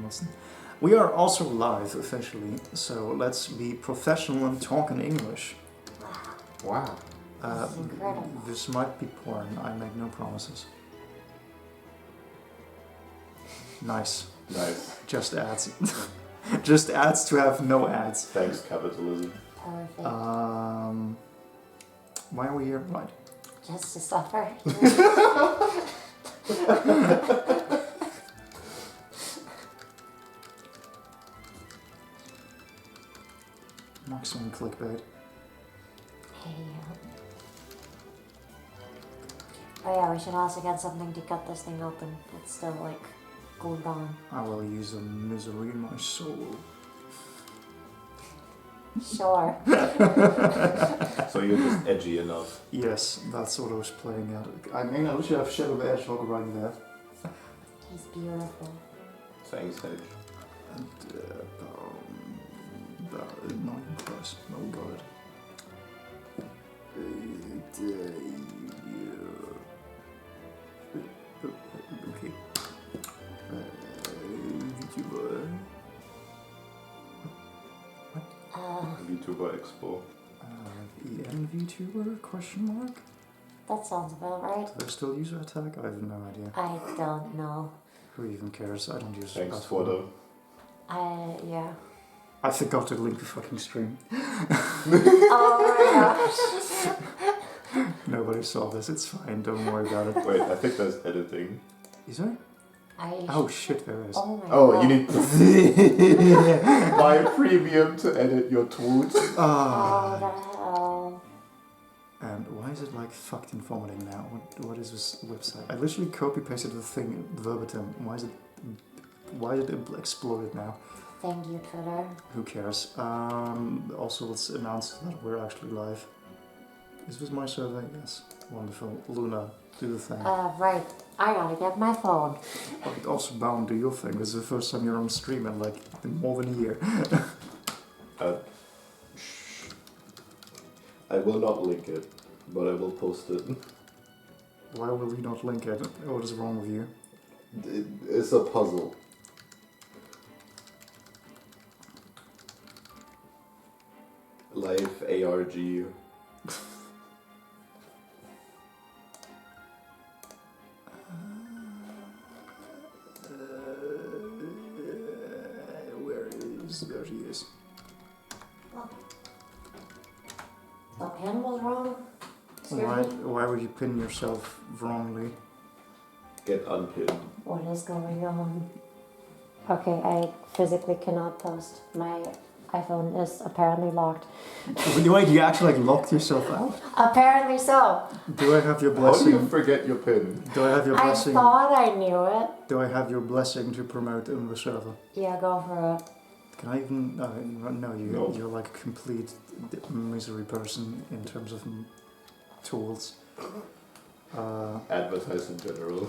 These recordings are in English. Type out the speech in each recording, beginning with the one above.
listen. We are also live officially, so let's be professional and talk in English. Wow. This is incredible. This might be porn, I make no promises. Nice. Nice. Just ads. Just ads to have no ads. Thanks, capitalism. Perfect. Why are we here? Right. Just to suffer. Maximum clickbait. Hey. Oh yeah, we should also get something to cut this thing open. It's still like glued on. I will use a misery in my soul. Sure. So you're just edgy enough. Yes, that's what I was playing at. I mean, I wish I have Shadow the Hedgehog right there. He's beautiful. Thanks, Hedge. And, not impressed. Oh god. Okay. VTuber. VTuber Expo. EN VTuber? Question mark? That sounds about right. Do I still use that tag? I have no idea. I don't know. Who even cares? I don't use it. Thanks, Twitter. Yeah. I forgot to link the fucking stream. Oh my gosh. Nobody saw this, it's fine, don't worry about it. Wait, I think there's editing. Is there? I. Oh shit, there is. Oh my Oh, god. you need to buy premium to edit your tweets. Oh, the hell. And why is it like fucked in formatting now? What is this website? I literally copy pasted the thing verbatim. Why did it explode now? Thank you, Twitter. Who cares? Also, let's announce that we're actually live. Is this my survey? Yes. Wonderful. Luna, do the thing. Right. I gotta get my phone. But also, Bound, do your thing. This is the first time you're on stream in like more than a year. I will not link it, but I will post it. Why will you not link it? What is wrong with you? It's a puzzle. Life ARG. Where is... There she is. The pen was wrong? Why would you pin yourself wrongly? Get unpinned. What is going on? Okay, I physically cannot post. My iPhone is apparently locked. Wait, you actually like locked yourself out? Apparently so. Do I have your How do blessing? you forget your pin? Do I have your I blessing? thought I knew it. Do I have your blessing to promote in the server? Yeah, go for it. Can I even? No, No. you're like a complete misery person in terms of tools. Advertise in general.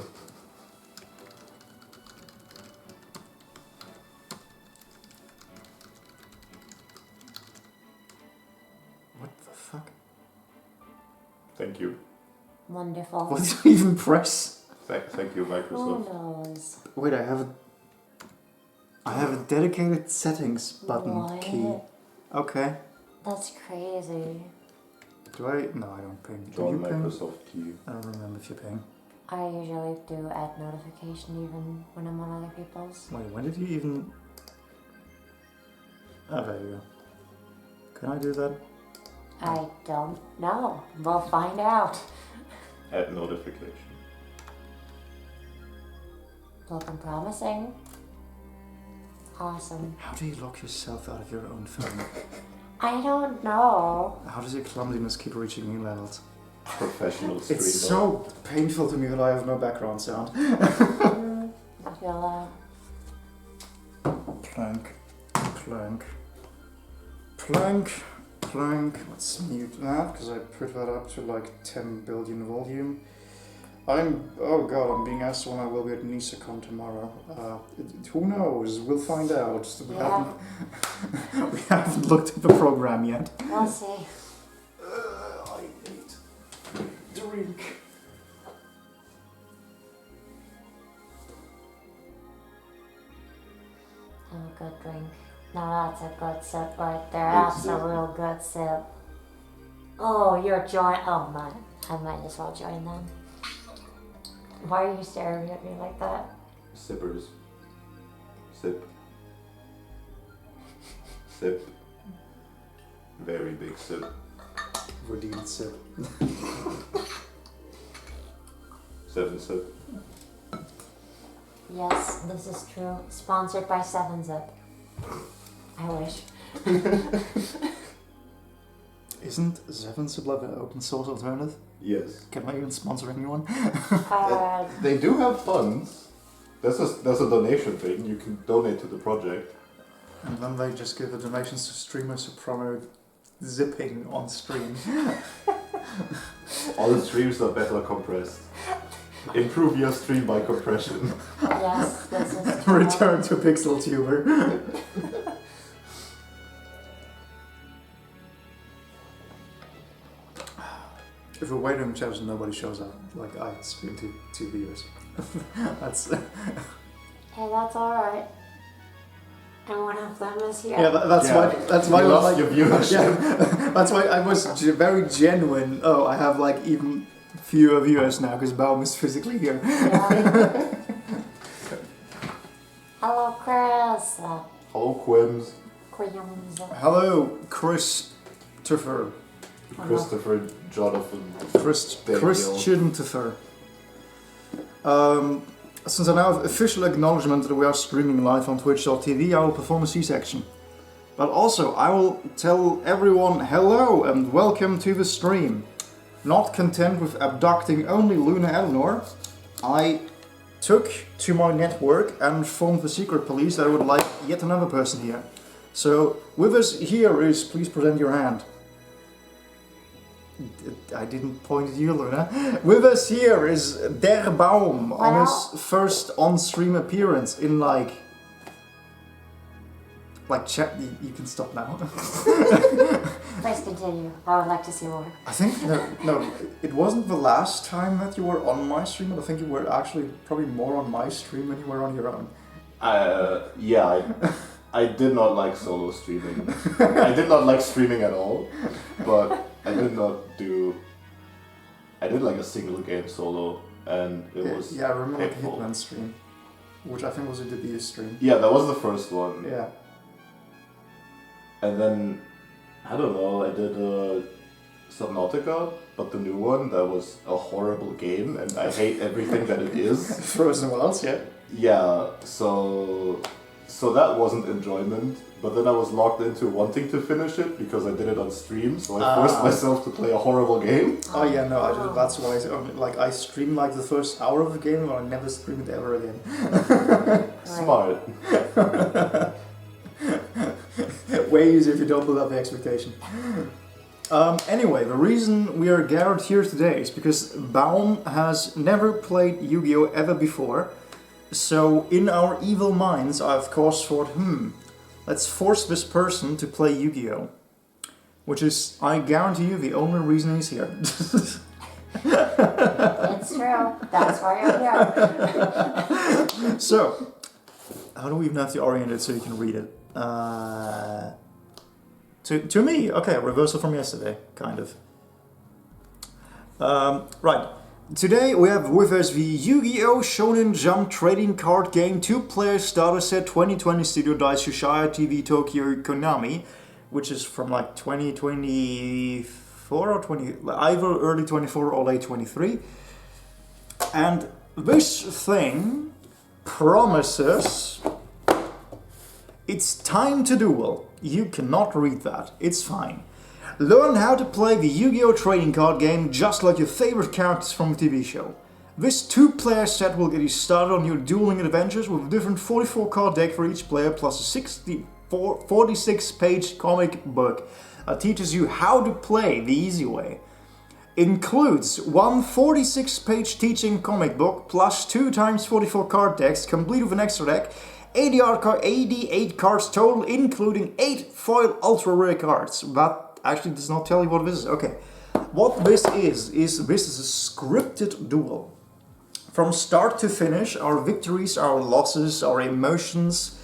What the fuck? Thank you. Wonderful. What did you even press? Thank you, Who Microsoft. knows? Wait, I have a dedicated settings button What? key. Okay. That's crazy. Do I? No, I don't ping. Do Join you ping? Microsoft key. I don't remember if you ping. I usually do add notification even when I'm on other people's. Wait, when did you even... Oh, there you go. Can I do that? I don't know. We'll find out. Add notification. Looking promising. Awesome. How do you lock yourself out of your own phone? I don't know. How does your clumsiness keep reaching new levels? Professional streamer. It's so painful to me that I have no background sound. I feel Plank, plank, plank, plank. Let's mute that because I put that up to like 10 billion volume. Oh god, I'm being asked when I will be at NISACon tomorrow. Who knows? We'll find out. We haven't looked at the program yet. We'll see. I need drink. Oh, good drink. Now that's a good sip right there. Good That's a sip. real good sip. Oh, you're join. Oh my, I might as well join them. Why are you staring at me like that? Sippers. Sip. Sip. Very big sip. Redeemed sip. 7 sip. Yes, this is true. Sponsored by 7-Zip. I wish. Isn't 7-Zip like an open source alternative? Yes. Can I even sponsor anyone? They do have funds. That's a donation thing. You can donate to the project. And then they just give the donations to streamers who promote zipping on stream. All the streams are better compressed. Improve your stream by compression. Yes, this is true. Return to Pixel Tuber. If we're waiting in chat and nobody shows up, like I stream to 2 viewers. That's Hey, that's alright. And one of them is here. yeah. That's why You I was lost like your viewership. yeah. That's why I was very genuine. Oh, I have like even fewer viewers now because Baum is physically here. Yeah. Hello, Chris. Hello, Quims. Quims. Hello, Christopher. Christopher, Jonathan. Daniel. Christian. Since I now have official acknowledgement that we are streaming live on twitch.tv, I will perform a C-section. But also, I will tell everyone hello and welcome to the stream. Not content with abducting only Luna Eleanor, I took to my network and informed the secret police that I would like yet another person here. So, with us here is, please present your hand. I didn't point at you, Luna. With us here is Der Baum on his first on-stream appearance in like chat. You can stop now. Please continue. I would like to see more. I think no, it wasn't the last time that you were on my stream, but I think you were actually probably more on my stream than you were on your own. Yeah, I did not like solo streaming. I did not like streaming at all, but I did like a single game solo, and it was yeah, I remember the painful. Hitman stream, which I think was a debut stream. Yeah, that was the first one. Yeah. And then, I don't know, I did Subnautica, but the new one, that was a horrible game, and I hate everything that it is. Frozen Wilds, yeah. Yeah, so that wasn't enjoyment, but then I was locked into wanting to finish it because I did it on stream, so I forced myself to play a horrible game. Oh yeah, no, that's why I streamed like the first hour of the game, and I never streamed it ever again. Smart. Way easier if you don't build up the expectation. Anyway, the reason we are gathered here today is because Baum has never played Yu-Gi-Oh! Ever before. So, in our evil minds, I of course thought, let's force this person to play Yu-Gi-Oh! Which is, I guarantee you, the only reason he's here. It's true. That's why I'm here. So, how do we even have to orient it so you can read it? To me, okay, reversal from yesterday, kind of. Right. Today we have with us the Yu-Gi-Oh! Shonen Jump Trading Card Game 2-player starter set 2020 Studio Dice Yoshaya TV Tokyo Konami, which is from like 2024 or either early 24 or late 23. And this thing promises it's time to duel. You cannot read that, it's fine. Learn how to play the Yu-Gi-Oh! Trading card game just like your favorite characters from the TV show. This 2-player set will get you started on your dueling adventures with a different 44 card deck for each player plus a 46-page comic book that teaches you how to play the easy way. Includes one 46-page teaching comic book plus 2 times 44 card decks complete with an extra deck, 88 cards total, including 8 foil ultra rare cards. That actually does not tell you what this is. Okay. What this is this is a scripted duel. From start to finish, our victories, our losses, our emotions,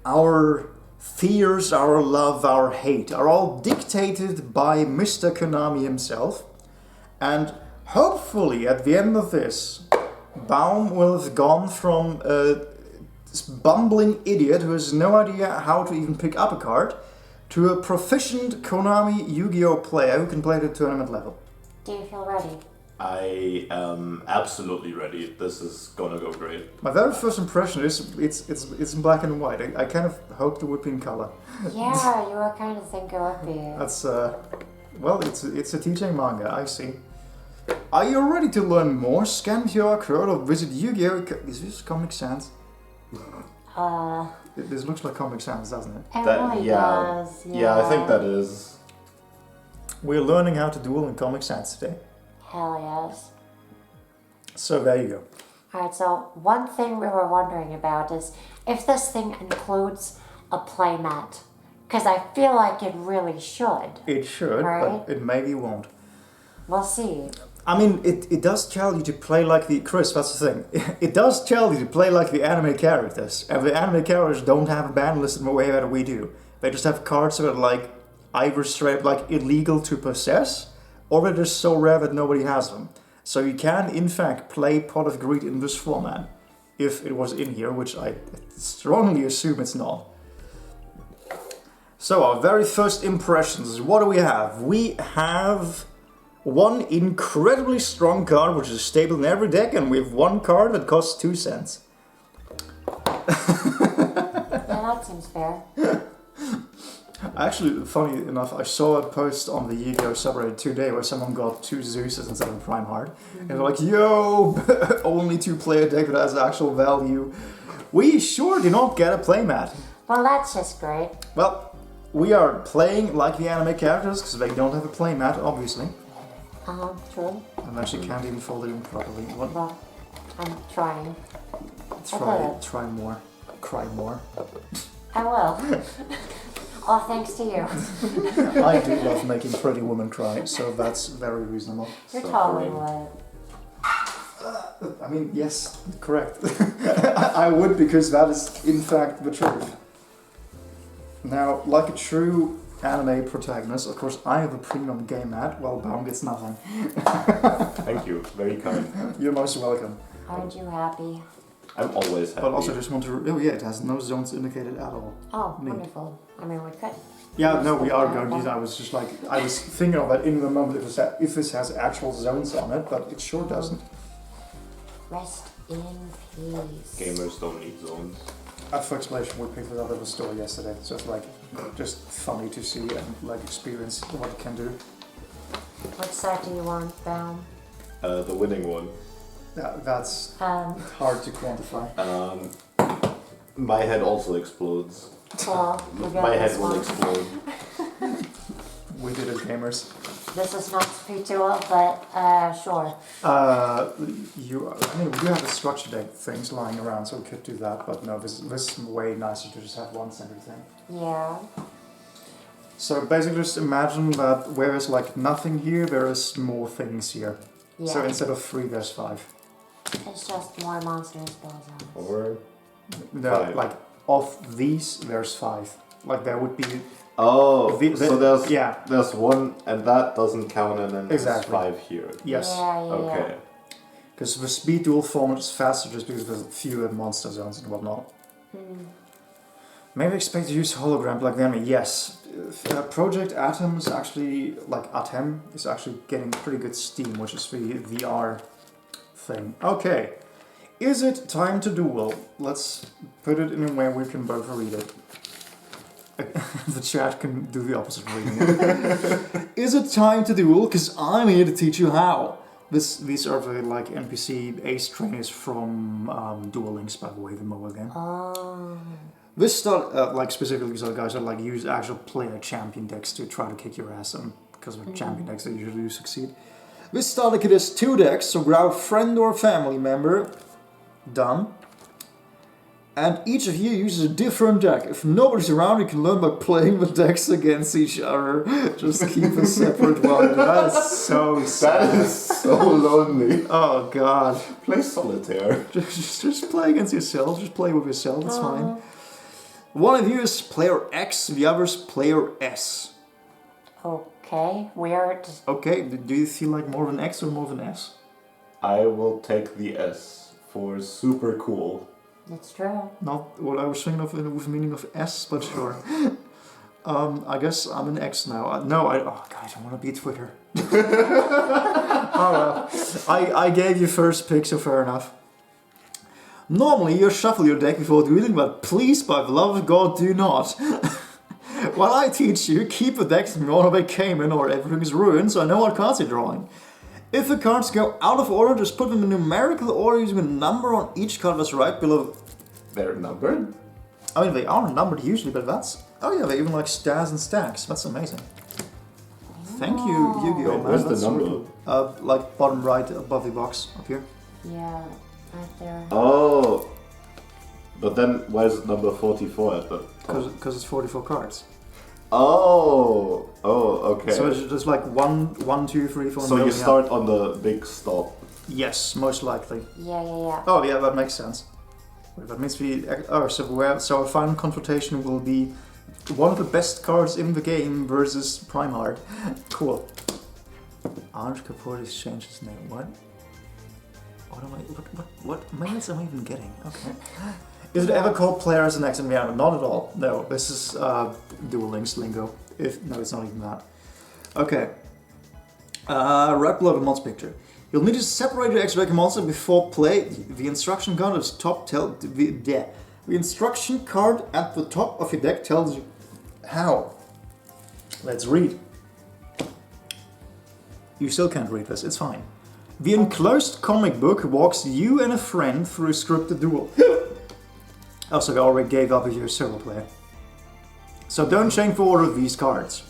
our fears, our love, our hate are all dictated by Mr. Konami himself. And hopefully at the end of this, Baum will have gone from this bumbling idiot who has no idea how to even pick up a card to a proficient Konami Yu-Gi-Oh player who can play at a tournament level. Do you feel ready? I am absolutely ready. This is gonna go great. My very first impression is it's in black and white. I kind of hoped it would be in color. Yeah, you were kind of thinking it would be. That's well, it's a TJ manga. I see. Are you ready to learn more? Scan QR code or visit Yu-Gi-Oh! Is this Comic Sans? This looks like Comic Sans, doesn't it? It really does. Yeah, I think that is. We're learning how to duel in Comic Sans today. Hell yes. So there you go. Alright, so one thing we were wondering about is if this thing includes a playmat. Because I feel like it really should. It should, Right. but it maybe won't. We'll see. I mean, it does tell you to play like the... Chris, that's the thing. It does tell you to play like the anime characters. And the anime characters don't have a ban list in the way that we do. They just have cards that are like either straight like illegal to possess, or they're just so rare that nobody has them. So you can, in fact, play Pot of Greed in this format. If it was in here, which I strongly assume it's not. So our very first impressions, what do we have? We have one incredibly strong card, which is stable in every deck, and we have one card that costs 2 cents. Yeah, that seems fair. Actually, funny enough, I saw a post on the Yu-Gi-Oh! Subreddit today where someone got 2 Zeuses instead of a Prime Heart. And they're like, yo, only 2-player deck that has actual value. We sure do not get a playmat. Well, that's just great. Well, we are playing like the anime characters, because they don't have a playmat, obviously. True. And actually can't even fold it in properly. What? Well, I'm trying. Okay. Try more. Cry more. I will. All thanks to you. I do love making pretty women cry, so that's very reasonable. You're So totally great. would. I mean, yes, correct. I would, because that is in fact the truth. Now, like a true anime protagonist, of course I have a premium game mat, while Baum gets nothing. Thank you. Very kind. You're most welcome. Aren't you happy? I'm always happy. But also just want to... Oh yeah, it has no zones indicated at all. Oh, Neat. wonderful. I mean, we could. Yeah, no, we are going to use it. I was just like... I was thinking of that in the moment if this has actual zones on it, but it sure doesn't. Rest in peace. Gamers don't need zones. For explanation, we picked it up at the store yesterday, so it's like just funny to see and like experience what it can do. What side do you want, Baum? The winning one. That's hard to quantify. My head also explodes. Well, we're My getting head this will one. explode. We did it, gamers. This is not spiritual, but sure. I mean, we do have the structure deck things lying around, so we could do that, but no, this is way nicer to just have one centered thing. Yeah. So basically just imagine that whereas like nothing here, there is more things here. Yeah. So instead of 3, there's 5. It's just more monster spells on us. Or No, 5. like of these, there's 5. Like there would be... oh, so there's yeah, there's one, and that doesn't count, and then there's Exactly. 5 here. yes. Yeah. Okay. Because the speed duel format is faster just because there's fewer monster zones and whatnot. Maybe expect to use hologram like them. Yes. Project Atom is actually, like Atom, is actually getting pretty good steam, which is the VR thing. Okay. Is it time to duel? Let's put it in a way we can both read it. The chat can do the opposite of reading it. Is it time to duel? Because I'm here to teach you how. These are the like NPC ace trainers from Duel Links, by the way, the mobile game. Oh. This start like specifically because guys that like use actual player champion decks to try to kick your ass, and because of champion decks they usually do succeed. This starter kit has 2 decks, so grab a friend or family member. Done. And each of you uses a different deck. If nobody's around, you can learn by playing the decks against each other. Just keep a separate one. That's so sad. That is so lonely. Oh god. Play solitaire. Just play against yourself. Just play with yourself. It's fine. One of you is player X, the other's player S. Okay, weird. Okay, do you feel like more of an X or more of an S? I will take the S for super cool. It's true. Not what I was thinking of with the meaning of S, but sure. I guess I'm an X now. Oh guys, I want to be Twitter. Oh well. I gave you first pick, so fair enough. Normally you shuffle your deck before dueling, but please, by the love of God, do not. While I teach you, keep the decks in the order they came in, or everything is ruined, so I know what cards you're drawing. If the cards go out of order, just put them in numerical order using a number on each card that's right below. They're numbered? I mean, they are numbered usually, but that's... Oh yeah, they even like stars and stacks. That's amazing. Thank you, Yu-Gi-Oh! Wait, where's the That's number? really cool. Like bottom right above the box, up here. Yeah, right there. Oh! But then, where's number 44 at the top? Because it's 44 cards. Oh! Oh, okay. So it's just like 1, 2, 3, 4... So you building start up. on the big stop. Yes, most likely. Yeah. Oh yeah, that makes sense. Wait, that means we... Oh, so our final confrontation will be one of the best cards in the game versus Primehard. Cool. Orange Kapoor exchanges name. What? What mails am I even getting? Okay. Is it ever called players and X and yeah, not at all. No, this is Duel Links lingo. No, it's not even that. Okay. Right below the mods picture. You'll need to separate your X-Ray monster before play. The instruction card at the top the instruction card at the top of your deck tells you how. Let's read. You still can't read this, it's fine. The enclosed comic book walks you and a friend through a scripted duel. Also, I already gave up with your solo player. So don't change the order of these cards.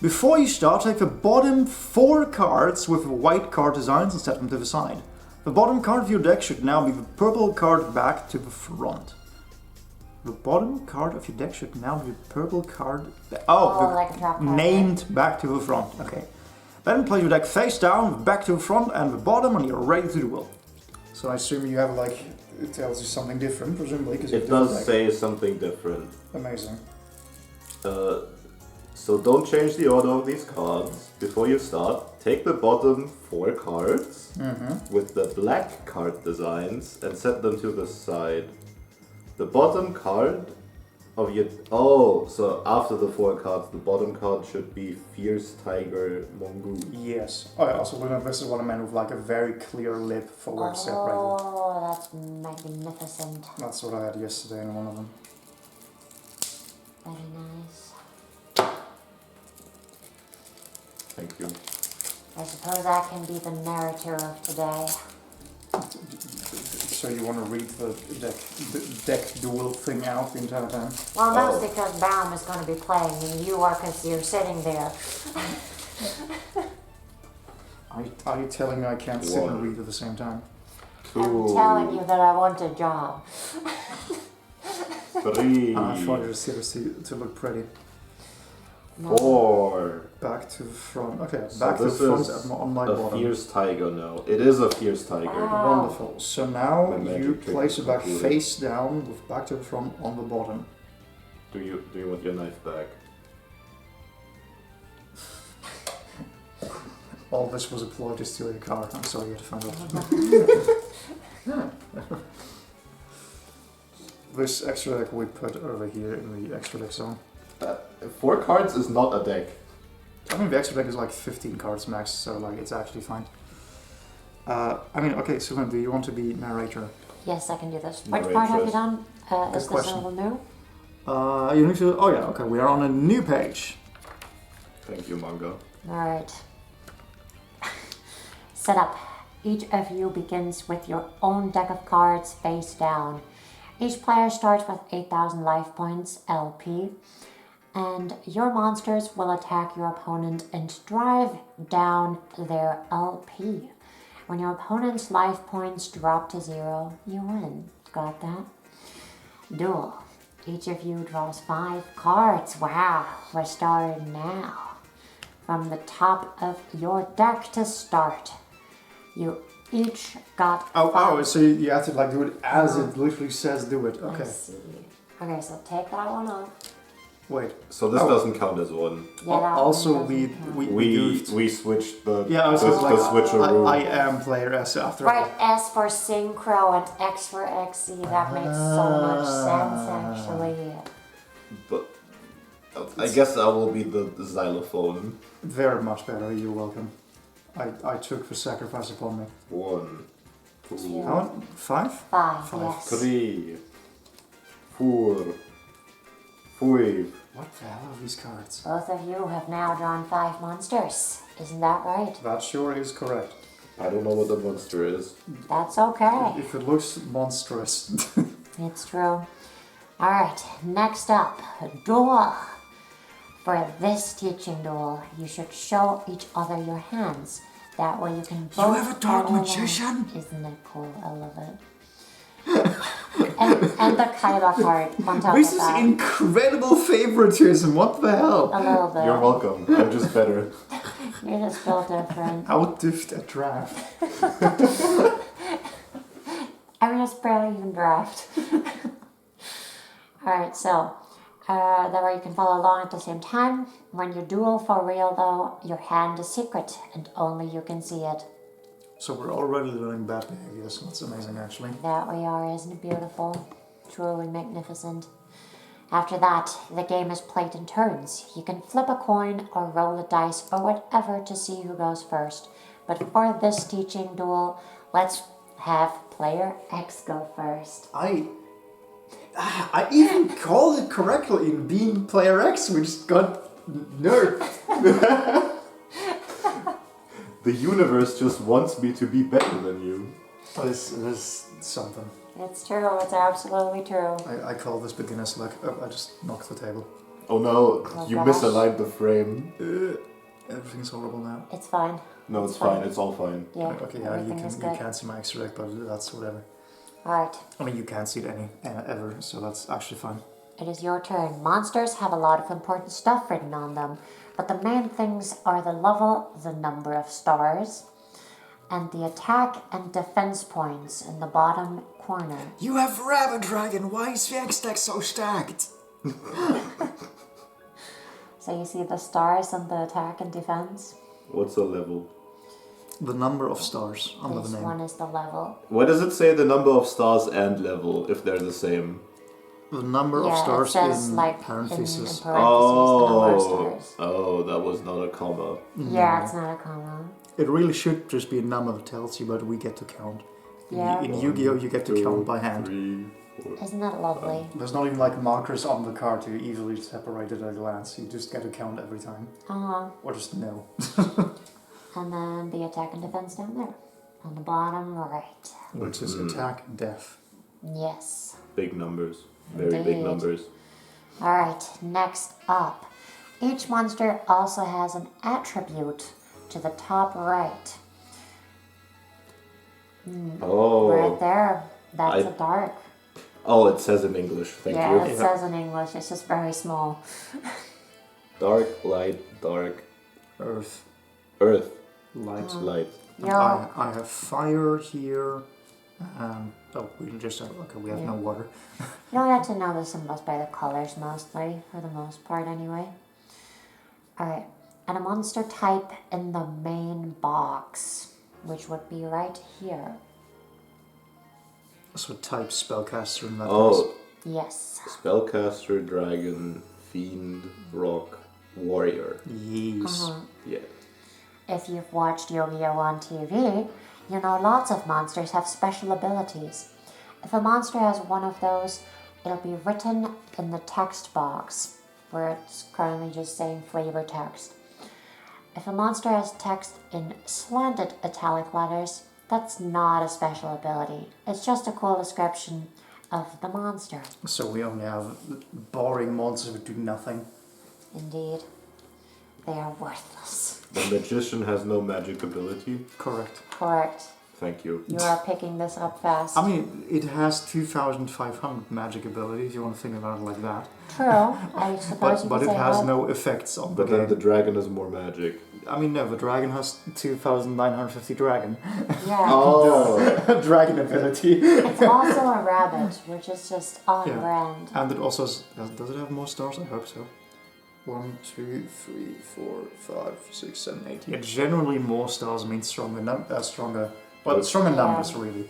Before you start, take the bottom 4 cards with white card designs and set them to the side. The bottom card of your deck should now be the purple card back to the front. The bottom card of your deck should now be the purple card... Like a trap card, named back to the front. Okay. Then place your deck face down, back to the front and the bottom, and you're ready to duel. So I assume you have like... It tells you something different, presumably, because It does say something different. Amazing. So don't change the order of these cards. Before you start, take the bottom 4 cards with the black card designs and set them to the side. The bottom card of your... Oh, so after the 4 cards, the bottom card should be Fierce Tiger Mongoose. Yes. Oh, yeah, also, this is what I meant with like a very clear lip for where it's separated. Oh, that's magnificent. That's what I had yesterday in one of them. Very nice. Thank you. I suppose I can be the narrator of today. So you want to read the deck duel thing out the entire time? Well, mostly because Baum is going to be playing and you are because you're sitting there. Are you telling me I can't sit and read at the same time? 2, I'm telling you that I want a job. 3, I thought it was to look pretty. 4. Back to the front. Okay, So back to the this front is on my a bottom. Fierce Tiger now. It is a Fierce Tiger. Wow. Wonderful. So now My magic you trick place is it back concluded. face down with back to the front on the bottom. Do you want your knife back? All this was a ploy to steal your card. I'm sorry you had to find out. This extra deck we put over here in the extra deck zone. 4 cards is not a deck. I mean, the extra deck is like 15 cards max, so like it's actually fine. I mean, okay, so do you want to be narrator? Yes, I can do this. Which part have you done? Is this question. all new? You need to. Oh yeah, okay. We are on a new page. Thank you, manga. Alright. Set up. Each of you begins with your own deck of cards face down. Each player starts with 8,000 life points, LP, and your monsters will attack your opponent and drive down their LP. When your opponent's life points drop to 0, you win. Got that? Duel. Each of you draws 5 cards. Wow, we're starting now. From the top of your deck to start. You each got 5. So you have to like do it as it literally says do it. I Okay. see. Okay, so take that one off. Wait. So this doesn't count as one. Yeah, that Also, one we doesn't count. We switched the Yeah, I was the, just like, the switcheroo. I am player S after all. Right, S for synchro and X for XE. That makes so much sense, actually. But I guess I will be the xylophone. Very much better. You're welcome. I took the sacrifice upon me. 1, 2, Yeah. How many? 5? Five, Five. yes. 3, 4, 5. What the hell are these cards? Both of you have now drawn 5 monsters. Isn't that right? That sure is correct. I don't know what the monster is. That's okay. If it looks monstrous. It's true. Alright, next up, duel. For this teaching duel, you should show each other your hands. That way you can both have a dark follow along. magician? Isn't it cool? I love it. and the Kaiba card on top This of is that. incredible favoritism. What the hell? A little bit. You're welcome. I'm just better. You're just built different. How diffed a draft. I mean, it's barely even draft. Alright, so that way you can follow along at the same time. When you duel for real, though, your hand is secret and only you can see it. So we're already learning bad behavior, so that's amazing actually. That we are, isn't it beautiful? Truly magnificent. After that, the game is played in turns. You can flip a coin or roll a dice or whatever to see who goes first. But for this teaching duel, let's have player X go first. I even called it correctly in being player X, which got nerfed. The universe just wants me to be better than you. This is something. It's true, it's absolutely true. I call this beginner's luck. Oh, I just knocked the table. Oh no, Oh you gosh. misaligned the frame. Everything's horrible now. It's fine. No, it's fine. It's all fine. Yeah, Okay, yeah, everything is good. you can't see my extra deck, but that's whatever. Alright, I mean, you can't see it ever, so that's actually fine. it is your turn. Monsters have a lot of important stuff written on them, but the main things are the level, the number of stars, and the attack and defense points in the bottom corner. You have Rabbit Dragon. Why is the X deck so stacked? So you see the stars and the attack and defense? What's the level? The number of stars under This the name. one is the level. Why does it say the number of stars and level if they're the same? The number Yeah, of it stars says in like parentheses. in parentheses the number of stars. Oh, that was not a comma. Yeah, it's not a comma. It really should just be a number that tells you, but we get to count. Yeah. In Yu-Gi-Oh, you get to count by hand. 3, 4. Isn't that lovely? There's not even like markers on the card to easily separate it at a glance. You just get to count every time. Uh-huh. Or just know. And then the attack and defense down there. On the bottom right. Which is attack, death. Yes. Big numbers. Very big Indeed. numbers. Alright, next up. Each monster also has an attribute to the top right. Oh. Right there. That's I- a dark. Oh, it says in English. Thank Yeah, you. it says in English. It's just very small. Dark, light, dark. Earth, Earth, light. light. Yo, I have fire here. Oh, we just have, okay, we have no water. you don't get to know the symbols by the colors mostly, for the most part anyway. Alright, and a monster type in the main box, which would be right here. So type spellcaster in that case. Oh, Yes. spellcaster, dragon, fiend, rock, warrior. Yes. Yeah. If you've watched Yu-Gi-Oh! On TV, you know lots of monsters have special abilities. If a monster has one of those, it'll be written in the text box, where it's currently just saying flavor text. If a monster has text in slanted italic letters, that's not a special ability. It's just a cool description of the monster. So we only have boring monsters who do nothing. Indeed, they are worthless. The magician has no magic ability. Correct. Correct. Thank you. You are picking this up fast. I mean, it has 2,500 magic abilities, if you want to think about it like that. True. I suppose you But could it say has that. no effects on the But then game. the dragon is more magic. I mean, no, the dragon has 2,950 dragon. Yeah. Oh. Dragon ability. It's also a rabbit, which is just on Yeah. brand. And it also has, does it have more stars? I hope so. 1, 2, 3, 4, 5, 6, 7, 8. Yeah, generally more stars means stronger, well, stronger numbers, really.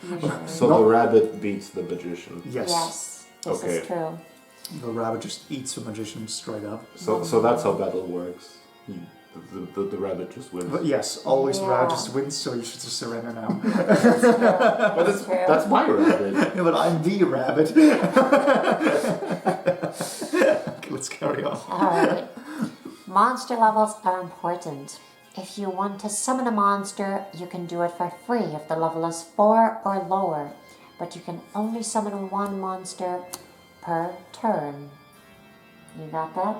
Usually. So the rabbit beats the magician. Yes. Yes, this Okay. is true. The rabbit just eats the magician straight up. So that's how battle works. The rabbit just wins. But yes, always the rabbit Yeah. just wins, so you should just surrender now. That's true. But That's true. that's my rabbit. Yeah, but I'm the rabbit. Okay, let's carry on. Alright. Monster levels are important. If you want to summon a monster, you can do it for free if the level is 4 or lower, but you can only summon one monster per turn. You got that?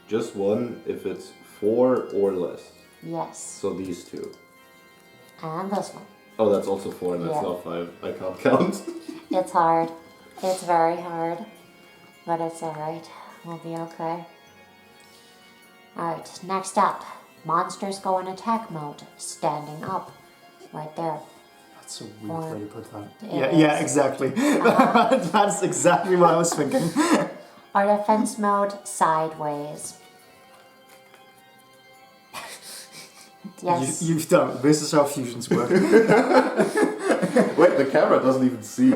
Just one if it's 4 or less. Yes. So these two. And this one. Oh, that's also 4 and that's Yeah. not 5. I can't count. It's hard. It's very hard. But it's alright. We'll be okay. Alright, next up. Monsters go in attack mode, standing up. Right there. That's a weird Or- way to put that. It Yeah, is. exactly. That's exactly what I was thinking. Or defense mode, sideways. Yes. You've done it. This is how fusions work. Wait, the camera doesn't even see.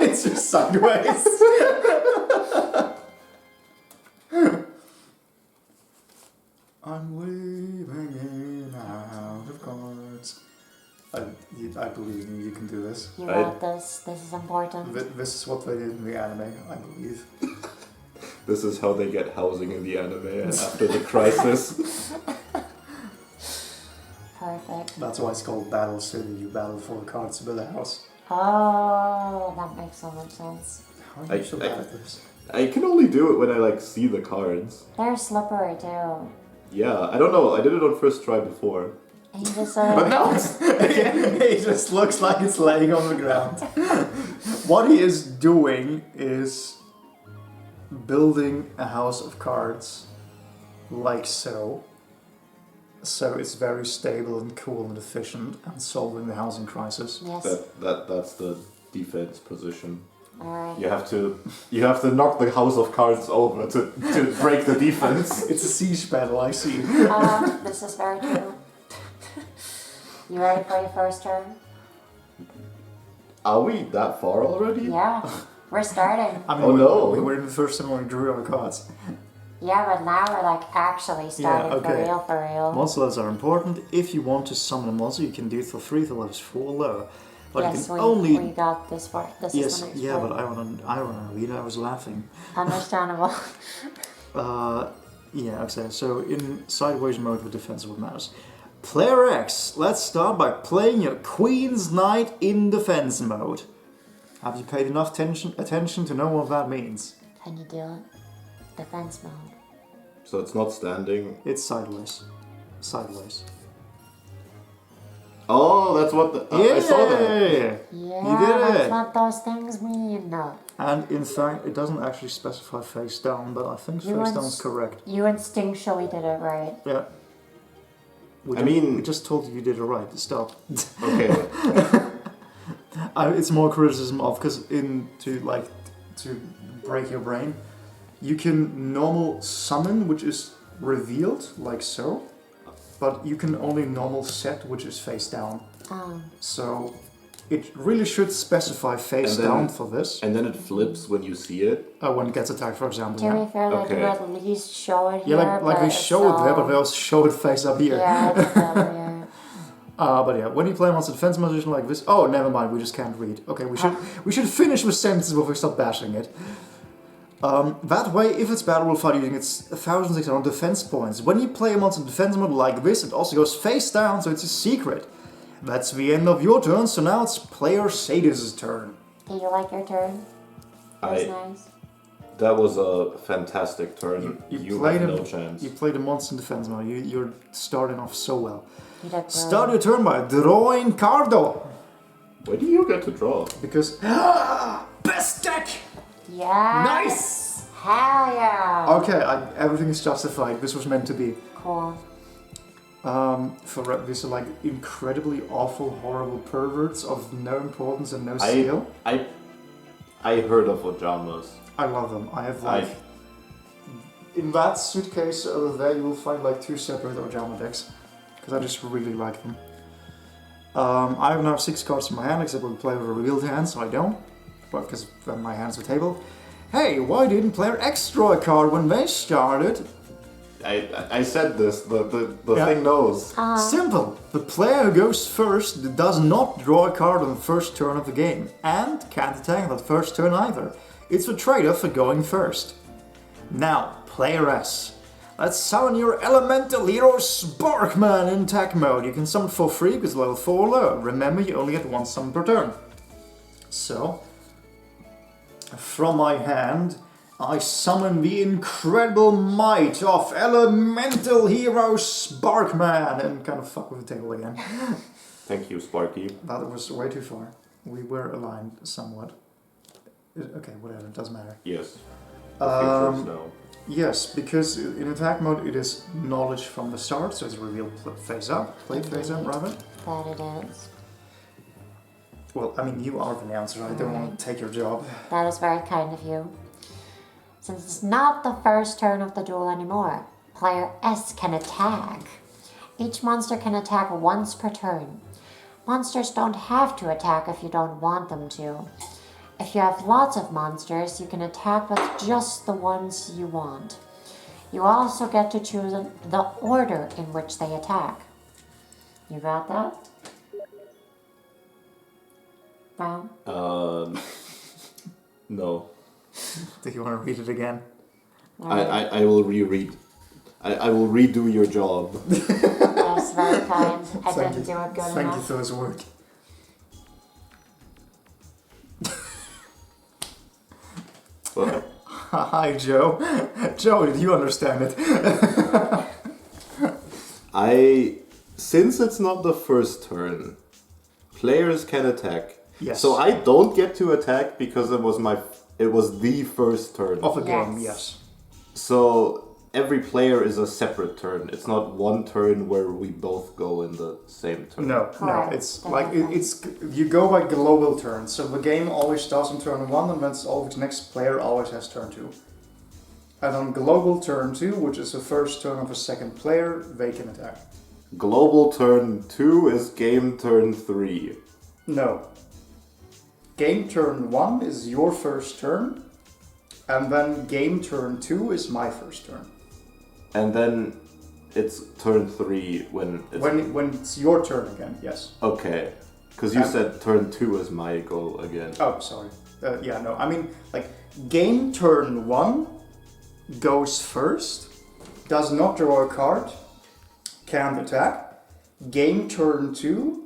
It's just sideways. I'm leaving in out of cards. I believe in you. You can do this. You got this. This is important. This is what they did in the anime, I believe. This is how they get housing in the anime after the crisis. Perfect. That's why it's called Battle City. You battle for cards to build a house. Oh, that makes so much sense. How are you so bad at this? I can only do it when I like see the cards. They're slippery too. Yeah, I don't know. I did it on first try before. And you just But now it's It just looks like it's laying on the ground. What he is doing is building a house of cards like so. So it's very stable and cool and efficient and solving the housing crisis. yes. that's the defense position. Alright. You have to knock the house of cards over to break the defense. It's a siege battle, I see. This is very true. You ready for your first turn? Are we that far already? Yeah. We're starting. I mean, Oh, no. we were in the first time when we drew our cards. Yeah, but now we're like actually starting okay. for real. Monster levels are important. If you want to summon a monster, you can do it for 3 to levels 4 or lower. But Yes, you can we only... got this part. This Yes, is the next yeah, part. but I wanna read. I was laughing. Understandable. Yeah, okay. So in sideways mode with defensive matters. Player X, let's start by playing your Queen's Knight in defense mode. Have you paid enough attention to know what that means? Can you do it? Defense mode. So it's not standing. It's sideways. Sideways. Oh, that's what the... I saw that. Yeah, You did that's it. what those things mean. No. And in fact, it doesn't actually specify face down, but I think You face down ins- is correct. You instinctually did it right. Yeah. I mean- we just told you did it right. Stop. Okay. It's more criticism of because to break your brain, you can normal summon, which is revealed like so, but you can only normal set, which is face down. So it really should specify face And then- down for this. And then it flips when you see it. When it gets attacked, for example. To Yeah, be fair, they Okay. do at least show it yeah, here. like but they it's show it there, but they so- also show it face up here. Yeah, it's better, yeah. But yeah, when you play monster defense position like this, oh, never mind, we just can't read. Okay, we should finish with sentences before we start bashing it. That way, if it's battle fight using its 1,600 defense points, when you play a monster defense mode like this, it also goes face down, so it's a secret. That's the end of your turn, so now it's player Sadis' turn. Do you like your turn? That's I nice. That was a fantastic turn. You You played have him- no chance. You played a monster defense mode, you're starting off so well. You did Start your turn by drawing Cardo. Where do you get to draw? Because... Best deck! Yeah. Nice! Hell yeah! Okay, everything is justified. This was meant to be. Cool. For these are like incredibly awful, horrible perverts of no importance and no skill. I heard of Ojamas. I love them. I have like... In that suitcase over there, you will find like 2 separate Ojama decks. Because I just really like them. I have now 6 cards in my hand, except we play with a revealed hand, so I don't. But because then my hands are tabled. Hey, why didn't player X draw a card when they started? I said this, the thing knows. Simple. The player who goes first does not draw a card on the first turn of the game, and can't attack on the first turn either. It's a trade-off for going first. Now, player S. Let's summon your elemental hero Sparkman in attack mode. You can summon for free because level 4 or lower. Remember, you only get 1 summon per turn. So, from my hand, I summon the incredible might of elemental hero Sparkman and kind of fuck with the table again. Thank you, Sparky. That was way too far. We were aligned somewhat. Okay, whatever, it doesn't matter. Yes. The future is now. Yes, because in attack mode it is knowledge from the start, so it's revealed face up, played face up rather. That it is. Well, I mean, you are the announcer, I don't want to take your job. That is very kind of you. Since it's not the first turn of the duel anymore, player S can attack. Each monster can attack once per turn. Monsters don't have to attack if you don't want them to. If you have lots of monsters, you can attack with just the ones you want. You also get to choose the order in which they attack. You got that? Brown? No. Do you want to read it again? I will reread. I will redo your job. That's very kind. I didn't do it good enough. Thank you for this work. Well, Hi, Joe. Joe, do you understand it? Since it's not the first turn, players can attack. Yes. So I don't get to attack because it was the first turn. Of the game, Yes. yes. So every player is a separate turn. It's not one turn where we both go in the same turn. No, Correct. it's That like makes it's you go by global turns. So the game always starts on turn 1, and then the next player always has turn 2. And on global turn 2, which is the first turn of a second player, they can attack. Global turn 2 is game turn 3. No. Game turn 1 is your first turn, and then game turn 2 is my first turn. And then it's turn 3 when it's... When it's your turn again, yes. Okay. Because you said turn 2 is my go again. Oh, sorry. Yeah, no, I mean, like, game turn 1 goes first, does not draw a card, can't attack. Game turn 2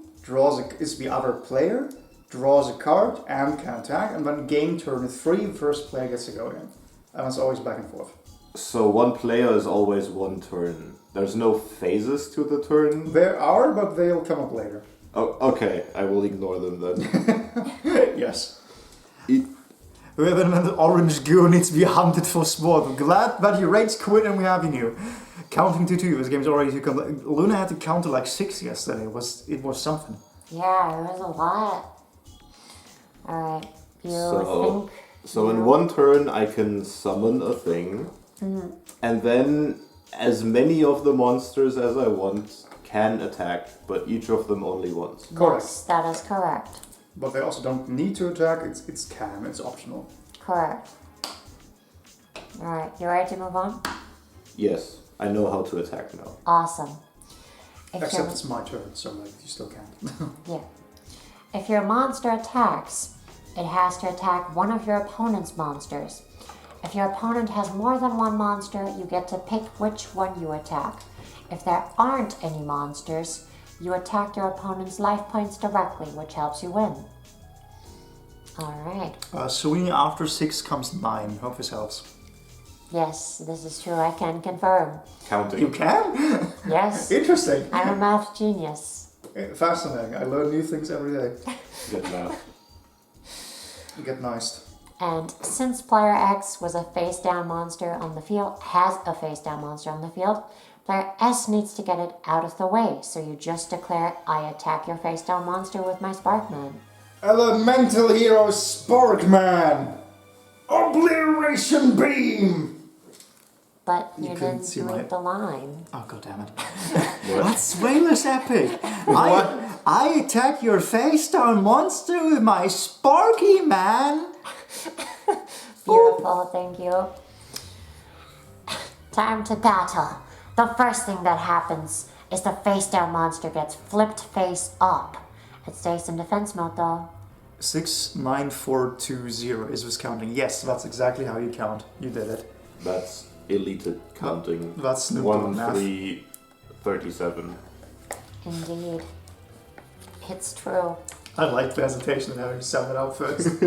is the other player, draws a card and can attack, and then game turn 3, the first player gets to go again. And it's always back and forth. So one player is always one turn. There's no phases to the turn? There are, but they'll come up later. Oh, okay. I will ignore them then. Yes. The orange goo needs to be hunted for sport. I'm glad that you rage quit and we have you. Counting to 2. This game's already Luna had to count to like 6 yesterday. It was something. Yeah, it was a lot. Alright, So in one turn I can summon a thing, and then as many of the monsters as I want can attack, but each of them only once. Correct. Yes, that is correct. But they also don't need to attack. It's can. It's optional. Correct. Alright, you ready to move on? Yes, I know how to attack now. Awesome. Except it's my turn, so like you still can't. Yeah. If your monster attacks, it has to attack one of your opponent's monsters. If your opponent has more than one monster, you get to pick which one you attack. If there aren't any monsters, you attack your opponent's life points directly, which helps you win. Alright. Swinging after 6 comes 9. Hope this helps. Yes, this is true. I can confirm. Counting. You can? Yes. Interesting. I'm a math genius. Fascinating. I learn new things every day. Good math. You get nice. And since player X was a face down monster on the field, has a face down monster on the field, player S needs to get it out of the way. So you just declare, I attack your face down monster with my Sparkman. Elemental Hero Sparkman! Obliteration Beam! But you couldn't didn't see read the line. Oh, god damn it. What? That's way less epic. I attack your face down monster with my Sparky Man. Beautiful, thank you. Time to battle. The first thing that happens is the face down monster gets flipped face up. It stays in defense mode though. 69420 is this counting. Yes, that's exactly how you count. You did it. That's elite counting. That's Snoop 1, Dogg math. 3, 37. Indeed. It's true. I like the hesitation of having to sound it out first.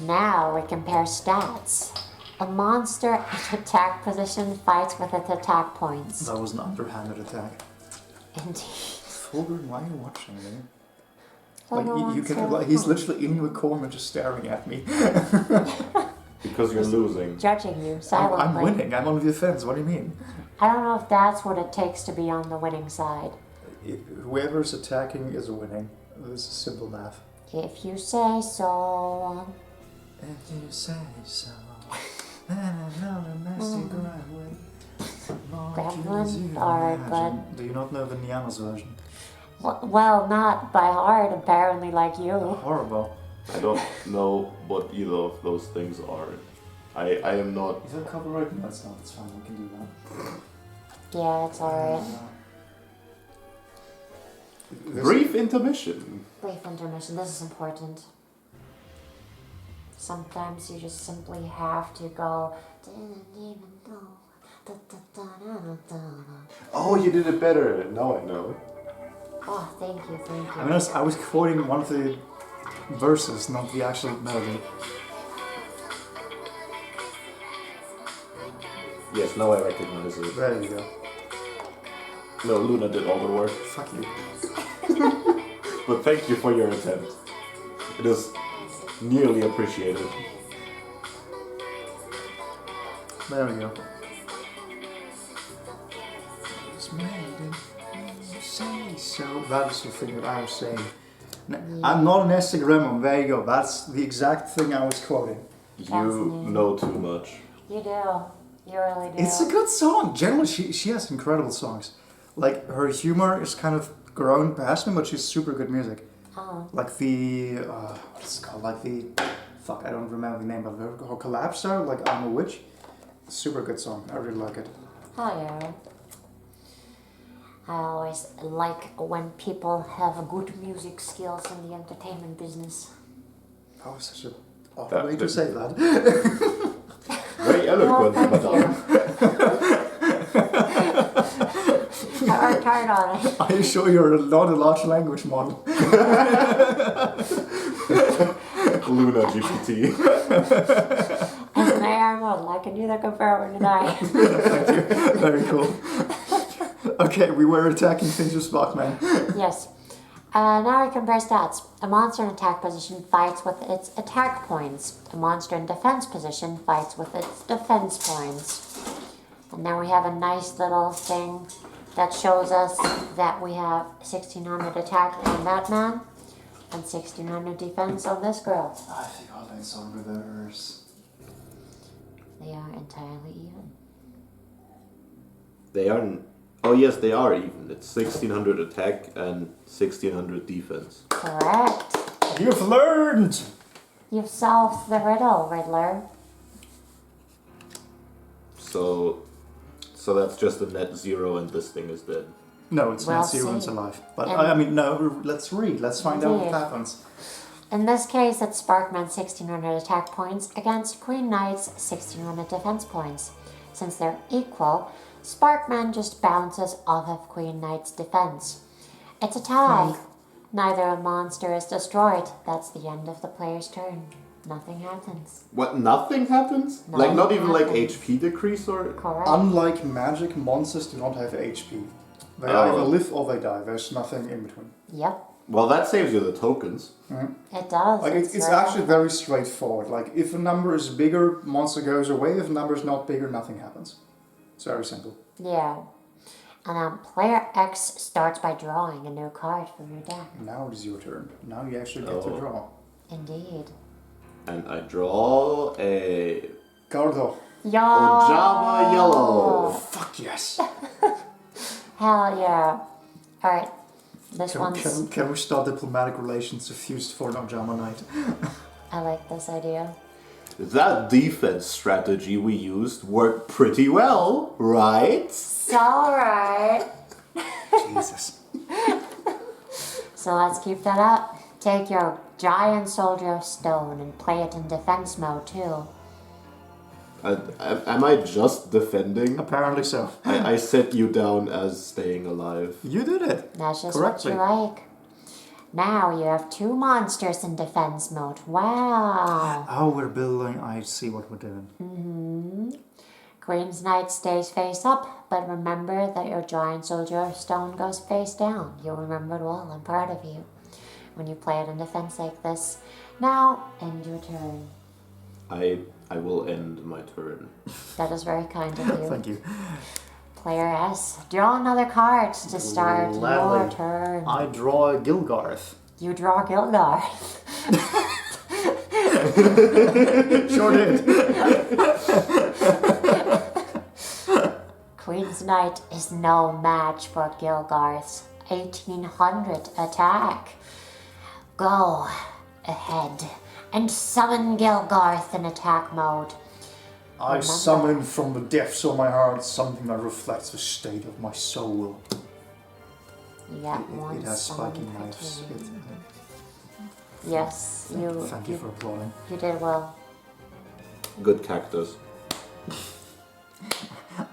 Now we compare stats. A monster in attack position fights with its attack points. That was an underhanded attack. Indeed. Fulgrim, why are you watching me? Like, you can, like, he's literally in the corner just staring at me. Because you're losing. Judging you silently. I'm winning. I'm on the offense. What do you mean? I don't know if that's what it takes to be on the winning side. Whoever's attacking is winning. This is simple math. If you say so. If you say so. Another messy Gremlin, alright, but... Do you not know the Niana's version? Well, not by heart, apparently, like you. Horrible. I don't know what either of those things are. I am not... Is that copyright? No, it's not. It's fine. We can do that. Yeah, it's alright. Brief intermission. Brief intermission, this is important. Sometimes you just simply have to go... Oh, you did it better. Now I know. Oh, thank you, thank you. I mean, I was quoting one of the verses, not the actual melody. Yes, now I recognize it. There you go. No, Luna did all the work. Fuck you. But thank you for your attempt. It is nearly appreciated. There we go. So that is the thing that I was saying. I'm not an Estig Remon, there you go. That's the exact thing I was quoting. You know too much. You do. You really do. It's a good song. Generally, she has incredible songs. Like, her humor is kind of grown past me, but she's super good music. Oh. Like the, what's it called? Like the, fuck, I don't remember the name of her collab star, like I'm a Witch. Super good song. I really like it. Oh, yeah. I always like when people have good music skills in the entertainment business. Oh, such a awful way to say that. Very eloquent, madame. I worked hard on it. Are you sure you're not a large language model? Luna GPT. As an AR model, I can neither confirm or deny. Thank you. Very cool. Okay, we were attacking things with Sparkman. Yes. Now we compare stats. A monster in attack position fights with its attack points. A monster in defense position fights with its defense points. And now we have a nice little thing that shows us that we have 1600 attack on that man and 1600 defense on this girl. I think all things are reverse. They are entirely even. They are... Oh yes, they are even. It's 1600 attack and 1600 defense. Correct. You've learned! You've solved the riddle, Riddler. So that's just a net zero and this thing is dead. No, it's Well not zero, it's seen. alive. But And- I mean, no, let's read. Let's find out what Indeed. happens. In this case, it's Sparkman's 1600 attack points against Queen Knight's 1600 defense points. Since they're equal, Sparkman just bounces off of Queen Knight's defense. It's a tie. Neither a monster is destroyed. That's the end of the player's turn. Nothing happens. What, nothing happens? No, Like not even like happens. HP decrease or... Correct. Unlike magic, monsters do not have HP. They Oh. either live or they die. There's nothing in between. Yep. Well, that saves you the tokens. It does. Like it's very actually very straightforward. Like if a number is bigger, monster goes away. If a number is not bigger, nothing happens. It's very simple. Yeah. And player X starts by drawing a new card from your deck. Now it is your turn. Now you actually get to draw. Indeed. And I draw a Gardo. Ojama Yellow. Oh, fuck yes. Hell yeah. Alright. This one's... Can we start diplomatic relations suffused for an Ojama Knight? I like this idea. That defense strategy we used worked pretty well, right? It's alright. Jesus. So let's keep that up. Take your giant soldier of stone and play it in defense mode too. Am I just defending? Apparently so. I set you down as staying alive. You did it. That's just Correctly. what you like. Now you have 2 monsters in defense mode. Wow. Oh, we're building. I see what we're doing. Queen's Knight stays face up, but remember that your giant soldier of stone goes face down. You'll remember it well. I'm proud of you when you play it in defense like this. Now, end your turn. I will end my turn. That is very kind of you. Thank you. Player S, draw another card to start your Gladly. turn. I draw a Gilgarth. You draw Gilgarth. Sure did. Queen's Knight is no match for Gilgarth's 1800 attack. Go ahead and summon Gilgarth in attack mode. I summon from the depths of my heart something that reflects the state of my soul. You get one It has summon spiky per knives. turn. Yes, Thank you for applauding. you did well. Good cactus.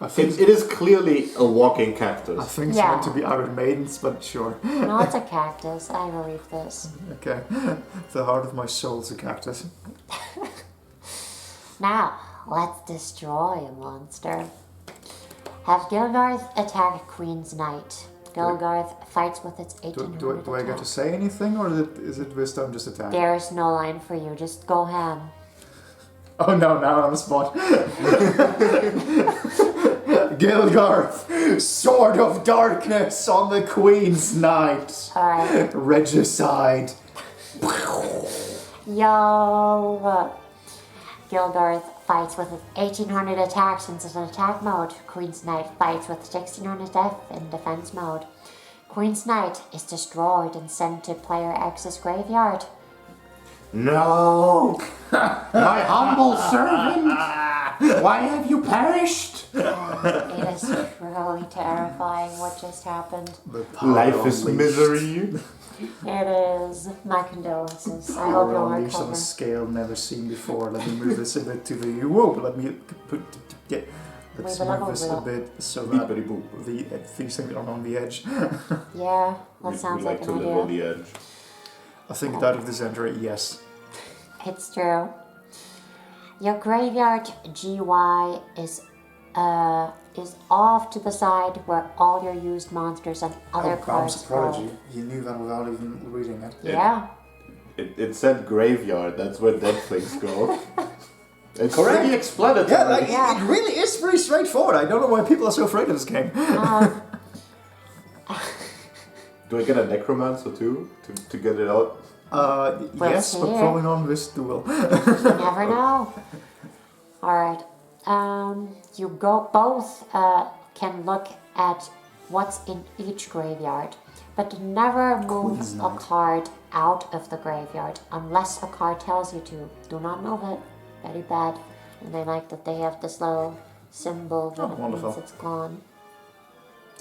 I think, It is clearly a walking I cactus. think it's Yeah. meant to be Iron Maidens, but sure. No, it's a cactus. I believe this. Okay. The heart of my soul is a cactus. Now, let's destroy a monster. Have Gilgarth attack Queen's Knight. Gilgarth fights with its 1800 Do I get to attack. say anything, or is it this time just attack? There's no line for you. Just go ham. Oh no, now I'm on the spot. Gilgarth, Sword of Darkness on the Queen's Knight. Alright. Regicide. Yo! Gilgarth fights with 1800 attack since it's an attack mode. Queen's Knight fights with 1600 death in defense mode. Queen's Knight is destroyed and sent to player X's graveyard. No! My humble servant! Why have you perished? It is truly terrifying what just happened. Life is misery. It is. My condolences. I hope Power you'll unleashed on recover. a scale never seen before. Let me move this a bit to the whoa. Let me put let's move this a bit so that Beepity boop. these things are on the edge. Yeah, that We sounds like like to an live on idea. the edge. I think that of the center, yes. It's true. Your graveyard GY is off to the side where all your used monsters and other Oh, cards Bounce go. Prodigy. He knew that without even reading it. Yeah. It said graveyard, that's where dead things go. It's Correct. pretty explanatory. Yeah, like, Yeah. it really is pretty straightforward. I don't know why people are so afraid of this game. Do I get a necromancer too to get it out? Yes, but see. probably not on this duel. You never know. Alright. You both can look at what's in each graveyard, but never move Queen's a Knight. card out of the graveyard unless a card tells you to. Do not move it. Very bad. And they like that they have this little symbol that Oh, wonderful. means it's gone.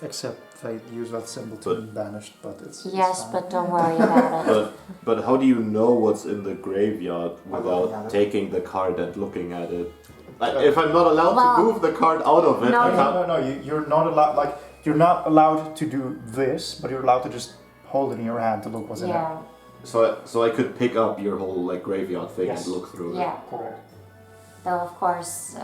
Except they use that symbol to be banished, but it's Yes, fine. but don't worry about it. But how do you know what's in the graveyard looking at without it. taking the card and looking at it? Like, if I'm not allowed Well, to move the card out of it, no, I can't. No, you're not allowed. Like you're not allowed to do this, but you're allowed to just hold it in your hand to look what's in it. Yeah. So I could pick up your whole like graveyard thing Yes. and look through it. Yeah. Correct. Though, of course,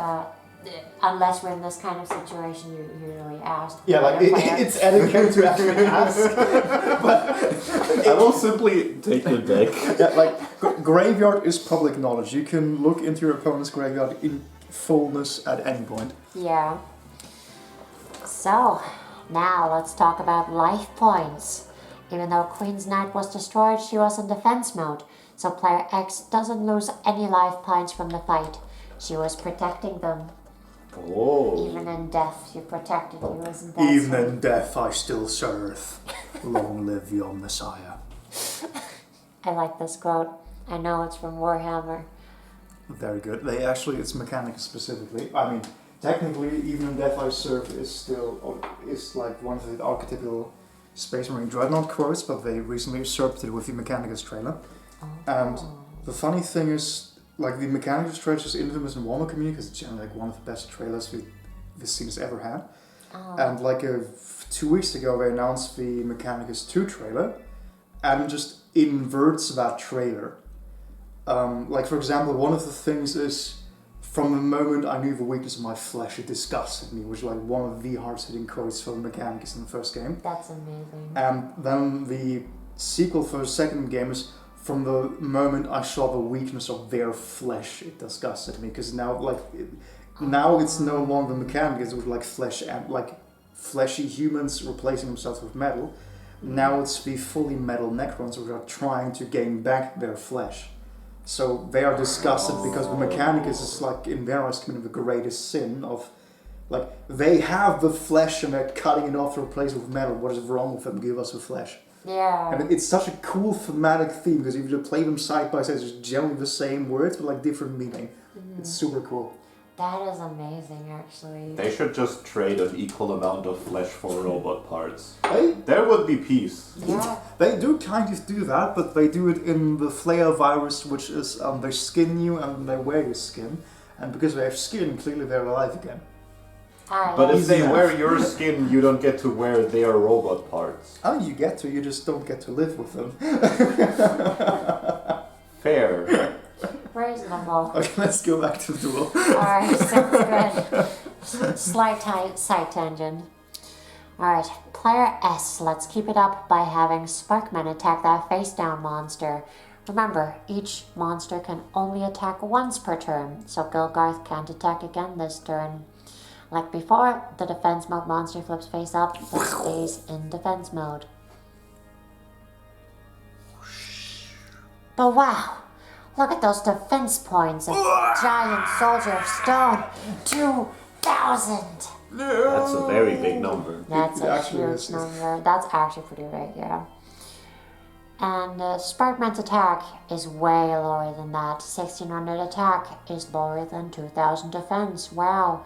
unless we're in this kind of situation, you usually ask. Yeah, like it's etiquette to actually ask. I will simply take the deck. Yeah, like graveyard is public knowledge. You can look into your opponent's graveyard in fullness at any point. Yeah. So, now let's talk about life points. Even though Queen's Knight was destroyed, she was in defense mode, so player X doesn't lose any life points from the fight. She was protecting them. Oh. Even in death, she protected you as in death. Even in death, I still serve. Long live your Messiah. I like this quote. I know it's from Warhammer. Very good. It's mechanics specifically. I mean, technically, even in death, I serve is like one of the archetypical Space Marine Dreadnought quotes, but they recently usurped it with the Mechanicus trailer. Oh. And the funny thing is, like, the Mechanicus trailer is infamous in Warhammer community because it's generally like one of the best trailers this series ever had. Oh. And like 2 weeks ago, they announced the Mechanicus 2 trailer, and just inverts that trailer. Like, for example, one of the things is, from the moment I knew the weakness of my flesh, it disgusted me, which is like one of the hardest hitting quotes for the Mechanicus in the first game. That's amazing. And then the sequel for the second game is, from the moment I saw the weakness of their flesh, it disgusted me, because now it's no longer Mechanicus with like flesh and like fleshy humans replacing themselves with metal. Now it's the fully metal Necrons which are trying to gain back their flesh. So they are disgusted because the Mechanicus is like, in their eyes, committing the greatest sin of, like, they have the flesh and they're cutting it off to replace it with metal. What is wrong with them? Give us the flesh. Yeah. And it's such a cool thematic theme because if you play them side by side, it's generally the same words but like different meaning. It's super cool. That is amazing, actually. They should just trade an equal amount of flesh for robot parts. They There would be peace. Yeah. They do kind of do that, but they do it in the Flare virus, which is they skin you and they wear your skin. And because they have skin, clearly they're alive again. But if they Easy wear enough. your skin, you don't get to wear their robot parts. Oh, you get to, you just don't get to live with them. Fair. Reasonable. Okay, let's go back to the duel. Alright, sounds good. Slight side tangent. Alright, player S, let's keep it up by having Sparkman attack that face down monster. Remember, each monster can only attack once per turn, so Gilgarth can't attack again this turn. Like before, the defense mode monster flips face up, but stays in defense mode. But wow! Look at those defense points of giant soldier of stone. 2,000! That's a very big number. That's It a actually huge is. number. That's actually pretty big, yeah. And Sparkman's attack is way lower than that. 1,600 attack is lower than 2,000 defense. Wow.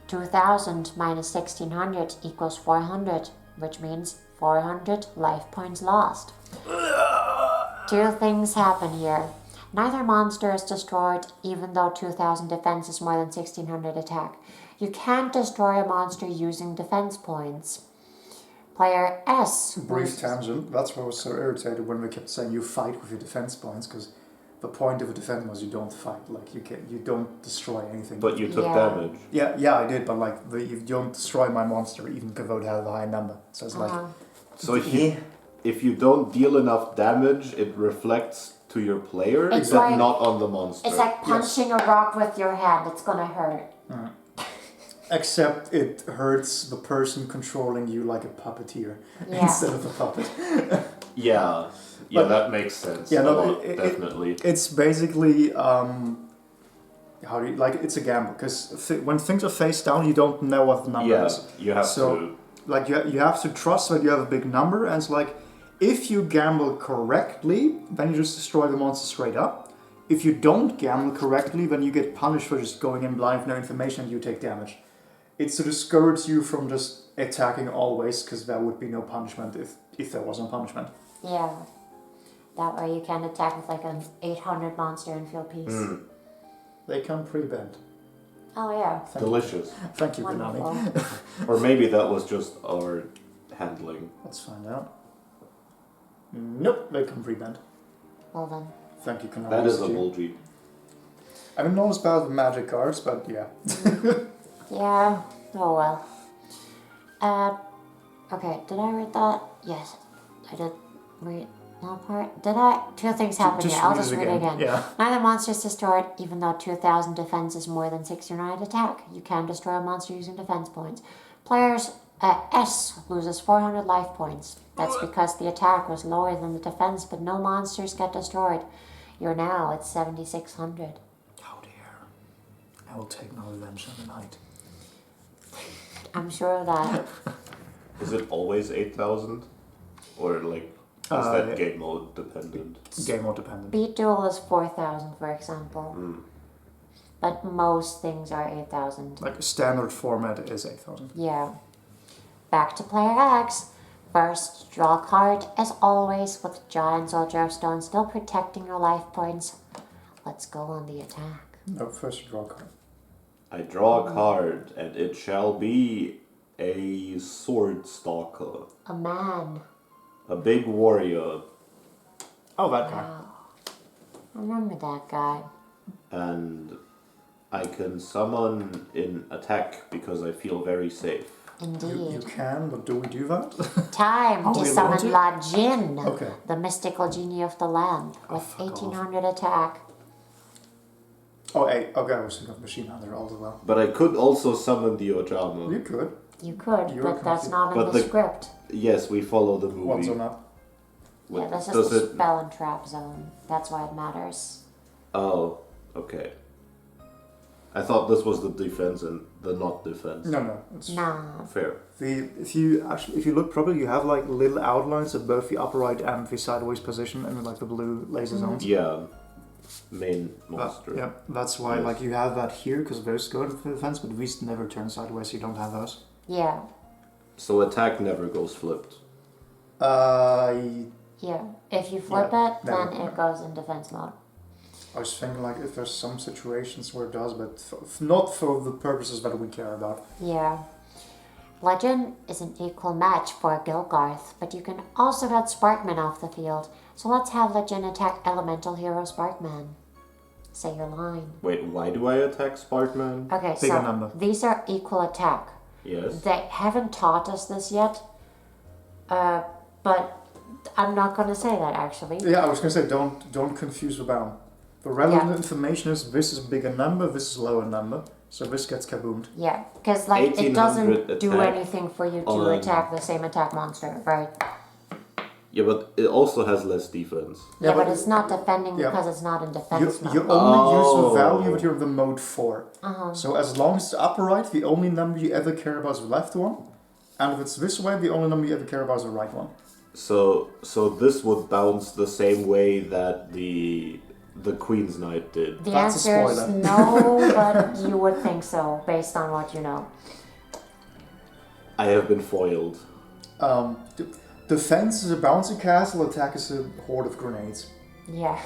2,000 minus 1,600 equals 400, which means 400 life points lost. Two things happen here. Neither monster is destroyed, even though 2,000 defense is more than 1,600 attack. You can't destroy a monster using defense points. Player S. Brief tangent, that's why I was so irritated when they kept saying you fight with your defense points, because the point of a defense was you don't fight, like you don't destroy anything. But you took Yeah. damage. yeah, I did, but like you don't destroy my monster even though it had a high number. So it's like So if you don't deal enough damage, it reflects to your player, It's but like- not on the monster. It's like punching a rock with your hand. It's gonna hurt. except it hurts the person controlling you like a puppeteer Yeah. instead of a puppet. Yeah, But- that makes sense. Yeah, a no, lot, it- definitely. It's basically how do you, like, it's a gamble because when things are face down, you don't know what the number Yeah, is. you have So- to. Like you have to trust that you have a big number, and it's like if you gamble correctly, then you just destroy the monster straight up. If you don't gamble correctly, then you get punished for just going in blind with no information and you take damage. It's to discourage you from just attacking always, because there would be no punishment if there was no punishment. Yeah. That way you can attack with like an 800 monster and feel peace. They come pre-bent. Oh yeah. Delicious. Thank you, Konami. Wonderful. Or maybe that was just our handling. Let's find out. Nope, they come pre-bent. Well then. Thank you, Konami. That is a SG. bullshit. I'm not as bad with magic cards, but yeah. Yeah. Oh well. Okay, did I read that? Yes, I did read that part. Did I? Two things happen here. I'll just read it again. Yeah. Neither monster is destroyed, even though 2,000 defense is more than 69 attack. You can destroy a monster using defense points. Players S loses 400 life points. That's because the attack was lower than the defense, but no monsters get destroyed. You're now at 7,600. Oh dear. I will take no revenge on the night. I'm sure of that. Is it always 8,000? Or like, is that game mode dependent? Game mode dependent. Beat Duel is 4,000, for example. But most things are 8,000. Like standard format is 8,000. Yeah. Back to player X. First, draw a card, as always, with Giant Soldier of Stone still protecting your life points. Let's go on the attack. No, first you draw a card. I draw a card, and it shall be a sword stalker. A man. A big warrior. Oh, that guy. Wow. Remember that guy. And I can summon in attack because I feel very safe. Indeed. You can, but do we do that? Time Oh, to we allowed summon to? La Jinn, Okay. the mystical genie of the land, with fuck off. 1,800 attack. Oh, hey, okay, I was thinking of Machine Hunter all as well. But I could also summon the Ojama. You could. You could, You're but that's confused. not in But the the- script. Yes, we follow the movie. One's on that. Yeah, this is Does the it? spell and trap zone. That's why it matters. Oh, okay. I thought this was the defense and the not defense. No, it's Nah. Fair. if you look properly, you have like little outlines of both the upright and the sideways position, and like the blue laser zones. Yeah. Main monster. Yeah, that's why Yes. like you have that here because those go to the defense, but these never turn sideways, so you don't have those. Yeah. So attack never goes flipped. Yeah. If you flip Yeah, it, never. then it goes in defense mode. I was thinking like if there's some situations where it does, but not for the purposes that we care about. Yeah. Legend is an equal match for Gilgarth, but you can also get Sparkman off the field. So let's have Legend attack Elemental Hero Sparkman. Say your line. Wait, why do I attack Sparkman? Okay, Bigger so number. these are equal attack. Yes. They haven't taught us this yet, but I'm not going to say that actually. Yeah, I was gonna say don't confuse the bound. The relevant Yeah. information is this is a bigger number, this is a lower number, so this gets kaboomed. Yeah, because like it 1800 doesn't do attack anything for you to on- attack the same attack monster, right? Yeah, but it also has less defense. Yeah, but it's not defending Yeah. because it's not in You, defense mode. you only use the Oh. value that you're in the mode for. Uh-huh. So as long as it's upper right, the only number you ever care about is the left one. And if it's this way, the only number you ever care about is the right one. So this would bounce the same way that the Queen's Knight did. The That's a answer is spoiler. no, but you would think so based on what you know. I have been foiled. Defense is a bouncy castle, attack is a horde of grenades. Yeah.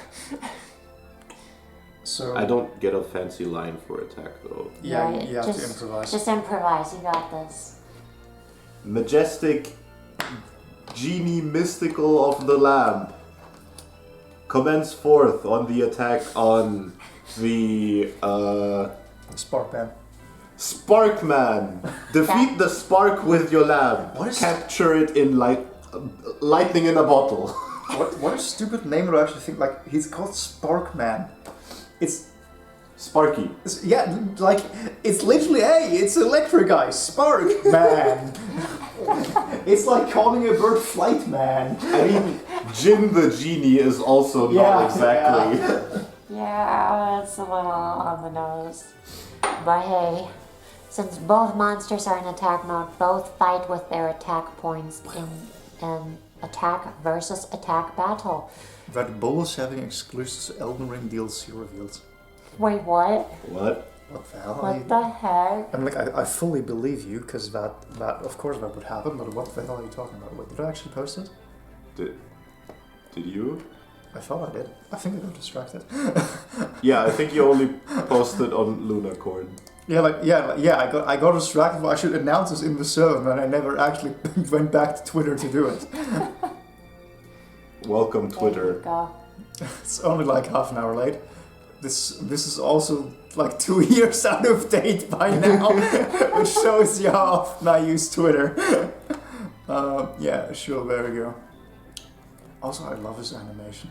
So I don't get a fancy line for attack though. yeah, Yeah, you have to just- improvise. Just improvise, you got this. Majestic genie mystical of the lamp. Commence forth on the attack on the Sparkman. Sparkman. Defeat the spark with your lamp. What is- Capture it in lightning in a bottle. What a stupid name to actually think like he's called Sparkman. It's Sparky. yeah, like it's literally it's electric guy, Sparkman. It's like calling a bird Flight Man. I mean, Jin the genie is also Yeah, not exactly. Yeah, it's a little on the nose. But hey, since both monsters are in attack mode, both fight with their attack points in an attack versus attack battle. That Bull is having exclusive Elden Ring DLC revealed. Wait, what? What? What the hell? What the heck? I'm like, I fully believe you, because that of course that would happen, but what the hell are you talking about? Wait, did I actually post it? Did you? I thought I did. I think I got distracted. Yeah, I think you only posted on Lunacorn. I got distracted. Well, I should announce this in the server, and I never actually went back to Twitter to do it. Welcome, There you Twitter. go. It's only like half an hour late. this is also like 2 years out of date by now, which shows you how often I use Twitter. Yeah, sure, there we go. Also, I love his animation.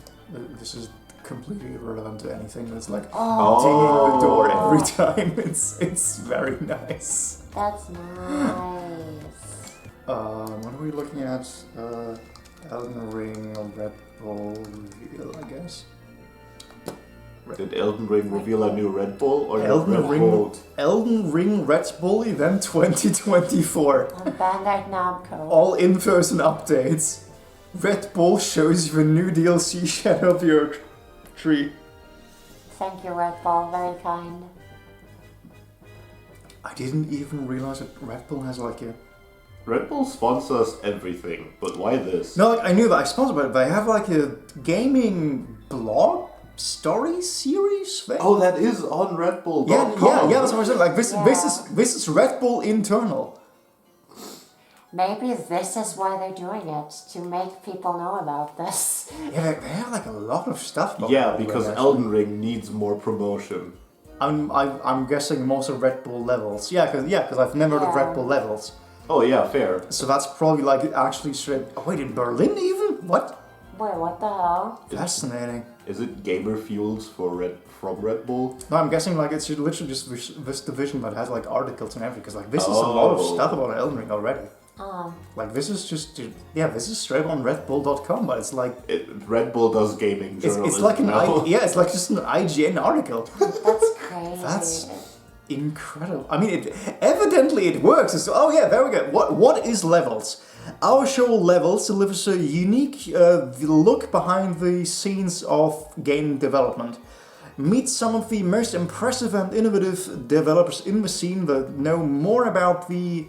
This is completely irrelevant to anything. It's like dinging the door every time. It's very nice. That's nice. What are we looking at? Elden Ring, Red Bull reveal, I guess. Did Elden Ring reveal a new Red Bull or Elden Ring Red Bull event 2024. On Bandai Namco. All in-person updates. Red Bull shows you a new DLC Shadow of the Earth Tree. Thank you, Red Bull. Very kind. I didn't even realize that Red Bull has like a... Red Bull sponsors everything, but why this? No, like, I knew that I sponsored, but they have like a gaming blog story series thing. Oh, that is on Red Bull. Yeah, that's what I said. Like this is Red Bull internal. Maybe this is why they're doing it, to make people know about this. Yeah, they have like a lot of stuff. Yeah, because Elden Ring needs more promotion. I'm guessing most of Red Bull levels. Yeah, because I've never heard of Red Bull levels. Oh yeah, fair. So that's probably like actually straight. Oh wait, in Berlin even? What? Wait, what the hell? Fascinating. Is it gamer fuels from Red Bull? No, I'm guessing like it's literally just this division that has like articles and everything. Because like this is a lot of stuff about Elden Ring already. Like this is just this is straight on RedBull.com, but it's like Red Bull does gaming journalism. It's like it's like just an IGN article. That's crazy. That's incredible. I mean, evidently it works. Oh yeah, there we go. What is Levels? Our show Levels delivers a unique look behind the scenes of game development. Meet some of the most impressive and innovative developers in the scene that know more about the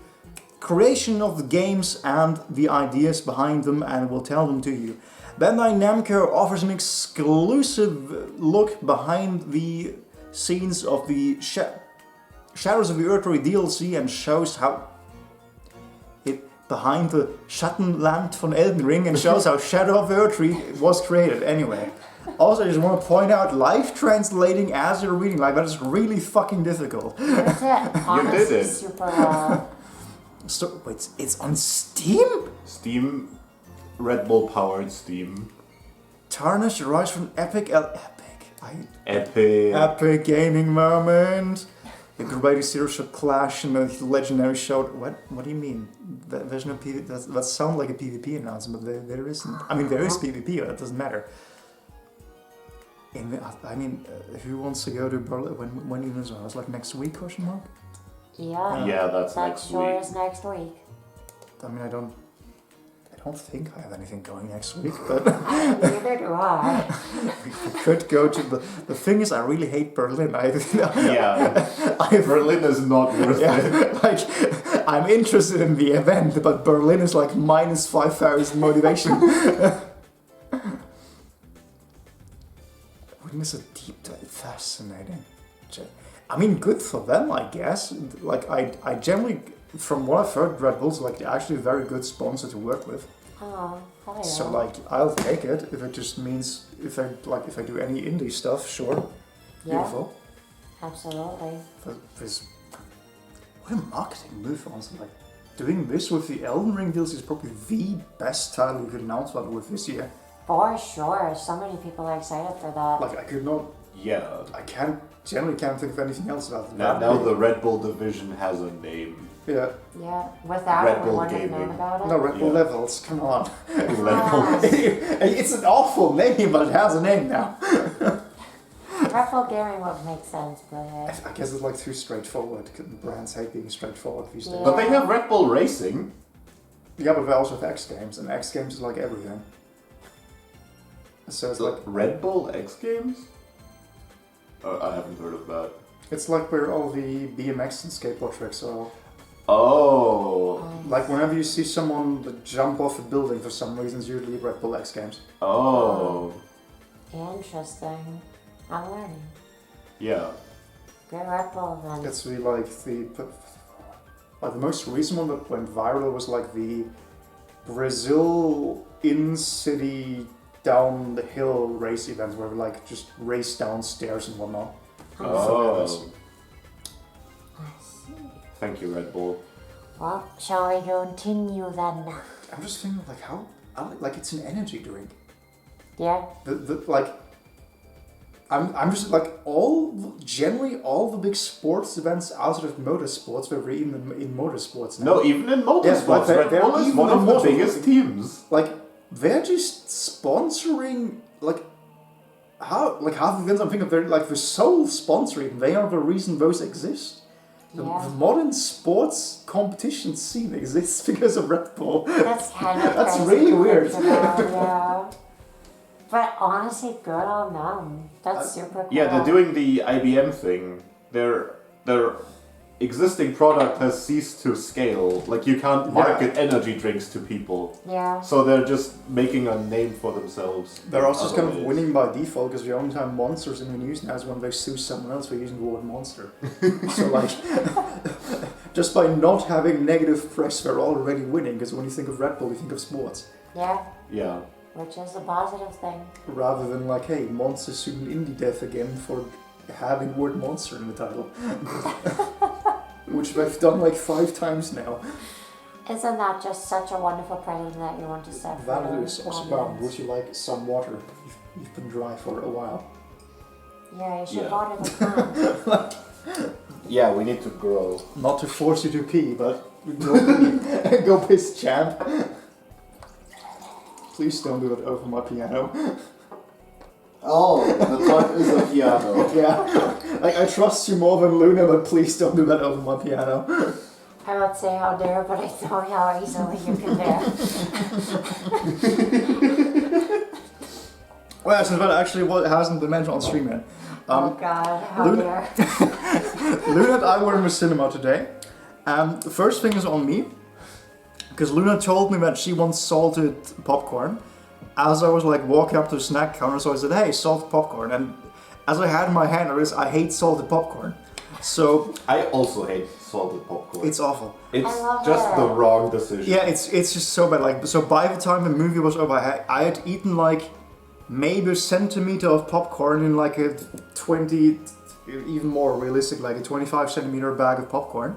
creation of the games and the ideas behind them and will tell them to you. Bandai Namco offers an exclusive look behind the scenes of the Shadows of the Erdtree DLC and shows how behind the Schattenland von Elden Ring and shows how Shadow of the Erdtree was created. Anyway, also I just want to point out, live translating as you're reading, like that is really fucking difficult. That's it. Honestly, You did it. Super well. So wait, it's on Steam? Steam, Red Bull powered Steam. Tarnish rise from Epic Epic gaming moment. The greatest hero should clash in the legendary show. What do you mean? There's no PvP. That sounds like a PvP announcement, but there isn't. I mean, there is PvP, but it doesn't matter. Who wants to go to Berlin? When even is it? It's like next week, question mark? Yeah, that's next sure week. is next week. I mean, I don't think I have anything going next week, but Neither do I. we could go to the thing is, I really hate Berlin. Berlin is not worth it. Like, I'm interested in the event, but Berlin is like minus 5,000 motivation. Wouldn't this a deep dive? Fascinating. I mean, good for them, I guess. Like, I generally, from what I've heard, Red Bull's like actually a very good sponsor to work with. Oh, hell yeah. So like, I'll take it if it just means if I do any indie stuff, sure. Beautiful. Yeah, absolutely. What a marketing move, honestly. Like, doing this with the Elden Ring DLC is probably the best title you could announce that with this year. For sure, so many people are excited for that. Like, I could not. Yeah. I generally can't think of anything else about it. Now the Red Bull division has a name. Yeah. Yeah, without Red it, we Bull wouldn't have known Gaming. about it. No, Red Bull Levels, come on. Levels. It's an awful name, but it has a name now. Red Bull Gaming would make sense, but... I guess it's like too straightforward. Brands hate being straightforward these days. But they have Red Bull Racing. Yeah, but they also have X Games, and X Games is like everything. So it's like... Red Bull X Games? I haven't heard of that. It's like where all the BMX and skateboard tricks are. Oh. Like whenever you see someone jump off a building for some reason, it's usually Red Bull X Games. Oh. Interesting. I'm learning. Yeah. Good Red Bull then. It's the the most recent one that went viral was like the Brazil in-city down the hill race events where we like just race downstairs and whatnot. Oh. I see. Thank you, Red Bull. Well, shall we continue then? I'm just thinking like how like it's an energy drink. Yeah. I'm just like generally all the big sports events outside of motorsports, but we're even in motorsports now. No, even in motorsports, they're- Red they're Bull is even one in of the motorsports. biggest teams. Like they're just sponsoring like half the events. I'm thinking they're like the sole sponsoring. They are the reason those exist. The modern sports competition scene exists because of Red Bull. That's kind of That's crazy really to weird. think about, yeah. But honestly, good on them. That's super cool. Yeah, they're doing the IBM thing. Their existing product has ceased to scale. Like you can't market energy drinks to people. Yeah. So they're just making a name for themselves. They're also just kind of Other ways. winning by default because the only time monsters in the news now is when they sue someone else for using the word monster. So like, just by not having negative press, they're already winning because when you think of Red Bull, you think of sports. Yeah. Yeah. Which is a positive thing. Rather than like, hey, Monster sued indie dev again for having the word monster in the title. Which they've done like 5 times now. Isn't that just such a wonderful present that you want to set for That the is also audience? bound. Would you like some water? You've been dry for a while. Yeah, you should Yeah. water the plant. Yeah, we need to grow. Not to force you to pee, but go piss, champ. Please don't do it over my piano. Oh, the part is a piano. Yeah, like I trust you more than Luna, but please don't do that over my piano. I would say how dare, but I know how easily you can dare. Well, since that actually hasn't been mentioned on stream yet. Oh god, how Luna- dare. Luna and I were in the cinema today, and the first thing is on me, because Luna told me that she wants salted popcorn. As I was like walking up to the snack counter, so I said, "Hey, salted popcorn." And as I had in my hand, I realized I hate salted popcorn. So I also hate salted popcorn. it's awful. It's I love just it. the wrong decision. Yeah, it's just so bad. Like, so by the time the movie was over, I had eaten like maybe a centimeter of popcorn in like a 20, even more realistic, like a 25 centimeter bag of popcorn.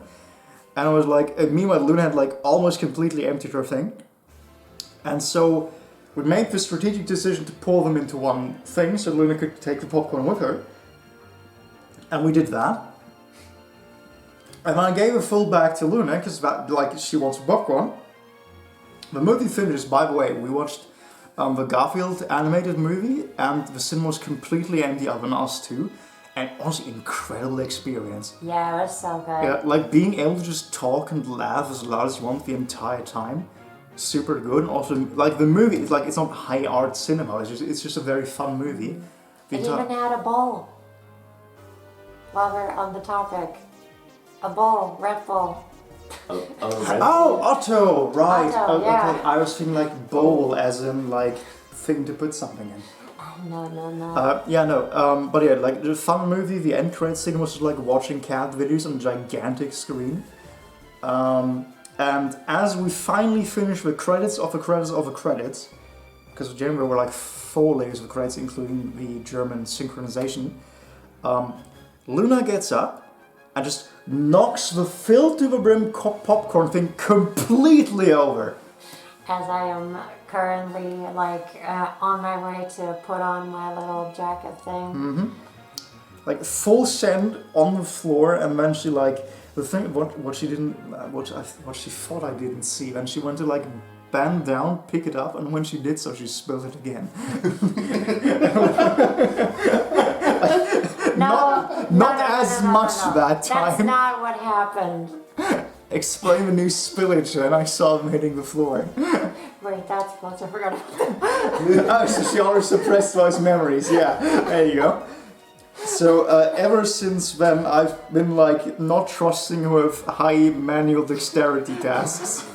And I was like, meanwhile, Luna had like almost completely emptied her thing. And so we made the strategic decision to pour them into one thing so Luna could take the popcorn with her. And we did that. And I gave a full bag to Luna because like she wants popcorn. The movie finished, by the way, we watched the Garfield animated movie and the cinema was completely empty other than us two. And honestly, incredible experience. Yeah, it was so good. Yeah, like being able to just talk and laugh as loud as you want the entire time. Super good. And also, like the movie, it's not high art cinema. It's just a very fun movie. The It entire- even had a bowl. While we're on the topic. A bowl, Red Bull. Oh, Otto! Right. Otto, Okay, yeah. I was thinking like bowl as in like thing to put something in. No. Yeah, no. But yeah, like the fun movie. The end credits scene was just like watching cat videos on a gigantic screen. And as we finally finished the credits of the credits of the credits, because generally there were like 4 layers of credits, including the German synchronization. Luna gets up and just knocks the filled to the brim popcorn thing completely over. As I am currently like on my way to put on my little jacket thing. Like full send on the floor, and then she like the thing what she didn't what she thought I didn't see. Then she went to like bend down, pick it up, and when she did so, she spilled it again. Not as much that time. That's not what happened. Explain the new spillage, and I saw them hitting the floor. Wait, that's what I forgot. Oh, so she already suppressed those memories. Yeah, there you go. So ever since then, I've been like not trusting her with high manual dexterity tasks,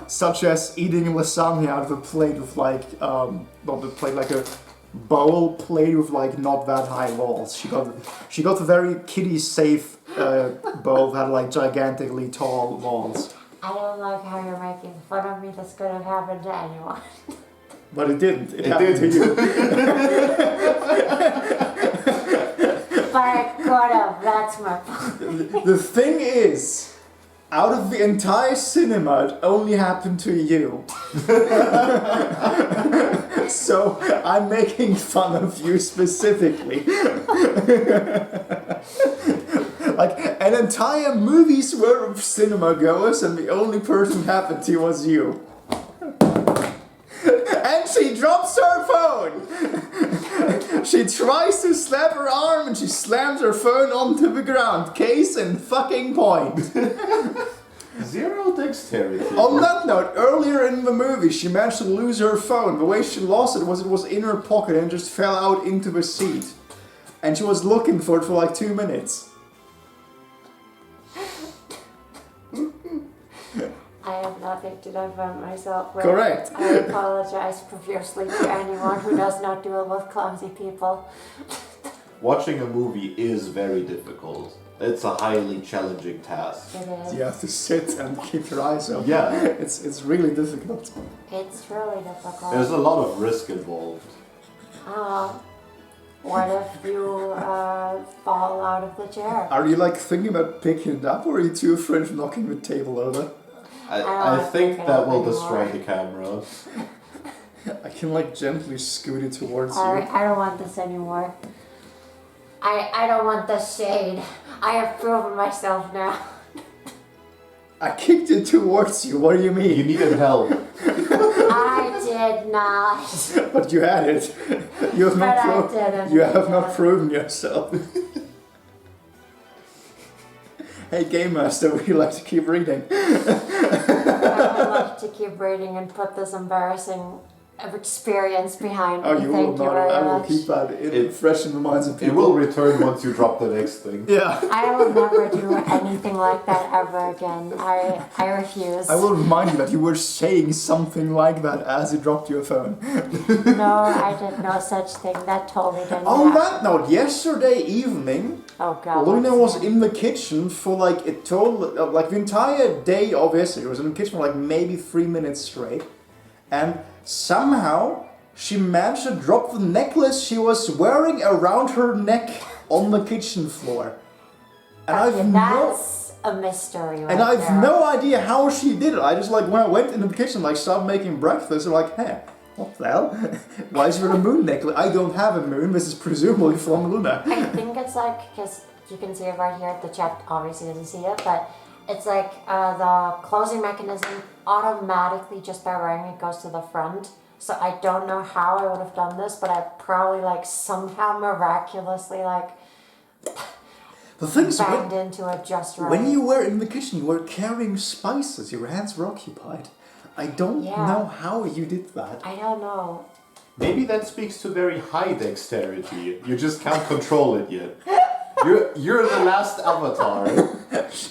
such as eating lasagna out of a plate with like not a plate, like a bowl plate with like not that high walls. She got a very kiddie safe bowl that had like gigantically tall walls. I don't like how you're making fun of me. This could have happened to anyone. But it didn't. It happened to you. But I could have, that's my point. The thing is, out of the entire cinema, it only happened to you. So I'm making fun of you specifically. Like an entire movie's worth of cinema goers, and the only person it happened to was you. And she drops her phone! She tries to slap her arm and she slams her phone onto the ground. Case in fucking point. 0 dexterity. On that note, earlier in the movie she managed to lose her phone. The way she lost it was in her pocket and just fell out into the seat. And she was looking for it for like 2 minutes. I have nothing to defend myself with. Correct. I apologize profusely to anyone who does not deal with clumsy people. Watching a movie is very difficult. It's a highly challenging task. It is. You have to sit and keep your eyes open. Yeah. It's really difficult. It's really difficult. There's a lot of risk involved. What if you fall out of the chair? Are you like thinking about picking it up, or are you too afraid of knocking the table over? I think that will destroy the camera. I can like gently scoot it towards Alright, you. I don't want this anymore. I don't want the shade. I have proven myself now. I kicked it towards you, what do you You mean? needed help. I did not. But you had it. You have But I not, didn't. you have not proven yourself. Hey Game Master, would you like to keep reading? I would like to keep reading and put this embarrassing experience behind Oh, me. you will Thank you not. very I will much. keep that fresh in the minds of It people. will return once you drop the next thing. Yeah. I will never do anything like that ever again. I refuse. I will remind you that you were saying something like that as you dropped your phone. No, I did no such thing. That totally didn't On happen. that note, yesterday evening, Oh god. Luna what's was that? in the kitchen for like a total, like the entire day of yesterday. She was in the kitchen for like maybe 3 minutes straight. And somehow she managed to drop the necklace she was wearing around her neck on the kitchen floor. And Okay, I've no... that's a mystery right And I've there. no idea how she did it. I just like, when I went into the kitchen, like started making breakfast, I'm like, hey, what the hell? Why is there a moon necklace? I don't have a moon, this is presumably from Luna. I think it's like, because you can see it right here, the chat obviously doesn't see it, but it's like the closing mechanism automatically, just by wearing it, goes to the front. So I don't know how I would have done this, but I probably like somehow miraculously like The thing is, banged into it just right. when you were in the kitchen, you were carrying spices, your hands were occupied. I don't Yeah. know how you did that. I don't know. Maybe that speaks to very high dexterity. You just can't control it yet. You're the last avatar.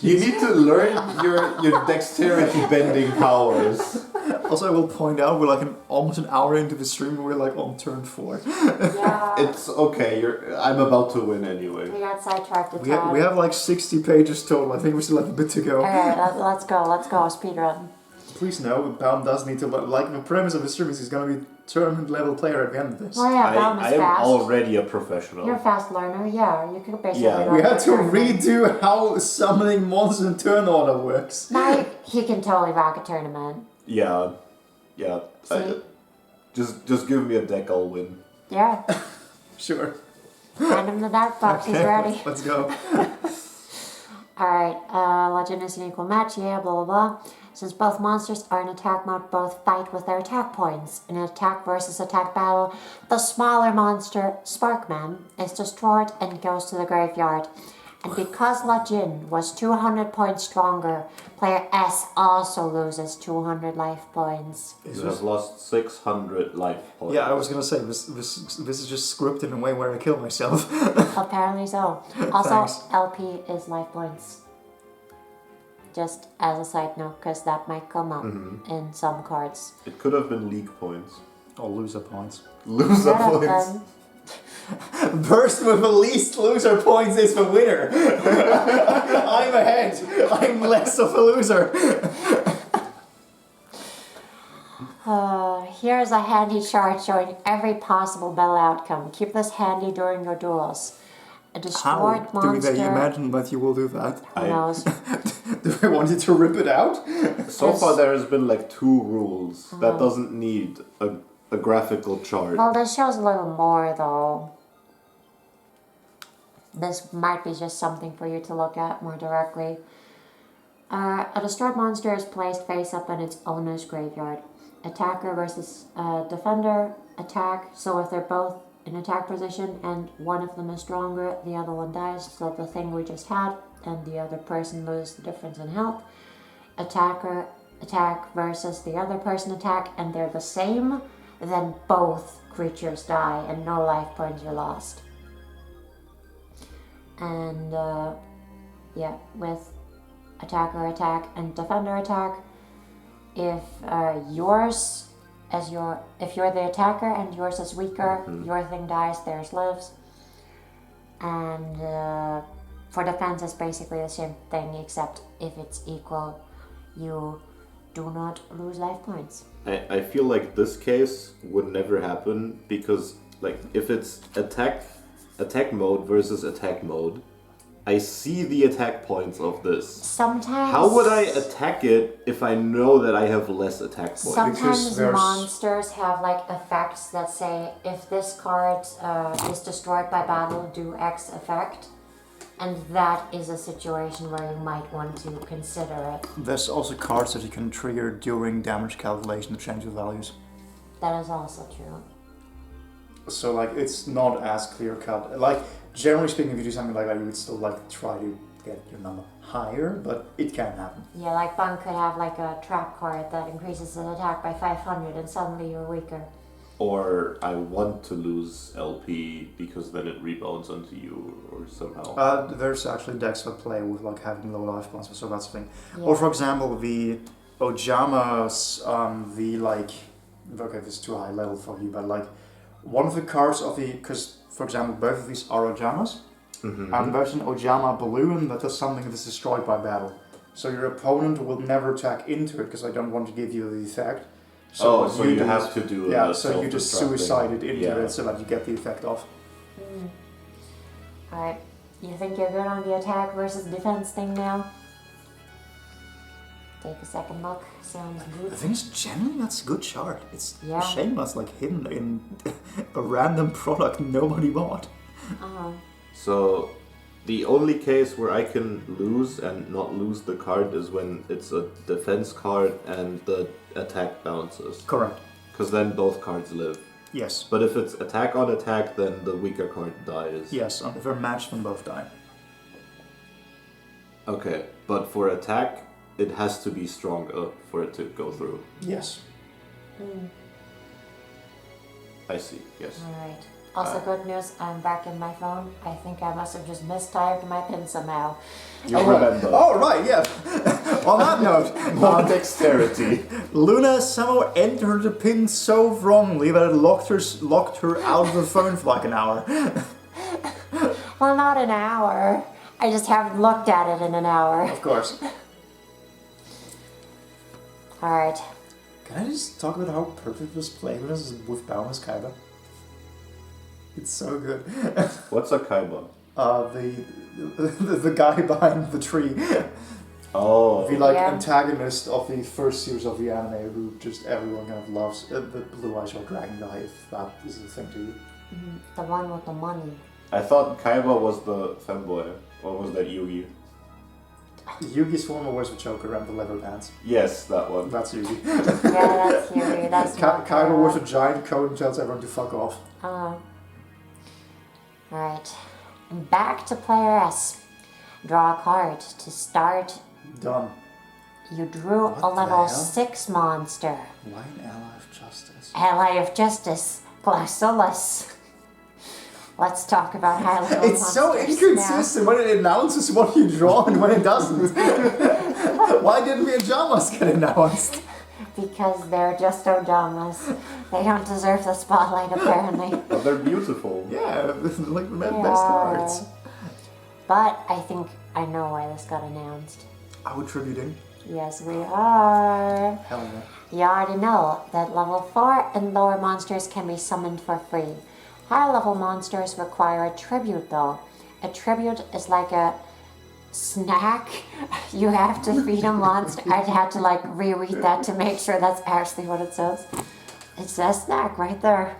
You need to learn your dexterity bending powers. Also, I will point out, we're like almost an hour into the stream, and we're like on turn 4. Yeah. It's okay. I'm about to win anyway. We got sidetracked a We have like 60 pages total. I think we still have a bit to go. Alright, let's go, speedrun. Please know, Baum does need to, like, the premise of the stream is he's gonna be tournament level player at the end of this. Oh yeah, Baum is I am fast. already a professional. You're a fast learner, yeah. You could basically Yeah. learn We had to everything. redo how summoning monsters in turn order works. Now he can totally rock a tournament. Yeah. See? Just give me a deck, I'll win. Yeah. Sure. Hand him the dark box, he's ready. Let's go. Alright, legend is an equal match, yeah, blah blah blah. Since both monsters are in attack mode, both fight with their attack points. In an attack versus attack battle, the smaller monster, Sparkman, is destroyed and goes to the graveyard. And because Lajin was 200 points stronger, player S also loses 200 life points. You have lost 600 life points. Yeah, I was gonna say, this is just scripted in a way where I kill myself. Apparently so. Also, Thanks. LP is life points. Just as a side note, because that might come up in some cards. It could have been league points. Or loser points. Loser Could have points. been. Person with the least loser points is the winner. I'm ahead. I'm less of a loser. here's a handy chart showing every possible battle outcome. Keep this handy during your duels. A destroyed How monster. do they imagine that you will do that? Who knows? Do I want you to rip it out? So far there has been like 2 rules. That doesn't need a graphical chart. Well, this shows a little more though. This might be just something for you to look at more directly. A destroyed monster is placed face up in its owner's graveyard. Attacker versus defender attack. So if they're both in attack position and one of them is stronger, the other one dies. So the thing we just had, and the other person loses the difference in health. Attacker attack versus the other person attack, and they're the same, then both creatures die and no life points are lost. And yeah, with attacker attack and defender attack, if if you're the attacker and yours is weaker, your thing dies, theirs lives. And for defense, it's basically the same thing, except if it's equal, you do not lose life points. I feel like this case would never happen because, like, if it's attack mode versus attack mode, I see the attack points of this. Sometimes. How would I attack it if I know that I have less attack points? Sometimes monsters have like effects that say if this card is destroyed by battle, do X effect. And that is a situation where you might want to consider it. There's also cards that you can trigger during damage calculation to change the values. That is also true. So like it's not as clear cut. Like generally speaking, if you do something like that, you would still like try to get your number higher, but it can happen. Yeah, like Bunk could have like a trap card that increases his attack by 500 and suddenly you're weaker. Or I want to lose LP because then it rebounds onto you or somehow. There's actually decks that play with like having low life points, so that's the thing. Yeah. Or for example, the Ojamas, okay, this is too high level for you, but like one of the cards of the, because for example, both of these are Ojamas, and there's an Ojama balloon that does something that is destroyed by battle. So your opponent will never attack into it because I don't want to give you the effect. So you have to do so you just suicide it into it so that you get the effect off. Alright, you think you're good on the attack versus defense thing now? Take a second look, sounds good. I think it's generally that's a good chart. It's Yeah. a shame that's like hidden in a random product nobody bought. So the only case where I can lose and not lose the card is when it's a defense card and the attack bounces. Correct. Because then both cards live. Yes. But if it's attack on attack, then the weaker card dies. Yes, and if they're matched, then both die. Okay, but for attack, it has to be stronger for it to go through. Yes. I see, yes. Alright. Also good news, I'm back in my phone. I think I must have just mistyped my pin somehow. You remember. Oh, right, yeah. On that note, More dexterity. Luna somehow entered the pin so wrongly that it locked her out of the phone for like an hour. Well, not an hour. I just haven't looked at it in an hour. Of course. Alright. Can I just talk about how perfect this play is with Boundless Kaiba? It's so good. What's a Kaiba? The guy behind the tree. Oh. The like Yeah. antagonist of the first series of the anime who just everyone kind of loves. The blue eyes or dragon guy, if that is the thing to you. The one with the money. I thought Kaiba was the femboy. Or was that Yugi? Yugi's former wears the choker and the leather pants. Yes, that one. That's Yugi. Yeah, that's Yuri. That's Kaiba wears a giant coat and tells everyone to fuck off. Alright. Back to player S. Draw a card to start. Done. You drew What a the level hell? 6 monster. Why an ally of justice? Ally of Justice, Glauculus. Let's talk about high level It's so monsters inconsistent when it announces what you draw and when it doesn't. Why didn't the Ajamas get announced? now. Because they're just Ojamas. They don't deserve the spotlight, apparently. But they're beautiful. Yeah, like the best Yeah. cards. But I think I know why this got announced. Are we tributing? Yes, we are. Hell yeah. You already know that level 4 and lower monsters can be summoned for free. Higher level monsters require a tribute though. A tribute is like a snack. You have to feed a monster. I'd have to like reread that to make sure that's actually what it says. It says snack right there.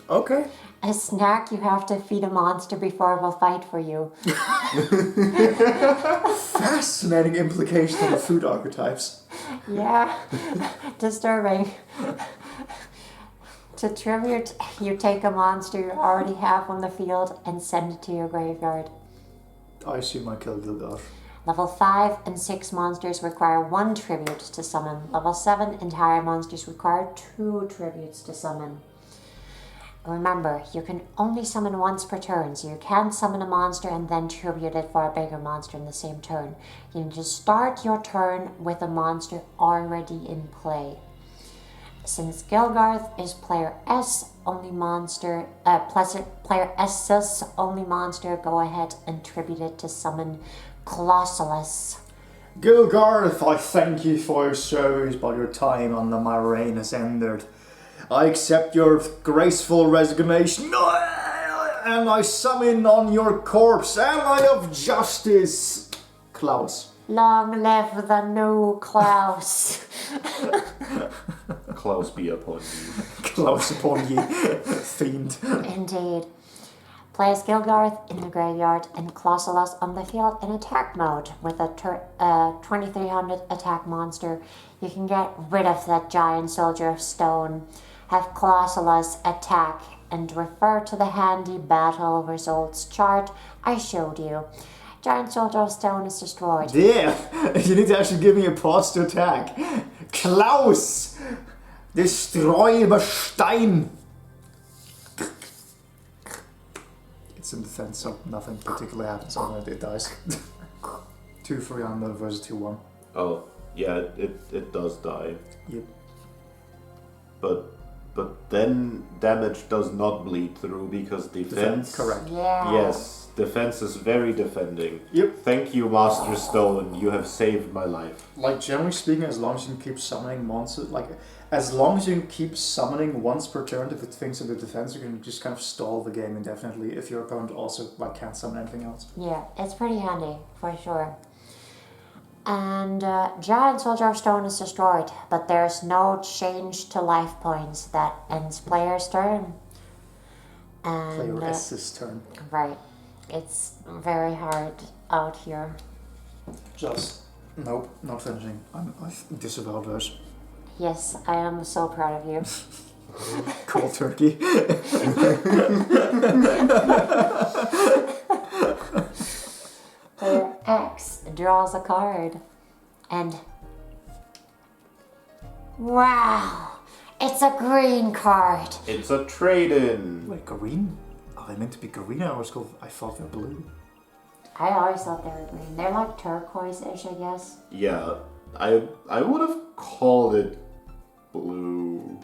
Okay. A snack you have to feed a monster before it will fight for you. Fascinating implication of the food archetypes. Yeah, disturbing. To tribute, you take a monster you already have on the field and send it to your graveyard. I assume I killed Gilgash. Level 5 and 6 monsters require 1 tribute to summon. Level 7 and higher monsters require 2 tributes to summon. Remember, you can only summon once per turn, so you can't summon a monster and then tribute it for a bigger monster in the same turn. You need to start your turn with a monster already in play. Since Gilgarth is player S only monster, player S's only monster, go ahead and tribute it to summon Colossalus. Gilgarth, I thank you for your service, but your time on the my reign has ended. I accept your graceful resignation, and I summon on your corpse, ally of justice, Klaus. Long live the new Klaus. Klaus be upon you. Klaus upon ye, fiend. Indeed. Place Gilgarth in the graveyard and Colossalus on the field in attack mode with a 2300 attack monster. You can get rid of that giant soldier of stone. Have Colossalus attack and refer to the handy battle results chart I showed you. Giant soldier of stone is destroyed. Yeah, you need to actually give me a pause to attack. Klaus! Destroy the Stein! It's in defense, so nothing particularly happens on it, it dies. 2-3 versus 2-1. Oh, yeah, it does die. Yep. But then damage does not bleed through because defense. Correct. Yeah. Yes, defense is very defending. Yep. Thank you, Master Stone. You have saved my life. Like, generally speaking, as long as you keep summoning monsters, like, as long as you keep summoning once per turn if it thinks of the defense, you can just kind of stall the game indefinitely if your opponent also, like, can't summon anything else. Yeah, it's pretty handy, for sure. And Giant Soldier of Stone is destroyed, but there's no change to life points. That ends player's turn. And, Player S's turn. right. It's very hard out here. Just, nope, not finishing. I disavow those. Yes, I am so proud of you. Cold turkey. Player X draws a card. And... wow! It's a green card! It's a trade-in. Wait, green? Are they meant to be green? I thought they were blue. I always thought they were green. They're like turquoise-ish, I guess. Yeah, I would have called it blue,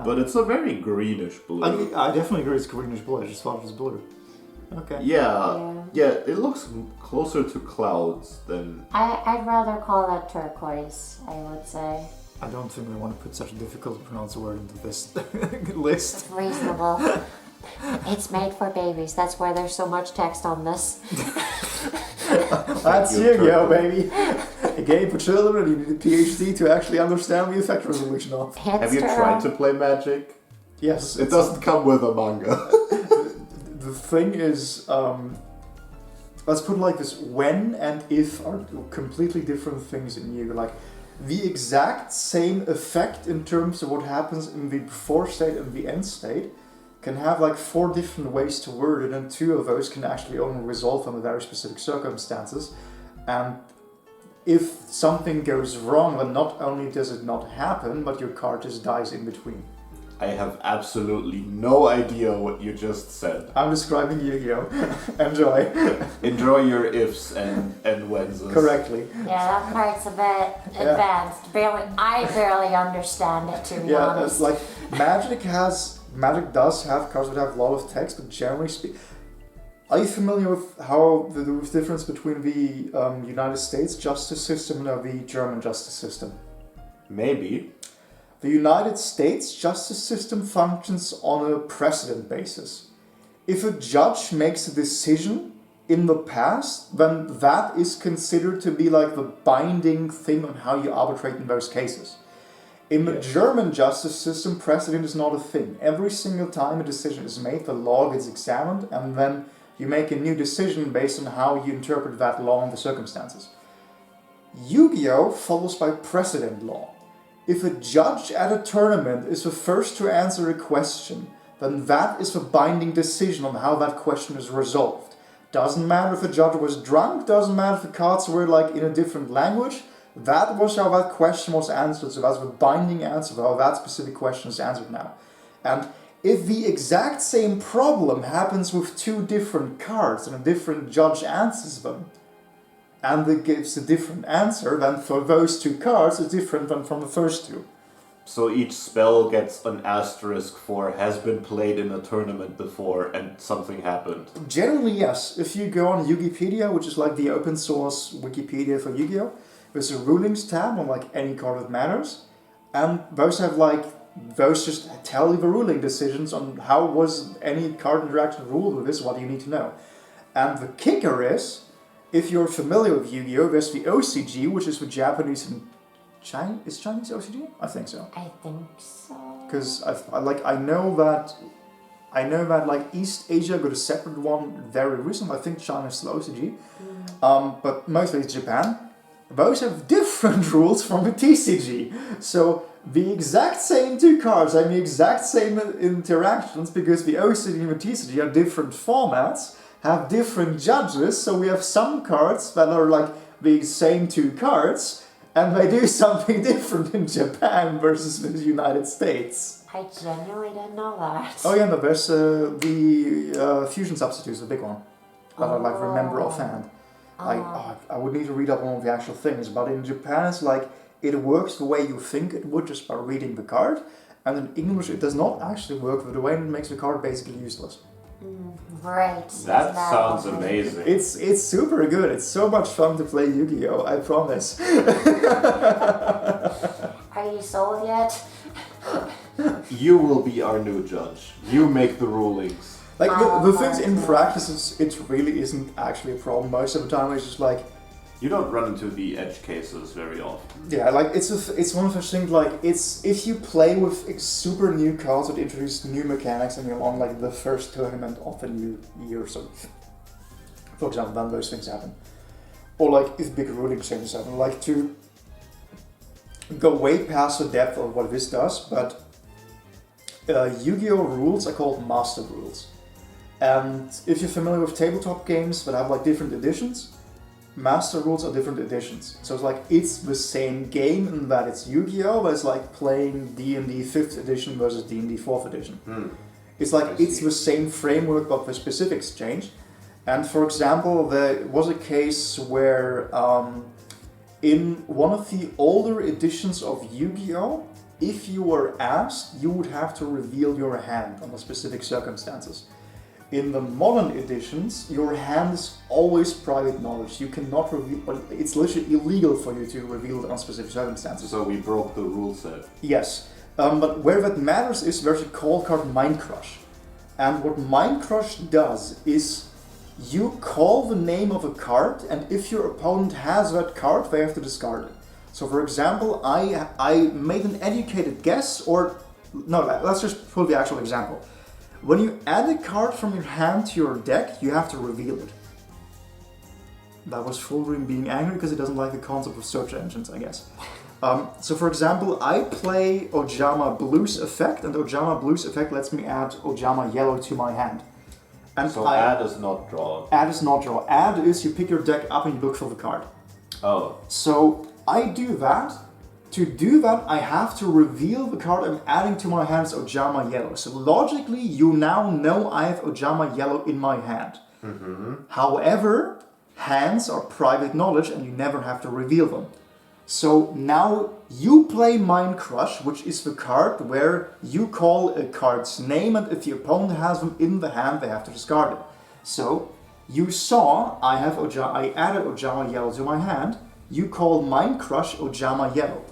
but it's a very greenish blue. I definitely agree it's greenish blue. I just thought it was blue. Okay. Yeah, it looks closer to clouds than... I'd rather call that turquoise, I would say. I don't think we want to put such a difficult to pronounce word into this list. It's reasonable. It's made for babies. That's why there's so much text on this. That's Yu-Gi-Oh, baby. A game for children, you need a PhD to actually understand the effect resolution of. Have you tried to play Magic? Yes. It doesn't come with a manga. The thing is, let's put it like this: when and if are completely different things in Yu-Gi-Oh. Like, the exact same effect in terms of what happens in the before state and the end state can have like 4 different ways to word it, and 2 of those can actually only resolve under very specific circumstances. And if something goes wrong, then not only does it not happen, but your card just dies in between. I have absolutely no idea what you just said. I'm describing Yu-Gi-Oh! Enjoy. Enjoy your ifs and whens. Correctly. Yeah, that part's a bit advanced. I barely understand it, to be honest. It's like Magic does have cards that have a lot of text, but generally speaking, Are you familiar with how the difference between the United States justice system and the German justice system? Maybe. The United States justice system functions on a precedent basis. If a judge makes a decision in the past, then that is considered to be like the binding thing on how you arbitrate in those cases. In the German justice system, precedent is not a thing. Every single time a decision is made, the law gets examined, and then you make a new decision based on how you interpret that law and the circumstances. Yu-Gi-Oh! Follows by precedent law. If a judge at a tournament is the first to answer a question, then that is the binding decision on how that question is resolved. Doesn't matter if the judge was drunk, doesn't matter if the cards were like in a different language, that was how that question was answered, so that's the binding answer for how that specific question is answered now. And if the exact same problem happens with two different cards and a different judge answers them, and it gives a different answer, then for those two cards it's different than from the first two. So each spell gets an asterisk for has been played in a tournament before and something happened. Generally, yes. If you go on Wikipedia, which is like the open source Wikipedia for Yu-Gi-Oh!, there's a rulings tab on like any card that matters, and those just tell you the ruling decisions on how was any card interaction ruled with this, what do you need to know. And the kicker is, if you're familiar with Yu-Gi-Oh!, there's the OCG, which is the Japanese and Is Chinese OCG? I think so. I think so. Because I know that like East Asia got a separate one very recently. I think China is still OCG, but mostly it's Japan. Those have different rules from the TCG. So the exact same two cards have the exact same interactions because the OCG and the TCG are different formats, have different judges. So we have some cards that are like the same two cards, and they do something different in Japan versus the United States. I genuinely didn't know that. Oh yeah, no, there's the fusion substitutes, the big one, that I like remember offhand. I would need to read up on all the actual things, but in Japan it's like it works the way you think it would just by reading the card, and in English it does not actually work the way it makes the card basically useless. Right. That sounds amazing. It's super good. It's so much fun to play Yu-Gi-Oh! I promise. Are you sold yet? You will be our new judge. You make the rulings. Like the things in practice, it really isn't actually a problem. Most of the time, it's just like You don't run into the edge cases very often. yeah, like it's one of those things. Like it's if you play with super new cards that introduce new mechanics, and you're on like the first tournament of a new year, so for example, then those things happen. Or like if big ruling changes happen, like to go way past the depth of what this does, but Yu-Gi-Oh! Rules are called master rules. And if you're familiar with tabletop games that have like different editions, master rules are different editions. So it's like it's the same game in that it's Yu-Gi-Oh! But it's like playing D&D 5th edition versus D&D 4th edition. It's like it's the same framework but the specifics change. And for example, there was a case where in one of the older editions of Yu-Gi-Oh! If you were asked, you would have to reveal your hand under specific circumstances. In the modern editions, your hand is always private knowledge. You cannot reveal, it's literally illegal for you to reveal it on specific circumstances. So we broke the rule set. Yes, but where that matters is there's a call card Mind Crush. And what Mind Crush does is you call the name of a card, and if your opponent has that card, they have to discard it. So for example, I made an educated guess, or no, let's just pull the actual example. When you add a card from your hand to your deck, you have to reveal it. That was Fulgrim being angry because he doesn't like the concept of search engines, I guess. So for example, I play Ojama Blue's effect, and Ojama Blue's effect lets me add Ojama Yellow to my hand. And so add is not draw. Add is not draw. Add is you pick your deck up and you look for the card. Oh. So I do that. To do that, I have to reveal the card I'm adding to my hand as Ojama Yellow. So logically, you now know I have Ojama Yellow in my hand. However, hands are private knowledge and you never have to reveal them. So now you play Mind Crush, which is the card where you call a card's name, and if the opponent has them in the hand, they have to discard it. So You saw I added Ojama Yellow to my hand. You call Mind Crush Ojama Yellow.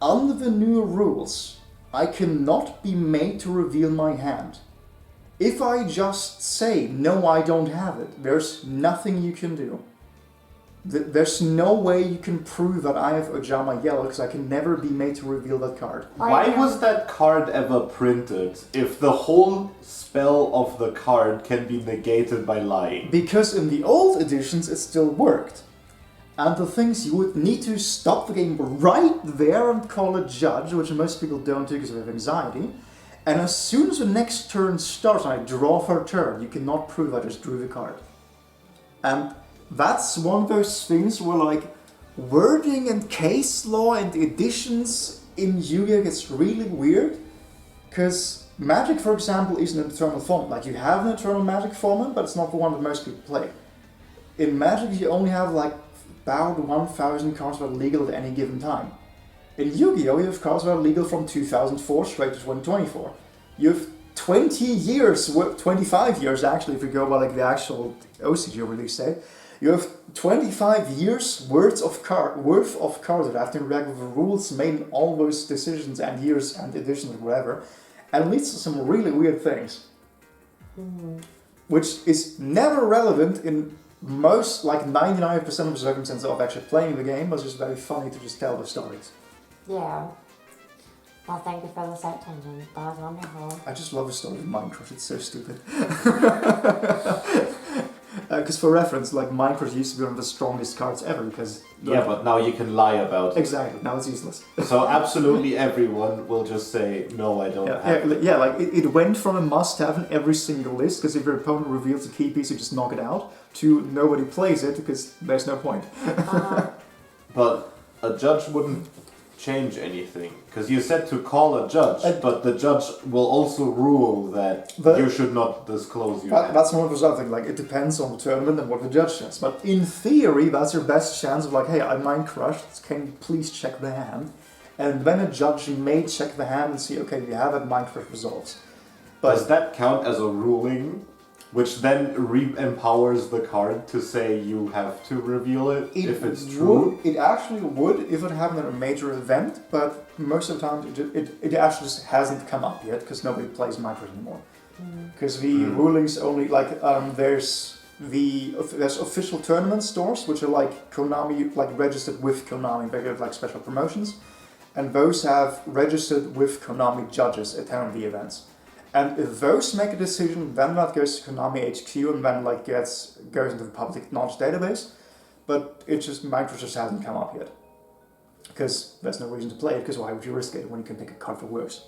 Under the new rules, I cannot be made to reveal my hand. If I just say, no, I don't have it, there's nothing you can do. There's no way you can prove that I have Ojama Yellow, because I can never be made to reveal that card. Why was that card ever printed if the whole spell of the card can be negated by lying? Because in the old editions it still worked. And the things you would need to stop the game right there and call a judge, which most people don't do because they have anxiety. And as soon as the next turn starts and I draw for a turn, you cannot prove I just drew the card. And that's one of those things where like wording and case law and editions in Yu-Gi-Oh! Gets really weird. Because Magic, for example, is an eternal format. Like you have an eternal Magic format, but it's not the one that most people play. In Magic you only have like about 1,000 cards that are legal at any given time. In Yu-Gi-Oh! You have cards that are legal from 2004 straight to 2024. You have 20 years, 25 years actually, if you go by like the actual OCG release date. You have 25 years worth of cards that have to interact with the rules made in all those decisions and years and editions or whatever. And it leads to some really weird things. Which is never relevant in most, like 99% of the circumstances of actually playing the game, but it's just very funny to just tell the stories. Yeah. Well, thank you for the site tangent. That was wonderful. I just love the story of Minecraft, it's so stupid. Because for reference, like Minecraft used to be one of the strongest cards ever, because... Yeah, but now you can lie about it. Exactly, now it's useless. So absolutely everyone will just say, no, I don't have it. Yeah, like it went from a must-have in every single list, because if your opponent reveals a key piece, you just knock it out, to nobody plays it, because there's no point. But a judge wouldn't change anything, because you said to call a judge, but the judge will also rule that you should not disclose your hand. That's one of those other things, like it depends on the tournament and what the judge says, but in theory that's your best chance of like, hey, I mind crushed, can you please check the hand? And then a judge may check the hand and see, okay, you have it, mind crush resolves. But does that count as a ruling, which then empowers the card to say you have to reveal it if it's true? It actually would if it happened at a major event, but most of the time it actually just hasn't come up yet because nobody plays Minecraft anymore. Because the rulings only there's official tournament stores which are like Konami, like registered with Konami, they have like special promotions, and those have registered with Konami judges attending the events. And if those make a decision, then that goes to Konami HQ and then like goes into the public knowledge database. But it just Minecraft just hasn't come up yet. Because there's no reason to play it, because why would you risk it when you can pick a card for worse?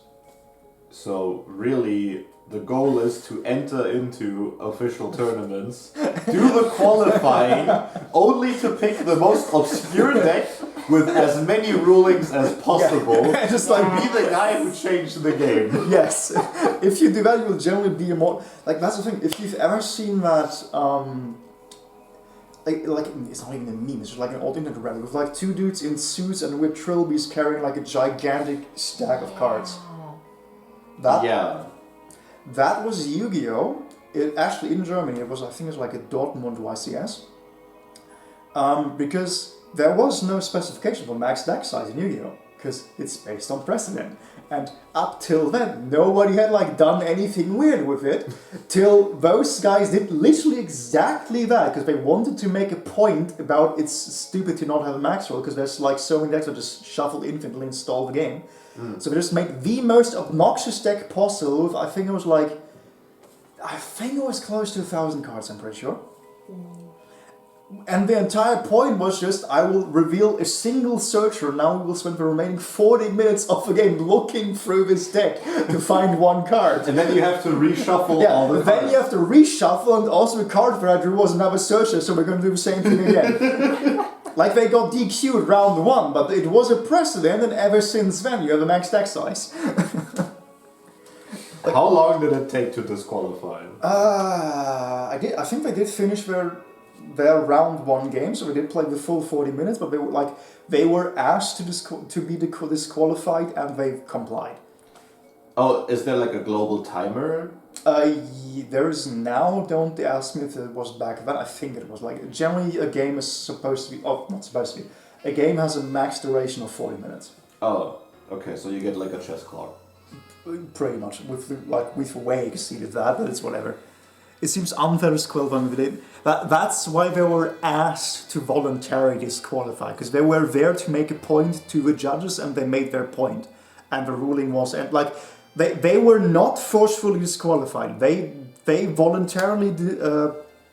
So really the goal is to enter into official tournaments, do the qualifying, only to pick the most obscure deck with as many rulings as possible. Yeah. Just like be the guy who changed the game. Yes. If you do that, you'll generally be a more... Like, that's the thing. If you've ever seen that... Like it's not even a meme, it's just like an old internet rally with like two dudes in suits and with trilbies carrying like a gigantic stack of cards. That was Yu-Gi-Oh! It actually in Germany, I think it was like a Dortmund YCS. Because there was no specification for max deck size in Yu-Gi-Oh! Because it's based on precedent. And up till then, nobody had like done anything weird with it, till those guys did literally exactly that, because they wanted to make a point about it's stupid to not have a max roll, because there's like so many decks that just shuffle infinitely and stall the game. So they just made the most obnoxious deck possible with, I think it was close to 1,000 cards, I'm pretty sure. And the entire point was just, I will reveal a single searcher, now we will spend the remaining 40 minutes of the game looking through this deck to find one card. And then you have to reshuffle all the cards. Then you have to reshuffle, and also the card that I drew was another searcher, so we're going to do the same thing again. Like they got DQ'd round one, but it was a precedent, and ever since then you have a max deck size. How long did it take to disqualify? I think they did finish their round one game, so we did play the full 40 minutes, but they were asked to be disqualified, and they complied. Oh, is there like a global timer There's now, don't ask me if it was back then, I think it was. Like, generally a game is supposed to be, not supposed to be, a game has a max duration of 40 minutes. Oh, okay, so you get like a chess clock. Pretty much. We've way exceeded that, but it's whatever. It seems unfair to disqualify them. That's why they were asked to voluntarily disqualify, because they were there to make a point to the judges, and they made their point. And the ruling was, and like, they were not forcefully disqualified. They voluntarily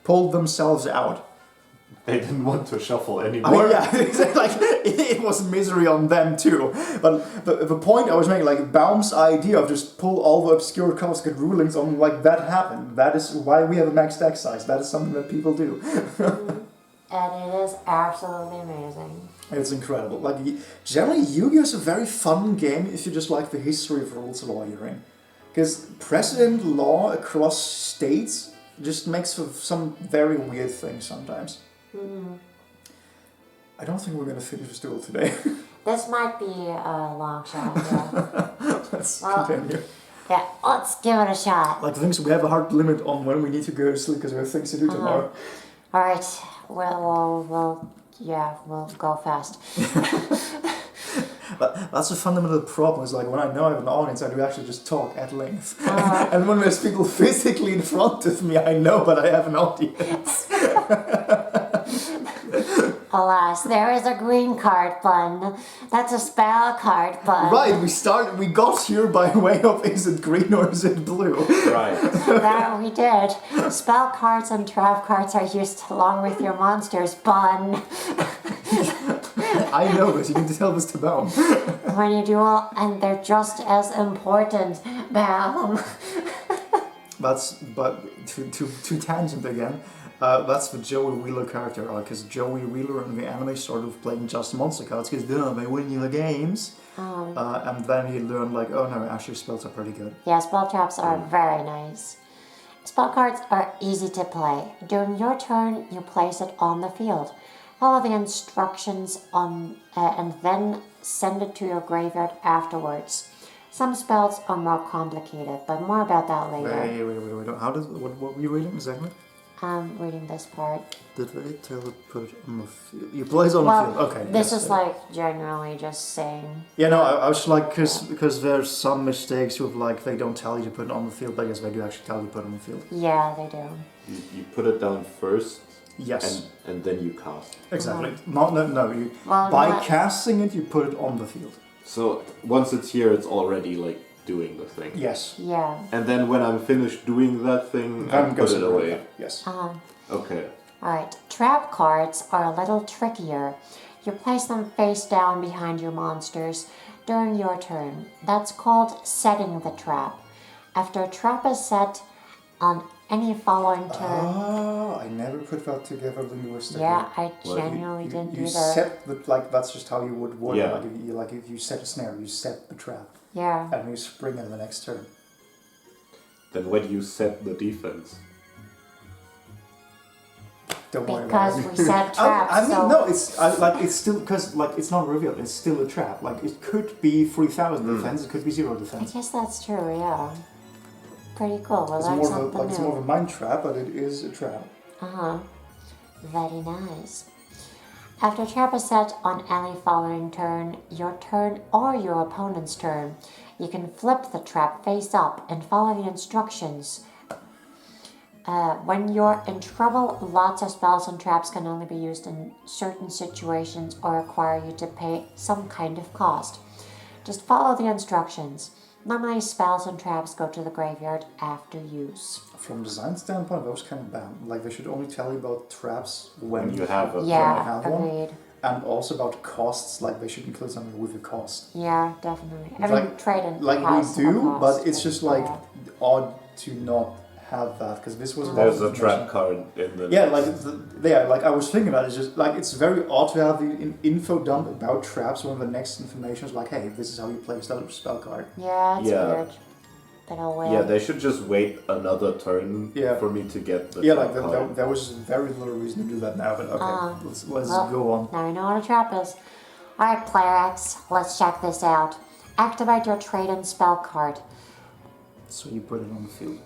pulled themselves out. They didn't want to shuffle anymore. Yeah, like it was misery on them too. But the point I was making, like Baum's idea of just pull all the obscure casket rulings on, like that happened. That is why we have a max deck size. That is something that people do. And it is absolutely amazing. It's incredible. Like generally, Yu-Gi-Oh is a very fun game if you just like the history of rules lawyering, because precedent law across states just makes for some very weird things sometimes. I don't think we're going to finish this duel today. This might be a long shot. Yeah. Let's continue. Yeah, let's give it a shot. Like the things we have a hard limit on when we need to go to sleep because we have things to do tomorrow. All right. We'll go fast. But that's a fundamental problem. Is like when I know I have an audience, I do actually just talk at length. And when there's people physically in front of me, I know, but I have an audience. Alas, there is a green card button. That's a spell card button. Right, we got here by way of is it green or is it blue? Right. That we did. Spell cards and trap cards are used along with your monsters button. I know this, you need to tell this to Baum. When you duel, and they're just as important, Baum. But to tangent again. That's the Joey Wheeler character arc, because Joey Wheeler in the anime started with playing just monster cards, because they win you the games. And then he learned like, oh no, actually spells are pretty good. Yeah, spell traps are very nice. Spell cards are easy to play. During your turn, you place it on the field. Follow the instructions on, and then send it to your graveyard afterwards. Some spells are more complicated, but more about that later. Wait. How does what were you reading exactly? I'm reading this part. Did they tell it put it on the field? You place it on the field. Okay. This is like generally just saying. Yeah, no, I was like, because there's some mistakes with like they don't tell you to put it on the field, but I guess they do actually tell you to put it on the field. Yeah, they do. You put it down first. Yes. And then you cast. Exactly. No. Casting it, you put it on the field. So once it's here, it's already like doing the thing. Yes. Yeah. And then when I'm finished doing that thing, I put it away. Yes. Okay. Alright, trap cards are a little trickier. You place them face down behind your monsters during your turn. That's called setting the trap. After a trap is set on any following turn... Oh, I never put that together linguistically. Yeah, I genuinely didn't you either. Set the, like, that's just how you would word yeah. it. Like if you set a snare, you set the trap. Yeah. And you spring in the next turn. Then when you set the defense? Don't worry about it. Because we set traps. I mean, no, it's still, because like it's not revealed. It's still a trap. Like it could be 3,000 defense. It could be 0 I defense. guess that's true. Yeah. Pretty cool. Well, It's that's more something of a, it's more of a mind trap, but it is a trap. Very nice. After a trap is set on any following turn, your turn or your opponent's turn, you can flip the trap face up and follow the instructions. When you're in trouble, lots of spells and traps can only be used in certain situations or require you to pay some kind of cost. Just follow the instructions. Normally, spells and traps go to the graveyard after use. From design standpoint, those kind of bad. Like they should only tell you about traps when you have a agreed. One. And also about costs, like they should include something with a cost. Yeah, definitely. I like, mean, trading like has we do, a cost, but it's just like odd to not have that because this was. There's a trap card in the. Yeah, like I was thinking about it. It's just like it's very odd to have the info dump about traps when the next information is like, hey, this is how you play a spell card. Yeah, it's weird. But oh well. Yeah, they should just wait another turn for me to get the trap card. There was very little reason to do that now, but okay, let's go on. Now we know what a trap is. Alright, Player X, let's check this out. Activate your trade-in spell card. So you put it on the field.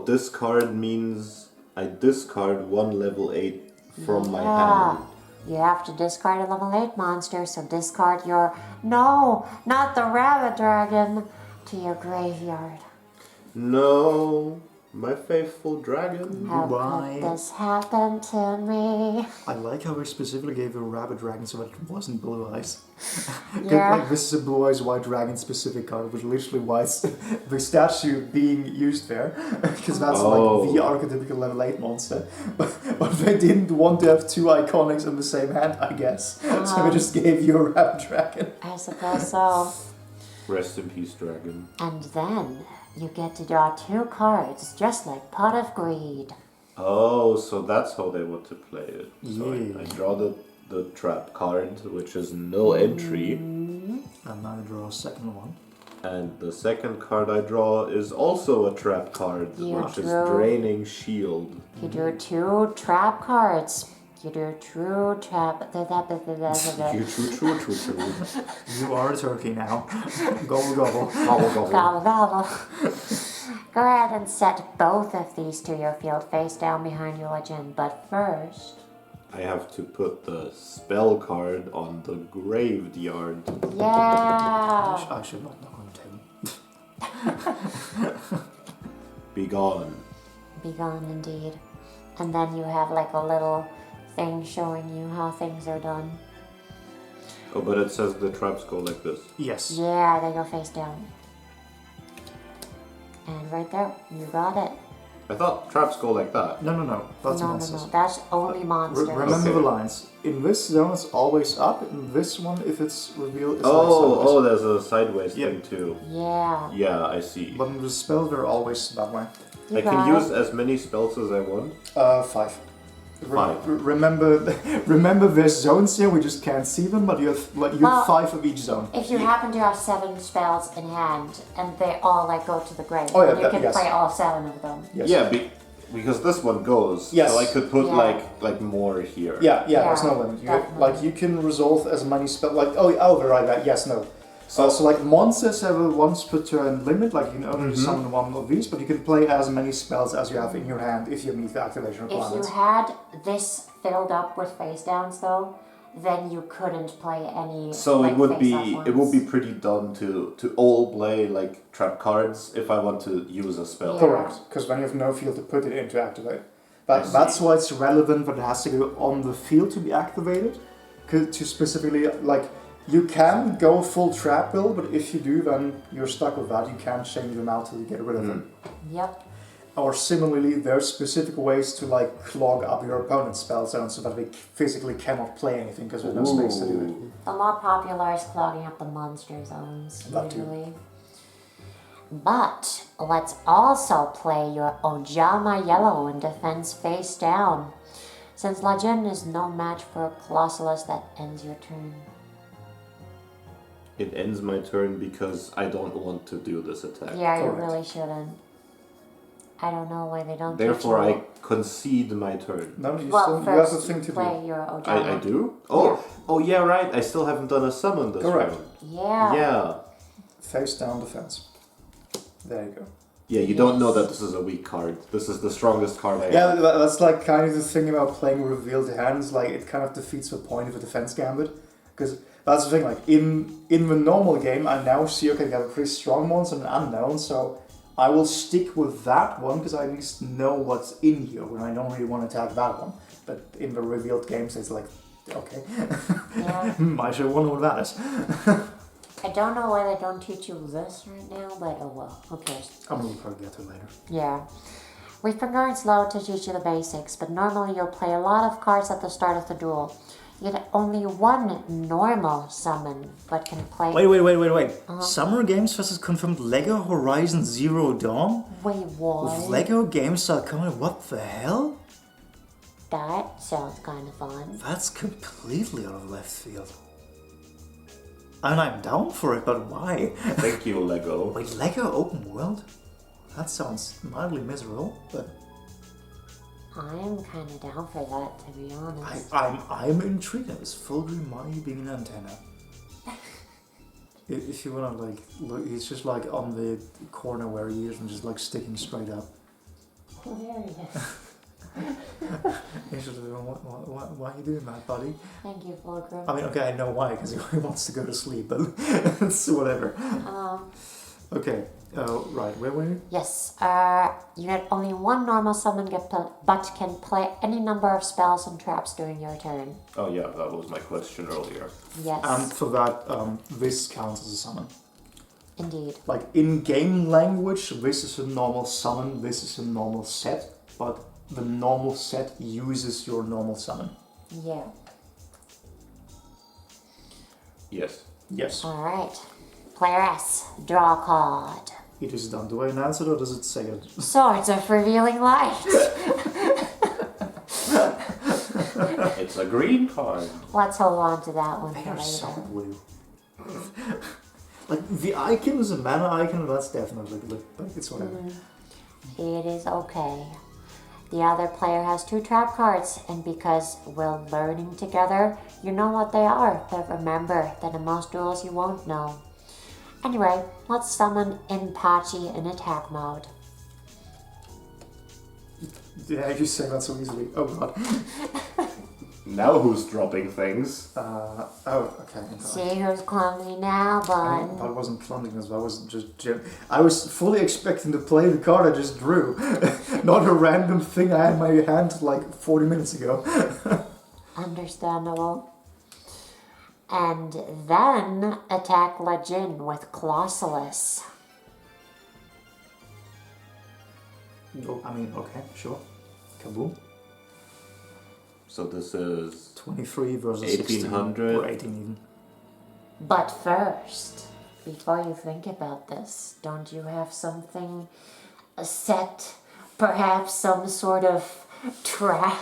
Discard means I discard one level 8 from my hand. You have to discard a level 8 monster, so discard your... No, not the rabbit dragon, to your graveyard. No, my faithful dragon. How Goodbye. could this happen to me? I like how we specifically gave a rabbit dragon so that it wasn't blue eyes. Yeah. Like, this is a blue eyes white dragon specific card, which literally why it's the statue being used there, because that's like the archetypical level 8 monster. But they didn't want to have 2 iconics in the same hand, I guess. So they just gave you a rabbit dragon. I suppose so. Rest in peace, dragon. And then you get to draw 2 cards, just like Pot of Greed. Oh, so that's how they want to play it. So Yeah. I draw the trap card, which is no entry. And now I draw a second one. And the second card I draw is also a trap card, You which is drew- Draining Shield. You drew 2 trap cards. You drew true trap. You true. You are a turkey now. Gobble gobble. Gobble, gobble. Gobble gobble. Go ahead and set both of these to your field face down behind your legend. But first, I have to put the spell card on the graveyard. yeah. I should not knock on the table. Be gone. Be gone indeed. And then you have like a little thing showing you how things are done. Oh, but it says the traps go like this. Yes. Yeah, they go face down. And right there, you got it. I thought traps go like that. No. That's No, monsters. no, that's only monsters. Remember Okay. the lines. In this zone, it's always up. In this one, if it's revealed, it's Oh, like sideways. there's a sideways Yeah. thing too. Yeah. Yeah, I see. But in the spell, they're always that way. You I got can it. use as many spells as I want. 5. Five. Remember there's zones here, we just can't see them, but you have Well, 5 of each zone. If you happen to have 7 spells in hand and they all like go to the grave, Oh, yeah, then you that- can yes. play all 7 of them. Yes. Yeah, because this one goes. Yes. So I could put Yeah. like more here. Yeah, there's Yeah, no limit. definitely. Like you can resolve as many spells. Like they're right. That yes, no. So like monsters have a once per turn limit. Like you can only summon one of these, but you can play as many spells as you have in your hand if you meet the activation If you requirements. had this filled up with face downs though, then you couldn't play any. So like, it would face-up be ones. pretty dumb to all play like trap cards if I want to use a spell. Yeah. Correct, because then you have no field to put it in to activate. I But see. that's why it's relevant that it has to go on the field to be activated. To specifically, like, you can go full trap build, but if you do, then you're stuck with that. You can't change them out till you get rid of them. Yep. Or similarly, there are specific ways to like clog up your opponent's spell zone so that they physically cannot play anything because there's no space to do it. The more popular is clogging up the monster zones, That too. usually. But let's also play your Ojama Yellow in defense face down, since Lajin is no match for a Colossalus that ends your turn. It ends my turn because I don't want to do this attack. Yeah, you Correct. really shouldn't. I don't know why they don't Therefore, teach I concede my turn. No, you, Well, still, you have a first thing to play do. your Ojama. I do? Oh, yeah, right. I still haven't done a summon this Correct. round. Yeah. Yeah. Face down defense. There you go. Yeah, you don't know that this is a weak card. This is the strongest card I Yeah, have. that's like kind of the thing about playing revealed hands. Like it kind of defeats the point of a defense gambit, because that's the thing. Like in the normal game, I now see okay, I have a pretty strong monster and an unknown, so I will stick with that one because I at least know what's in here when I don't really want to attack that one. But in the revealed games, it's like okay, Yeah. I should wonder what that is. I don't know why they don't teach you this right now, but oh well, who cares? I'm gonna probably get to it later. Yeah. We've been going slow to teach you the basics, but normally you'll play a lot of cards at the start of the duel. You get only one normal summon, but can play... Wait. Summer Games versus confirmed Lego Horizon Zero Dawn? Wait, With what? Lego Games coming, what the hell? That sounds kind of fun. That's completely out of left field. And I'm down for it, but why? Thank you, Lego. Wait, Lego Open World? That sounds mildly miserable, but I'm kind of down for that, to be honest. I'm intrigued. It was fully money being an antenna. If you wanna like look, he's just like on the corner where he is and just like sticking straight up. Oh, there he is. He's just like, why are you doing that, buddy? Thank you, Fulcrum. I mean, okay, I know why, because he wants to go to sleep, but it's whatever. Okay, right, where were you? Yes, you get only one normal summon, but can play any number of spells and traps during your turn. Oh yeah, that was my question earlier. Yes, And for that, this counts as a summon. indeed. Like, in game language, this is a normal summon, this is a normal set, but the normal set uses your normal summon. Yeah. Yes. Yes. Alright. Player S, draw a card. It is done. Do I announce it or does it say it? Swords of Revealing Light. It's a green card. Let's hold on to that one They for are so later. blue. Like, the icon is a mana icon, that's definitely blue, but it's whatever. It is okay. The other player has 2 trap cards, and because we're learning together, you know what they are. But remember that in most duels you won't know. Anyway, let's summon Inpachi in attack mode. Yeah, you say that so easily. Oh god. Now who's dropping things? Oh, okay. See who's clumsy now, bud. I wasn't clumsiness, I was just... I was fully expecting to play the card I just drew. Not a random thing I had in my hand like 40 minutes ago. Understandable. And then attack Lejin with Colossalus. Oh, I mean, okay, sure. Kaboom. So this is 23 versus 1800. 16, or 18 even. But first, before you think about this, don't you have something set? Perhaps some sort of trap?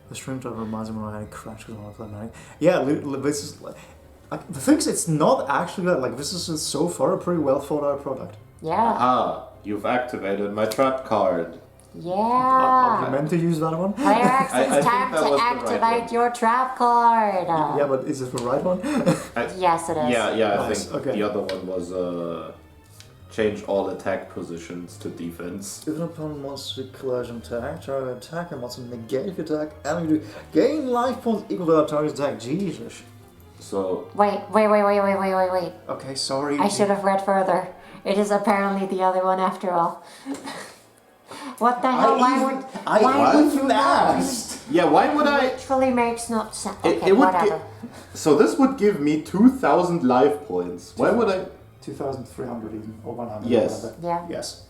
The shrimp trap reminds me when I had a crash because I want to play Magic. Yeah, this is like the thing is, it's not actually that. Like, this is so far a pretty well thought out product. Yeah. Ah, you've activated my trap card. Are Yeah. you meant to use that one? Player X, I it's think time that to was the right activate one. your trap card. Yeah, but is it the right one? Yes, it is. Yeah, I Nice, think okay. the other one was change all attack positions to defense. If an opponent wants to collision attack, target attack, and wants to negate the attack, and you gain life points equal to that target's attack. Jesus. So Wait. Okay, sorry. I should have read further. It is apparently the other one after all. What the hell? Why would even asked. yeah, why would I? literally makes no sense. Okay, It would whatever. So this would give me 2,000 life points. Why would I? 2,300 even, or 100. Yes. Whatever. Yeah, Yes.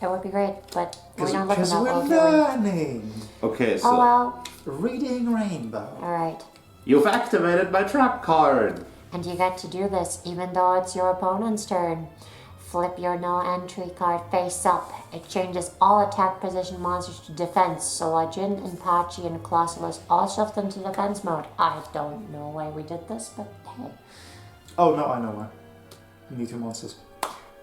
it would be great, but we're not looking Because at we're what we're doing. learning. Okay, so Oh well. Reading Rainbow. Alright. you've activated my trap card. And you get to do this even though it's your opponent's turn. Flip your no entry card face up. It changes all attack position monsters to defense. So Lejin, Inpachi, and Colossalus all shift into defense mode. I don't know why we did this, but hey. Oh no, I know why. You need 2 monsters.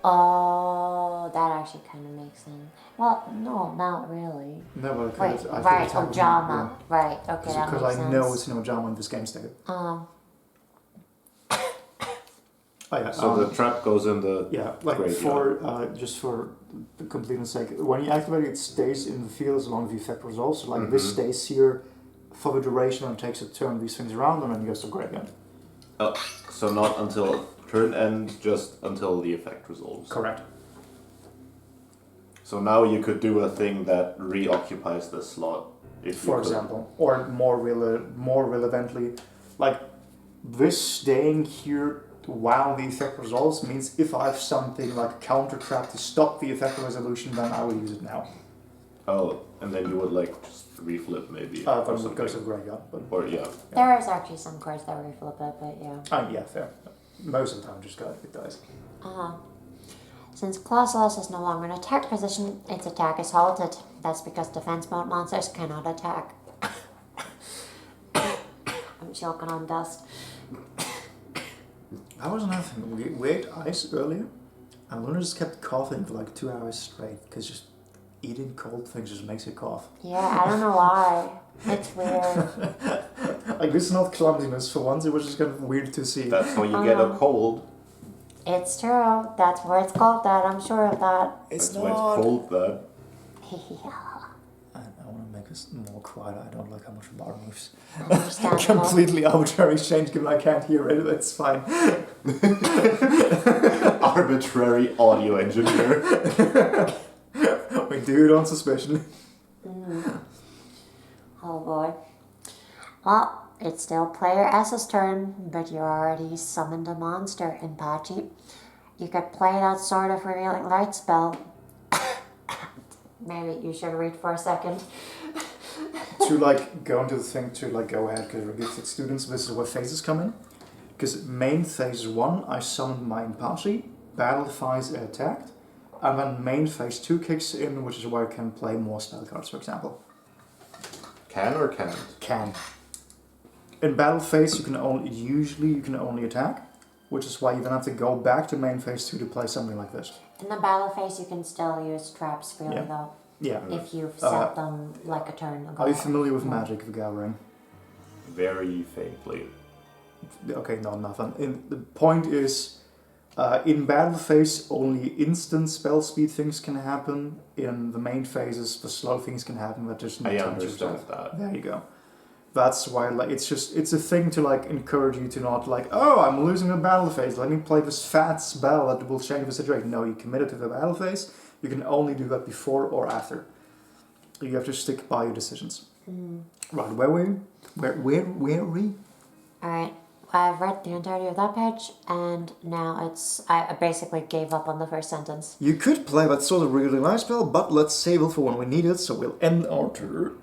Oh, that actually kind of makes sense. Well, no, not really. No, but Wait, I think right, attack Ojama. Right, okay, that makes sense. Because I know it's an Ojama in this game state. Oh yeah. So the trap goes in the Yeah, like graveyard. for just for the completeness sake, when you activate it, it stays in the field as long as the effect resolves. So like this stays here for the duration and takes a turn these things around and then goes to graveyard. Oh, so not until turn end, just until the effect resolves. Correct. So now you could do a thing that reoccupies the slot. If For you could. example, or more relevantly, like this staying here while the effect resolves means if I have something like counter trap to stop the effect resolution, then I will use it now. Oh, and then you would like just reflip maybe. Then or it goes something. to graveyard, but Or yeah. There is actually some cards that reflip it, but yeah. yeah, fair. Most of the time, just go it dies. Since Colossalus is no longer in attack position, its attack is halted. That's because defense mode monsters cannot attack. I'm choking on dust. That was another thing. We ate ice earlier, and Luna just kept coughing for like 2 hours straight because just eating cold things just makes you cough. Yeah, I don't know why. It's weird. Like, this is not clumsiness for once, it was just kind of weird to see. That's how you get a cold. It's true. That's why it's called that. I'm sure of that. That's why it's called that. I want to make this more quiet. I don't like how much bar moves. Understandable. Completely arbitrary change given I can't hear it. It's fine. Arbitrary audio engineer. We do it on suspicion. Oh boy. Well, it's still player S's turn, but you already summoned a monster in Pachi. You could play that sort of revealing light spell. Maybe you should read for a second. To like go into the thing to like go ahead because we're gifted students, this is where phases come in. Because main phase 1, I summoned my Impachi, battle phase attacked, and then main phase 2 kicks in, which is where I can play more spell cards, for example. Can or can't? Can. In battle phase you can only attack, which is why you then have to go back to main phase 2 to play something like this. In the battle phase, you can still use traps freely though. Yeah. If you've set them like a turn ago. Are you familiar with Magic of the Gathering? Very faintly. Okay, no, nothing. The point is, in battle phase, only instant spell speed things can happen. In the main phases, the slow things can happen, but there's no I time to understand resolve. that. There you go. That's why, like, it's a thing to like encourage you to not like, oh, I'm losing a battle phase. Let me play this fat spell that will change the situation. No, you committed to the battle phase. You can only do that before or after. You have to stick by your decisions. Right, where were we? Alright, I've read the entirety of that page, and now I basically gave up on the first sentence. You could play that sort of really nice spell, but let's save it for when we need it, so we'll end our turn.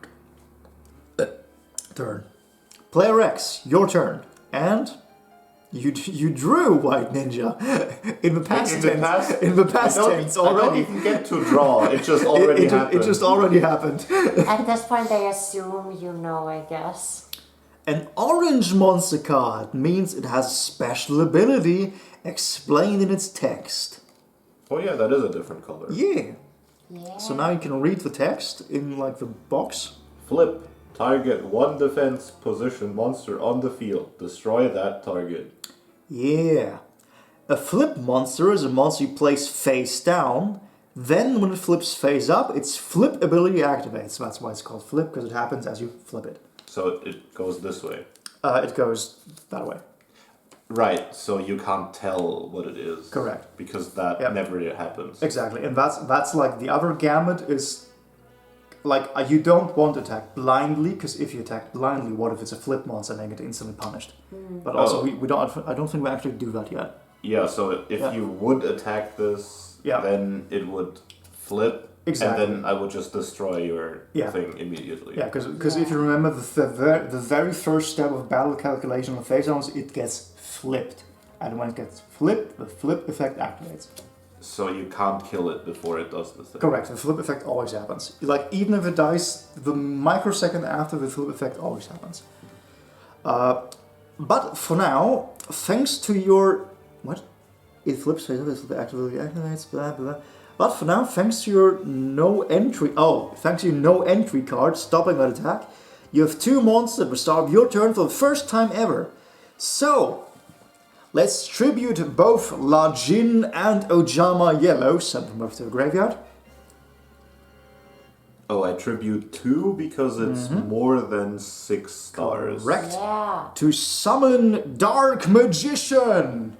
Player X, your turn. And you drew White Ninja in the past tense. In the past tense already. I don't even get to draw. It just already happened. It just already happened. At this point, they assume you know, I guess. An orange monster card means it has a special ability explained in its text. Oh yeah, that is a different color. Yeah. Yeah. So now you can read the text in like the box. Flip. Target one defense position monster on the field. Destroy that target. Yeah. A flip monster is a monster you place face down. Then when it flips face up, its flip ability activates. So that's why it's called flip, because it happens as you flip it. So it goes this way. It goes that way. Right, so you can't tell what it is. Correct. Because that never happens. Exactly, and that's like the other gamut is like you don't want to attack blindly, because if you attack blindly, what if it's a flip monster and they get instantly punished? But also we don't. I don't think we actually do that yet. Yeah, so if you would attack this, then it would flip. Exactly. And then I would just destroy your thing immediately. Yeah, because if you remember the very first step of battle calculation on face zones, it gets flipped. And when it gets flipped, the flip effect activates. So you can't kill it before it does the thing. Correct, the flip effect always happens. Like, even if it dies, the microsecond after the flip effect always happens. But for now, thanks to your... What? It flips, it activates, blah, blah. But for now, thanks to your no entry card stopping that attack, you have 2 monsters at the start of your turn for the first time ever. So, let's tribute both La Jin and Ojama Yellow, send them over to the graveyard. Oh, I tribute 2 because it's more than 6 stars. Correct. Yeah. To summon Dark Magician.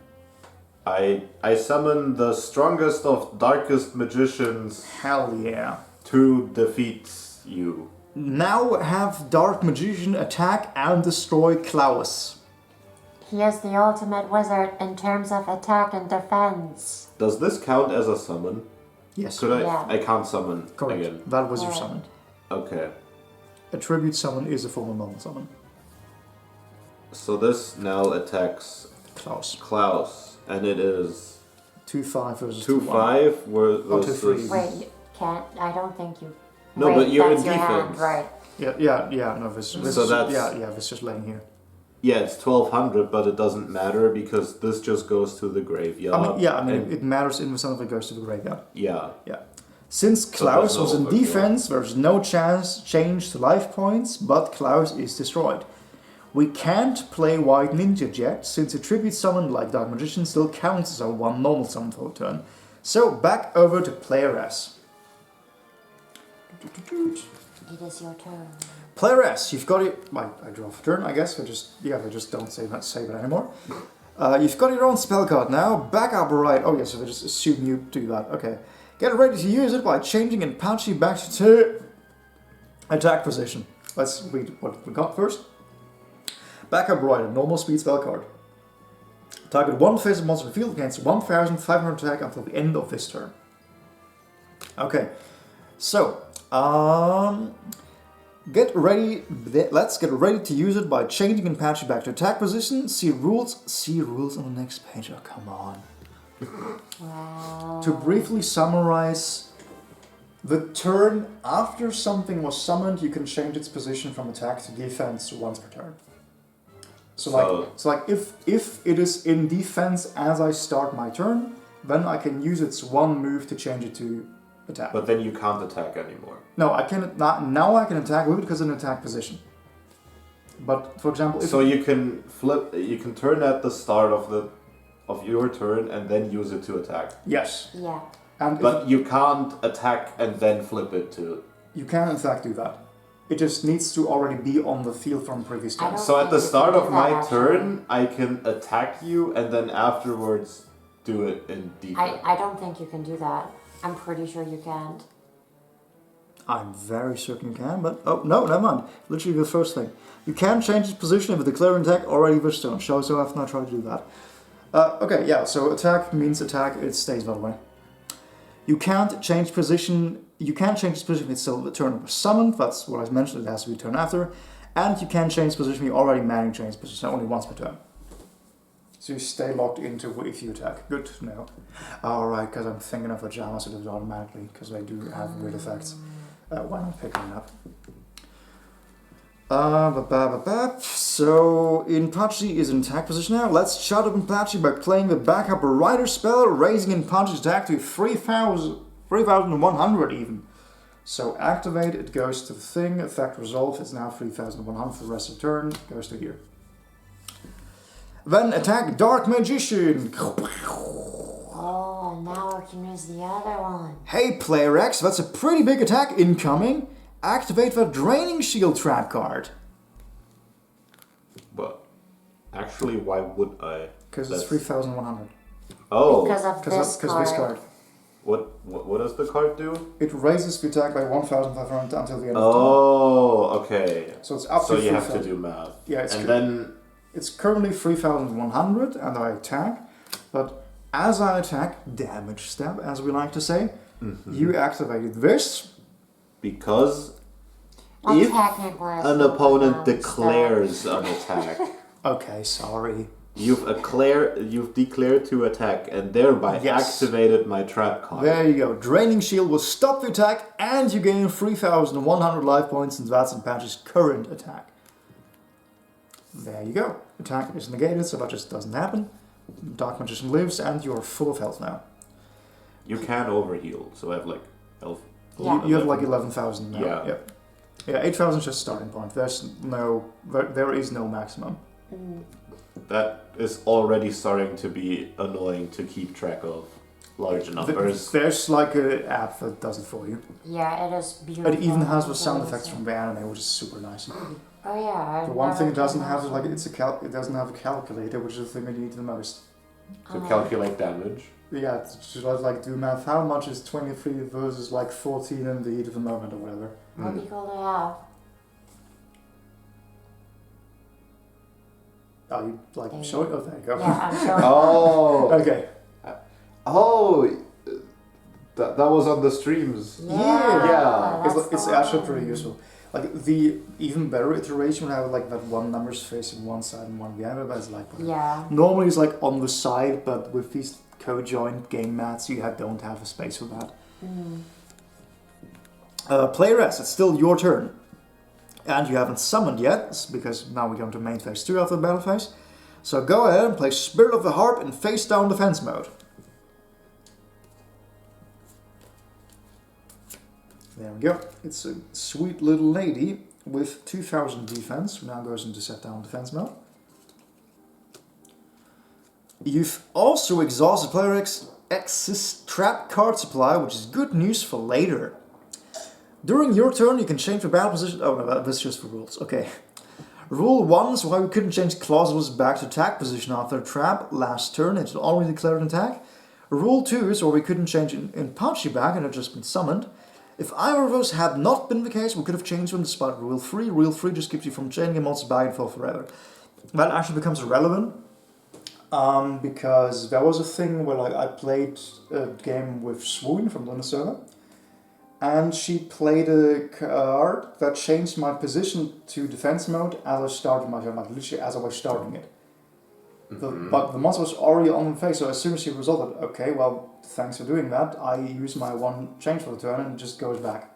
I summon the strongest of darkest magicians. Hell yeah. To defeat you. Now have Dark Magician attack and destroy Klaus. He is the ultimate wizard in terms of attack and defense. Does this count as a summon? Yes. Could I? Yeah. I can't summon Correct. again. That was your summon. Okay. A tribute summon is a form of normal summon. So this now attacks Klaus. And it is 2-5 versus 2-5 versus... 2-3. Wait, you can't. I don't think you. No, Wait, but you're in that's your defense. hand, right? Yeah. No, this So that's... this just laying here. Yeah, it's 1200, but it doesn't matter because this just goes to the graveyard. It matters in the sense that it goes to the graveyard. Yeah. Since Klaus So was in defense, there's no change to life points, but Klaus is destroyed. We can't play White Ninja yet, since a tribute summon like Dark Magician still counts as a one normal summon for a turn. So back over to player S. It is your turn. Player S, you've got it. I draw for turn, I guess. They just don't say that anymore. You've got your own spell card now. Back up right. Oh yeah, so they just assume you do that. Okay. Get ready to use it by changing in Patchy back to attack position. Let's read what we got first. Back up right, a normal speed spell card. Target one face of monster in the field against 1,500 attack until the end of this turn. Okay, so let's get ready to use it by changing in Patchy back to attack position. See rules on the next page. Oh, come on. Wow. To briefly summarize, the turn after something was summoned, you can change its position from attack to defense once per turn. So like if it is in defense as I start my turn, then I can use its one move to change it to attack. But then you can't attack anymore. No, I can not. Now I can attack with it because it's an attack position. But for example, if so you can flip. You can turn at the start of your turn and then use it to attack. Yes. Yeah. But you can't attack and then flip it to. You can in fact do that. It just needs to already be on the field from previous turns. So at the start of my turn, I can attack you and then afterwards do it in defense. I don't think you can do that. I'm pretty sure you can't. I'm very certain you can, but oh no, never mind. Literally the first thing. You can change its position if a declaring attack already was done. So I have not tried to do that. Okay, yeah, so attack means attack, it stays by the way. You can't change position. You can change its position if it's still the turn was summoned. That's what I mentioned. It has to be turn after, and you can change position. You already managed to change position only once per turn. So you stay locked into if you attack. Good to know. Alright, because I'm thinking of pajamas, so it does automatically because they do have weird effects when I'm picking it up. So in Patchy is in attack position now. Let's shut up in Patchy by playing the backup rider spell, raising in Patchy's attack to 3,100 even. So activate, it goes to the thing, effect resolve, it's now 3,100 for the rest of the turn, goes to here. Then attack Dark Magician. Oh, now I can use the other one. Hey Player X, that's a pretty big attack incoming. Activate the Draining Shield trap card. But actually, why would I? Because it's 3,100. Oh. Because of this card. What does the card do? It raises the attack by 1,500 until the end of the turn. Oh, okay. So it's up to 3,000. So you have to do math. Yeah, it's currently 3,100 and I attack, but as I attack, damage step, as we like to say, you activated this. Because Well, if technically it's an opponent declares an attack, Okay, sorry. you've declared to attack and thereby activated my trap card. There you go. Draining Shield will stop the attack and you gain 3,100 life points and that's in Patch's current attack. There you go. Attack is negated, so that just doesn't happen. Dark Magician lives and you're full of health now. You can overheal, so I have like health. Yeah. You have like 11,000 now. Yeah. Yeah, 8,000 is just starting point. There is no maximum. That is already starting to be annoying to keep track of large numbers. There's like an app that does it for you. Yeah, it is beautiful. It even has the sound effects from the anime, which is super nice. Oh yeah. The one thing it doesn't have is like it doesn't have a calculator, which is the thing that you need the most. To calculate damage. Yeah, to like do math. How much is 23 versus like 14 in the heat of the moment or whatever? What do you call it out? Oh, you like show it? Oh, there you go. Yeah, I'm sure. Oh. Okay. Oh. That was on the streams. Yeah. It's actually pretty useful. Like the even better iteration would have like that one numbers facing one side and one the other. But it's like normally it's like on the side, but with these co-joint game mats, you don't have a space for that. Player S, it's still your turn, and you haven't summoned yet because now we're going to main phase 2 after the battle phase. So go ahead and play Spirit of the Harp in face down defense mode. There we go. It's a sweet little lady. with 2000 defense, who now goes into set down defense mode. You've also exhausted player X's trap card supply, which is good news for later. During your turn, you can change the battle position. Oh no, that's just for rules. Okay. Rule 1 is why we couldn't change Clausel's back to attack position after a trap last turn. It had already declared an attack. Rule 2 is why we couldn't change Inpachi back and had just been summoned. If either of those had not been the case, we could have changed them despite Rule 3. Rule 3 just keeps you from chaining a monster back and forth forever. That actually becomes irrelevant. Because there was a thing where I played a game with Swoon from Luna Server, and she played a card that changed my position to defense mode as I started my turn, literally as I was starting it. But the monster was already on the face, so as soon as she resolved it, okay, well, thanks for doing that, I use my one change for the turn and it just goes back.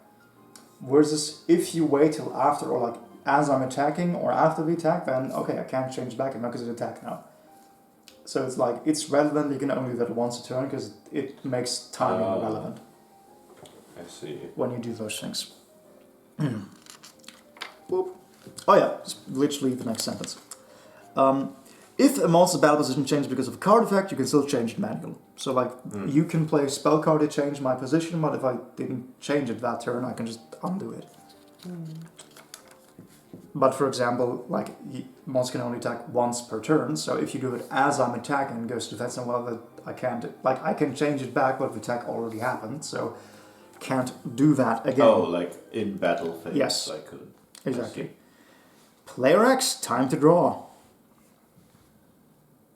Whereas if you wait till after, or as I'm attacking or after the attack, then okay, I can't change back because it's an attack now. So it's it's relevant, you can only do that once a turn because it makes timing relevant. I see. When you do those things. Boop. Oh yeah, just literally the next sentence. If a monster's battle position changes because of a card effect, you can still change it manually. So you can play a spell card to change my position, but if I didn't change it that turn, I can just undo it. But for example, monster can only attack once per turn, so if you do it as I'm attacking and goes to defense, well, I can't, I can change it back, but the attack already happened, so can't do that again. Oh, in battle phase. Yes. I could. Exactly. Player X, time to draw.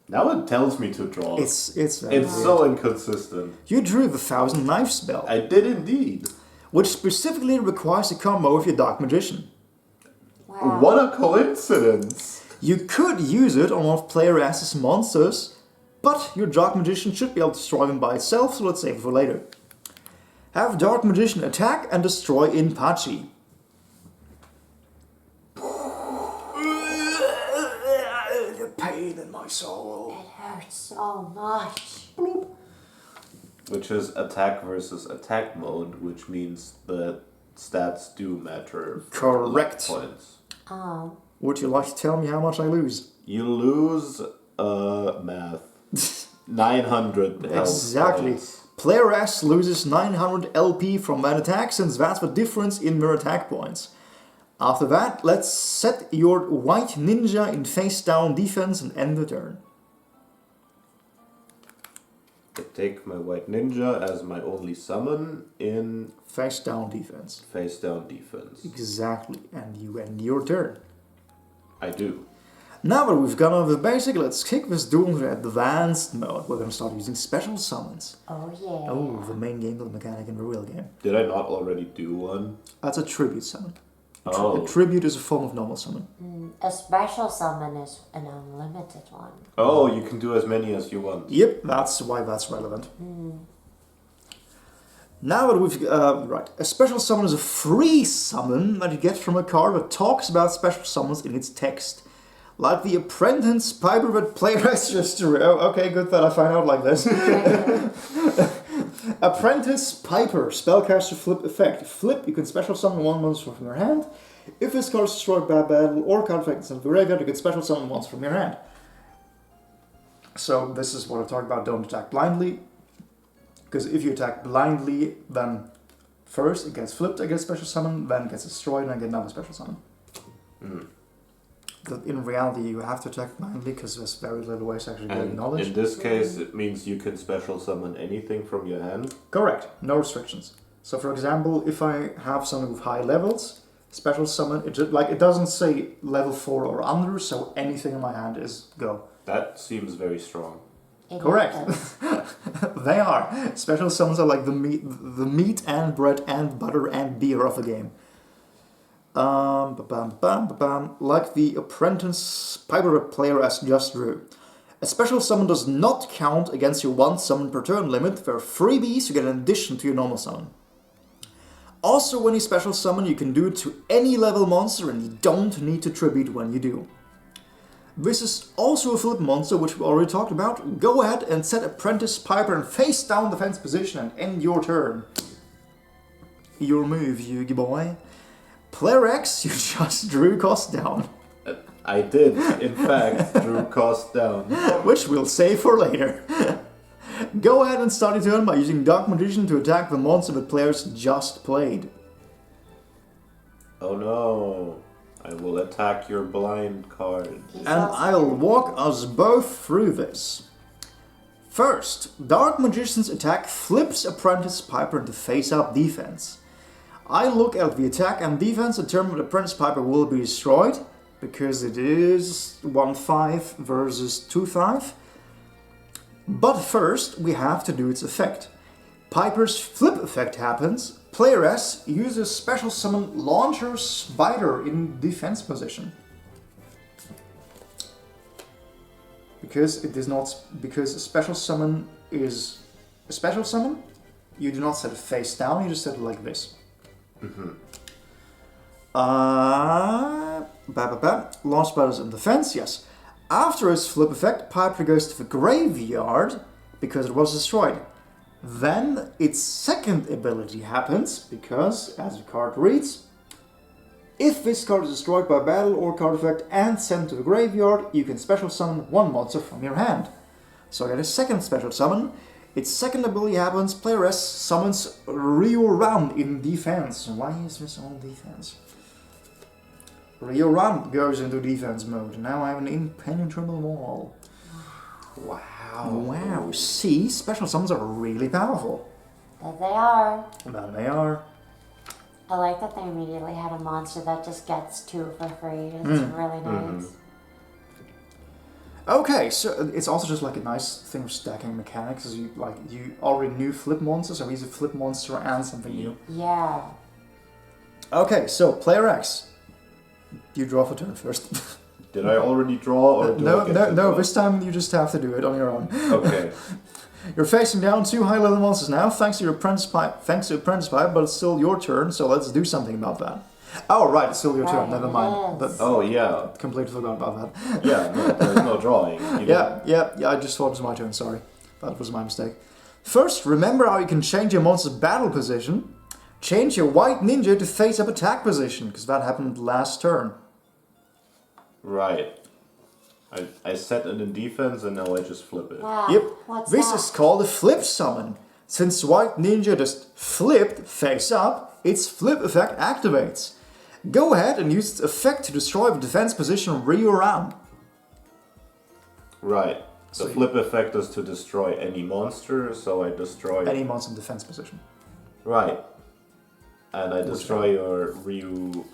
Now it tells me to draw. It's so inconsistent. You drew the 1000 Knife spell. I did indeed. Which specifically requires a combo with your Dark Magician. Wow. What a coincidence! You could use it on one of player S's monsters, but your Dark Magician should be able to destroy them by itself, so let's save it for later. Have Dark Magician attack and destroy Inpachi. The pain in my soul. It hurts so much. Bloop. Which is attack versus attack mode, which means the stats do matter. Correct. Points. Oh. Would you like to tell me how much I lose? You lose, math. 900 health Exactly. points. Player S loses 900 LP from that attack, since that's the difference in their attack points. After that, let's set your white ninja in face down defense and end the turn. I take my white ninja as my only summon in Face down defense. face down defense. Exactly, and you end your turn. I do. Now that we've gone over the basic, let's kick this duel into advanced mode. We're going to start using special summons. Oh yeah. Oh, the main gameplay mechanic in the real game. Did I not already do one? That's a tribute summon. Oh. A tribute is a form of normal summon. A special summon is an unlimited one. Oh, you can do as many as you want. Yep, that's why that's relevant. Now that we've... right. A special summon is a free summon that you get from a card that talks about special summons in its text. Like the Apprentice Piper that playwrights just... Oh, okay, good that I find out like this. Apprentice Piper, spellcaster flip effect. Flip, you can special summon one monster from your hand. If this card is destroyed by battle or card effect is in the graveyard, you can special summon once from your hand. So this is what I talked about, don't attack blindly. Because if you attack blindly, then first it gets flipped, I get a special summon, then it gets destroyed, and I get another special summon. In reality, you have to attack blindly because there's very little ways to actually get knowledge. In this case, it means you can special summon anything from your hand. Correct, no restrictions. So for example, if I have something with high levels, special summon, it doesn't say level 4 or under, so anything in my hand is go. That seems very strong. Correct. They are. Special summons are like the meat and bread and butter and beer of a game. Like the Apprentice Piper player as just drew. A special summon does not count against your one summon per turn limit. There are freebies you get in addition to your normal summon. Also, when you special summon, you can do it to any level monster and you don't need to tribute when you do. This is also a flip monster, which we already talked about. Go ahead and set Apprentice Piper in face down defense position and end your turn. Your move, Yugi boy. Player X, you just drew cost down. I did, in fact, drew cost down. Which we'll save for later. Go ahead and start your turn by using Dark Magician to attack the monster that players just played. Oh no. I will attack your blind card. And I'll walk us both through this. First, Dark Magician's attack flips Apprentice Piper into face-up defense. I look at the attack and defense and determine that Apprentice Piper will be destroyed, because it is 1-5 versus 2-5. But first, we have to do its effect. Piper's flip effect happens. Player S uses special summon Launcher Spider in defense position. Because it does not, because a special summon is a special summon, you do not set it face down, you just set it like this. Launch Spider's in defense, yes. After its flip effect, Piper goes to the graveyard because it was destroyed. Then its second ability happens, because, as the card reads, if this card is destroyed by battle or card effect and sent to the graveyard, you can special summon one monster from your hand. So I get a second special summon. Its second ability happens, player S summons Rio Ram in defense. Why is this on defense? Rio Ram goes into defense mode. Now I have an impenetrable wall. Wow. See, special summons are really powerful. That they are. That they are. I like that they immediately had a monster that just gets 2 for free. It's really nice. Okay, so it's also just like a nice thing of stacking mechanics. Is you already knew flip monsters, so he's a flip monster and something new. Yeah. Okay, so player X, you draw for turn first. Did I already draw, or no. This time you just have to do it on your own. Okay. You're facing down 2 high-level monsters now, thanks to Apprentice Pipe, but it's still your turn, so let's do something about that. Oh, right, it's still your turn, never mind. But oh, yeah. Completely forgot about that. Yeah, no, there's no drawing. Yeah, I just thought it was my turn, sorry. That was my mistake. First, remember how you can change your monster's battle position. Change your white ninja to face-up attack position, because that happened last turn. Right. I set it in defense and now I just flip it. Wow. Yep. What's This that? is called a flip summon. Since white ninja just flipped face up, its flip effect activates. Go ahead and use its effect to destroy the defense position Rio Ram. Right. The flip effect is to destroy any monster, so I destroy... Any monster in defense position. Right. And I destroy your Ryu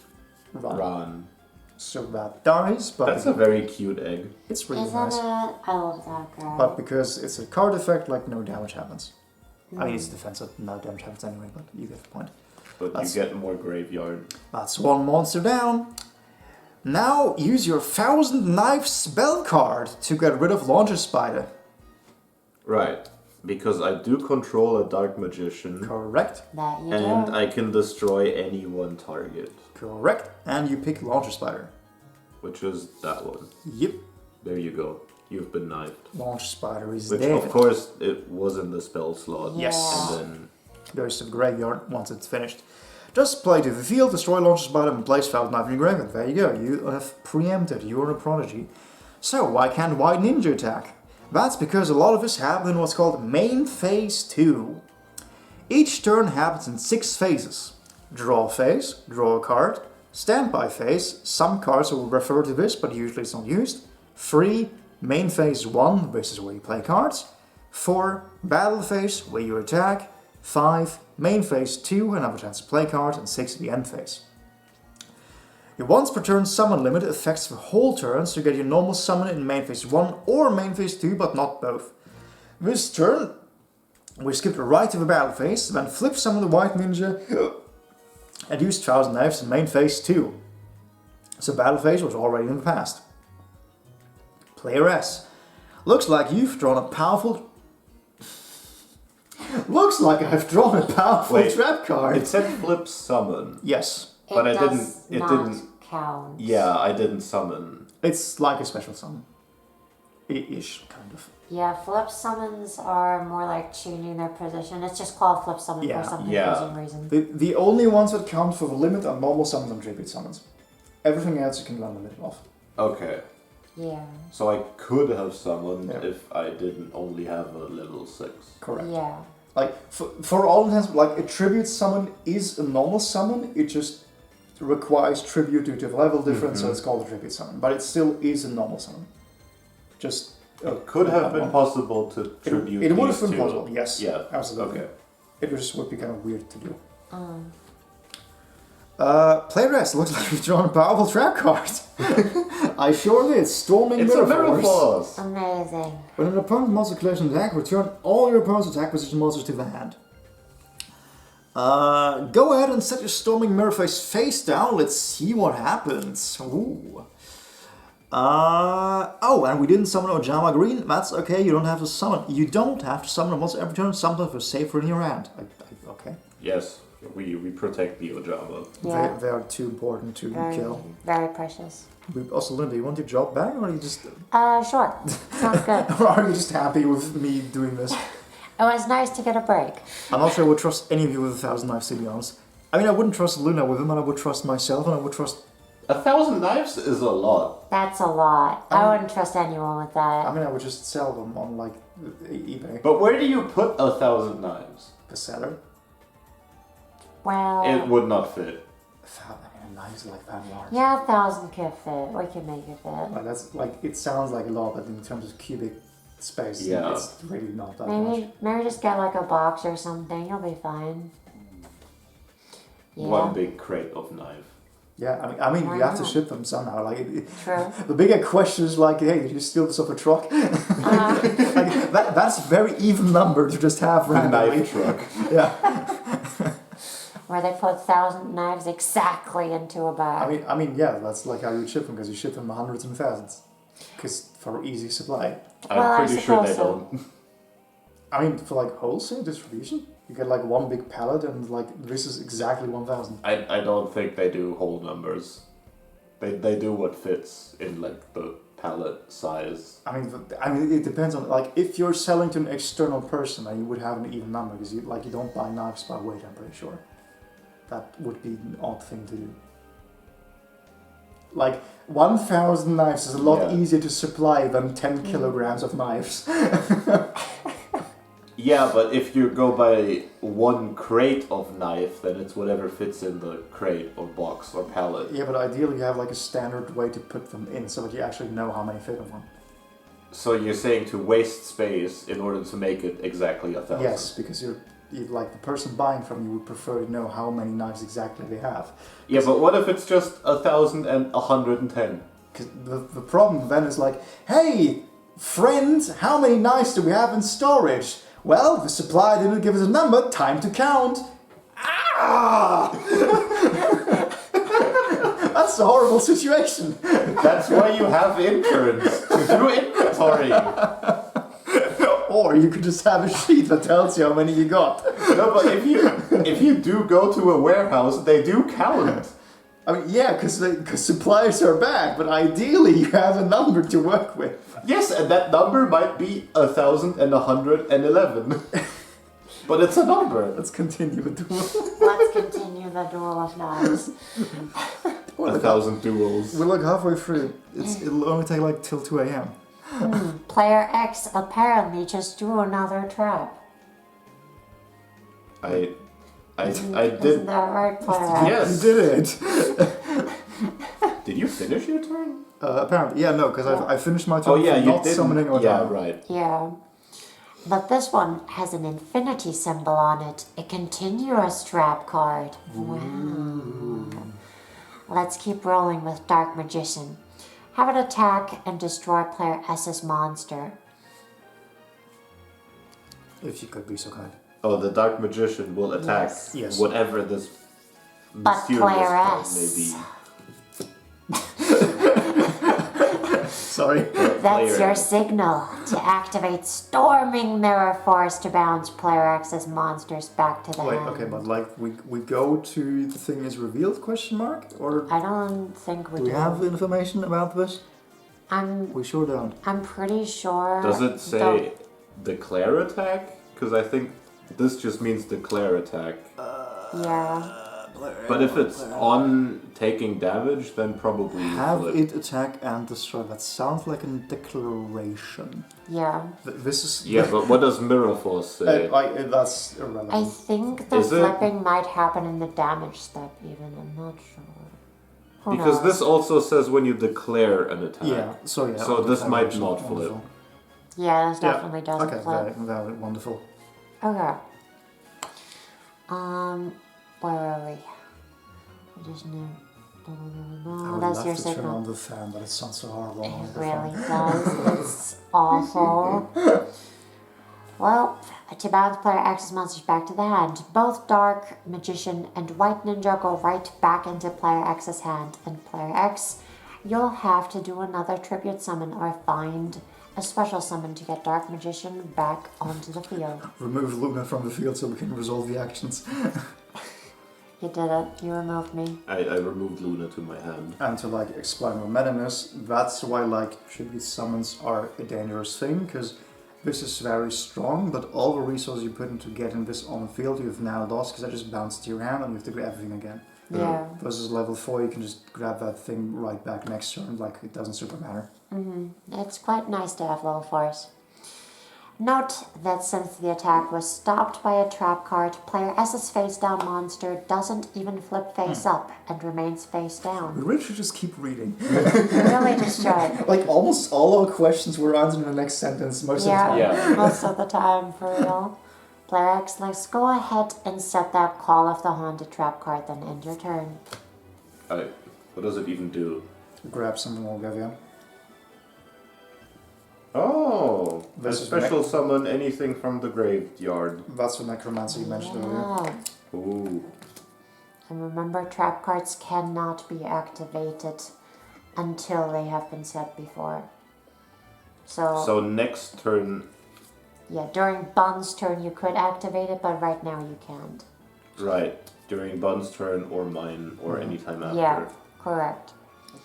Ran. So that dies, but... That's a very cute egg. It's really Isn't nice. it? I love that guy. But because it's a card effect, like, no damage happens. I mean, it's defensive, no damage happens anyway, but you get the point. But you get more graveyard. That's one monster down. Now use your 1000 Knife spell card to get rid of Launcher Spider. Right. Because I do control a Dark Magician. Correct. That you And do. I can destroy any one target. Correct. And you pick Launcher Spider. Which is that one. Yep. There you go. You've been knifed. Launcher Spider is Which, dead. of course, it was in the spell slot. Yes. And then... Goes to the graveyard once it's finished. Just play to the field, destroy Launcher Spider, and place 1000 Knife in your graveyard. There you go. You have preempted. You're a prodigy. So, why can't White Ninja attack? That's because a lot of this happens in what's called Main Phase 2. Each turn happens in 6 phases. Draw phase, draw a card. Standby phase, some cards will refer to this, but usually it's not used. 3. Main Phase 1, this is where you play cards. 4. Battle phase, where you attack. 5. Main Phase 2, another chance to play cards. And 6. The end phase. Your once per turn summon limit affects the whole turn, so you get your normal summon in Main Phase 1 or Main Phase 2, but not both. This turn, we skip right to the battle phase, then flip summon the White Ninja and use 1000 Knives in Main Phase 2. So battle phase was already in the past. Player S. Looks like you've drawn a powerful... Looks like I've drawn a powerful trap card. It said flip summon. Yes. But it didn't count. Yeah, I didn't summon. It's like a special summon. Ish, kind of. Yeah, flip summons are more like changing their position. It's just called flip summon Yeah. for some Yeah. confusing reason. The only ones that count for the limit are normal summons and tribute summons. Everything else you can run the limit of. Okay. Yeah. So I could have summoned Yeah. if I didn't only have a level 6. Correct. Yeah. Like, for all intents, like, a tribute summon is a normal summon, it just requires tribute due to the level difference, so it's called a tribute summon. But it still is a normal summon. Just... It could have been possible to tribute It would have these been two. possible, yes. Yeah. Absolutely. Okay. It just would be kind of weird to do. Um, Play rest. Looks like we've drawn a powerful trap card. I sure did. Storming It's a Mirror mirror Force. force. amazing. When an opponent monster collects an attack, return all your opponent's attack position monsters to the hand. Go ahead and set your Storming Mirror face down. Let's see what happens. Ooh. Oh, and we didn't summon Ojama Green. That's okay. You don't have to summon. You don't have to summon a monster every turn. Sometimes they're safer in your hand. Okay. Yes, we protect the Ojama. Yeah. They are too important to kill. Very precious. Also, Linda, you want your job back, or are you just, Sure. Sounds good. or are you just happy with me doing this? It was nice to get a break. I'm not sure I would trust any of you with 1,000 knives, to be honest. I mean, I wouldn't trust Luna with him, and I would trust myself, and I would trust... 1,000 knives is a lot. That's a lot. I wouldn't trust anyone with that. I mean, I would just sell them on, like, eBay. But where do you put 1,000 knives? The seller. Well, It would not fit. I mean, knives are like that large. yeah, 1,000 could fit. We can make it fit. Like, that's, like, it sounds like a lot, but in terms of cubic space, Yeah. it's really not that much. Maybe just get like a box or something. You'll be fine. Yeah. One big crate of knife. Yeah, I mean, Why you have to not? ship them somehow. Like, True. the bigger question is like, hey, did you steal this off a truck? Like, that's a very even number to just have The randomly. knife truck. Yeah. Where they put 1,000 knives exactly into a bag. I mean, yeah, that's like how you ship them, because you ship them hundreds and thousands. Because for easy supply. Well, I I'm pretty sure they suppose so. don't. I mean, for like wholesale distribution, you get like one big pallet, and like this is exactly 1,000. I don't think they do whole numbers. They do what fits in like the pallet size. I mean, it depends on, like, if you're selling to an external person, then you would have an even number, because you don't buy knives by weight. I'm pretty sure. That would be an odd thing to do. Like, 1,000 knives is a lot Yeah. easier to supply than 10 kilograms of knives. Yeah, but if you go by one crate of knife, then it's whatever fits in the crate or box or pallet. Yeah, but ideally you have like a standard way to put them in, so that you actually know how many fit in one. So you're saying to waste space in order to make it exactly 1,000? Yes, because you like the person buying from you would prefer to know how many knives exactly they have. Yeah, but what if it's just 1,110? Because the problem then is like, hey, friend, how many knives do we have in storage? Well, the supplier didn't give us a number, time to count. Ah! That's a horrible situation. That's why you have interns to do inventory. Or you could just have a sheet that tells you how many you got. No, but if you do go to a warehouse, they do count. I mean, yeah, because suppliers are back, but ideally you have a number to work with. Yes, and that number might be 1,111. But it's a number. Let's continue the duel. Let's continue the duel of knives. 1,000 duels. We're like halfway through. It'll only take like till 2 a.m. Player X apparently just drew another trap. I Isn't did. that right, Player X? Yes. You did it! Did you finish your turn? Apparently, yeah, no, because I finished my turn Oh yeah, for you not did. summoning or Yeah, down. right. Yeah. But this one has an infinity symbol on it. A continuous trap card. Wow. Let's keep rolling with Dark Magician. Have it attack and destroy player S's monster. If you could be so kind. Oh, the Dark Magician will attack Yes. whatever this But mysterious player card S. may be. Sorry. That's Player your S. signal to activate Storming Mirror Force to bounce player X's monsters back to the Wait, hand. okay, but like we go to the thing is revealed question mark, or I don't think we do we do. have information about this? We sure don't. I'm pretty sure. Does it say declare attack? Because I think this just means declare attack. Yeah. But if it's on taking damage, then probably Have flip. it attack and destroy. That sounds like a declaration. Yeah. This is... Yeah, but what does Mirror Force say? That's irrelevant. I think the Is it? flipping might happen in the damage step even, I'm not sure. Who Because knows? this also says when you declare an attack. Yeah, so yeah. So on this might declaration, not flip. wonderful. Yeah, this definitely doesn't Okay, flip. very wonderful. Okay. Where are we? I just knew. I would That's love your to turn signal. on the fan, but it sounds so horrible. on It the really phone. does. It's awful. Well, to bounce player X's monsters back to the hand, both Dark Magician and White Ninja go right back into player X's hand. And player X, you'll have to do another tribute summon or find a special summon to get Dark Magician back onto the field. Remove Luna from the field so we can resolve the actions. You did it. You removed me. I removed Luna to my hand. And to like explain what meta is, that's why like tribute summons are a dangerous thing, because this is very strong, but all the resources you put into getting this on the field you've now lost, because I just bounced to your hand and you have to grab everything again. Yeah. Versus level 4 you can just grab that thing right back next turn, like it doesn't super matter. It's quite nice to have level 4s. Note that since the attack was stopped by a trap card, player S's face down monster doesn't even flip face up and remains face We down. really should just keep reading. Really destroyed. Like almost all our questions were answered in the next sentence most of the time. Yeah. Most of the time, for real. Player X, let's go ahead and set that Call of the Haunted trap card, then end your turn. What does it even do? Grab something will give you. Oh! A This is special summon anything from the graveyard. That's the necromancer you mentioned earlier. Yeah. Ooh. And remember, trap cards cannot be activated until they have been set before. So next turn, Yeah, during Bun's turn you could activate it, but right now you can't. right, during Bun's turn or mine or any time after. Yeah, correct.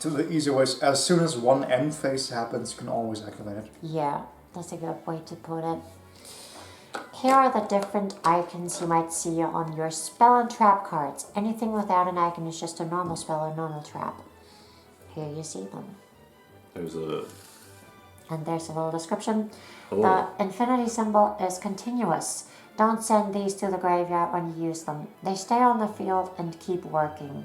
To the easy ways, as soon as one end phase happens, you can always activate it. Yeah, that's a good way to put it. Here are the different icons you might see on your spell and trap cards. Anything without an icon is just a normal spell or normal trap. Here you see them. There's a... And there's a little description. Oh. The infinity symbol is continuous. Don't send these to the graveyard when you use them. They stay on the field and keep working.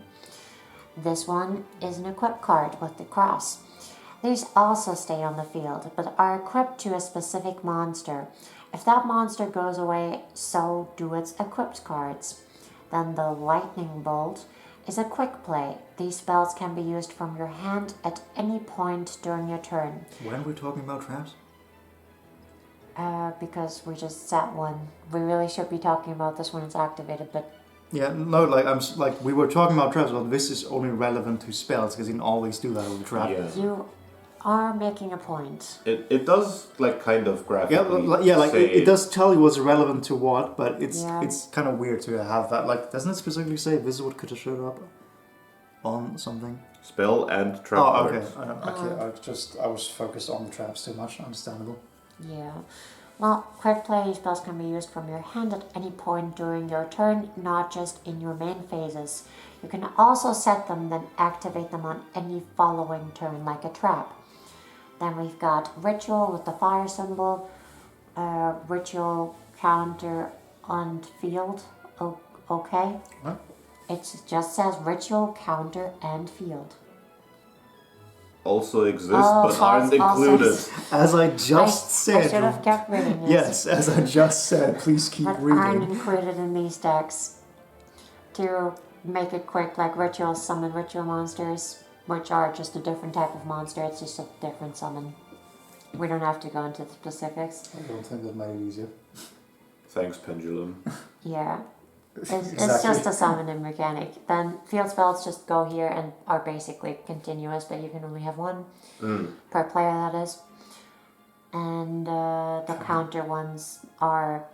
This one is an equip card with the cross. These also stay on the field, but are equipped to a specific monster. If that monster goes away, so do its equipped cards. Then the lightning bolt is a quick play. These spells can be used from your hand at any point during your turn. When we're talking about traps? Because we just set one. We really should be talking about this when it's activated, but Yeah, no, like we were talking about traps, but this is only relevant to spells because you can always do that with a trap. Yeah. you are making a point. It does, like, kind of Yeah, graphically like say... it does tell you what's relevant to what, but it's Yeah. kind of weird to have that. Like, doesn't it specifically say this is what could have showed up on something? Spell and trap Oh, okay. cards. I was focused on the traps too much. Understandable. Yeah. Well, quick play spells can be used from your hand at any point during your turn, not just in your main phases. You can also set them, then activate them on any following turn, like a trap. Then we've got Ritual with the fire symbol, Ritual counter on field. Okay. What? It just says Ritual counter and field. Also exist, Oh, but aren't also- included. As I just I said. should have kept reading it. Yes, as I just said. Please keep But aren't reading. included in these decks. To make it quick, like Ritual summon Ritual monsters, which are just a different type of monster, it's just a different summon. We don't have to go into the specifics. I don't think that made it easier. Thanks, Pendulum. Yeah. It's Exactly. just a summoning mechanic. Then field spells just go here and are basically continuous, but you can only have one per player, that is. And the counter ones are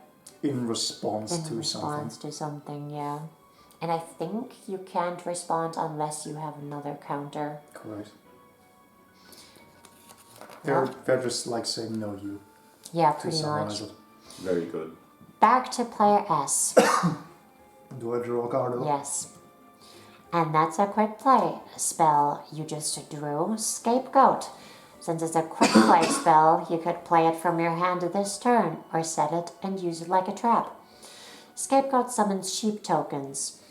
In response in to response to something, yeah. And I think you can't respond unless you have another counter. something. Correct. They're just like saying no you. Yeah, To pretty summarize much. it. Very good. Back to player S. Do I draw a card? Yes. And that's a quick play spell you just drew, Scapegoat. Since it's a quick play spell, you could play it from your hand this turn, or set it and use it like a trap. Scapegoat summons sheep tokens.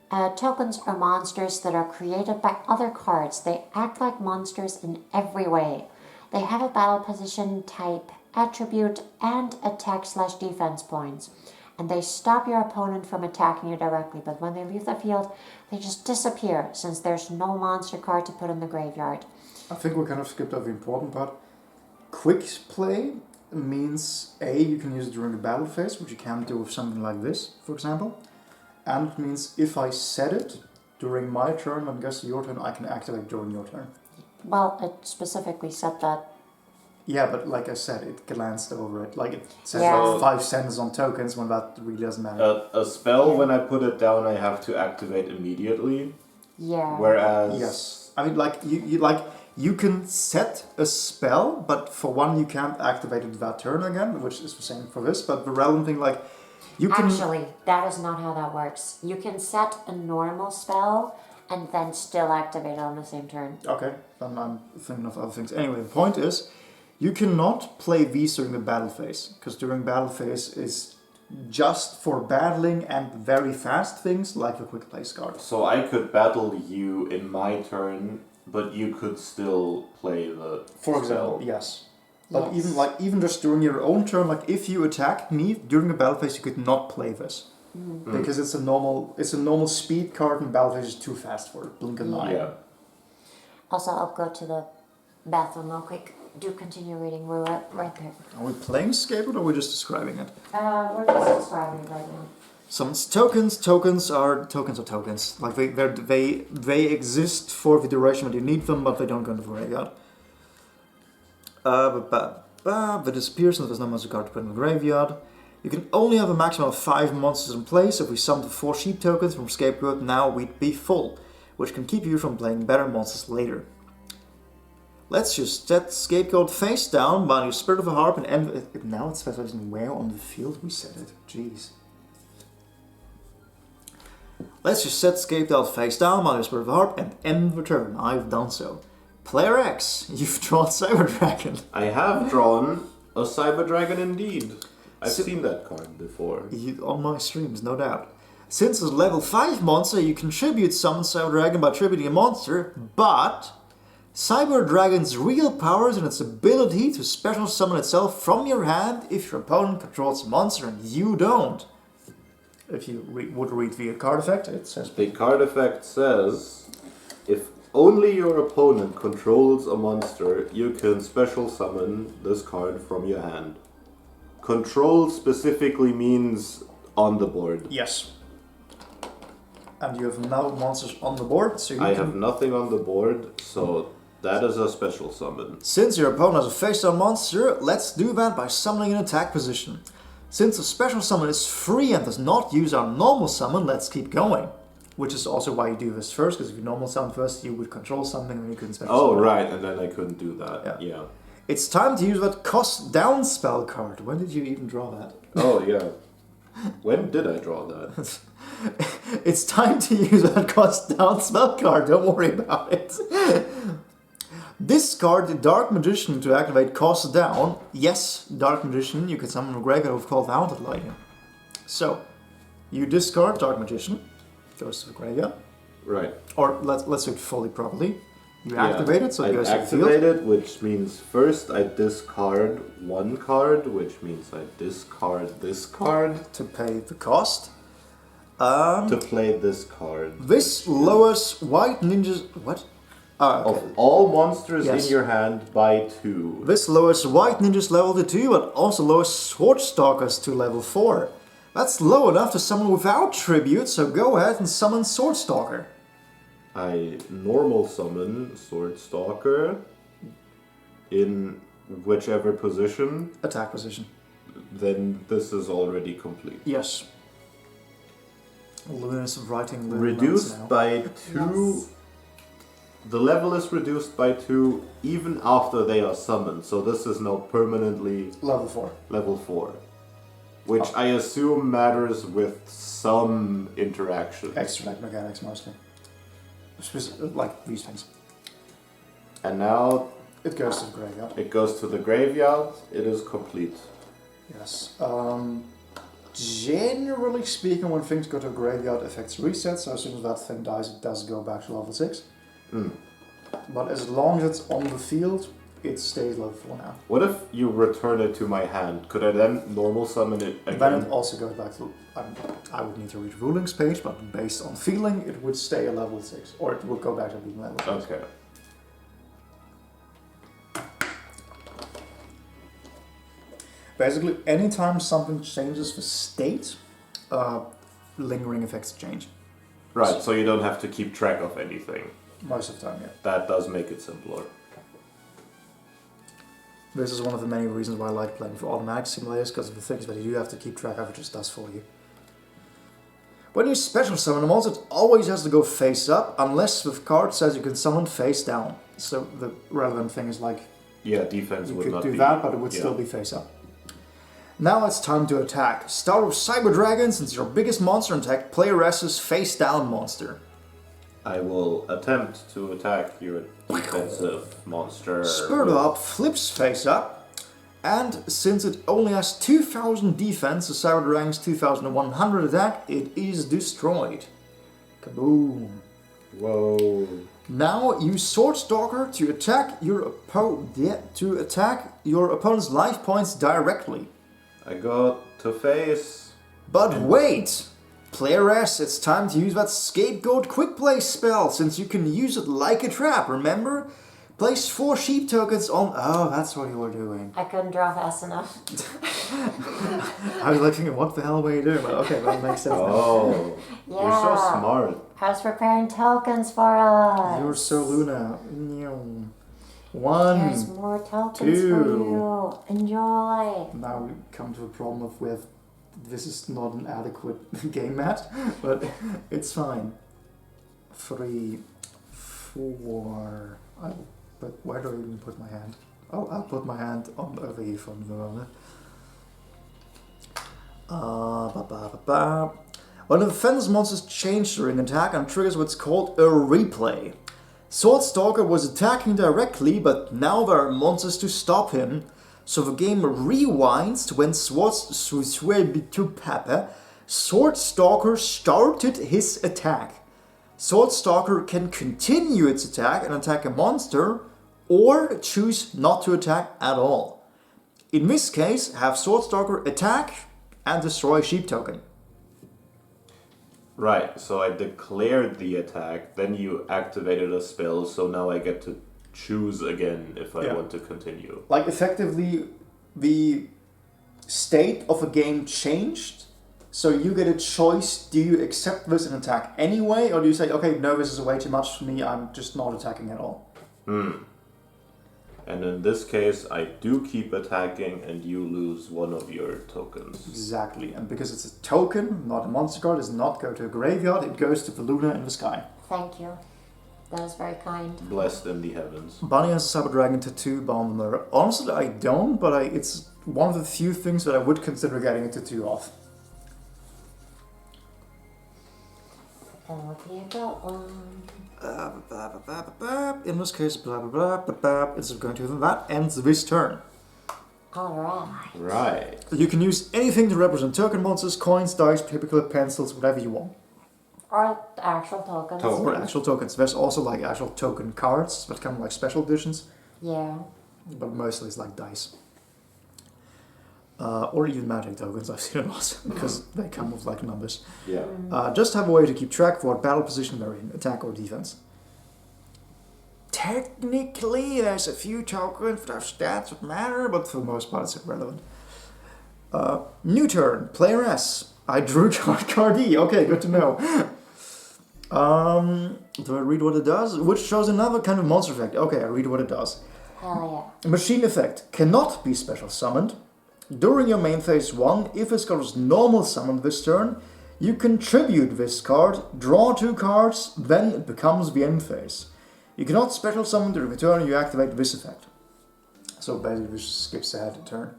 Tokens are monsters that are created by other cards. They act like monsters in every way. They have a battle position, type, attribute, and attack/defense points. And they stop your opponent from attacking you directly, but when they leave the field, they just disappear, since there's no monster card to put in the graveyard. I think we kind of skipped over the important part. Quick play means A, you can use it during the battle phase, which you can't do with something like this, for example. And it means if I set it during my turn and guess your turn, I can activate during your turn. Well, it specifically said that. Yeah, but like I said, it glanced over it. Like it says Yeah. like 5 cents on tokens when that really doesn't matter. A spell, when I put it down, I have to activate immediately. Yeah. Whereas... Yes. I mean, like, you can set a spell, but for one you can't activate it that turn again, which is the same for this, but the relevant thing, like, you can... Actually, that is not how that works. You can set a normal spell and then still activate it on the same turn. Okay, then I'm thinking of other things. Anyway, the point is, you cannot play these during the battle phase, because during battle phase is just for battling and very fast things like the quick play card. So I could battle you in my turn, but you could still play the For spell. example, yes. But Yes. even just during your own turn, like if you attacked me during the battle phase, you could not play this. Because it's a normal speed card and battle phase is too fast for it. Blink an eye. Yeah. Also, I'll go to the bathroom real quick. Do continue reading. We're right there. Are we playing Scapegoat or are we just describing it? We're just describing it right now. Some tokens are tokens. Like they exist for the duration when you need them, but they don't go into the graveyard. The disappearance there's no monster card to put in the graveyard. You can only have a maximum of 5 monsters in place. If we summoned 4 sheep tokens from Scapegoat, now we'd be full, which can keep you from playing better monsters later. Let's just set Scapegoat face down while you Spirit of a Harp and end. Now it specifies where on the field we set it. Jeez. Let's just set Scapegoat face down while you Spirit of a Harp and end the turn. I've done so. Player X, you've drawn Cyber Dragon. I have drawn a Cyber Dragon indeed. I've seen that card before. On my streams, no doubt. Since it's a level 5 monster, you contribute summon Cyber Dragon by attributing a monster, but Cyber Dragon's real power is in its ability to special summon itself from your hand if your opponent controls a monster and you don't. If you would read the card effect, it says... The card effect says, if only your opponent controls a monster, you can special summon this card from your hand. Control specifically means on the board. Yes. And you have now monsters on the board, so you I can... have nothing on the board, so that is a special summon. Since your opponent has a face-down monster, let's do that by summoning an attack position. Since the special summon is free and does not use our normal summon, let's keep going. Which is also why you do this first, because if you normal summon first, you would control something and you couldn't special summon. Oh, right, and then I couldn't do that. Yeah. It's time to use that cost down spell card. When did you even draw that? Oh, yeah. When did I draw that? It's time to use that cost down spell card. Don't worry about it. Discard the Dark Magician to activate cost down. Yes, Dark Magician. You can summon a graveyard of Call Haunted Lightning. So, you discard Dark Magician. Goes to the graveyard. Right. Or let's do it fully properly. You activate it, so it goes to the field. I activate it, which means first I discard one card, which means I discard this card. To pay the cost. To play this card. This lowers White Ninja's... What? Okay. Of all monsters Yes. in your hand by 2. This lowers White Ninja's level to 2, but also lowers Swordstalkers to level 4. That's low enough to summon without tribute, so go ahead and summon Swordstalker. I normal summon Swordstalker in whichever position. Attack position. Then this is already complete. Yes. Luminous writing. Reduced by 2 the level is reduced by 2 even after they are summoned, so this is now permanently Level 4. level 4. Which I assume matters with some interaction. Extract mechanics mostly. Like these things. And now It goes to the graveyard. it goes to the graveyard, it is complete. Yes. Generally speaking, when things go to a graveyard, effects reset, so as soon as that thing dies, it does go back to level 6. But as long as it's on the field, it stays level 4 now. What if you return it to my hand? Could I then normal summon it again? Then it also goes back to... I would need to read rulings page, but based on feeling, it would stay a level 6. Or it would go back to being level 6. Okay. Basically, anytime something changes the state, lingering effects change. Right, so you don't have to keep track of anything. Most of the time, yeah. That does make it simpler. This is one of the many reasons why I like playing for automatic simulators, because of the things that you do have to keep track of, it just does for you. When you special summon a monster, it always has to go face up, unless the card says you can summon face down. So the relevant thing is like, Yeah, defense you would could not do be... that, but it would still be face up. Now it's time to attack. Start with Cyber Dragon, since your biggest monster attack, player S's face down monster. I will attempt to attack your defensive monster. Spurt up, flips face up, and since it only has 2000 defense, the Cyber Dragon's 2100 attack, it is destroyed. Kaboom. Whoa. Now use Sword Stalker to attack your opponent's life points directly. I got to face. But wait! Player S, it's time to use that Scapegoat Quick Play spell, since you can use it like a trap, remember? Place 4 sheep tokens on... Oh, that's what you were doing. I couldn't draw fast enough. I was like thinking, what the hell were you doing? But okay, that makes sense now. Oh, Yeah. you're so smart. I was preparing tokens for us. You're so Luna. One. There's more tokens two. for you. Enjoy. Now we come to a problem of with this is not an adequate game mat, but it's fine. 3, 4. But where do I even put my hand? Oh, I'll put my hand on over here for the moment. When the defense monsters change during attack and triggers what's called a replay. Sword Stalker was attacking directly, but now there are monsters to stop him. So the game rewinds to when Sword Stalker started his attack. Sword Stalker can continue its attack and attack a monster, or choose not to attack at all. In this case, have Sword Stalker attack and destroy a sheep token. Right, so I declared the attack, then you activated a spell, so now I get to choose again if I want to continue. Like, effectively, the state of a game changed, so you get a choice. Do you accept this and attack anyway, or do you say, okay, no, this is way too much for me, I'm just not attacking at all? And in this case, I do keep attacking and you lose one of your tokens. Exactly, and because it's a token, not a monster card, it does not go to a graveyard, it goes to the Luna in the sky. Thank you. That was very kind. Blessed in the heavens. Bunny has a Cyber Dragon tattoo bound on her. Honestly, I don't, but it's one of the few things that I would consider getting a tattoo of. And what do you go on? In this case, instead of going to that ends this turn. Alright. Right. You can use anything to represent token monsters, coins, dice, paperclip, pencils, whatever you want. Or actual tokens. Or actual tokens. There's also like actual token cards, but kind of like special editions. Yeah. But mostly it's like dice. Or even magic tokens, I've seen it also, because they come with like numbers. Yeah. Just have a way to keep track of what battle position they're in, attack or defense. Technically, there's a few tokens that have stats that matter, but for the most part it's irrelevant. New turn, player S. I drew card E. Okay, good to know. Do I read what it does? Which shows another kind of monster effect. Okay, I read what it does. Hell Machine effect cannot be special summoned. During your main phase 1, if this card is normal summoned this turn, you contribute this card, draw 2 cards, then it becomes the end phase. You cannot special summon during the turn you activate this effect. So basically this skips ahead a turn.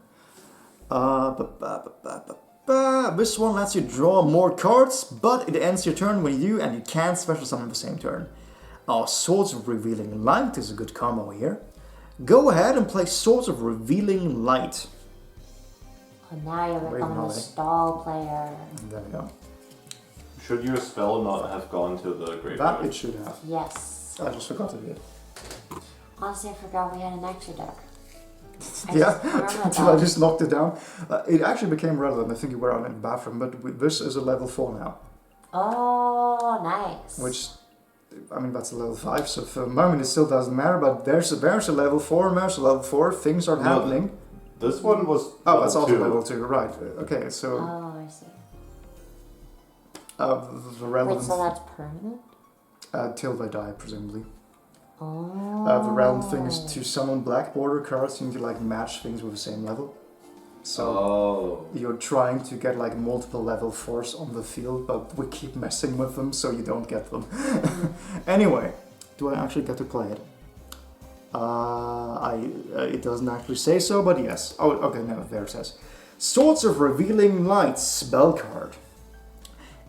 This one lets you draw more cards, but it ends your turn when you do, and you can't special summon the same turn. Swords of Revealing Light is a good combo here. Go ahead and play Swords of Revealing Light. Oh, now you're becoming a stall player. There we go. Should your spell not have gone to the graveyard? That it should have. Yes. I just forgot it did. Honestly, I forgot we had an extra deck. Yeah, until I just locked it down. It actually became relevant. I think you were out in the bathroom, but this is a level 4 now. Oh, nice. Which, I mean, that's a level 5, so for the moment it still doesn't matter, but there's a level 4, and there's a level 4, things are happening. This one was Oh, that's also 2. level 2, right. Okay, so... Oh, I see. the relevant... Wait, so that's permanent? Till they die, presumably. Oh. The relevant thing is to summon black border cards, you need to like match things with the same level. So you're trying to get like multiple level 4s on the field, but we keep messing with them so you don't get them. Anyway, do I actually get to play it? It doesn't actually say so, but yes. Oh, okay, no, there it says. Swords of Revealing Light spell card.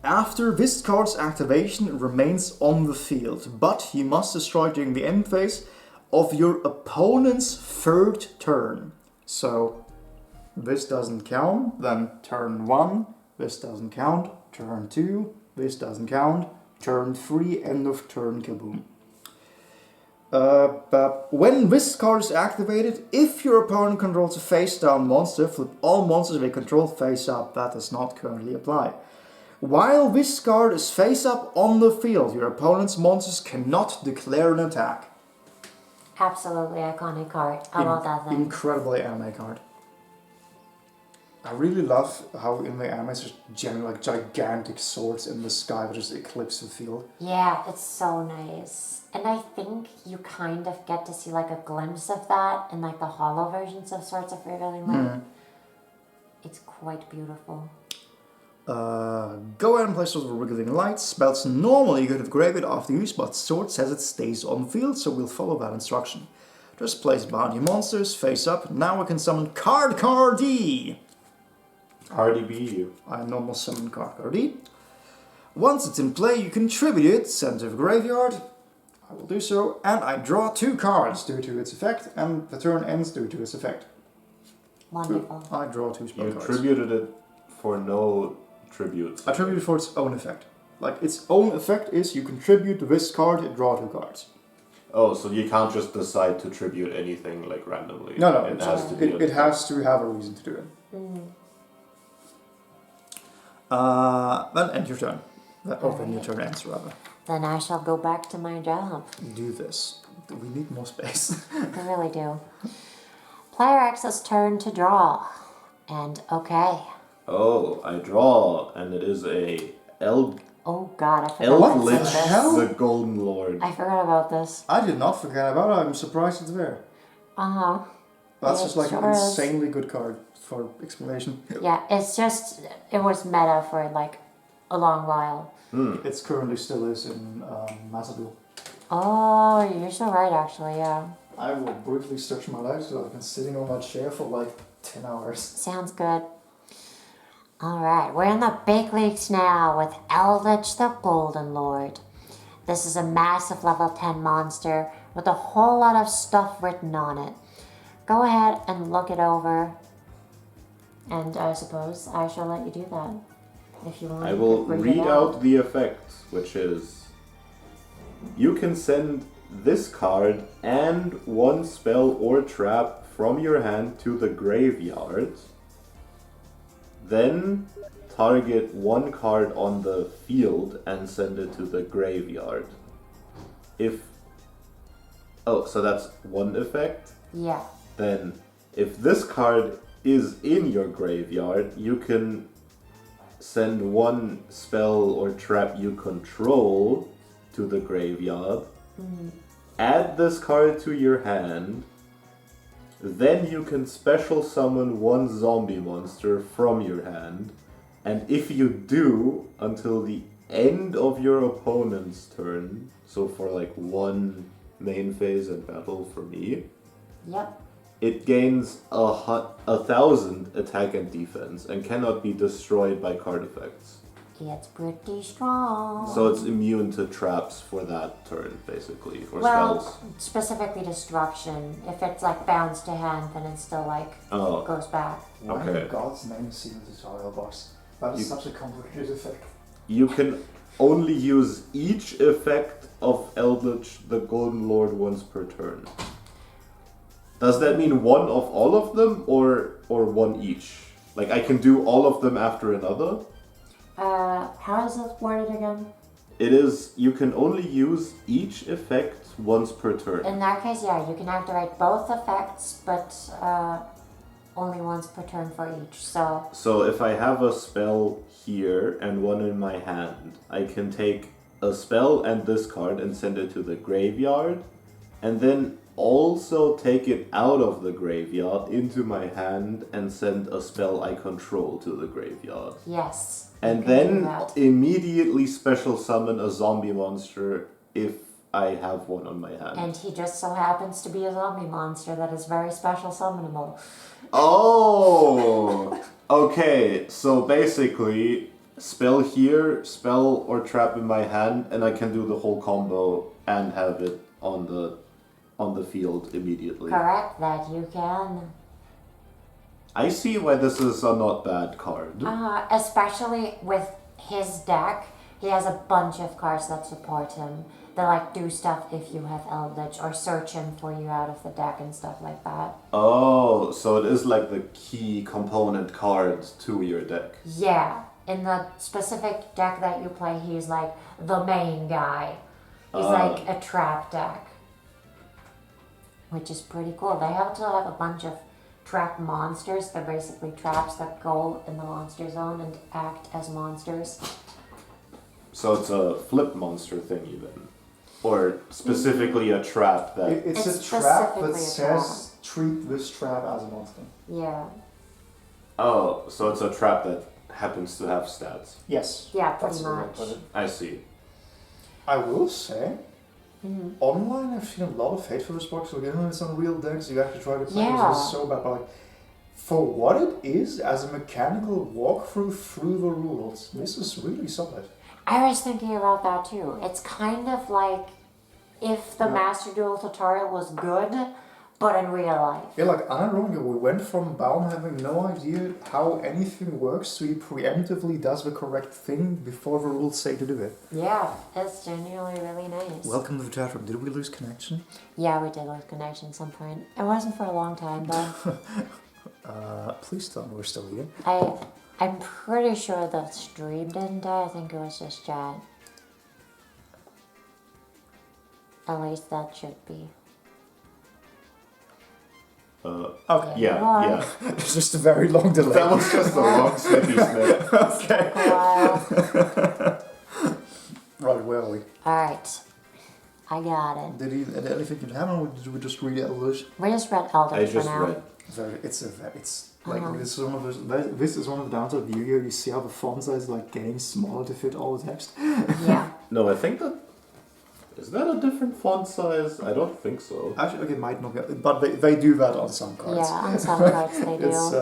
After this card's activation, it remains on the field, but you must destroy during the end phase of your opponent's third turn. So, this doesn't count, then turn 1, this doesn't count, turn 2, this doesn't count, turn 3, end of turn, kaboom. But when this card is activated, if your opponent controls a face-down monster, flip all monsters they control face-up. That does not currently apply. While this card is face-up on the field, your opponent's monsters cannot declare an attack. Absolutely iconic card. I love that thing. Incredibly anime card. I really love how in the anime there's generally like gigantic swords in the sky that just eclipse the field. Yeah, it's so nice. And I think you kind of get to see like a glimpse of that in like the hollow versions of Swords of Revealing Light. It's quite beautiful. Go ahead and play Swords of Revealing Light. Spells normally go to the graveyard after use, but Sword says it stays on the field, so we'll follow that instruction. Just place bounty monsters, face up. Now we can summon Cardi. RDB. I normal summon Cardi. Once it's in play, you contribute it, send to the graveyard. I will do so, and I draw 2 cards due to its effect, and the turn ends due to its effect. Wonderful. I draw 2 spell cards. You tributed it for no tributes. I tribute it for its own effect. Like, its own effect is you contribute this card, you draw 2 cards. Oh, so you can't just decide to tribute anything like randomly. No, it has to be it has to have a reason to do it. Then end your turn. Then your turn ends, rather. Then I shall go back to my job. Do this. We need more space. I really do. Player X's turn to draw. And okay. Oh, I draw, and it is a Oh god, I forgot about Lich, this. the Golden Lord. I forgot about this. I did not forget about it. I'm surprised it's there. Uh-huh. That's Yeah, just like it an sure is. insanely good card for explanation. Yeah, it's just, it was meta for like a long while. It's currently still is in Mazadul. Oh, you're so right actually, yeah. I will briefly stretch my legs because I've been sitting on that chair for like 10 hours. Sounds good. Alright, we're in the big leagues now with Eldritch the Golden Lord. This is a massive level 10 monster with a whole lot of stuff written on it. Go ahead and look it over. And I suppose I shall let you do that. If you want I will read out the effect, which is... You can send this card and 1 spell or trap from your hand to the graveyard. Then target 1 card on the field and send it to the graveyard. So that's 1 effect. Yeah. Then if this card is in your graveyard, you can send 1 spell or trap you control to the graveyard. Add this card to your hand. Then you can special summon 1 zombie monster from your hand. And if you do, until the end of your opponent's turn, so for like 1 main phase and battle for me. Yep. It gains 1,000 attack and defense and cannot be destroyed by card effects. It's pretty strong. So it's immune to traps for that turn, basically, or well, spells. specifically destruction. If it's like bounce to hand, then it's still like goes back. Why Okay. in God's name is in the tutorial box? That is such a complicated effect. You can only use each effect of Eldritch the Golden Lord once per turn. Does that mean one of all of them, or one each? Like I can do all of them after another? How is it worded again? It is, you can only use each effect once per turn. In that case, yeah, you can activate both effects, but only once per turn for each. So if I have a spell here and one in my hand, I can take a spell and this card and send it to the graveyard, and then also take it out of the graveyard into my hand and send a spell I control to the graveyard. Yes. And then immediately special summon a zombie monster if I have one on my hand. And he just so happens to be a zombie monster that is very special summonable. Oh! Okay, so basically, spell here, spell or trap in my hand, and I can do the whole combo and have it on the field immediately. Correct, that you can. I see why this is a not bad card. Especially with his deck, he has a bunch of cards that support him. They like do stuff if you have Eldritch or search him for you out of the deck and stuff like that. Oh, so it is like the key component cards to your deck. Yeah, in the specific deck that you play, he's like the main guy. He's like a trap deck, which is pretty cool. They also have a bunch of trap monsters. They're basically traps that go in the monster zone and act as monsters. So it's a flip monster thing even. Or specifically a trap that... It's a trap specifically that a says treat this trap as a monster. Yeah. Oh, so it's a trap that happens to have stats. Yes. Yeah, pretty that's the way to much. put it. I see. I will say, online I've seen a lot of hate for this box. Like, it's on real decks, you actually try to play this is so bad. But like, for what it is as a mechanical walkthrough through the rules, this is really solid. I was thinking about that too. It's kind of like if the Master Duel tutorial was good, but in real life. Yeah, like, unironically, we went from Baum having no idea how anything works to he preemptively does the correct thing before the rules say to do it. Yeah, it's genuinely really nice. Welcome to the chat room. Did we lose connection? Yeah, we did lose connection at some point. It wasn't for a long time though. Please tell me we're still here. I'm pretty sure the stream didn't die. I think it was just chat. At least that should be. Okay. Yeah. It's just a very long delay. That was just a long snippy snip. Okay. A while. Right, where are we? Alright. I got it. Did anything you have, or did we just read Eldritch? We just read I Eldritch for just now. read. It's like this is one of those. This is one of the downsides of YUGIOH. You see how the font size is like getting smaller to fit all the text. Yeah. No, I think that... Is that a different font size? I don't think so. Actually, okay, might not be, but they do that on some cards. Yeah, on some cards they do. It's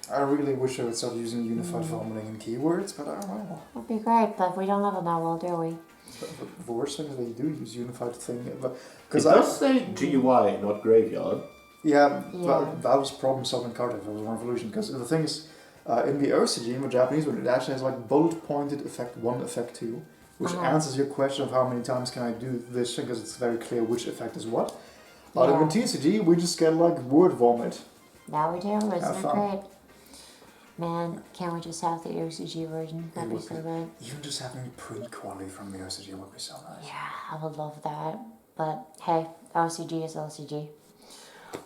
I really wish I would start using unified formatting and keywords, but I don't know. Would be great, but we don't have it now, will do we? The worst thing is they do use unified thing, It because does say GY, not graveyard. Yeah, Yeah. that was problem solving card if it was Revolution. Because the thing is, in the OCG, in the Japanese one, it actually has like bullet pointed effect 1, effect 2, which answers your question of how many times can I do this thing, because it's very clear which effect is what. But in TCG, we just get like word vomit. Now we do, isn't it fun. great? Man, can't we just have the OCG version? That'd be so good. Even just having print quality from the OCG would be so nice. Yeah, I would love that. But hey, OCG is OCG.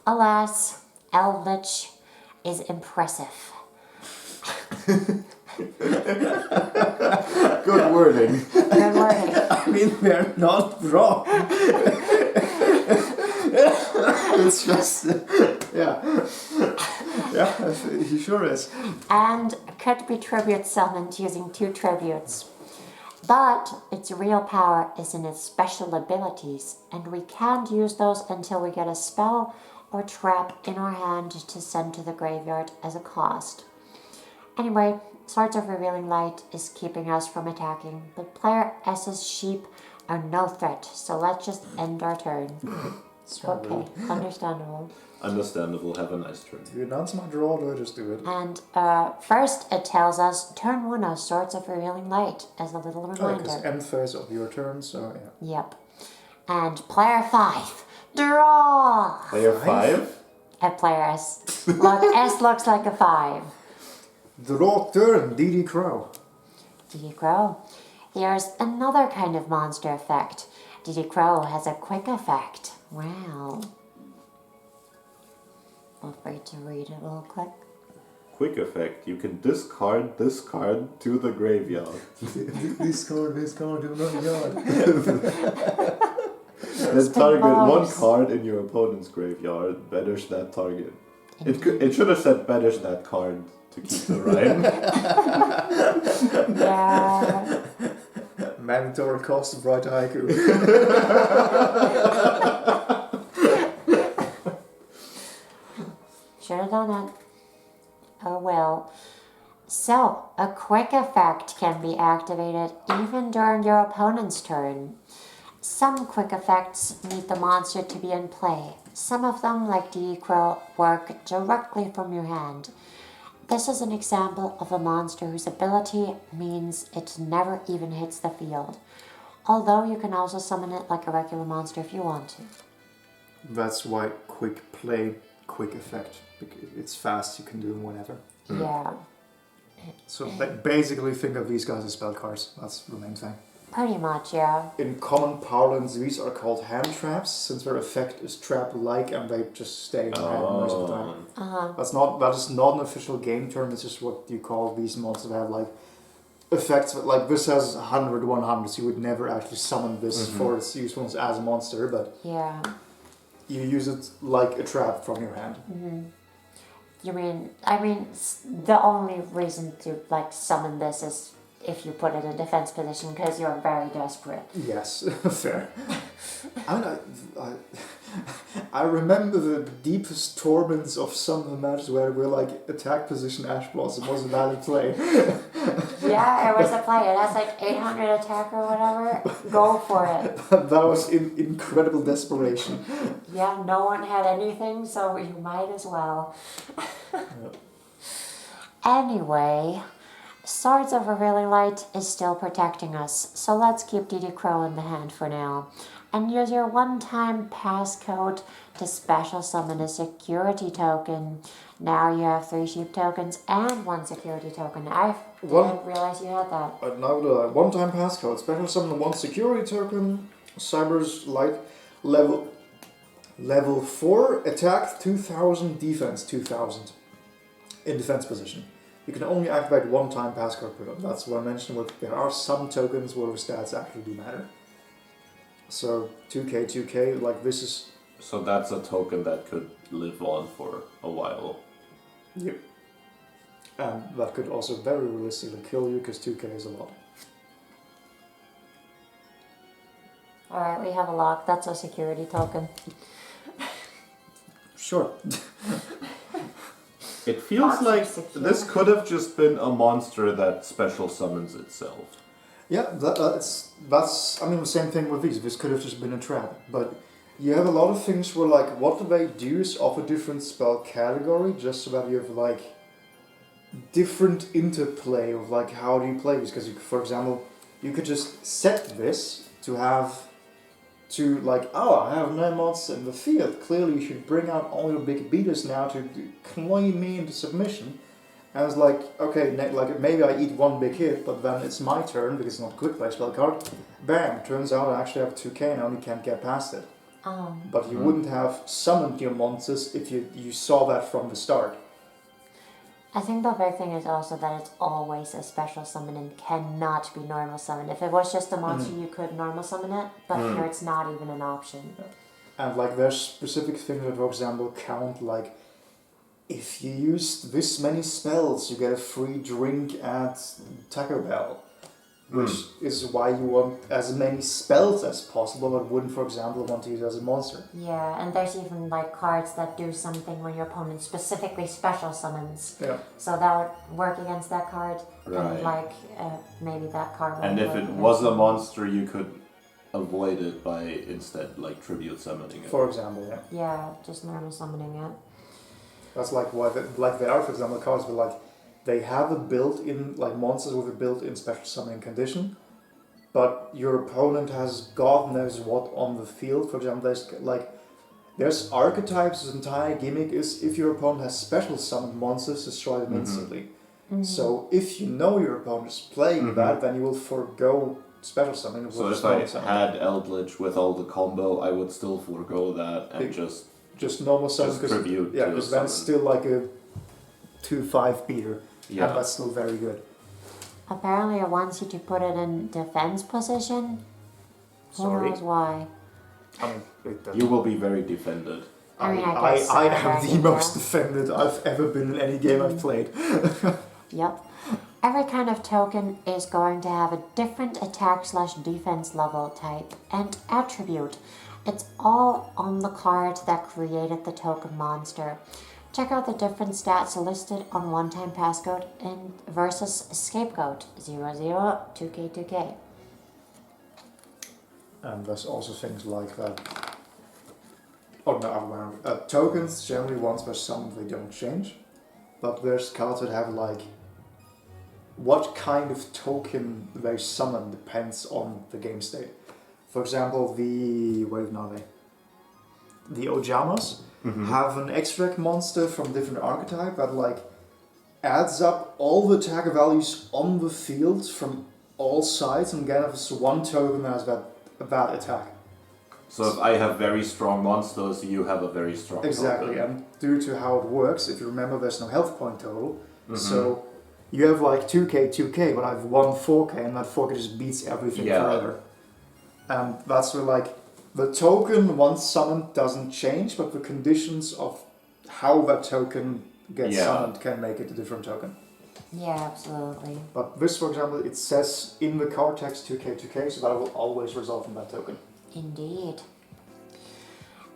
Alas, Eldritch is impressive. Good wording. Good wording. I mean, they're not wrong. It's just, yeah. Yeah, he sure is. And could be tribute summoned using 2 tributes. But its real power is in its special abilities, and we can't use those until we get a spell or trap in our hand to send to the graveyard as a cost. Anyway, Swords of Revealing Light is keeping us from attacking, but player S's sheep are no threat, so let's just end our turn. Okay, understandable. Understandable, have a nice turn. Do you announce my draw or do I just do it? And first it tells us turn 1 of Swords of Revealing Light as a little Because reminder. end phase of your turn, so yeah. Yep. And player 5, draw! Player 5? At player S. Look, S looks like a 5. Draw turn, DD Crow. DD Crow. Here's another kind of monster effect. DD Crow has a quick effect. Wow. Feel free to read it real quick. Quick effect. You can discard this card to the graveyard. This card, do not yard. Then target one bars. card in your opponent's graveyard. Banish that target. It should have said banish that card to keep the rhyme. Yeah. Mandatory cost of write a haiku. Should have done that. Oh well. So, a quick effect can be activated even during your opponent's turn. Some quick effects need the monster to be in play. Some of them, like DD Crow, work directly from your hand. This is an example of a monster whose ability means it never even hits the field. Although you can also summon it like a regular monster if you want to. That's why quick play, quick effect. Because it's fast, you can do them whenever. Yeah. So like, basically think of these guys as spell cards. That's the main thing. Pretty much, yeah. In common parlance, these are called hand traps, since their effect is trap-like and they just stay in the hand most of the time. That is not an official game term, it's just what you call these monsters that have like effects. Like this has 100, 100, so you would never actually summon this for its usefulness as a monster, but Yeah. you use it like a trap from your hand. The only reason to like summon this is if you put it in defense position because you're very desperate. Yes, fair. I remember the deepest torments of some of the matches where we're like attack position Ash Blossom was a valid play. Yeah, it was a play. It has like 800 attack or whatever. Go for it. That was in incredible desperation. Yeah, no one had anything, so you might as well. Anyway, Swords of Revealing Light is still protecting us, so let's keep DD Crow in the hand for now. And use your one-time passcode to special summon a security token. Now you have 3 sheep tokens and 1 security token. I didn't realize you had that. Now the one-time passcode, special summon 1 security token, Cyber's Light level 4, attack 2000, defense 2000. In defense position. You can only activate one-time passcode per turn. That's what I mentioned. There are some tokens where the stats actually do matter. So 2k, like this is... So that's a token that could live on for a while. Yep. And that could also very realistically kill you because 2k is a lot. Alright, we have a lock. That's a security token. Sure. It feels Box like secure. this could have just been a monster that special summons itself. Yeah, that's the same thing with these. This could have just been a trap, but you have a lot of things where like what do they do is of a different spell category, just so that you have like different interplay of like how do you play this. Because for example, you could just set this to have I have no monster in the field. Clearly, you should bring out all your big beaters now to claim me into submission. And it's like, okay, maybe I eat 1 big hit, but then it's my turn because it's not a quick play spell card. Bam! Turns out I actually have 2k and I only can't get past it. But you wouldn't have summoned your monsters if you saw that from the start. I think the big thing is also that it's always a special summon and cannot be normal summon. If it was just a monster, you could normal summon it, but here it's not even an option. And like there's specific things that, for example, count like if you use this many spells, you get a free drink at Taco Bell. which is why you want as many spells as possible, but wouldn't, for example, want to use it as a monster. Yeah, and there's even like cards that do something when your opponent specifically special summons. Yeah. So that would work against that card, and Right. like maybe that card. And won't if work it against was a them. monster, you could avoid it by instead like tribute summoning it. For example, yeah. Yeah, just normal summoning it. That's like why there are, for example, cards where like they have a built-in, like monsters with a built-in special summoning condition, but your opponent has God knows what on the field. For example, there's archetypes. His entire gimmick is if your opponent has special summoned monsters, destroy them instantly. So if you know your opponent is playing that, then you will forego special summoning. So if I had Eldritch with all the combo, I would still forego that and just normal summon, just tribute. yeah, to because that's summon. still like a 2/5 beater, Yeah. and that's still very good. Apparently, it wants you to put it in defense position. Who Sorry. knows why? I mean, it doesn't. You will be very defended. I mean, I guess I so, am right, the yeah. most defended I've ever been in any game I've played. Yep. Every kind of token is going to have a different attack/defense level type and attribute. It's all on the card that created the token monster. Check out the different stats listed on one-time passcode and versus scapegoat 002K2K. And there's also things like that. Oh no, other way around. Tokens generally once per summon they don't change, but there's cards that have like what kind of token they summon depends on the game state. For example, the Ojamas have an extract monster from different archetype that like adds up all the attack values on the field from all sides and again if one token that has that attack. So if I have very strong monsters, you have a very strong Exactly, token. and due to how it works, if you remember, there's no health point total. So you have like 2k, but I have one 4k, and that 4k just beats everything Yeah. forever. And that's where like the token once summoned doesn't change, but the conditions of how that token gets summoned can make it a different token. Yeah, absolutely. But this, for example, it says in the card text 2k, so that will always result in that token. Indeed.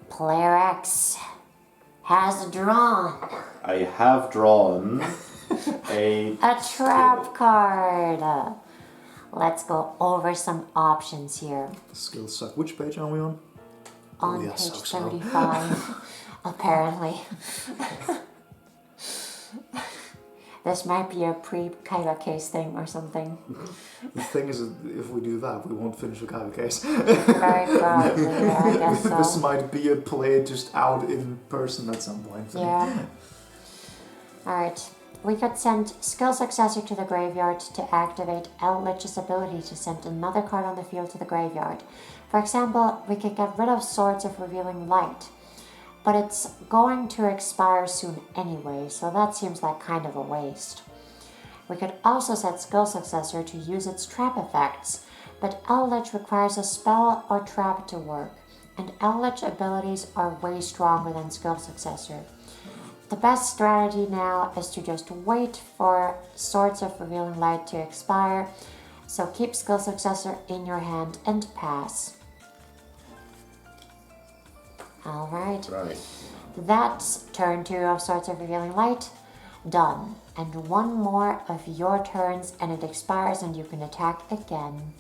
Player X has drawn I have drawn a trap card. Let's go over some options here. Skill set. Which page are we on? On yeah, page so slow. 35, apparently. This might be a pre-Kaiba case thing or something. The thing is, if we do that, we won't finish the Kaiba case. Very probably, yeah, I guess so. This might be a play just out in person at some point. Yeah. Alright. We could send Skill Successor to the graveyard to activate Eldritch's ability to send another card on the field to the graveyard. For example, we could get rid of Swords of Revealing Light. But it's going to expire soon anyway, so that seems like kind of a waste. We could also set Skill Successor to use its trap effects, but Eldritch requires a spell or trap to work, and Eldritch abilities are way stronger than Skill Successor. The best strategy now is to just wait for Swords of Revealing Light to expire, so keep Skill Successor in your hand and pass. Alright. right. That's turn 2 of Swords of Revealing Light. Done. And one more of your turns and it expires and you can attack again.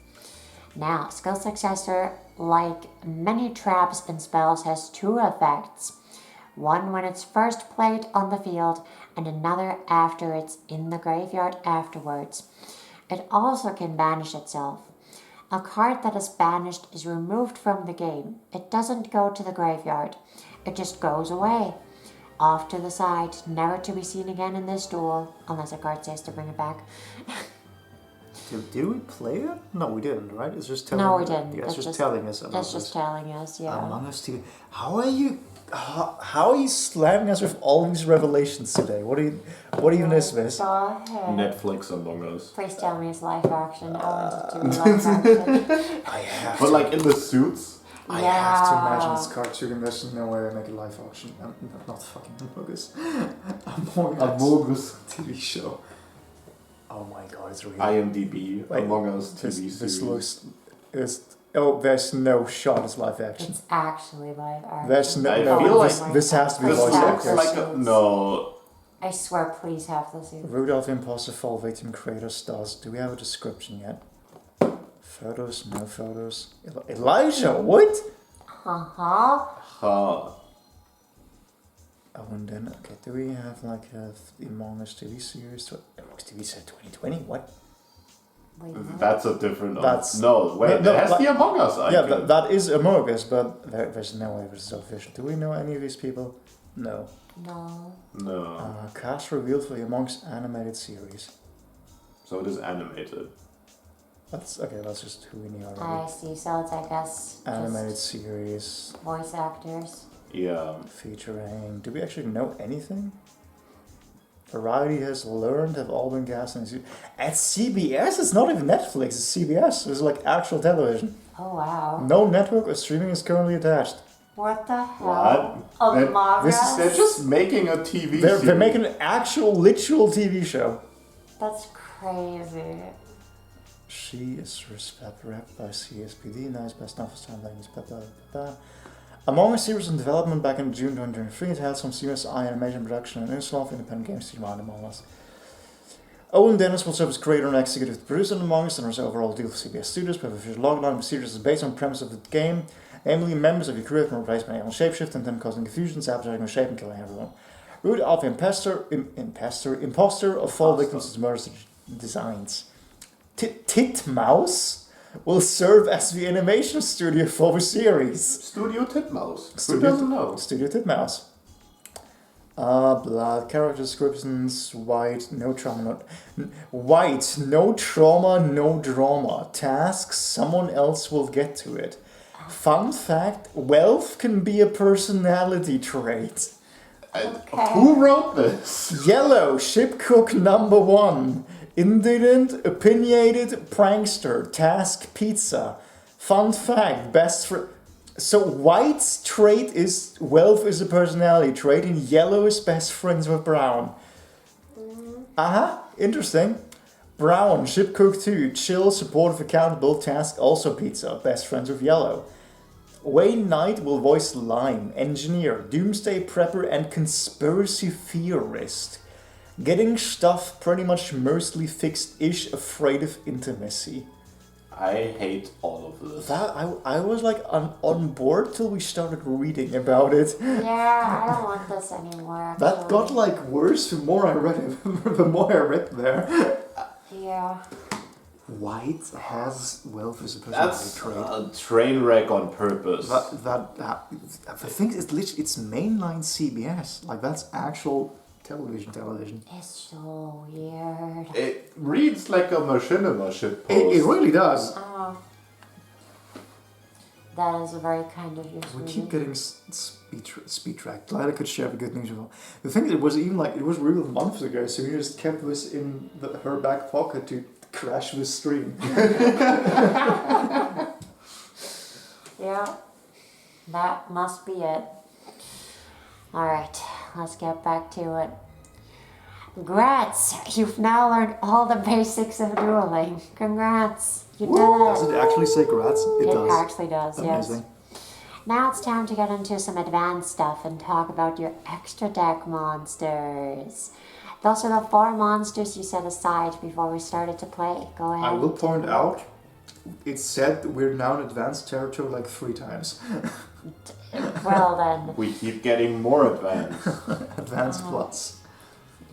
Now, Skill Successor, like many traps and spells, has 2 effects. One when it's first played on the field and another after it's in the graveyard afterwards. It also can banish itself. A card that is banished is removed from the game. It doesn't go to the graveyard. It just goes away. Off to the side, never to be seen again in this duel, unless a card says to bring it back. Did we play it? No, we didn't, right? It's just telling No, we didn't. Yeah, it's It's just telling us about It's just this. telling us, yeah. Among Us TV. How are you slamming us with all these revelations today? What even is this? Go ahead. Netflix Among Us. Please tell me it's live action. I want it to be live action. I have But to. like in the suits. I have to imagine it's cartoon. There's no way I make a live action. Not fucking Among Us. Among Us Among Us. TV show. Oh my god, it's really... IMDb, Wait, Among Us TV This series. looks... there's no shot it's live action. It's actually live action. There's no... I no, feel this has to be Please voice have looks actors. this. like a, no. I swear, please have this. Rudolph Imposter Fall Victim Creator Stars. Do we have a description yet? Photos? No photos. Elijah, what? Uh-huh. Huh. Oh, and then, okay, do we have like the Among Us TV series? Among Us TV said 2020? What? Wait a minute. That's a different... That's- no, wait, no, it has like- the Among Us Yeah, icon. that is Among Us, but there's no way this is official. Do we know any of these people? No. No. No. Cast revealed for the Among Us animated series. So it is animated. That's just who we knew I already. see. So it's, I guess, Animated just series voice actors. Yeah. featuring. Do we actually know anything? Variety has learned, have all been gassed at CBS. It's not even Netflix. It's CBS. It's like actual television. Oh, wow. No network or streaming is currently attached. What the hell? What? Among this is- Us? They're just making a TV They're series. making an actual, literal TV show. That's crazy. She is rep by CSPD. Nice best novel time language. Among Us series in development back in June 2023, it had some CSI animation production and install of independent games team on Among Us. Owen Dennis will serve as creator and executive producer of Among Us and his overall deal with CBS Studios, but the official logline of the series is based on the premise of the game, namely members of your crew have been replaced by alien shapeshift and then causing confusion, sabotaging their shape and killing everyone. Root of imposter of fall victims is murder designs. Titmouse will serve as the animation studio for the series. Studio Titmouse. Who Studio- doesn't know? Studio Titmouse. Blood, character descriptions, white, no trauma, no drama. Tasks, someone else will get to it. Fun fact, wealth can be a personality trait. Okay. Who wrote this? Yellow, ship cook number 1. Indolent, opinionated, prankster, task, pizza. Fun fact, best friend. So white's trait is wealth is a personality trait, and yellow is best friends with brown. Interesting. Brown, ship cook 2, chill, supportive, accountable, task, also pizza, best friends with yellow. Wayne Knight will voice Lime, engineer, doomsday prepper, and conspiracy theorist. Getting stuff pretty much mostly fixed-ish, afraid of intimacy. I hate all of this. That I was like on board till we started reading about it. Yeah, I don't want this anymore. That actually. got like worse the more I read it. The more I read there. Yeah. White has wealth as a personality That's trait. a train wreck on purpose. The thing is, it's mainline CBS. Like that's actual television. It's so weird. It reads like a machinima shit post. It really does. Oh. That is a very kind of you. We sweetie. keep getting speed tracked. Glad I could share the good news with all. The thing is, it was even like it was real months ago, so we just kept this in her back pocket to crash the stream. Yeah. That must be it. Alright, let's get back to it. Congrats! You've now learned all the basics of dueling. Congrats! You did Does it! it actually say grats? It It does. actually does, yes. Amazing. Now it's time to get into some advanced stuff and talk about your extra deck monsters. Those are the 4 monsters you set aside before we started to play. Go ahead. I will and point take a look. out, it's said that we're now in advanced territory like 3 times. Well then, We keep getting more advanced. Advanced plus.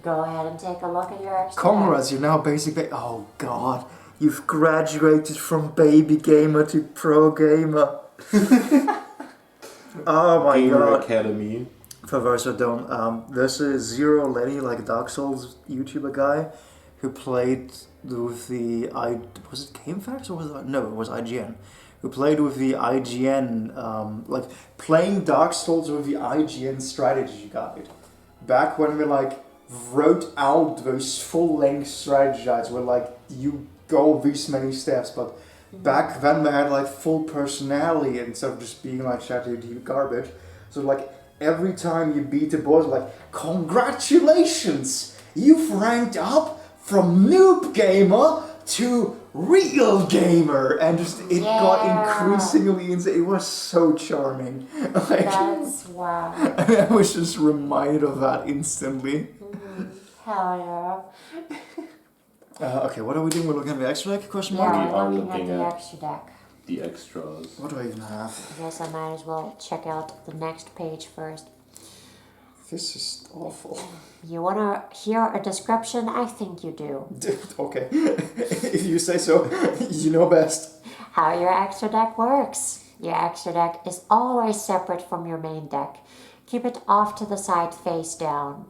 go ahead and take a look at your extra Comrades, you're now basically. Oh god, you've graduated from baby gamer to pro gamer. Oh my Gamer god. Academy. For those who don't, there's a Zero Lenny, like Dark Souls YouTuber guy, who played with the was it GameFAQs or was it no? It was IGN. Who played with the IGN, like playing Dark Souls with the IGN strategy guide. Back when we like wrote out those full-length strategy guides where like you go these many steps, but back then they had like full personality instead of just being like ChatGPT garbage. So like every time you beat the boss, like congratulations, you've ranked up from noob gamer to real gamer, and just it got increasingly insane. It was so charming. Like, That's wow. I was just reminded of that instantly. Hell Okay, what are we doing? We're looking at the extra deck? Question yeah. mark. Yeah, We we're are looking at looking the at- extra deck. The extras. What do I even have? I guess I might as well check out the next page first. This is awful. You wanna hear a description? I think you do. Okay, if you say so, you know best. How your extra deck works. Your extra deck is always separate from your main deck. Keep it off to the side face down.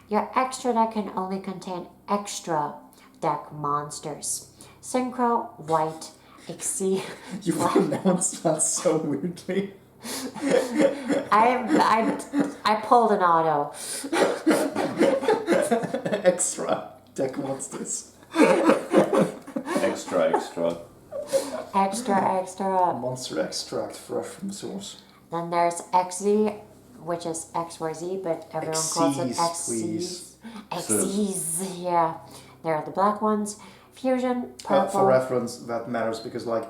Your extra deck can only contain extra deck monsters. Synchro, white, Exceed. You pronounced that so weirdly. I pulled an auto. Extra deck monsters. Extra. Extra. Monster extract fresh from the source. Then there's XZ, which is XYZ, but everyone calls it Xyz, please. XZ, yeah. There are the black ones. Fusion, purple. For reference, that matters because like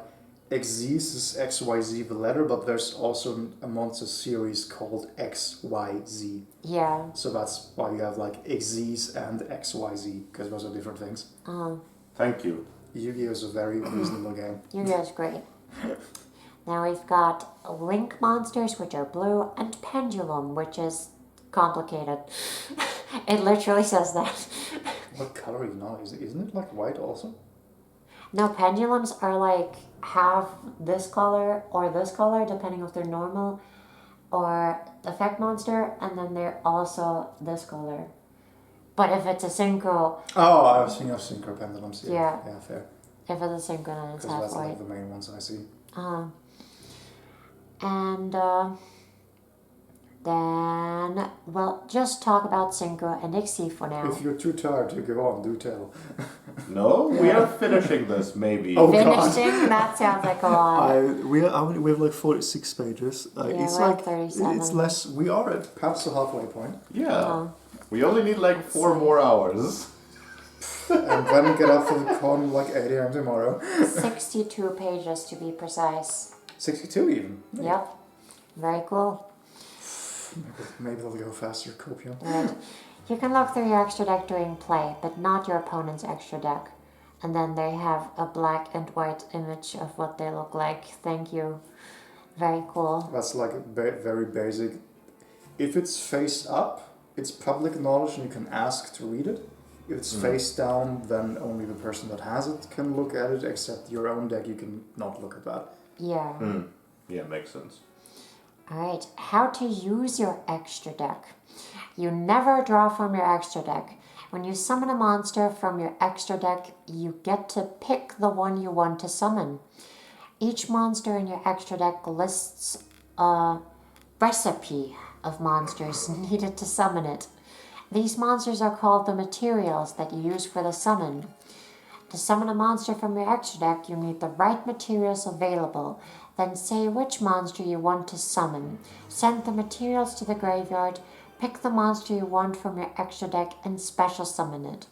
XZ is XYZ the letter, but there's also a monster series called XYZ. Yeah. So that's why you have like XZs and XYZ, because those are different things. Thank you. Yu-Gi-Oh is a very reasonable game. Yu-Gi-Oh's great. Now we've got Link monsters, which are blue, and Pendulum, which is complicated. It literally says that. What color even are? Isn't it like white also? No, pendulums are like half this color or this color, depending if they're normal or effect monster, and then they're also this color. But if it's a synchro, Oh, I was thinking of synchro pendulums. Yeah. Yeah, fair. if it's a synchro, then it's Because half that's like white. the main ones I see. And then we'll just talk about synchro and Ixie for now. If you're too tired to go on, do tell. No, we are finishing this, maybe. Oh, God. Finishing, that sounds like a lot. We have like 46 pages. Yeah, It's we're at like 37. it's less. We are at perhaps the halfway point, Yeah. We only need like 4 more hours. and then get up for the con like 8 a.m. tomorrow. 62 pages to be precise. 62 even. Yep. Very cool. Maybe they'll go faster. Copium. Right. You can look through your extra deck during play, but not your opponent's extra deck. And then they have a black and white image of what they look like. Thank you. Very cool. That's like very basic. If it's face up, it's public knowledge and you can ask to read it. If it's face down, then only the person that has it can look at it, except your own deck, you can not look at that. Yeah. Yeah, makes sense. Alright, how to use your extra deck. You never draw from your extra deck. When you summon a monster from your extra deck, you get to pick the one you want to summon. Each monster in your extra deck lists a recipe of monsters needed to summon it. These monsters are called the materials that you use for the summon. To summon a monster from your extra deck, you need the right materials available. Then say which monster you want to summon. Send the materials to the graveyard, pick the monster you want from your extra deck, and special summon it.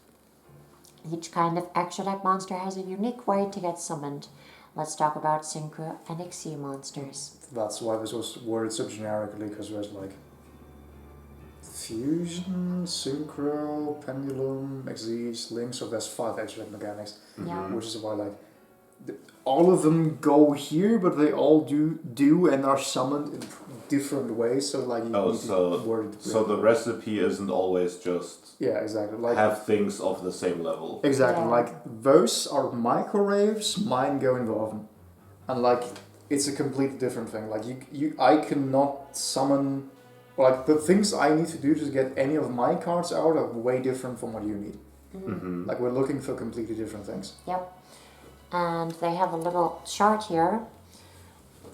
Each kind of extra deck monster has a unique way to get summoned. Let's talk about Synchro and Ixie monsters. That's why this was worded so generically, because there's like fusion, synchro, pendulum, exes, link, so there's 5 extra deck mechanics. Yeah. Which is why like all of them go here, but they all do and are summoned in different ways. So like you need to word it. So the recipe isn't always just yeah, exactly. Like have things of the same level. exactly Yeah. like those are microwaves. Mine go in the oven, and like it's a completely different thing. Like I cannot summon. Like the things I need to do to get any of my cards out are way different from what you need. Like we're looking for completely different things. Yep. And they have a little chart here,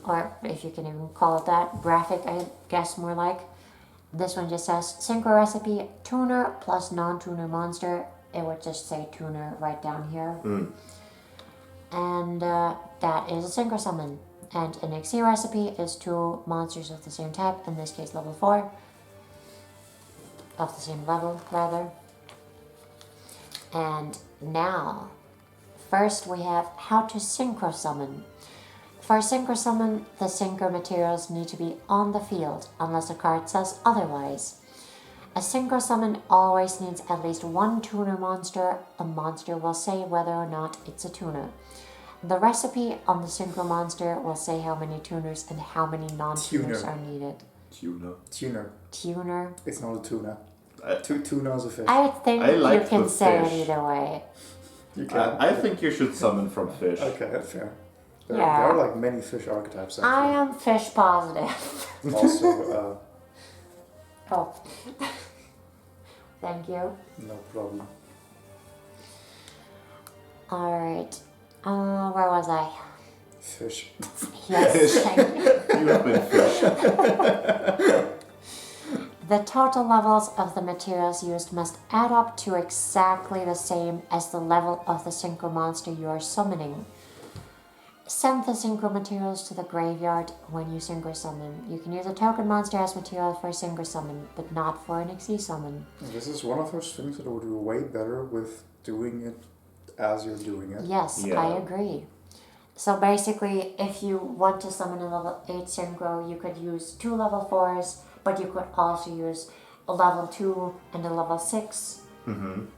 or if you can even call it that, graphic, I guess more like. This one just says Synchro recipe, tuner plus non-tuner monster. It would just say tuner right down here. And that is a Synchro summon. And an Ixie recipe is 2 monsters of the same type, in this case level 4. Of the same level, rather. And now, first we have how to synchro summon. For a synchro summon, the synchro materials need to be on the field unless a card says otherwise. A synchro summon always needs at least one tuner monster. A monster will say whether or not it's a tuner. The recipe on the synchro monster will say how many tuners and how many non-tuners Tuner. are needed. Tuner. Tuner. It's not a tuna. Tuna's a fish. I think I like you can the say fish. it either way. You can. I think you should summon from fish. Okay, that's fair. There Yeah. are like many fish archetypes I actually. am fish positive. Also, Oh. Thank you. no problem. Alright. Where was I? Fish. Yes, thank you. You have been fish. The total levels of the materials used must add up to exactly the same as the level of the synchro monster you are summoning. Send the synchro materials to the graveyard when you synchro summon. You can use a token monster as material for a synchro summon, but not for an XE summon. This is one of those things that would do way better with doing it as you're doing it. Yes, Yeah. I agree. So basically, if you want to summon a level 8 synchro, you could use 2 level 4s, but you could also use a level 2 and a level 6.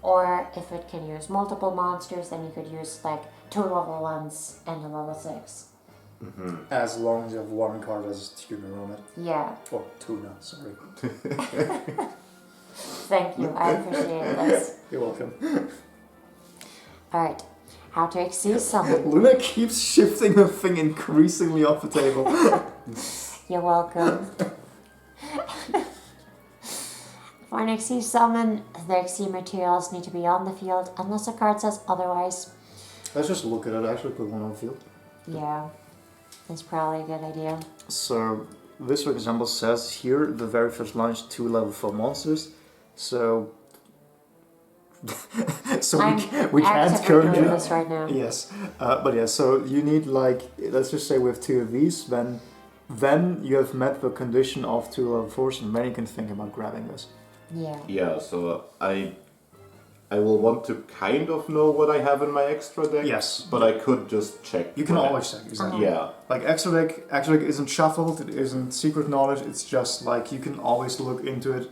Or if it can use multiple monsters, then you could use like 2 level 1s and a level 6. As long as you have one card as a tuner on it. Yeah, Or tuna, sorry. thank you. I appreciate this. You're welcome. Alright, how to XE summon. Luna keeps shifting the thing increasingly off the table. You're welcome. For an XE summon, the XE materials need to be on the field unless a card says otherwise. Let's just look at it. Actually put one on the field. Yeah, that's probably a good idea. So this, for example, says here the very first line is 2 level 4 monsters. So so I'm we can't actively currently doing this right now. Yes, but yeah. So you need like, let's just say we have 2 of these. Then you have met the condition of 2 level 4s, and then you can think about grabbing this. Yeah. Yeah, so I will want to kind of know what I have in my extra deck. Yes, But I could just check. you can what I- always check. Exactly. Yeah. Like extra deck isn't shuffled. It isn't secret knowledge. It's just like you can always look into it.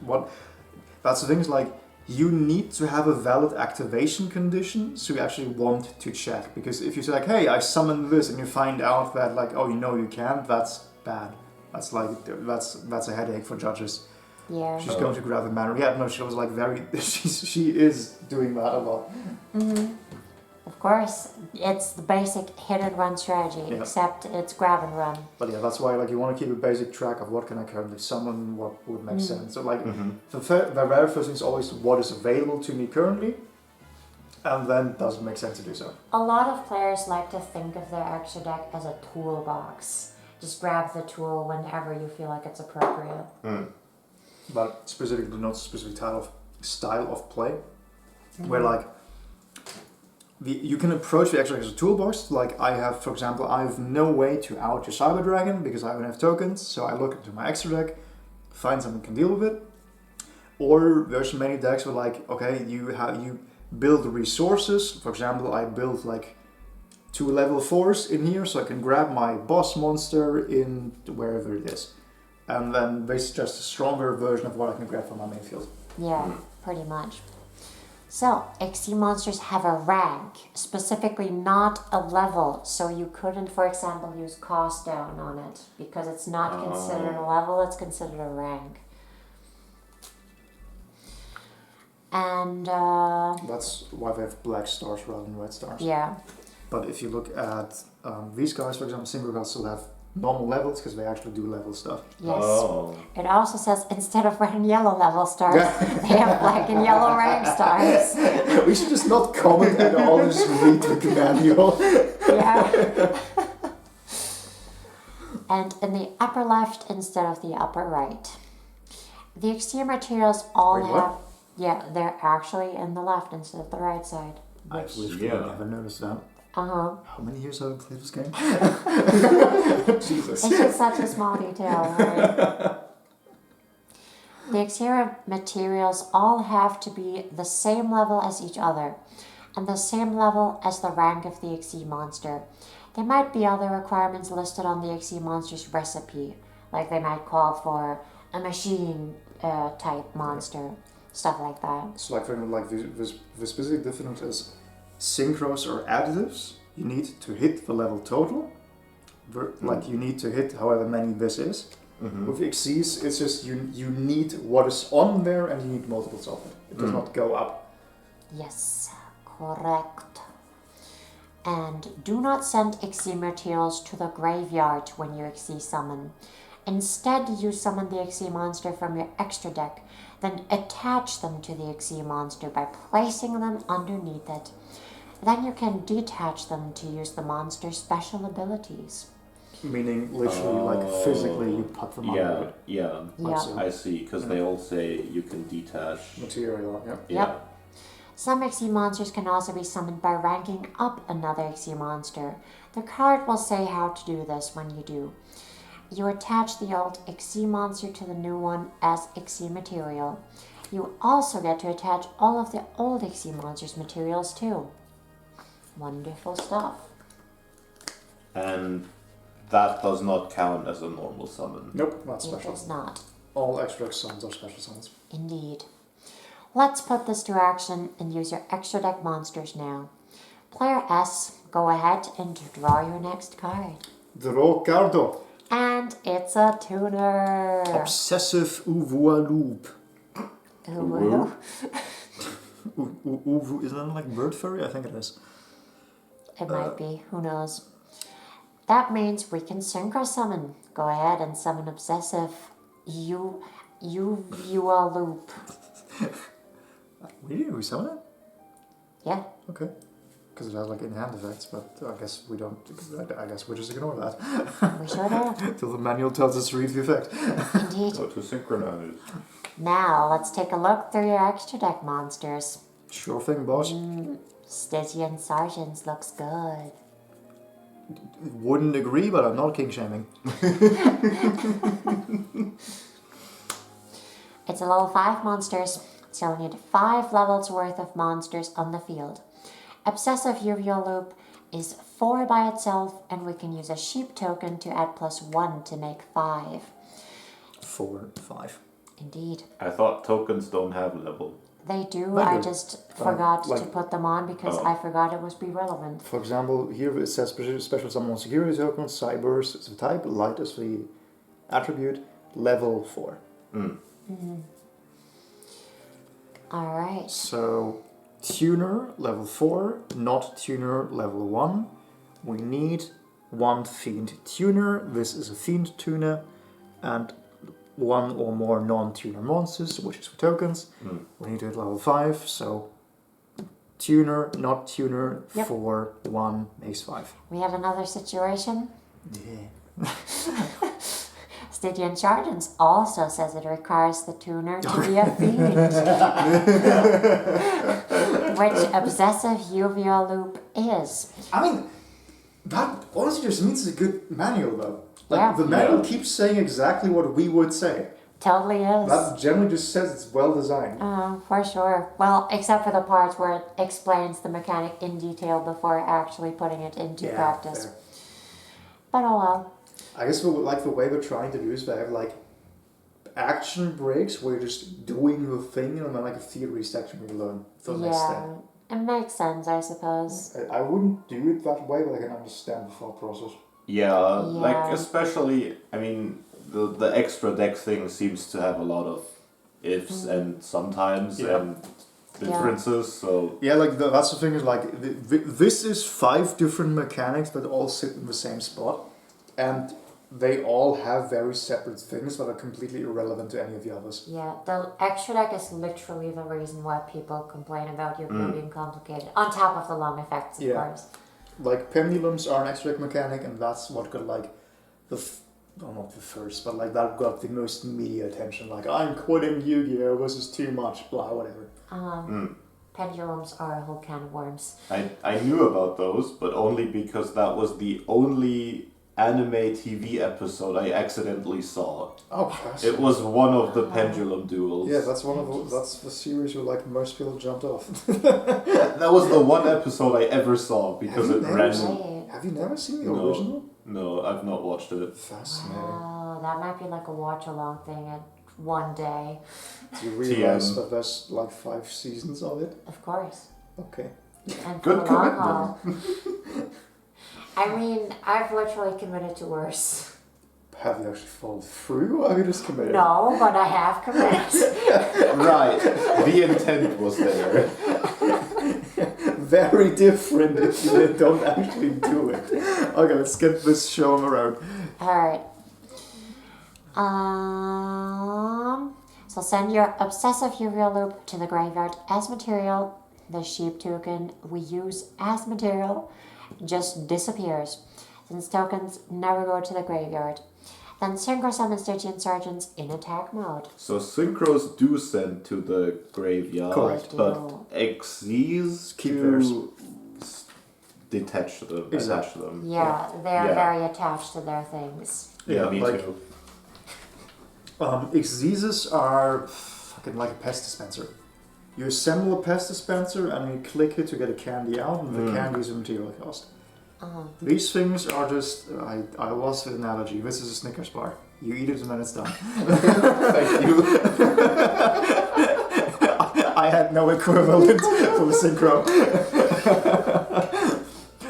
That's the thing is like you need to have a valid activation condition, so you actually want to check. Because if you say like, hey, I summoned this, and you find out that like, oh, you can't, that's bad. That's like that's a headache for judges. Yeah. She's going to grab a mana. Yeah, no, she was like very. She is doing that a lot. Of course, it's the basic hit and run strategy, Yeah. except it's grab and run. But yeah, that's why like you want to keep a basic track of what can I currently summon, what would make sense. So like the very first thing is always what is available to me currently, and then does it make sense to do so. A lot of players like to think of their extra deck as a toolbox. Just grab the tool whenever you feel like it's appropriate. But specifically not specific style of play, where like you can approach the extra as a toolbox. Like I have, for example, I have no way to out your Cyber Dragon because I don't have tokens. So I look into my extra deck, find something can deal with it. Or there's many decks where like, okay, you build resources. For example, I build like 2 level 4s in here, so I can grab my boss monster in wherever it is. And then this is just a stronger version of what I can grab from my main field. Yeah, pretty much. So, XC monsters have a rank, specifically not a level, so you couldn't, for example, use cost down on it, because it's not considered a level, it's considered a rank. And, That's why they have black stars rather than red stars. yeah. But if you look at these guys, for example, Synchro guys still have normal levels because they actually do level stuff. Yes. Oh. It also says instead of red and yellow level stars, they have black and yellow rank stars. We should just not comment at all, just read the manual. Yeah. And in the upper left instead of the upper right. The exterior materials all Wait, what? have... Yeah, they're actually in the left instead of the right side. I've Yeah. never noticed that. Uh-huh. How many years have I played this game? Jesus. It's just such a small detail, right? The exterior materials all have to be the same level as each other, and the same level as the rank of the XE monster. There might be other requirements listed on the XE monster's recipe, like they might call for a machine type monster, stuff like that. So like for example, like the specific difference is synchros or additives. You need to hit the level total. Like you need to hit however many this is. With XCs, it's just you need what is on there and you need multiples of it. It does not go up. Yes, correct. And do not send XE materials to the graveyard when you XE summon. Instead, you summon the XE monster from your extra deck, then attach them to the XE monster by placing them underneath it. Then you can detach them to use the monster's special abilities. Meaning literally like physically you put them under it. Yeah. Yeah. I see, because they all say you can detach. Material, yeah. Yep. Some XE monsters can also be summoned by ranking up another XE monster. The card will say how to do this when you do. You attach the old XE monster to the new one as XE material. You also get to attach all of the old XE monster's materials too. Wonderful stuff. And that does not count as a normal summon. Nope, not It special. does not. All extra summons are special summons. Indeed. Let's put this to action and use your extra deck monsters now. Player S, go ahead and draw your next card. Draw cardo. And it's a tuner. Obsessive Uvua loop. Ooh. Uvu, is that like bird furry? I think it is. It might be, who knows. That means we can synchro summon. Go ahead and summon Obsessive Uvua loop. Really? We summon it? Yeah. Okay. Because it has like in-hand effects, but I guess we don't. I guess we just ignore that. We sure do. Till the manual tells us to read the effect. Indeed. So to synchronize. Now, let's take a look through your extra deck monsters. Sure thing, boss. Stygian Sergeants looks good. Wouldn't agree, but I'm not king shaming. It's a level 5 monsters, so we need 5 levels worth of monsters on the field. Obsessive Uvula Loop is 4 by itself, and we can use a sheep token to add +1 to make 5. 4, 5. Indeed. I thought tokens don't have level. They do, They I do. just forgot to like- put them on because I forgot it was be relevant. For example, here it says special summon security token, Cyberse is the type, light is the attribute, level 4. Alright. So, tuner, level 4, not tuner, level 1. We need 1 fiend tuner, this is a fiend tuner, and 1 or more non-tuner monsters, which is for tokens. We need to hit level 5, so tuner, not tuner, Yep. 4, 1 makes 5. We have another situation. Yeah. Stygian Sergeants also says it requires the tuner to be a fiend. Which Obsessive Uvula Loop is. I mean, that honestly just means it's a good manual though. Like, Yeah. the manual keeps saying exactly what we would say. Totally is. That generally just says it's well designed. For sure. Well, except for the parts where it explains the mechanic in detail before actually putting it into practice. fair. But oh well. I guess like the way we're trying to do is they have like action breaks where you're just doing the thing and then like a theory section where you learn the next step. Yeah. It makes sense, I suppose. I wouldn't do it that way, but I can understand the thought process. Yeah, like Yeah. especially, I mean, the extra deck thing seems to have a lot of ifs and sometimes Yeah. and differences, so Yeah, like that's the thing is like this is 5 different mechanics that all sit in the same spot, and they all have very separate things that are completely irrelevant to any of the others. Yeah, the extra deck is literally the reason why people complain about Yu-Gi-Oh being complicated. On top of the long effects, of Yeah. course. Like pendulums are an extra deck mechanic, and that's what got like well, not the first, but like that got the most media attention. Like, I'm quitting Yu-Gi-Oh! This is too much, blah, whatever. Pendulums are a whole can of worms. I knew about those, but only because that was the only anime TV episode I accidentally saw. Oh, classic. It was one of the pendulum duels. Yeah, that's that's the series where like most people jumped off. That was the one episode I ever saw because it ran. Right. Have you never seen the No. original? No, I've not watched it. Fascinating. Oh, that might be like a watch-along thing at one day. Do you realize TM. that there's like 5 seasons of it? Of course. Okay. And Good for the long haul. I mean, I've literally committed to worse. Have you actually followed through, or have you just committed? No, but I have committed. Right, the intent was there. Very different if you don't actually do it. Okay, let's get this show around. Alright. So send your obsessive Yu-Gi-Oh loop to the graveyard as material. The sheep token we use as material just disappears, since tokens never go to the graveyard. Then synchro summon Stygian Sergeants in attack mode. So synchros do send to the graveyard, Correct. but XZs Keep to theirs. detach them, Exactly. attach them. Yeah, they're Yeah. very attached to their things. Yeah, me like, too. Exesis are fucking like a pest dispenser. You assemble a pest dispenser and you click it to get a candy out, and the candy is a material cost. These things are just, I lost the analogy. This is a Snickers bar. You eat it and then it's done. Thank you. I had no equivalent for the synchro.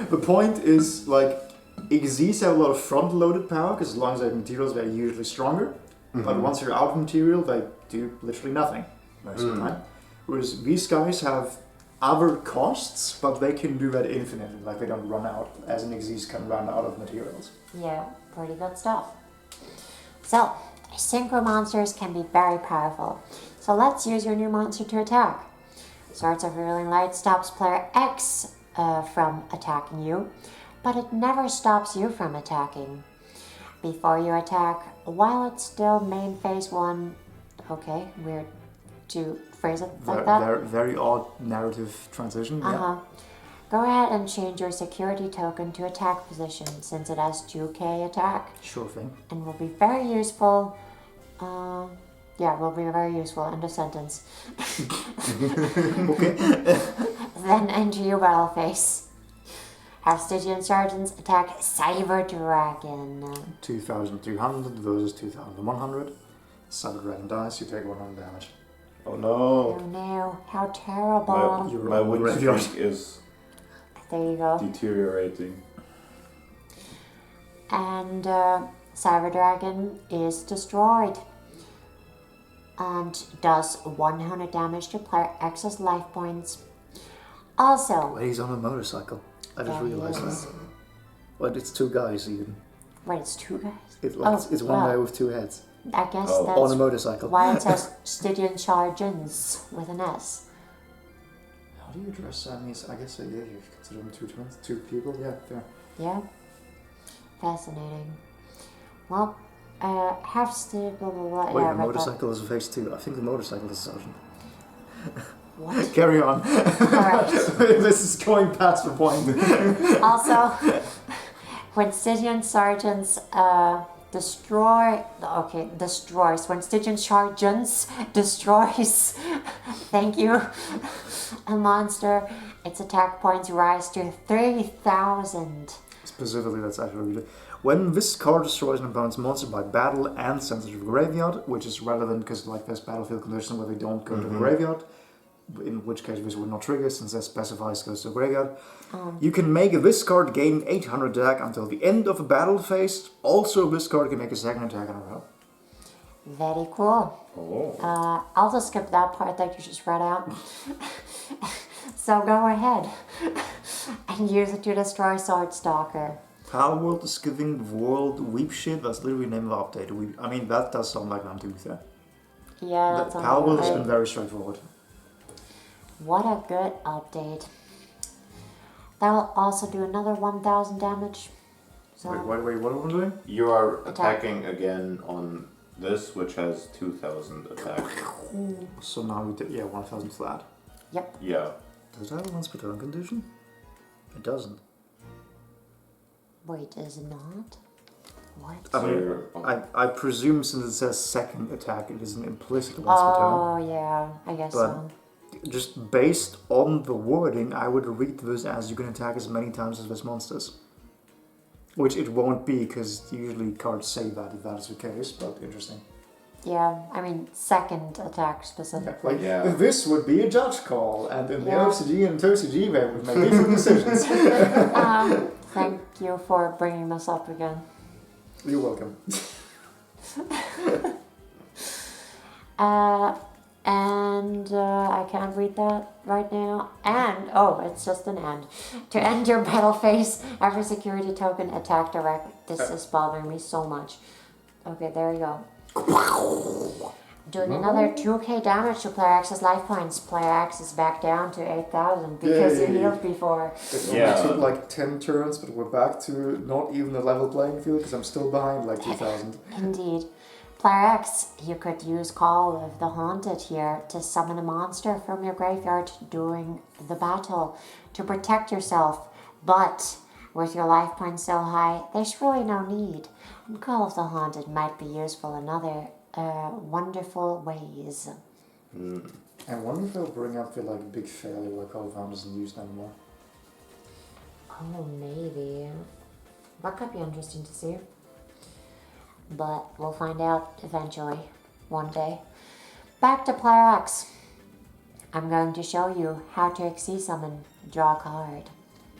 The point is, like, Xyz have a lot of front-loaded power, because as long as they have materials, they're usually stronger. But once you're out of material, they do literally nothing most of the time. Whereas these guys have other costs, but they can do that infinitely, like they don't run out, as an Xyz can run out of materials. Yeah, pretty good stuff. So, synchro monsters can be very powerful. So let's use your new monster to attack. Swords of Ruling Light stops player X from attacking you, but it never stops you from attacking. Before you attack, while it's still main phase 1, okay, weird to phrase it like that. Very odd narrative transition. Yeah. Go ahead and change your security token to attack position, since it has 2k attack, Sure thing. and will be very useful. Will be very useful. End of sentence. Okay. Then enter your battle phase. Have Stygian Sergeants attack Cyber Dragon. 2,200 versus 2,100. Cyber Dragon dies, you take 100 damage. Oh Oh no. no, how terrible. You're My on the win graveyard. streak is There you go. deteriorating. And Cyber Dragon is destroyed. And does 100 damage to player X's life points. Also, Wait, he's on a motorcycle. I just Yeah, he realized is. that. But it's 2 guys even. wait, it's 2 guys? It's one well, guy with 2 heads. I guess Oh. that's On a motorcycle. why it says Stygian Sergeants with an S. How do you address that? I guess, yeah, you consider them 2 people. Yeah, fair. Yeah? Fascinating. Well, have Stygian blah blah blah. Wait, yeah, the right, motorcycle is phase 2. I think the motorcycle is Sergeant. What? Carry on. Alright. This is going past the point. Also, when Stygian Sergeants destroys. When Stygian Sergeants destroys, thank you, a monster, its attack points rise to 3,000. Specifically, that's actually really good. When this card destroys an opponent's monster by battle and sends it to the graveyard, which is relevant because like there's battlefield conditions where they don't go to the graveyard, in which case this would not trigger since that specifies goes to the graveyard. You can make this card gain 800 attack until the end of a battle phase. Also, this card can make a second attack in a row. Very cool. Oh. I'll just skip that part that you just read out. So go ahead and use it to destroy Swordstalker. Power World is giving the world weep shit. That's literally the name of the update. I mean, that does sound like them to be fair. Yeah, that's Power World has right. been very straightforward. What a good update. That will also do another 1,000 damage. So Wait, what are we doing? You are Attack. attacking again on this, which has 2,000 attack. So now we did, 1,000 flat. Yep. Yeah. Does it have a once per turn condition? It doesn't. Wait, is it not? What? I mean, Where- I presume since it says second attack, it is an implicit once per turn. Oh, yeah, I guess But- so. Just based on the wording, I would read this as you can attack as many times as this monsters. Which it won't be, because usually cards say that if that is the case, but interesting. Yeah, I mean, second attack specifically. Like, Yeah. this would be a judge call, and in the Yeah. OCG and TOCG they would make different decisions. Thank you for bringing this up again. You're welcome. I can't read that right now. And, oh, it's just an and. To end your battle phase, every security token attack direct. This is bothering me so much. Okay, there you go. Doing another 2k damage to player X's life points. Player X is back down to 8,000 because you Yay. healed before. It Yeah. only took like 10 turns, but we're back to not even a level playing field because I'm still behind like 2,000. Indeed. Player X, you could use Call of the Haunted here to summon a monster from your graveyard during the battle to protect yourself. But with your life points so high, there's really no need. And Call of the Haunted might be useful in other wonderful ways. I wonder if they'll bring up the like big failure where Call of Duty isn't used anymore. Oh, maybe. That could be interesting to see. But we'll find out eventually, one day. Back to Player X. I'm going to show you how to XC summon. Draw a card.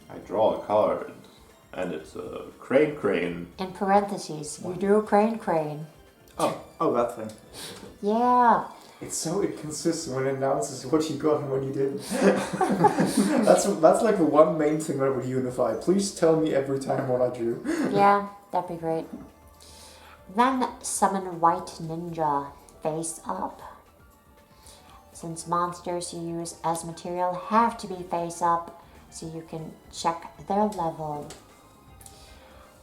I draw a card, and it's a crane. In parentheses, you do crane. Oh, that thing. Yeah. It's so inconsistent when it announces what you got and when you didn't. that's like the one main thing that would unify. Please tell me every time what I drew. Yeah, that'd be great. Then summon White Ninja face up. Since monsters you use as material have to be face up, so you can check their level.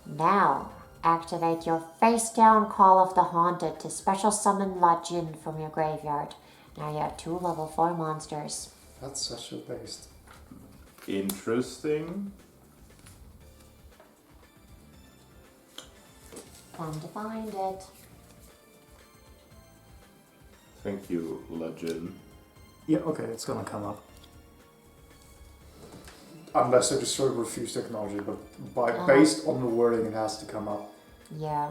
Now, activate your face down Call of the Haunted to special summon La Jinn from your graveyard. Now you have 2 level 4 monsters. That's such a waste. Interesting. Time to find it. Thank you, Legend. Yeah, okay, it's gonna come up. Unless they just sort of refuse technology, but based on the wording, it has to come up. Yeah,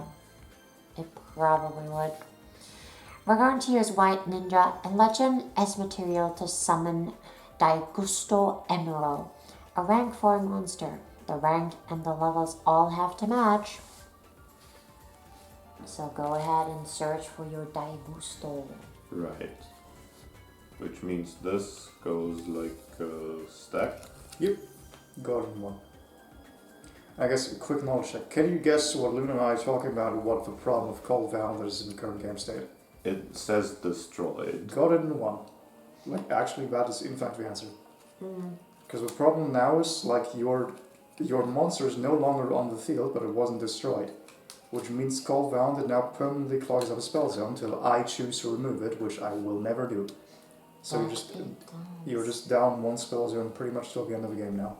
it probably would. We're going to use White Ninja and Legend as material to summon Daigusto Emerald, a rank 4 monster. The rank and the levels all have to match. So go ahead and search for your Daigusto. Right. Which means this goes like a stack. Yep, Garden one. I guess a quick knowledge check. Can you guess what Luna and I are talking about and what the problem of Call of Valor is in the current game state? It says destroyed. Garden one. Like, actually, that is in fact the answer. Because the problem now is, like, your monster is no longer on the field, but it wasn't destroyed. Which means Call of Valor now permanently clogs up a spell zone until I choose to remove it, which I will never do. So you're just down 1 spell zone pretty much till the end of the game now.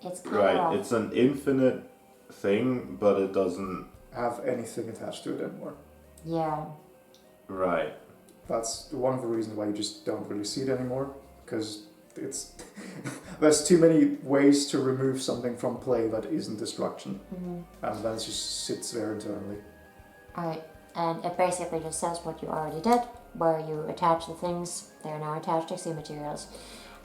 It's kind Right, of it's an infinite thing, but it doesn't. Have anything attached to it anymore. yeah. Right. That's one of the reasons why you just don't really see it anymore, because it's there's too many ways to remove something from play that isn't destruction, and then it just sits there internally. Alright, and it basically just says what you already did, where you attach the things, they're now attached to XC materials.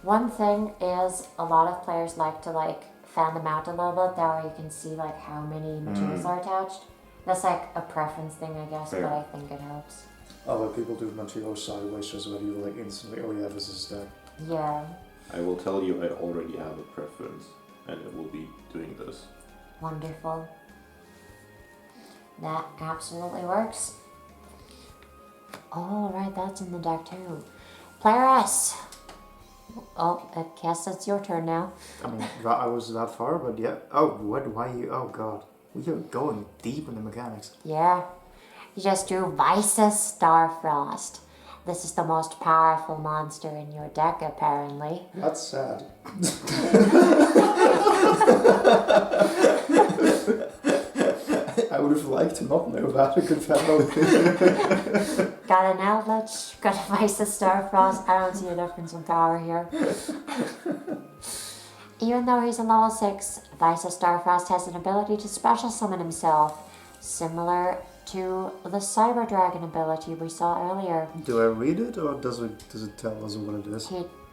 One thing is, a lot of players like to fan them out a little bit, that way you can see how many materials are attached. That's a preference thing, I guess, Fair. but I think it helps. Other people do materials sideways just that you instantly, oh yeah, this is that. Yeah, I will tell you I already have a preference, and it will be doing this. wonderful. That absolutely works. Alright, that's in the deck too. Player S. Oh, I guess it's your turn now. I mean, I was that far, but yeah. Oh, what? Why you? Oh god, we are going deep in the mechanics. Yeah. You just drew Vice's Starfrost. This is the most powerful monster in your deck, apparently. That's sad. I would have like to not know that, a good fellow. Got an Eldritch, got a Vice of Starfrost. I don't see a difference in power here. Even though he's a level 6, Vice of Starfrost has an ability to special summon himself, similar to the Cyber Dragon ability we saw earlier. Do I read it, or does it tell us what it is?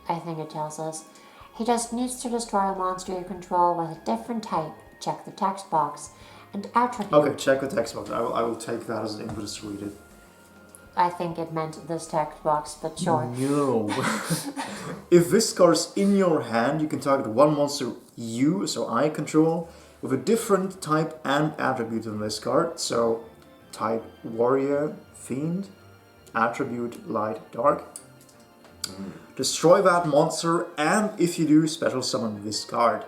I think it tells us. He just needs to destroy a monster you control with a different type. Check the text box. And attribute. Okay, check the text box. I will take that as an impetus to read it. I think it meant this text box, but sure. No. If this card's in your hand, you can target one monster I control, with a different type and attribute on this card. So, type Warrior, Fiend, attribute Light, Dark. Destroy that monster, and if you do, special summon this card.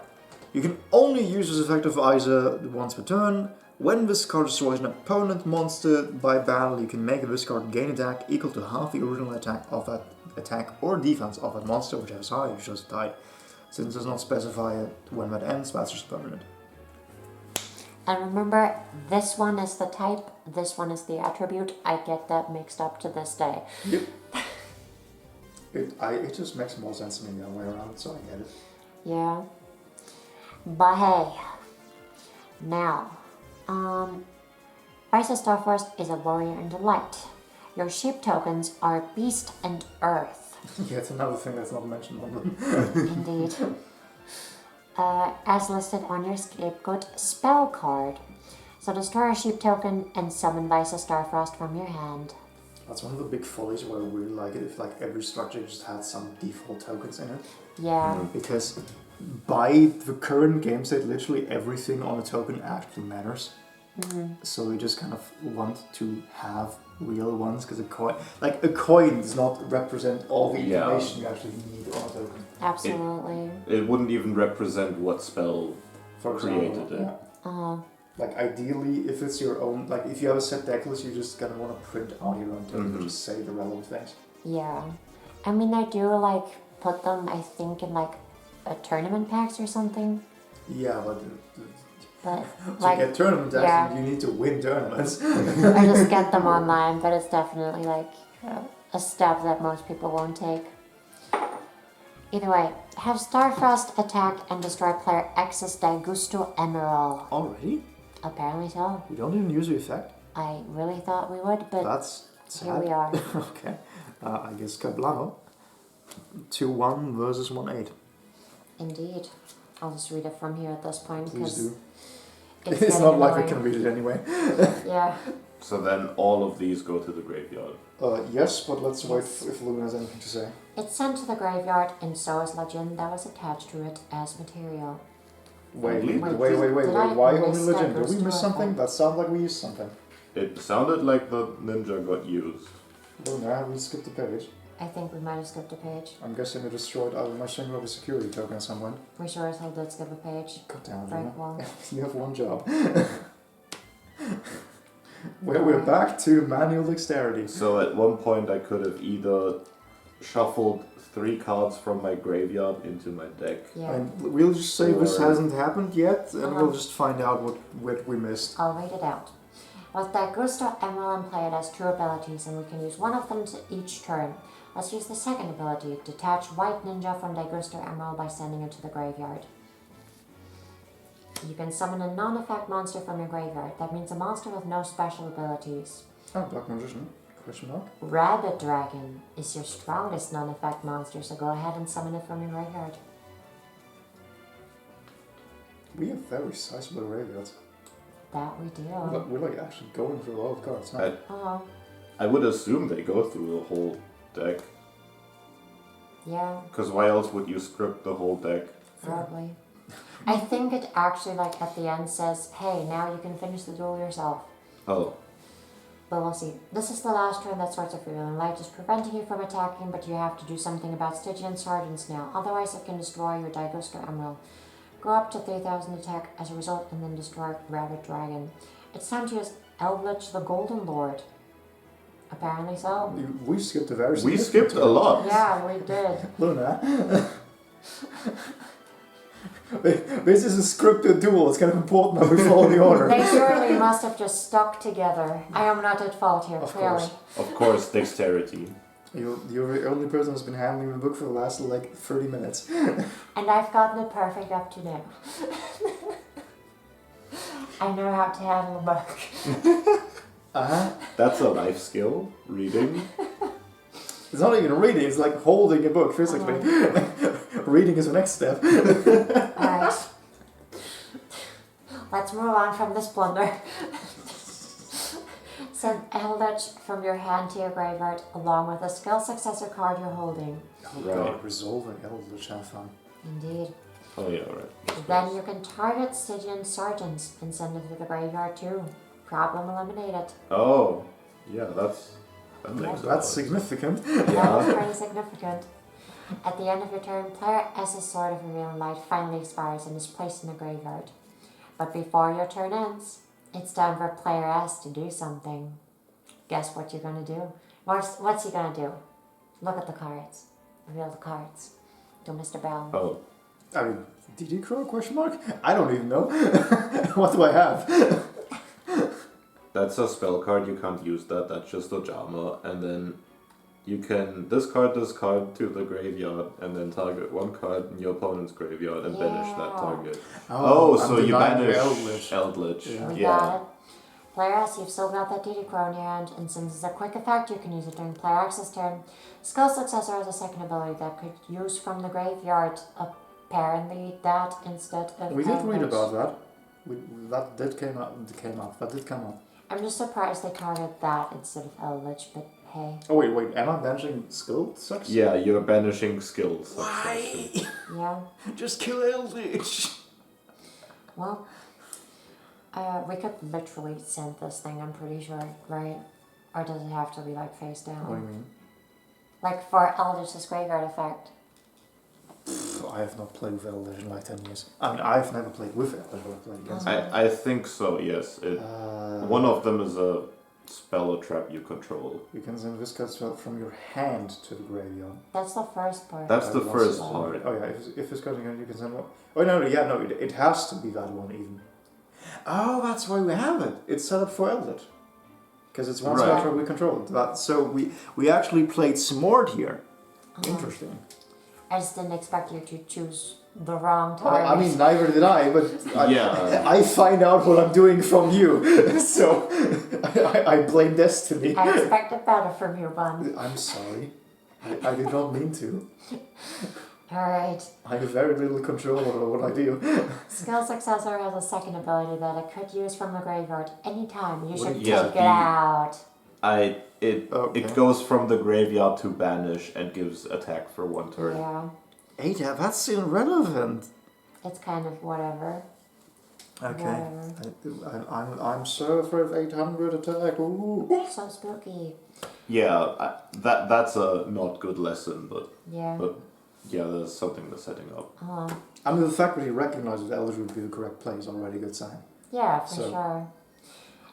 You can only use this effect of either once per turn. When this card destroys an opponent monster by battle, you can make this card gain attack equal to half the original attack of that attack or defense of that monster, whichever side you chose to die. Since it does not specify when that ends, that's just permanent. And remember, this one is the type, this one is the attribute. I get that mixed up to this day. Yep. It just makes more sense to me the other way around, so I get it. Yeah. But hey, now, Vice of Starfrost is a warrior in the light. Your sheep tokens are Beast and Earth. Yeah, it's another thing that's not mentioned on them. Indeed. As listed on your scapegoat spell card. So destroy a sheep token and summon Vice of Starfrost from your hand. That's one of the big follies where I really like it, if like every structure just had some default tokens in it. Yeah. Because by the current game state, literally everything on a token actually matters. So we just kind of want to have real ones, because a coin does not represent all the information you actually need on a token. Absolutely. It wouldn't even represent what spell For created example, it. yeah. Like ideally, if it's your own, like if you have a set deck list, you just kind of want to print out your own token and just say the relevant things. Yeah. I mean, I do like put them, I think, in like a tournament packs or something. Yeah, but But to like, get tournament decks, yeah. you need to win tournaments. I just get them online, but it's definitely like a step that most people won't take. Either way, have Starfrost attack and destroy player X's Daigusto Emerald. Already? Apparently so. We don't even use the effect? I really thought we would, but That's sad. here we are. Okay. I guess Cablano. 2-1 versus 1-8. Indeed. I'll just read it from here at this point. Please do. It's It's not like we annoying. can read it anyway. Yeah. So then all of these go to the graveyard. Yes, but let's wait Yes. if Luna has anything to say. It's sent to the graveyard, and so is legend that was attached to it as material. Wait. Did Why I only miss legend? Did we Daigusto miss something? effect? That sounds like we used something. It sounded like the ninja got used. Luna, have we skipped the page? I think we might have skipped a page. I'm guessing it destroyed either my Shinra or security token at some point. We sure as hell did skip a page. God damn it, Very Luna. well. You have one job. We're back to manual dexterity. So at one point I could have either shuffled 3 cards from my graveyard into my deck. Yeah. And we'll just say this Or- hasn't happened yet, and Uh-huh. we'll just find out what we missed. I'll read it out. With Daigusto Emerald play, it has 2 abilities, and we can use one of them to each turn. Let's use the second ability, detach White Ninja from Daigusto Emerald by sending it to the graveyard. You can summon a non-effect monster from your graveyard. That means a monster with no special abilities. Oh, Black Magician? Question mark? Rabbit Dragon is your strongest non-effect monster, so go ahead and summon it from your graveyard. We have very sizable graveyards. That we do. But we're like actually going through a lot of cards, huh? Oh, I would assume they go through the whole deck. yeah, Because why else would you script the whole deck? probably. I think it actually, like, at the end says, hey, now you can finish the duel yourself. Oh. But we'll see. This is the last turn that Swords of Freedom Light is preventing you from attacking, but you have to do something about Stygian Sergeants now. Otherwise, it can destroy your Daigusto Emerald. Go up to 3000 attack as a result, and then destroy Rabbit Dragon. It's time to use Eldritch the Golden Lord. Apparently so. We skipped a very We significant skipped a lot. Yeah, we did. Luna. This is a scripted duel. It's kind of important that we follow the order. They surely must have just stuck together. I am not at fault here, Of clearly. course. Of course, dexterity. You're the only person who's been handling the book for the last like 30 minutes. And I've gotten it perfect up to now. I know how to handle a book. Uh-huh. That's a life skill, reading. It's not even reading, it's like holding a book physically. Reading is the next step. Alright. Let's move on from this blunder. Send Eldritch from your hand to your graveyard along with a skill successor card you're holding. Oh Right. god, resolving Eldritch, have fun. Indeed. Oh yeah, right. Then you can target Stygian Sergeants and send it to the graveyard too. Problem eliminated. Oh, yeah, that makes That's sense. significant. That is pretty significant. At the end of your turn, player S's Sword of Revealing Light finally expires and is placed in the graveyard. But before your turn ends, it's time for player S to do something. Guess what you're gonna do? What's he gonna do? Look at the cards. Reveal the cards to Mr. Bell. Oh, I mean, DD Crow, question mark? I don't even know. What do I have? that's a spell card, you can't use that, that's just a Jama, and then you can discard this card to the graveyard and then target one card in your opponent's graveyard and banish that Yeah. target. Oh, so I'm you denying banish Eldritch. Eldritch. Yeah. We got it. Player S, you've still got that DD Crow in your hand, and since it's a quick effect, you can use it during player X's turn. Skill Successor has a second ability that could use from the graveyard. Apparently, that instead of. We did read Eldritch. about that. That did come up. That did come up. I'm just surprised they targeted that instead of Eldritch, but hey. Oh wait, am I benching skill sucks? Yeah, you're banishing skills. Why? Yeah. Just kill Eldritch. Well, we could literally send this thing, I'm pretty sure, right? Or does it have to be like face down? What do you mean? Like for Eldritch's graveyard effect. I have not played with Eldritch in like 10 years. I mean, I've never played with Eldritch, I've played against it. I think so, yes. One of them is a spell or trap you control. You can send this card spell from your hand to the graveyard. That's the first part. That's the Once first it's- part. Oh yeah, if this card you can send one. Oh no, it has to be that one even. Oh, that's why we have it. It's set up for Eldritch. Because it's one Right. spell trap we control. So we actually played smart here. Uh-huh. Interesting. I just didn't expect you to choose the wrong Well, target. I mean, neither did I, but Yeah. I find out what I'm doing from you. So I blame destiny. I expected better from you, Bun. I'm sorry. I did not mean to. Alright. I have very little control over what I do. Skill Successor has a second ability that it could use from the graveyard anytime. You should Yeah, take it out. Okay. It goes from the graveyard to banish and gives attack for one turn. Yeah. Ada, that's irrelevant. It's kind of whatever. Okay. Whatever. I'm so afraid of 800 attack. Ooh. So spooky. Yeah, that's a not good lesson, but Yeah. yeah, there's something they're setting up. I mean, the fact that he recognizes that Eldritch would be the correct play is already a good sign. Yeah, for So- sure.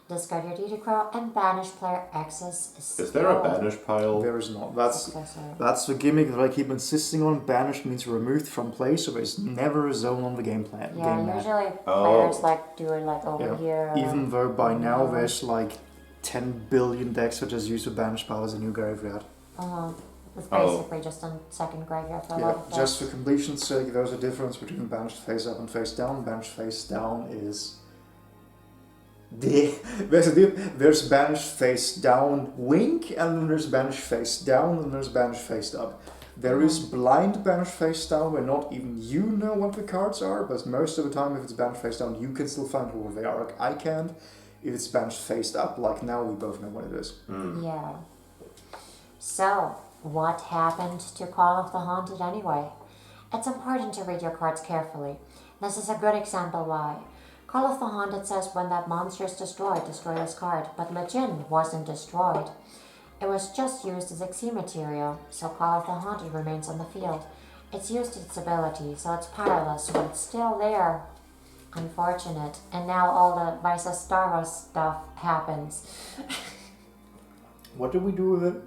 Discard your DD Crow and banish player X's Is there a skill banish pile? There is not. That's successor. the gimmick that I keep insisting on. Banished means removed from play, so there's never a zone on the game plan. Yeah, game map. usually Oh. players like do it like over Yeah. here. Even though by now Yeah. there's like 10 billion decks that just use the banish pile as a new graveyard. It's Oh. basically just a second graveyard for a Yeah, lot of just for decks. completion's sake, there's a difference between banished face up and face down. Banished face down is there's banished face down wink, and then there's banished face down, and there's banished face up. There is blind banished face down where not even you know what the cards are, but most of the time if it's banished face down you can still find what they are. Like I can't. If it's banished face up, like now we both know what it is. Yeah. So, what happened to Call of the Haunted anyway? It's important to read your cards carefully. This is a good example why. Call of the Haunted says when that monster is destroyed, destroy this card, but Legend wasn't destroyed. It was just used as XC material, so Call of the Haunted remains on the field. It's used its ability, so it's powerless, but it's still there. Unfortunate. And now all the Vice Starva stuff happens. What do we do with it?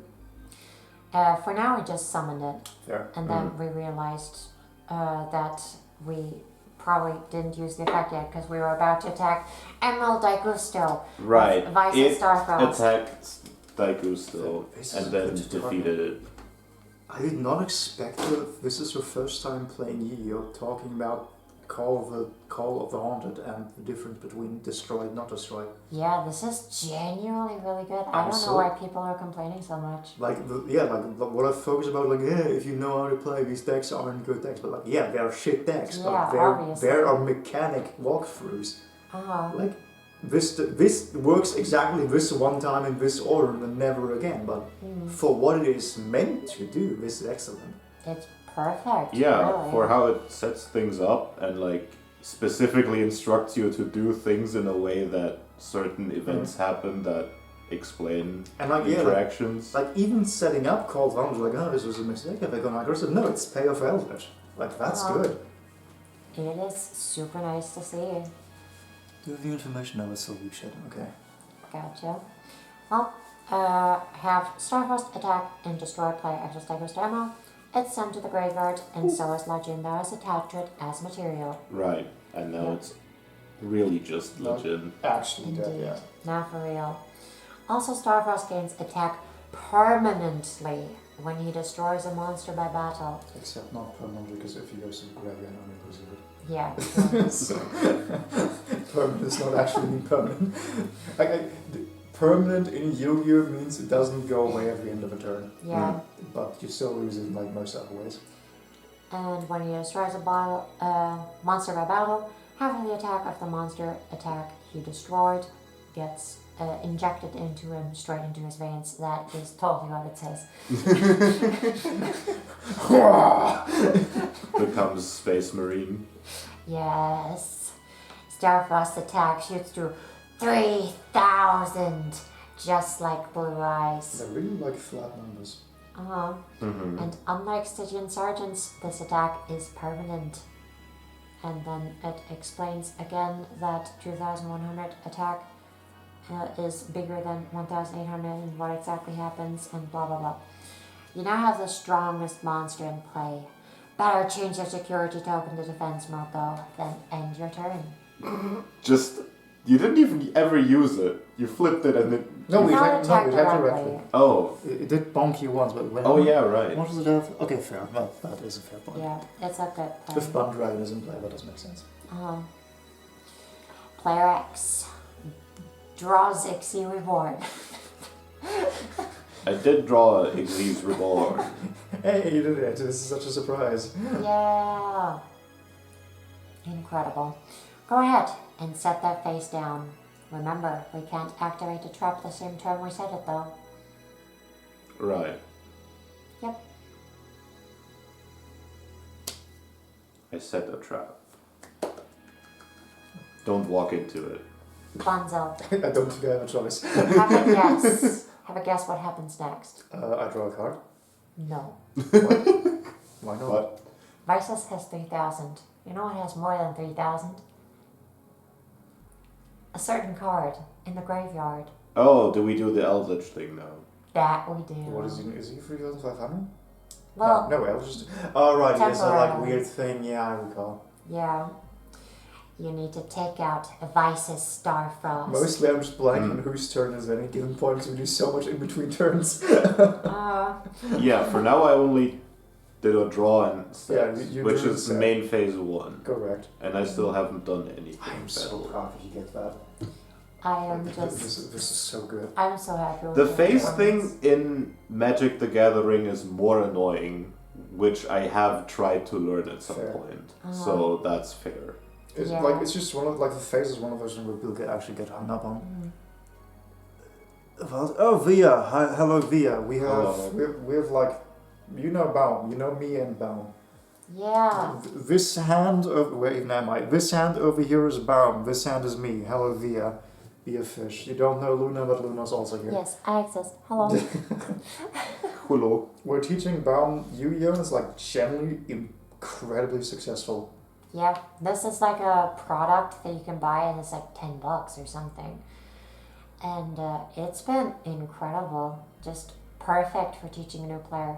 For now, we just summoned it, There. and then we realized that we probably didn't use the effect yet because we were about to attack Emerald Daigusto. Right. Vice's Starfrost. Attacked Daigusto This is and a then good defeated it. I did not expect that this is your first time playing Yu-Gi-Oh! Talking about Call of the Haunted and the difference between destroyed, not destroyed. Yeah, this is genuinely really good. I don't know Absolutely. why people are complaining so much. Like what I focus about, like if you know how to play these decks aren't good decks, but like they're shit decks, Yeah, but obviously. there are mechanic walkthroughs. Uh-huh. Like this works exactly this one time in this order and then never again. But for what it is meant to do, this is excellent. It's perfect. Yeah, really. for how it sets things up and like specifically instructs you to do things in a way that certain events happen that explain And like interactions. like even setting up Call of the Haunted, like this was a mistake. If they're gonna aggressive, no, it's payoff Eldritch. Like that's good. It is super nice to see. Do the information over silly shit. Okay. Gotcha. Well, have Starfrost attack and destroy player access Daigusto ammo. It's sent to the graveyard, and so is Legend that is attached to it as material. Right, and now Yeah. it's really just legend. Actually, Indeed. yeah. Now for real. Also, Starfrost gains attack permanently when he destroys a monster by battle. Except not permanently, because if he goes to the graveyard, only loses it. Yeah. Permanent is not actually mean permanent. Permanent in Yu-Gi-Oh means it doesn't go away at the end of a turn, Yeah. but you still lose it in like most other ways. And when he destroys a monster by battle, half of the attack of the monster attack he destroyed gets injected into him, straight into his veins. That is totally what it says. Becomes Space Marine. Yes. Starfrost attack shoots to 3,000, just like Blue Eyes. They're really like flat numbers. Uh-huh. And unlike Stygian Sergeants, this attack is permanent. And then it explains again that 2,100 attack is bigger than 1,800 and what exactly happens and blah blah blah. You now have the strongest monster in play. Better change your security to open the defense mode though, then end your turn. Just, you didn't even ever use it. You flipped it and it... No, we Not had attack directly. directly. Oh. It did bonk you once, but when? Oh yeah, right. What does it have? Okay, fair. Well, that is a fair point. Yeah, it's a good play. If Bun Dragon is in play, that does make sense. Player X draws Ixie reward. I did draw Iggy's reward. Hey, you did it. This is such a surprise. Yeah. Incredible. Go ahead and set that face down. Remember, we can't activate the trap the same turn we set it though. Right. Yep. I set a trap. Don't walk into it. Bonzo. I don't think I have a choice. Have a guess. Have a guess what happens next. I draw a card. No. Why not? What? Vices has 3,000. You know what has more than 3,000? A certain card in the graveyard. Oh, do we do the Eldritch thing now? That we do. What is he? Is he 3,500? Well, no, I'll just. Oh, right, he has a like temporarily. weird thing. Yeah, I recall. yeah. You need to take out Vice's Starfrost. Mostly I'm just blanking on whose turn is at any given point because we do so much in between turns. Yeah, for now I only did a draw and steps, you which drew is the set. main phase 1. Correct. And I still haven't done anything. I'm so proud if you get that. I am This just. is so good. I'm so happy with The your phase performance. thing in Magic the Gathering is more annoying, which I have tried to learn at some Fair. point. So that's fair. It's Yeah. like it's just one of like the phase is one of those things where people actually get hung up on. Oh, Via. Hi, hello, Via. We have Hello. we have like you know Baum, you know me and Baum. Yeah. This hand over wait, never mind. This hand over here is Baum. This hand is me. Hello, Via. Via Fish. You don't know Luna, but Luna's also here. Yes, I exist. Hello. Hello. We're teaching Baum Yu-Gi-Oh! Is like generally incredibly successful. Yeah, this is like a product that you can buy and it's like $10 or something. And it's been incredible. Just perfect for teaching a new player.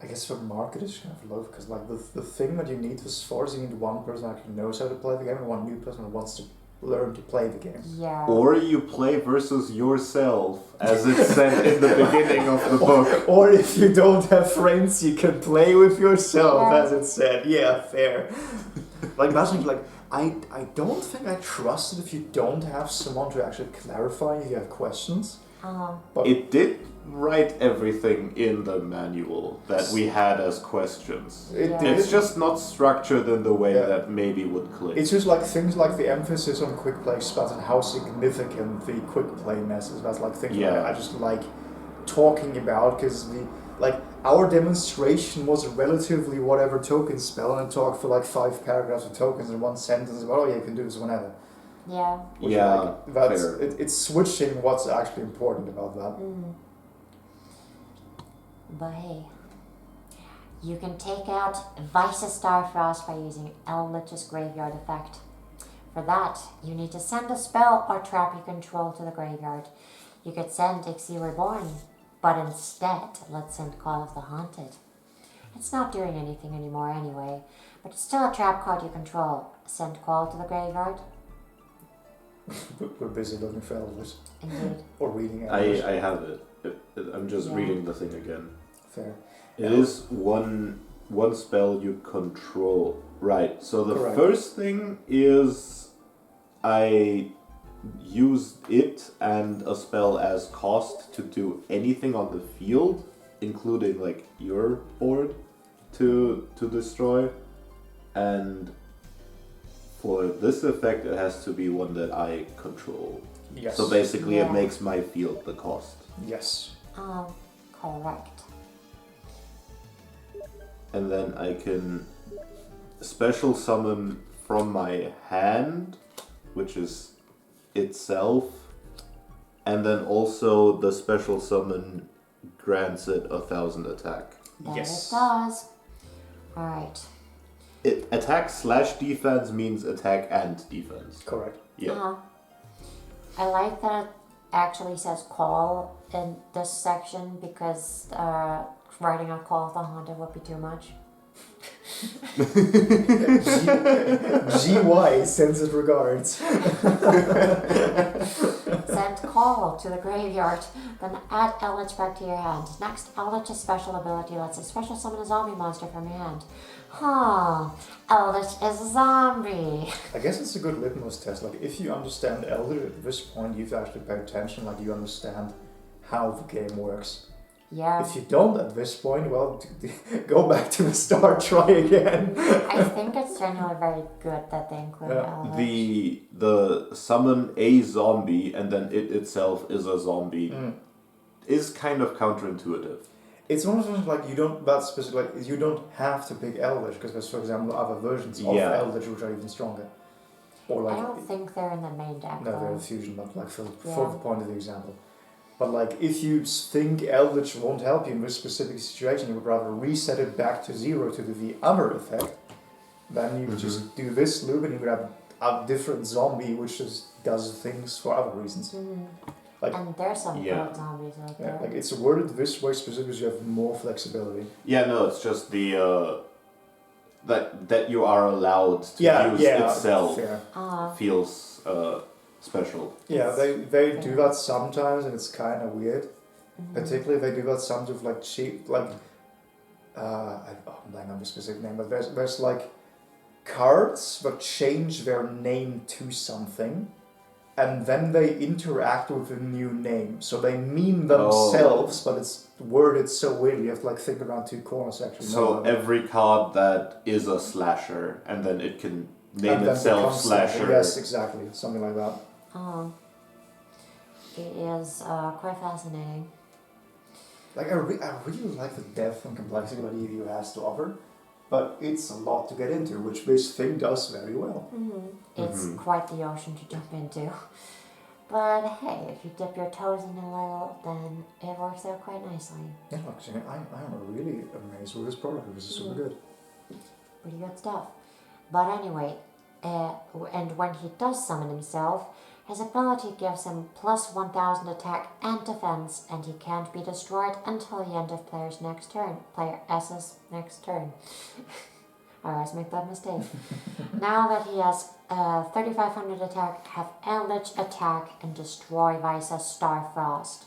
I guess the market is kind of low because like the thing that you need for Spores, you need one person who actually knows how to play the game and one new person who wants to learn to play the game. Yeah. Or you play versus yourself, as it said in the beginning of the book. Or if you don't have friends, you can play with yourself, Yeah. as it said. Yeah, fair. Like imagine, like I don't think I trust it if you don't have someone to actually clarify if you have questions. But It did write everything in the manual that we had as questions. it Yeah. did. It's just not structured in the way Yeah. that maybe would click. It's just like things like the emphasis on quick play stats and how significant the quick play mess is. That's like things Yeah. that I just like talking about because our demonstration was a relatively whatever token spell and it talked for like 5 paragraphs of tokens in one sentence about you can do this whenever. Yeah. Which, Yeah, like, that's fair. it's switching what's actually important about that. But hey, you can take out Vice's Starfrost by using Eldritch's Graveyard effect. For that, you need to send a spell or trap you control to the graveyard. You could send Ixie Reborn, but instead, let's send Call of the Haunted. It's not doing anything anymore anyway, but it's still a trap card you control. Send Call to the graveyard. We're busy looking for Eldritch Indeed. or reading Eldritch. I have it. I'm just Yeah. reading the thing again. Fair. It is one spell you control. Right. So the Correct. first thing is I used it and a spell as cost to do anything on the field, including like your board to destroy. And for this effect it has to be one that I control. Yes. So basically Yeah. it makes my field the cost. Yes. Correct. And then I can special summon from my hand, which is itself, and then also the special summon grants it 1,000 attack. That Yes. it does. Alright. It attack slash defense means attack and defense. Correct. Yeah. I like that it actually says call in this section because writing a Call of the Haunted would be too much. GY sends it regards. Send Call to the graveyard, then add Eldritch back to your hand. Next, Eldritch's special ability lets you special summon a zombie monster from your hand. Eldritch is a zombie. I guess it's a good litmus test. Like, if you understand Elder at this point, you've actually paid attention. Like, you understand how the game works. Yeah, If you don't at this point, well, go back to the start, try again. I think it's generally very good that they include Yeah. Eldritch. The summon a zombie and then it itself is a zombie is kind of counterintuitive. It's one of those like you don't that specific like you don't have to pick Eldritch because there's for example other versions of Yeah. Eldritch which are even stronger. Or I like don't think they're in the main deck no, they're though. a fusion, but like for Yeah. the point of the example. But like if you think Eldritch won't help you in this specific situation, you would rather reset it back to 0 to do the other effect. Then you would just do this loop and you would have a different zombie which just does things for other reasons. Like- And there's some Yeah. good zombies out Yeah, there. like it's worded this way specifically because you have more flexibility. Yeah, no, it's just the that you are allowed to use itself Fair. feels special. Yeah, they do that sometimes, and it's kind of weird. Particularly, they do that sometimes with like cheap, like I'm blanking on the specific name, but there's like cards that change their name to something, and then they interact with a new name. So they mean themselves, but it's worded so weirdly. You have to like think around two corners actually. So every card that is a slasher, and then it can name And then itself becomes slasher. something. Yes, exactly, something like that. It is quite fascinating. Like I really like the depth and complexity that EVU has to offer, but it's a lot to get into, which this thing does very well. It's quite the ocean to jump into. But hey, if you dip your toes in a little, then it works out quite nicely. Yeah, actually, I'm really amazed with this product. This is super good. Pretty good stuff. But anyway, and when he does summon himself, His ability gives him plus 1000 attack and defense, and he can't be destroyed until the end of player's next turn. Player S's next turn. I always make that mistake. Now that he has 3500 attack, have Eldritch attack and destroy Visa's Starfrost.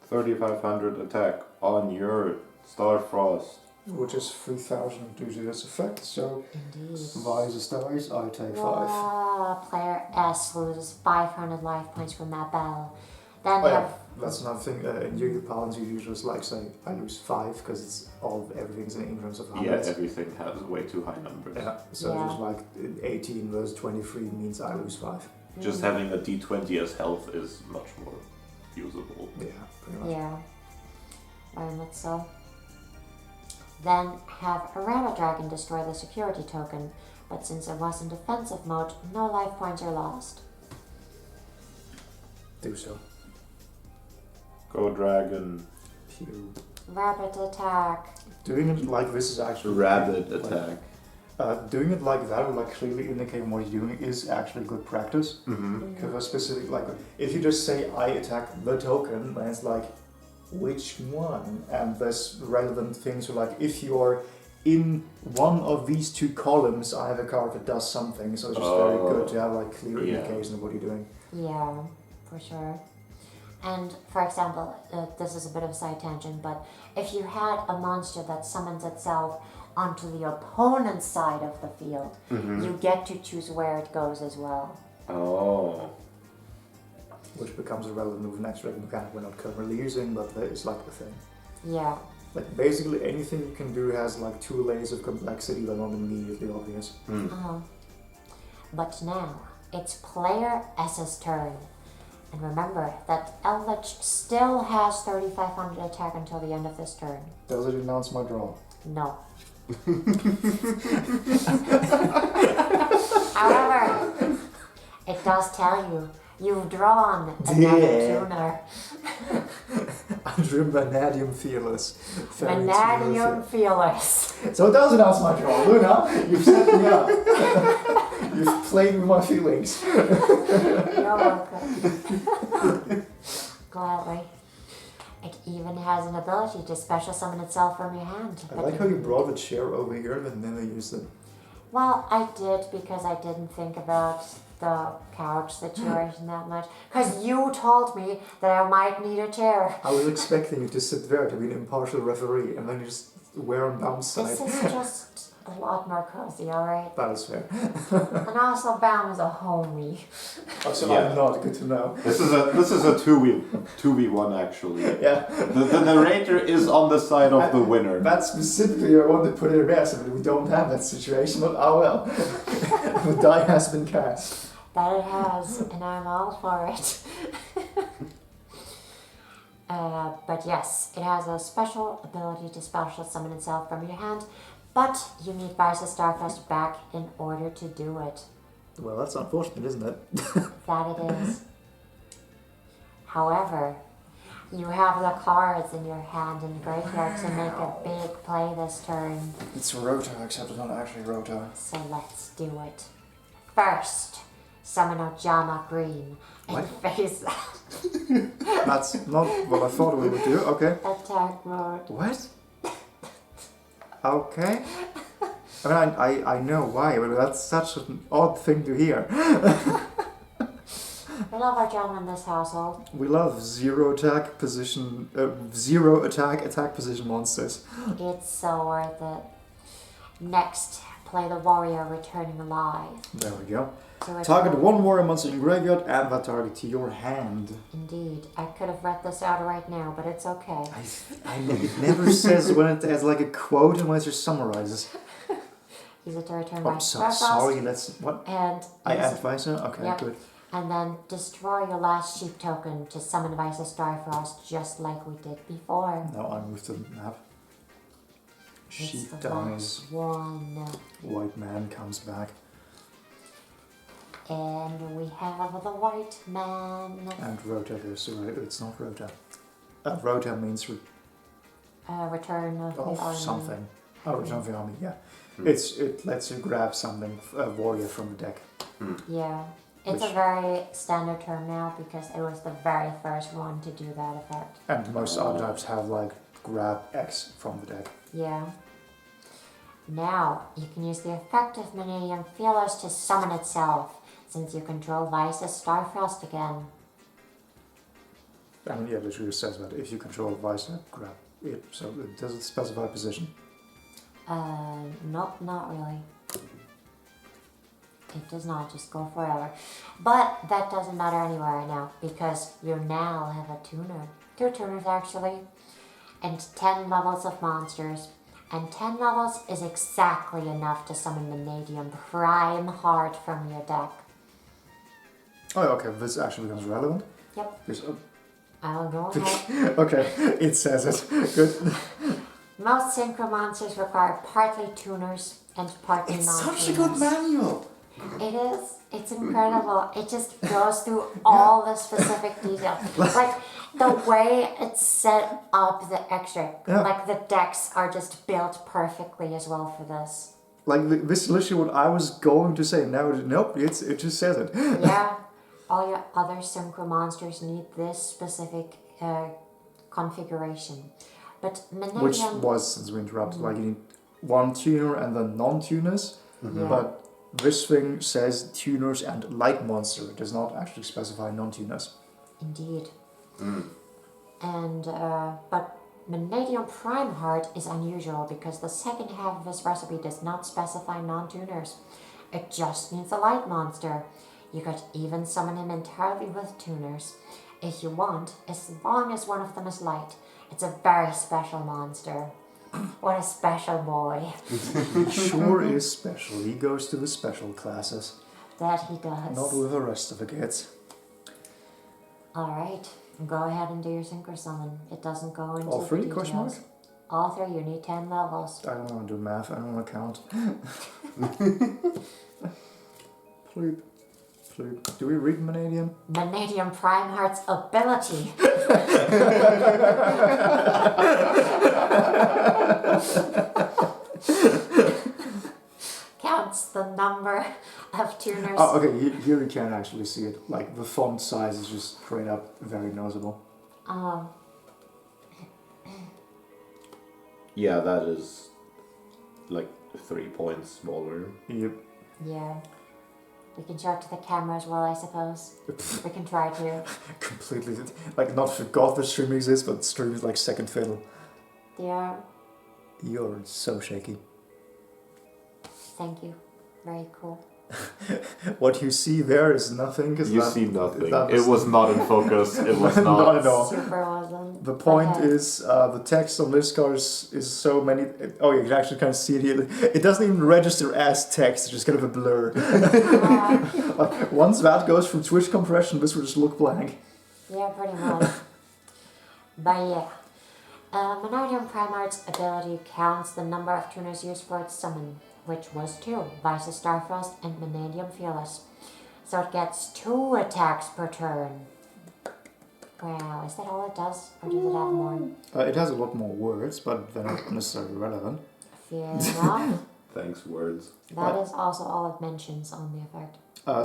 3500 attack on your Starfrost. Which is 3000 due to this effect, so Indeed. Visor dies, I take 5. Player S loses 500 life points from that battle. Then Oh yeah, that's another thing. In Yu-Gi-Oh! Parlance, you usually just like say, I lose 5 because it's everything's in increments of Yeah, hundreds. everything has way too high numbers. Yeah, so Yeah. just like 18 versus 23 means I lose 5. Just having a d20 as health is much more usable. Yeah, pretty much. Yeah, very much so. Then have a Rabbit Dragon destroy the security token, but since it was in defensive mode, no life points are lost. Do so. Go dragon. Pew. Rabbit attack. Doing it like this is actually Rabbit like, attack. Doing it like that will like clearly indicate what you're doing is actually good practice. Mm-hmm. Because a specific like if you just say I attack the token, then it's like which one? And there's relevant things like if you're in one of these 2 columns, I have a card that does something. So it's just very good to have like clear indication of what you're doing. Yeah, for sure. And for example, this is a bit of a side tangent, but if you had a monster that summons itself onto the opponent's side of the field, you get to choose where it goes as well. Oh. Which becomes a relevant move next regular mechanic we're not currently using, but it's like the thing. Yeah. Like basically anything you can do has like 2 layers of complexity that are not immediately obvious. But now, it's player S's turn. And remember that Eldritch still has 3500 attack until the end of this turn. Does it announce my draw? No. However, it does tell you you've drawn another tuner. Andrew Vanadium Fearless. Vanadium Feelers. So it does announce my draw. Luna, you've set me up. You've played with my feelings. You're welcome. Gladly. It even has an ability to special summon itself from your hand. I like how you brought the chair over here but never used it. Well, I did because I didn't think about the couch situation that much. Because you told me that I might need a chair. I was expecting you to sit there to be an impartial referee and then you just wear on Baum's side. This is just a lot more cozy, alright? That is fair. And also, Baum is a homie. Oh, so Yeah. I'm not good to know. This is a 2v1 actually. Yeah. The narrator is on the side of the winner. That specifically I want to put in there, so we don't have that situation, but oh well. The die has been cast. That it has, and I'm all for it. But yes, it has a special ability to special summon itself from your hand, but you need Visa's Starfrost back in order to do it. Well, that's unfortunate, isn't it? That it is. However, you have the cards in your hand in the graveyard to make a big play this turn. It's Rota, except it's not actually Rota. So let's do it. First, summon Ojama Green and face That's not what I thought we would do. Okay. attack mode. What? Okay. I mean, I know why, but that's such an odd thing to hear. We love Ojama in this household. We love zero attack position monsters. It's so worth it. Next, play the warrior returning alive. There we go. To Target one warrior monster in graveyard, add that target to your hand. Indeed. I could have read this out right now, but it's okay. It never says when it has like a quote and when it just summarizes. Use it to return Oh, my sorry, let's... What? And I use add it- Visor? Okay, Yep. good. And then destroy your last sheep token to summon Visa Starfrost just like we did before. Now I move to the map. It's Sheep the dies. last one. White man comes back. And we have the white man. And Rota goes away. It's not Rota. Rota means Return of the army. something. Oh, return of the army, yeah. It lets you grab something, a warrior from the deck. Yeah. It's a very standard term now because it was the very first one to do that effect. And most archetypes have like grab X from the deck. Yeah. Now, you can use the effect of Vanadium Feelers to summon itself, since you control Vice's Starfrost again. I mean, yeah, literally says that if you control Vice, grab it. So does it specify position? Nope, not really. It does not just go forever. But that doesn't matter anyway right now, because you now have a tuner. 2 tuners actually, and 10 levels of monsters. And 10 levels is exactly enough to summon Vanadium Prime Heart from your deck. Oh, okay, this actually becomes relevant. Yep. Because, I'll go ahead. okay, it says it. Good. Most synchro monsters require partly tuners and partly It's non-tuners. such a good manual. It is. It's incredible. It just goes through all the specific details. Like the way it's set up, the extra, like the decks are just built perfectly as well for this. Like this is literally what I was going to say. Now, nope, it just says it. Yeah. All your other synchro monsters need this specific configuration. But Vanadium... Which was, since we interrupted, like you need 1 tuner and then non-tuners. Yeah. But this thing says tuners and light monster. It does not actually specify non-tuners. Indeed. And, but Vanadium Prime Heart is unusual because the second half of this recipe does not specify non-tuners. It just needs a light monster. You could even summon him entirely with tuners, if you want, as long as one of them is light. It's a very special monster. What a special boy. Sure is special. He goes to the special classes. That he does. Not with the rest of the kids. Alright, go ahead and do your synchro summon. It doesn't go into All 3, the question mark? details. All 3, you need 10 levels. I don't want to do math. I don't want to count. Ploop. Ploop. Do we read Vanadium? Vanadium Prime Heart's ability. Counts the number of tuners. Oh, okay. Here you can actually see it. Like the font size is just straight up very noticeable. Yeah, that is like 3 points smaller. Yep. Yeah. We can show it to the camera as well, I suppose. We can try to. Completely. Like, not forgot the stream exists, but stream is like second fiddle. Yeah. You're so shaky. Thank you. Very cool. What you see there is nothing. You see nothing. It was not in focus. It was not. Not at all. Super wasn't. The point Okay. is, the text on this card is so many. Oh, you can actually kind of see it here. It doesn't even register as text, it's just kind of a blur. Like, once that goes through Twitch compression, this will just look blank. Yeah, pretty much. But yeah. Vanadium Prime Heart's ability counts the number of tuners used for its summon, which was 2, Vice's Starfrost and Vanadium Fearless. So it gets 2 attacks per turn. Wow, is that all it does? Or does it have more? It has a lot more words, but they're not necessarily relevant. Fair enough. Thanks, words. That is also all it mentions on the effect.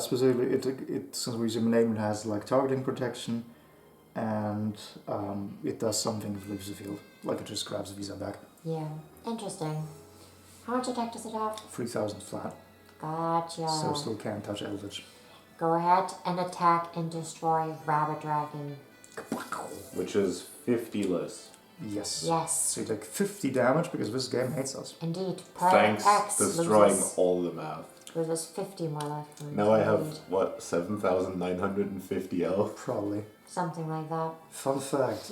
Specifically, it since we use a name, it has like targeting protection, and it does something with leaves the field. Like it just grabs the visa back. Yeah, interesting. How much attack does it have? 3,000 flat. Gotcha. So still can't touch Eldritch. Go ahead and attack and destroy Rabbit Dragon. Which is 50 less. Yes. Yes, So you take 50 damage because this game hates us. indeed. Per Thanks, X destroying loses, all the math. loses 50 more life points. Now I have, indeed. what, 7,950 health? Probably. Something like that. Fun fact,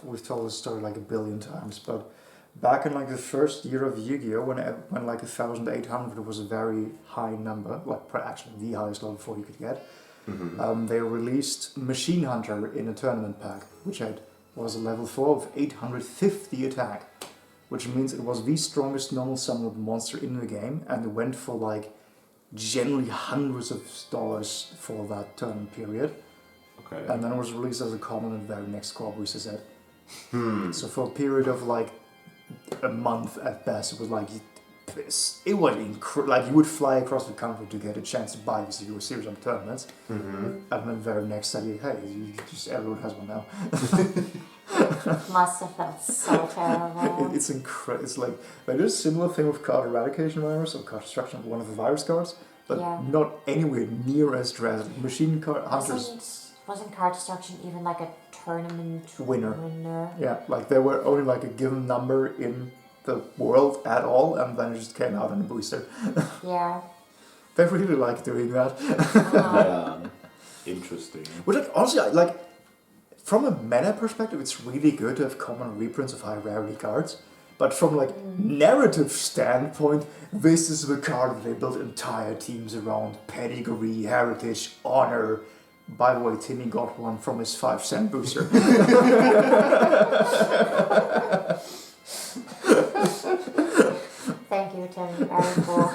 we've told this story like a billion times, but back in like the first year of Yu-Gi-Oh, when like 1,800 was a very high number, like actually the highest level 4 you could get, they released Machine Hunter in a tournament pack, which was a level 4 of 850 attack, which means it was the strongest normal summoned monster in the game, and it went for like generally hundreds of dollars for that tournament period. Okay. And then it was released as a common in the very next core reset. So for a period of like a month at best, it was like it was like you would fly across the country to get a chance to buy this Euro Series on tournaments, and then very next day, hey, everyone has one now. Must have felt so terrible. It's incredible. It's like there's a similar thing with card eradication virus or card destruction of one of the virus cards, but not anywhere near as drastic. Machine card hunters. Wasn't card destruction even like a tournament winner? Winner. Yeah, like there were only like a given number in the world at all, and then it just came out in a booster. Yeah. They really like doing that. Yeah. Interesting. But like, honestly, like from a meta perspective, it's really good to have common reprints of high rarity cards. But from like narrative standpoint, this is the card that they built entire teams around: pedigree, heritage, honor. By the way, Timmy got one from his 5-cent booster. Thank you, Timmy. Very cool.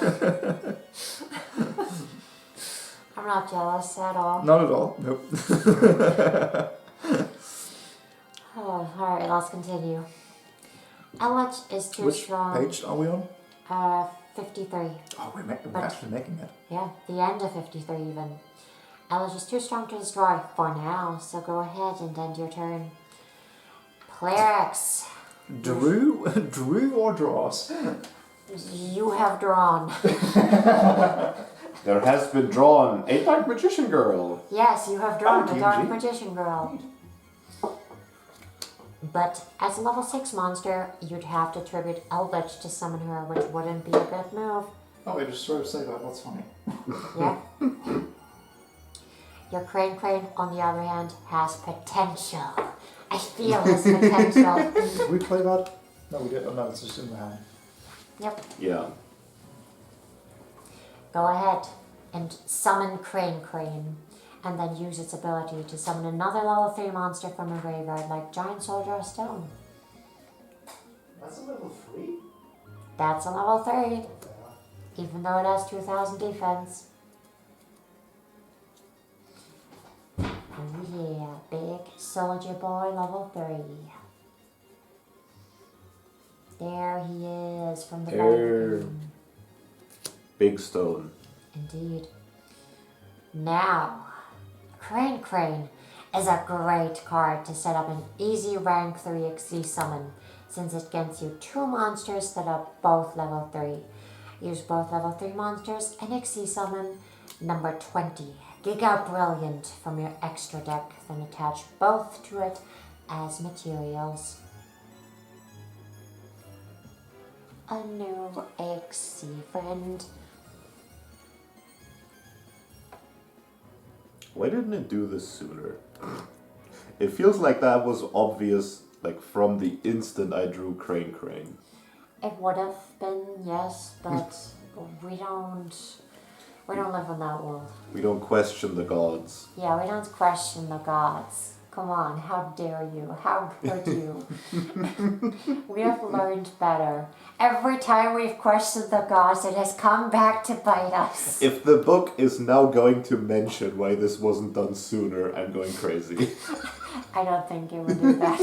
I'm not jealous at all. Not at all. Nope. Oh, alright, let's continue. Elich is too Which strong. page are we on? 53. Oh, we're actually making it. Yeah, the end of 53 even. Elich is too strong to destroy for now, so go ahead and end your turn. Player X. Drew or draws? You have drawn. There has been drawn a Dark Magician Girl. Yes, you have drawn the Dark GG. Magician Girl. But as a level 6 monster, you'd have to tribute Eldritch to summon her, which wouldn't be a good move. Oh, I just sort of say that. That's funny. Yeah. Your Crane, on the other hand, has potential. I feel his potential. Did we play that? No, we did. Oh, no, it's just in the hand. Yep. Yeah. Go ahead and summon Crane, and then use its ability to summon another level 3 monster from a graveyard like Giant Soldier of Stone. That's a level 3? That's a level 3, even though it has 2000 defense. Oh yeah, big soldier boy level 3. There he is from the back. Big stone. Indeed. Now, Crane is a great card to set up an easy rank 3 XC summon, since it gets you 2 monsters that are both level 3. Use both level 3 monsters and XC summon number 20. Giga Brilliant from your extra deck, then attach both to it as materials. A new XC friend. Why didn't it do this sooner? It feels like that was obvious, like from the instant I drew Crane. It would have been, yes, but we don't live in that world. We don't question the gods. Yeah, we don't question the gods. Come on, how dare you? How could you? We have learned better. Every time we've questioned the gods, it has come back to bite us. If the book is now going to mention why this wasn't done sooner, I'm going crazy. I don't think it would do that.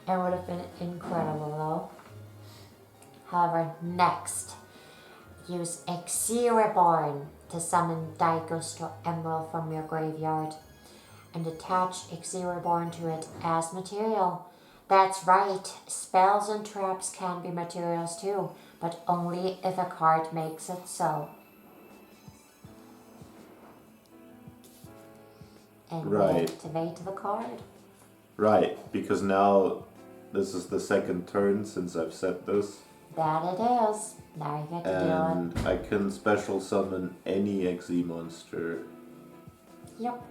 It would have been incredible, though. However, next, use Exia Reborn to summon Daigusto Emerald from your graveyard, and attach Exia Reborn to it as material. That's right, spells and traps can be materials too, but only if a card makes it so. And Right. activate the card. Right, because now this is the second turn since I've set this. That it is. Now you get to do And I can special summon any XE monster, it. Yep.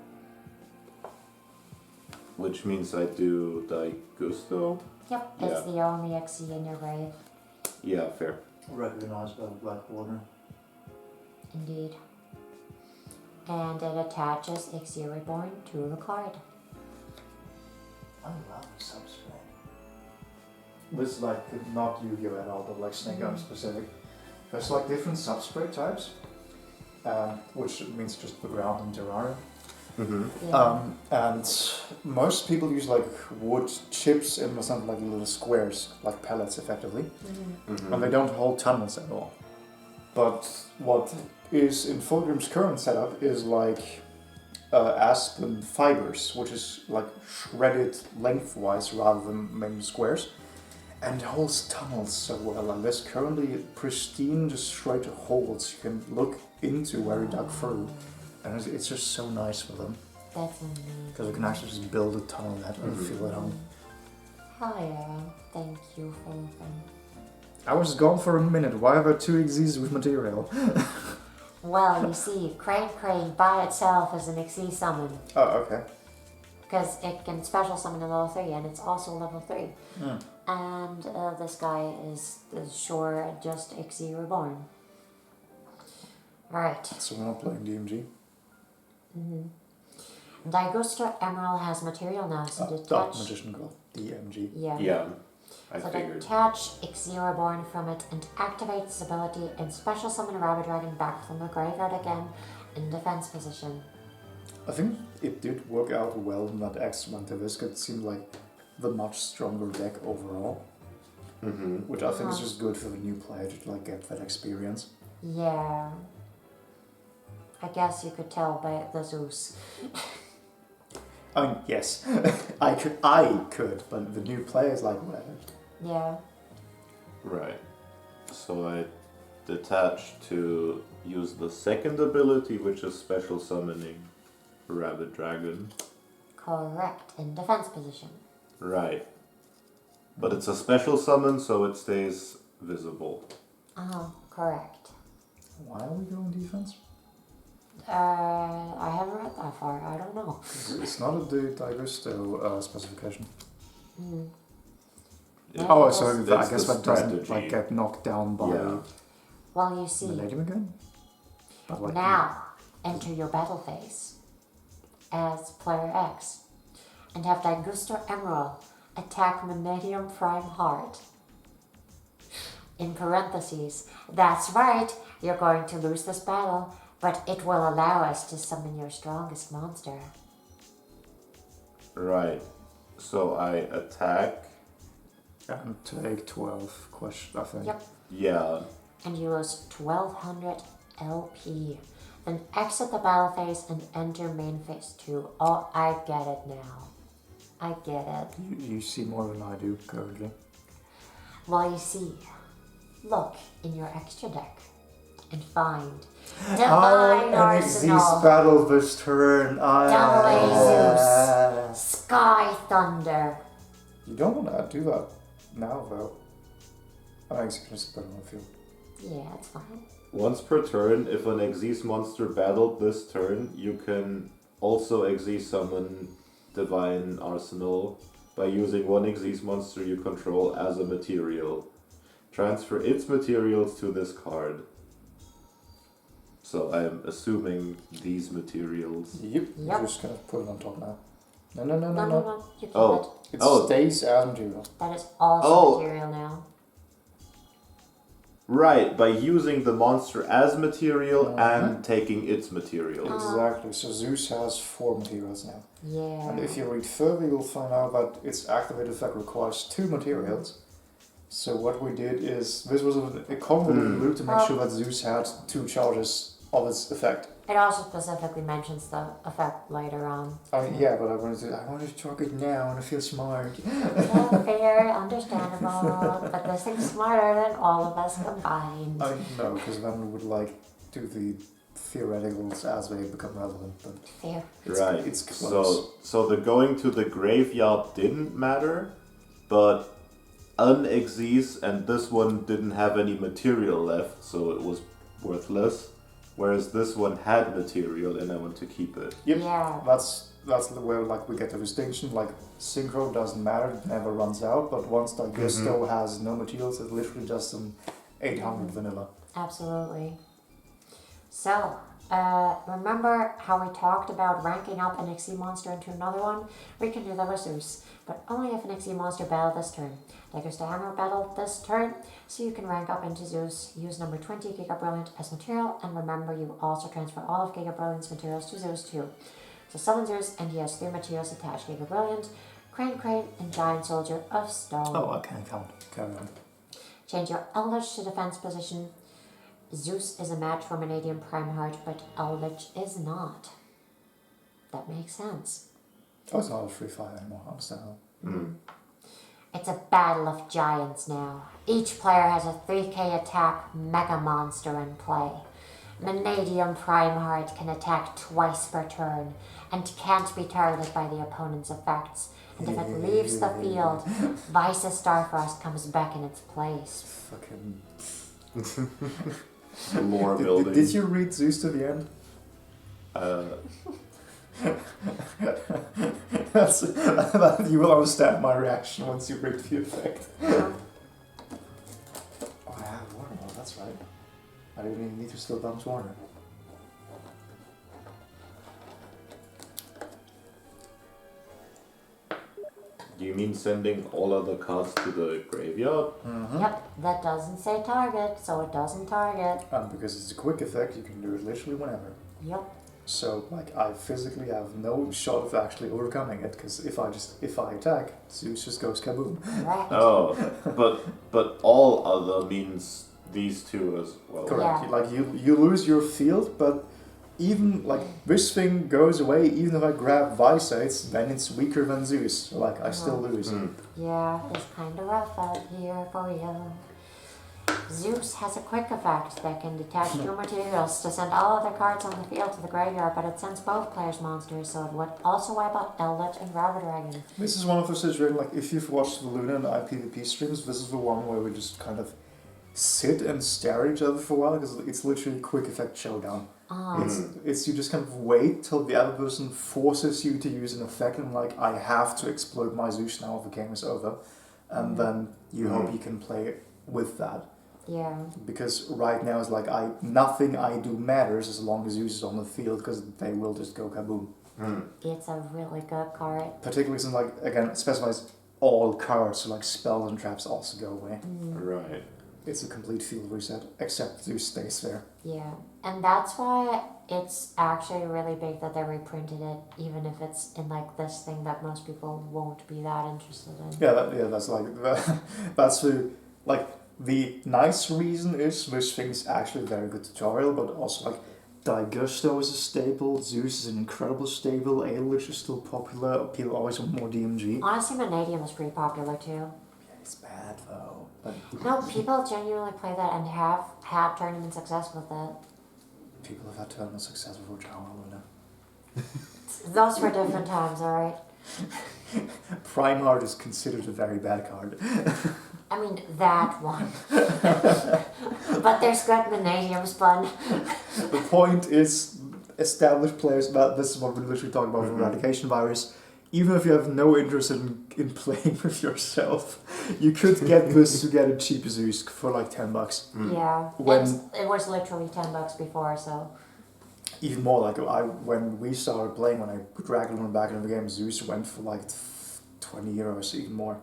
which means I do Daigusto. Yep, it's the only XE in your grave. Yeah, fair. Recognized by the black border. Indeed. And it attaches Exia Reborn to the card. I love substrate. This is like not Yu-Gi-Oh at all, but like Snake Arm specific. There's like different substrate types, which means just the ground in Terraria. Yeah. And most people use like wood chips in something like little squares, like pellets, effectively, and they don't hold tunnels at all. But what is in Fulgrim's current setup is like aspen fibers, which is like shredded lengthwise rather than making squares, and it holds tunnels so well. And there's currently pristine, just straight holes you can look into where he dug through, and it's just so nice for them. Definitely. Because we can actually just build a tunnel that and feel at home. Hiya. Thank you for them. I was gone for a minute. Why are there two Xyzs with material? Well, you see, Crane by itself is an XE summon. Oh, okay. Because it can special summon a level 3 and it's also level 3. And this guy is sure just XE Reborn. Right. So we're not playing DMG. Daiguster Emerald has material now, so Dark detach. Magician Girl. DMG. Yeah. Yeah, I So figured. detach XE Reborn from it and activate its ability and special summon a Rabbit Dragon back from the graveyard again in defense position. I think it did work out well in that X went it seemed like the much stronger deck overall. Which I think is just good for the new player to like get that experience. Yeah. I guess you could tell by the Zeus. I mean, yes, I could, but the new players like whatever. Yeah. Right. So I detach to use the second ability, which is special summoning Rabbit Dragon. Correct. In defense position. Right. But it's a special summon, so it stays visible. Oh, correct. Why are we going defense? I haven't read that far. I don't know. It's not a Daigusto specification. Yeah, Oh, it so was- I That's guess the that doesn't like strategy. get knocked down by Yeah. Well, you the see, lady again. But like now enter your battle phase as player X and have Daiguster Emerald attack Medium Prime Heart. In parentheses, that's right, you're going to lose this battle, but it will allow us to summon your strongest monster. Right. So I attack. and take 12 question, I think. Yep. Yeah. And you lose 1200 LP. Then exit the battle phase and enter main phase 2. Oh, I get it now. I get it. You see more than I do currently. Well, you see, look in your extra deck and find Oh, Divine and Xyz Arsenal, battle this turn. Double Sky Thunder. You don't want to do that now, though. I think it's just better on the field. Yeah, it's fine. Once per turn, if an Xyz monster battled this turn, you can also Xyz summon Divine Arsenal by using one Xyz monster you control as a material. Transfer its materials to this card. So I am assuming these materials. Yep. Yep. You're just gonna put it on top now. No. No. You keep Oh. it. It Oh. stays as material. That is also Oh. material now. Right, by using the monster as material and taking its materials. Exactly. So Zeus has 4 materials now. Yeah. And if you read further, you'll find out that its activated effect requires 2 materials. So what we did is, this was a convoluted loop to make sure that Zeus had 2 charges of its effect. It also specifically mentions the effect later on. I mean, yeah, but I wanted to talk it now and I feel smart. Yeah, fair, understandable, but this thing's smarter than all of us combined. I know, because then we would like do the theoreticals as they become relevant, but Fair. Right. it's close. So the going to the graveyard didn't matter, but an Xyz and this one didn't have any material left, so it was worthless. Whereas this one had material and I want to keep it. Yep. Yeah. That's the way like we get the distinction. Like synchro doesn't matter, it never runs out. But once Daigusto has no materials, it's literally just an 800 vanilla. Absolutely. So, remember how we talked about ranking up an XE monster into another one? We can do that with Zeus, but only if an XE monster battled this turn. Daigusto Hammer battled this turn, so you can rank up into Zeus, use number 20 Giga Brilliant as material, and remember you also transfer all of Giga Brilliant's materials to Zeus too. So summon Zeus, and he has 3 materials attached. Giga Brilliant, Crane, and Giant Soldier of Stone. Oh, I can't count. Carry on. Change your Eldritch to defense position. Zeus is a match for Vanadium Prime Heart, but Eldritch is not. That makes sense. Oh, it's not a free fight anymore. Understandable. It's a battle of giants now. Each player has a 3k attack mega monster in play. Vanadium Prime Heart can attack twice per turn and can't be targeted by the opponent's effects. And if it leaves the field, Vice's Starfrost comes back in its place. Fucking. Lore building. Did you read Zeus to the end? You will understand my reaction once you read the effect. Oh, I have water. Oh, that's right. I don't even need to still bounce water. Do you mean sending all other cards to the graveyard? Yep, that doesn't say target, so it doesn't target. And because it's a quick effect, you can do it literally whenever. Yep. So, like, I physically have no shot of actually overcoming it, because if I attack, Zeus just goes kaboom. Right. Oh, but all other means these two as well. Correct. Yeah. Like, you lose your field, but even, like, this thing goes away, even if I grab Visates, then it's weaker than Zeus. So, like, I still lose. Yeah, it's kind of rough out here for you. Zeus has a quick effect that can detach 2 materials to send all other cards on the field to the graveyard, but it sends both players' monsters, so it would also wipe out Eldritch and Rubber Dragon. This is one of those situations, like, if you've watched the Luna and IPVP streams, this is the one where we just kind of sit and stare at each other for a while, because it's literally a quick effect showdown. It's you just kind of wait till the other person forces you to use an effect, and like, I have to exploit my Zeus now if the game is over, and then you hope you can play with that. Yeah. Because right now it's like nothing I do matters as long as Zeus is on the field, because they will just go kaboom. It's a really good card. Particularly since, like, again, it specifies all cards, so like spells and traps also go away. Right. It's a complete field reset, except Zeus stays there. Yeah, and that's why it's actually really big that they reprinted it, even if it's in like this thing that most people won't be that interested in. Yeah, that's like that's the nice reason is this thing's actually a very good tutorial, but also like Digusto is a staple, Zeus is an incredible staple, Eldritch is still popular, people always want more DMG. Honestly, Vanadium is pretty popular too. Yeah, it's bad though. But No, people genuinely play that and have had tournament success with it. people have had tournament success with Tower Luna. Those were different times, alright? Prime Heart is considered a very bad card. I mean, that one. But there's good Vanadium spun. The point is, established players, this is what we're literally talking about with Eradication Virus, even if you have no interest in playing with yourself, you could get this to get a cheap Zeus for like $10. Yeah, it was literally $10 before, so... Even more, like, when we started playing, when I dragged him back into the game, Zeus went for like 20 euros, even more.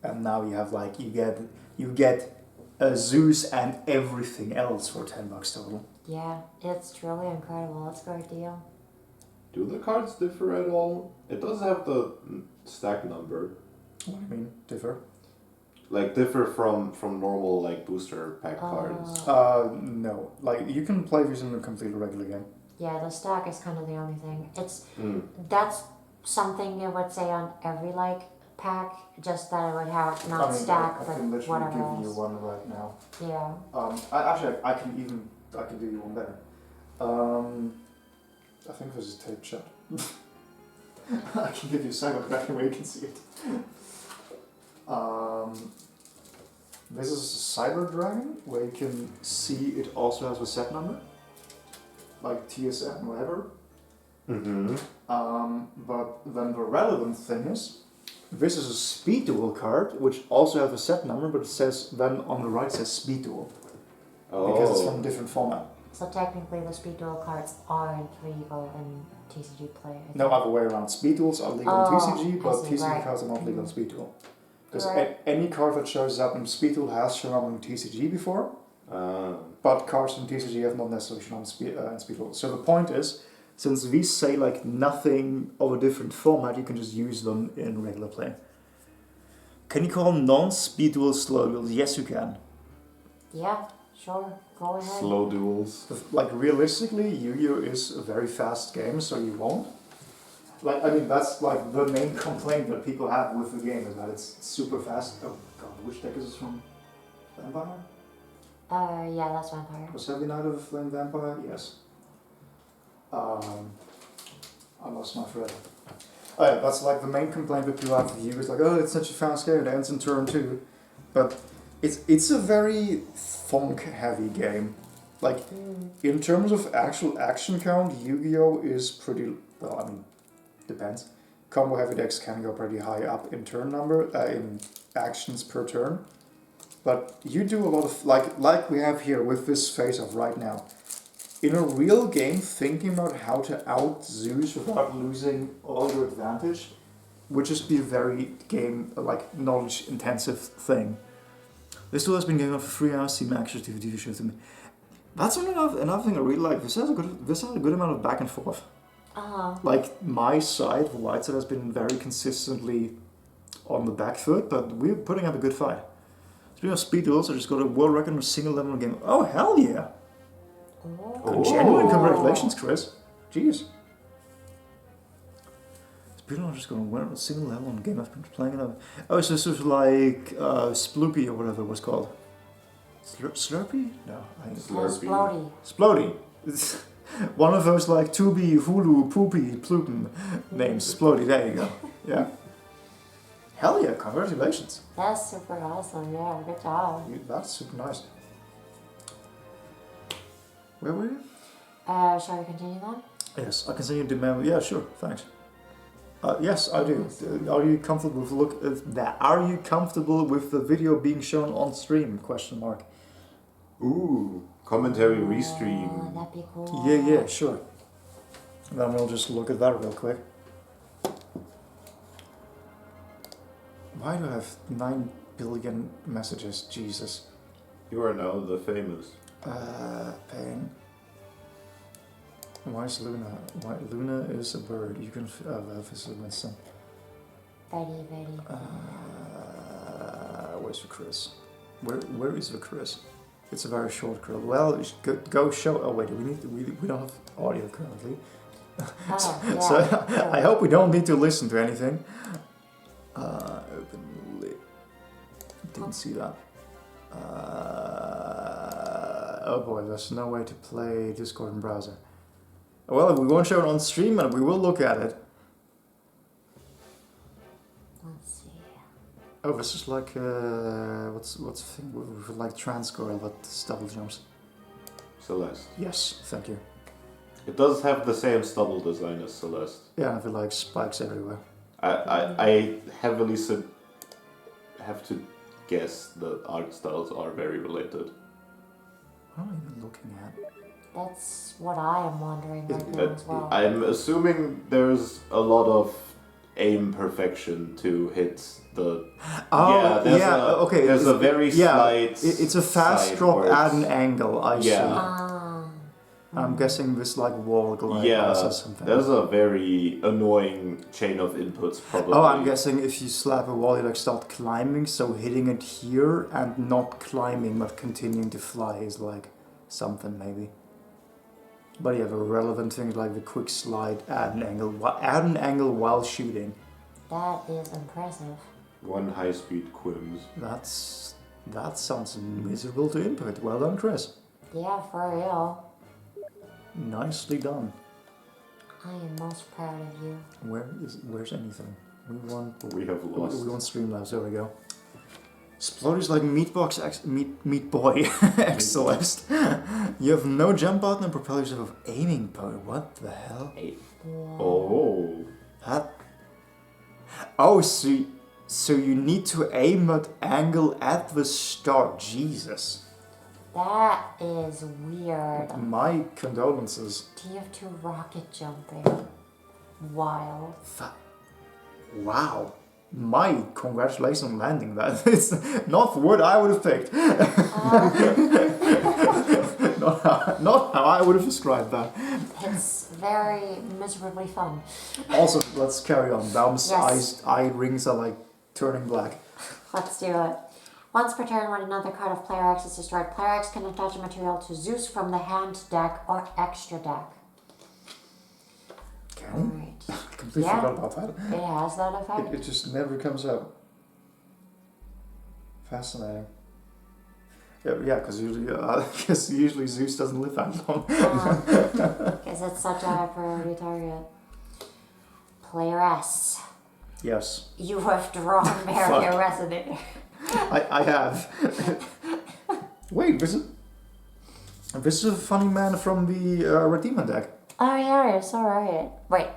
And now you have like, you get a Zeus and everything else for $10 total. Yeah, it's truly incredible. It's a great deal. Do the cards differ at all? It does have the stack number. What do you mean, differ? Like differ from normal like booster pack cards. No. Like, you can play these in a completely regular game. Yeah, the stack is kind of the only thing. That's something I would say on every like pack, just that it would have not stack, I but can literally whatever give you else. one right now. Yeah. I can do you one better. I think this is tape shut. I can give you a cyber crack where you can see it. This is a Cyber Dragon, where you can see it also has a set number, like TSM, whatever. But then the relevant thing is, this is a Speed Duel card, which also has a set number, but it says, then on the right says Speed Duel. Because it's from a different format. So technically the speed duel cards aren't legal in TCG play. I No, think. other way around. Speed Duels are legal in TCG, but I see, TCG right. cards are not legal in Speed Duel. Because Right. any card that shows up in Speed Duel has shown up in TCG before, but cards in TCG have not necessarily shown up in Speed Duel. So the point is, since these say like nothing of a different format, you can just use them in regular play. Can you call non-speed duels slow duels? Yes, you can. Yeah, sure. Go ahead. Slow duels. Like realistically, Yu-Gi-Oh is a very fast game, so you won't. Like I mean, that's like the main complaint that people have with the game is that it's super fast. Oh god, which deck is this from? Vampire? Yeah, that's Vampire. Was Heavy Knight of the Flame Vampire? Yes. I lost my thread. Oh yeah, that's like the main complaint that people have with you is like, oh, it's such a fast game, it ends in turn 2. But it's a very thunk-heavy game. Like, in terms of actual action count, Yu-Gi-Oh! Is pretty, well, I mean, depends. Combo-heavy decks can go pretty high up in turn number, in actions per turn. But you do a lot of, like we have here with this face-off right now. In a real game, thinking about how to out Zeus without losing all your advantage would just be a very knowledge intensive thing. This tool has been going on for 3 hours. See Max's DVD show to me. That's another thing I really like. This has a good amount of back and forth. Like my side, the white side, has been very consistently on the back foot, but we're putting up a good fight. Speaking of speed duels, I just got a world record on a single level game. Oh hell yeah! Oh. Genuine congratulations, Chris. Jeez. I just going to win a single level on a game I've been playing it. Oh, so this was like Sploopy or whatever it was called. Slurpy? No, I think Splody. Splody. It's one of those like Tubi, Hulu, Poopy, Pluton names. Splody, there you go. Yeah. Hell yeah, congratulations. That's super awesome, yeah, good job. That's super nice. Where were you? Shall we continue then? Yes, I can send you the memo. Yeah, sure, thanks. Yes, I do. Are you comfortable with Are you comfortable with the video being shown on stream? Question mark. Ooh, commentary restream. That'd be cool. Yeah, sure. Then we'll just look at that real quick. Why do I have 9 billion messages? Jesus. You are now the famous. Pain. Why is Luna? Why Luna is a bird? You can this is listen. Very. Where's the Chris? Where is the Chris? It's a very short curl. Well, go show. Oh wait, we don't have audio currently. Oh, yeah. So I hope we don't need to listen to anything. Open lit. Didn't see that. Oh boy, there's no way to play Discord in browser. Well, we won't show it on stream, and we will look at it. Let's see. Oh, this is like what's the thing with like Transcoil that double jumps? Celeste. Yes, thank you. It does have the same stubble design as Celeste. Yeah, I feel like spikes everywhere. I heavily have to guess that art styles are very related. What am I even looking at? That's what I am wondering right now as well. I'm assuming there's a lot of aim perfection to hit the... Okay. There's a very slight... It's a fast drop at an angle, I see. I'm guessing this like wall glide or something. There's a very annoying chain of inputs probably. Oh, I'm guessing if you slap a wall, you like start climbing, so hitting it here and not climbing but continuing to fly is like something maybe. But you have a relevant thing like the quick slide at an angle while shooting. That is impressive. One high-speed quims. That sounds miserable to input. Well done, Chris. Yeah, for real. Nicely done. I am most proud of you. Where's anything? We have lost. We want Streamlabs. There we go. Splody's like Meat Boy X Celeste. You have no jump button and propel yourself of aiming power. What the hell? Oh. Oh, so you need to aim at angle at the start. Jesus. That is weird. My condolences. TF2 rocket jumping. Wild. Wow. My congratulations on landing that. It's not the word I would have picked. Not how I would have described that. It's very miserably fun. Also, let's carry on. Baum's Yes. eye rings are like turning black. Let's do it. Once per turn, when another card of player X is destroyed, player X can attach a material to Zeus from the hand, deck, or extra deck. Can Alright. I completely Yeah. forgot about that. It has that effect. It just never comes up. Fascinating. Yeah, because usually Zeus doesn't live that long. Because it's such a high priority target. Player S. Yes, You have drawn Barrier Resonator. I have. Wait, this is a funny man from the Redeemer deck. Oh yeah, it's alright. Wait,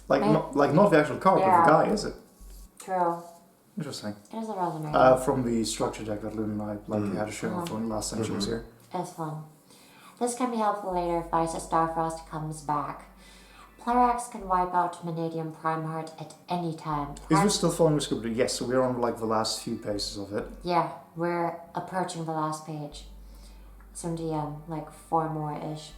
Like Right. not the actual card, Yeah. but the guy, is it? true. Interesting. It is a Resonator. From the structure deck that Luna and I had a show Uh-huh. for last time she was here. It's fun. This can be helpful later if Vice Starfrost comes back. Player X can wipe out Vanadium Primeheart at any time. Is this still following the script? Yes, so we're on like the last few pages of it. Yeah, we're approaching the last page. Soon to like 4 more-ish.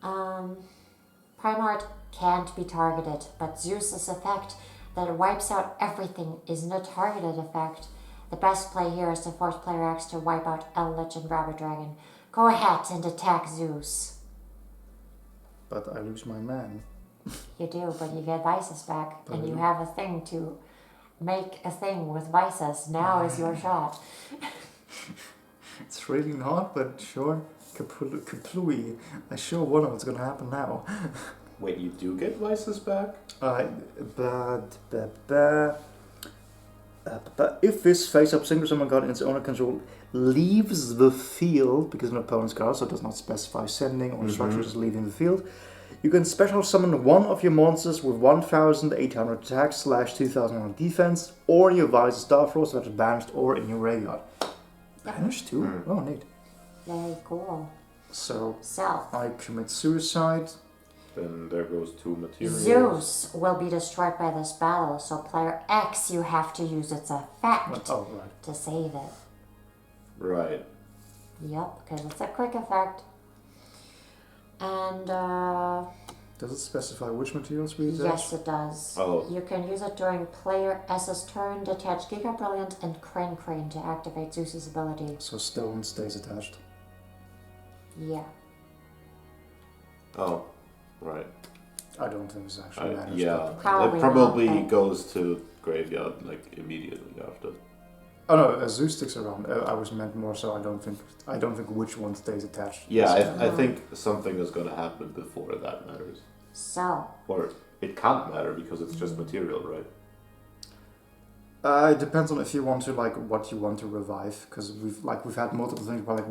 Primeheart can't be targeted, but Zeus's effect that wipes out everything isn't a targeted effect. The best play here is to force player X to wipe out Eldritch and Rabbit Dragon. Go ahead and attack Zeus. But I lose my man. You do, but you get Vices back, But and I you do. have a thing to make a thing with Vices. Now is your shot. It's really not, but sure. Kaplooey. I sure wonder what's gonna happen now. Wait, you do get Vices back? If this face-up single summon card in its owner control leaves the field, because an opponent's card, so it does not specify sending or structures leaving the field, you can special summon one of your monsters with 1,800 attack / 2,000 defense, or your Vice Starfrost that is banished or in your graveyard. Banished too? Oh, neat. Very cool. So, So, I commit suicide. Then there goes 2 materials. Zeus will be destroyed by this battle, so player X, you have to use its effect Oh, right. to save it. Right. Yep, because it's a quick effect. And, Does it specify which materials we attach? yes, it does. Oh. You can use it during player S's turn, detach Giga Brilliant and Crane to activate Zeus's ability. So stone stays attached. Yeah. Oh, right. I don't think it's actually managed. Yeah. Probably It probably not, but- goes to graveyard like immediately after. Oh no, Zeus sticks around. I was meant more so. I don't think which one stays attached. Yeah, It's- I think something is gonna happen before that matters. So, Or it can't matter because it's just material, right? It depends on if you want to what you want to revive, because we've had multiple things where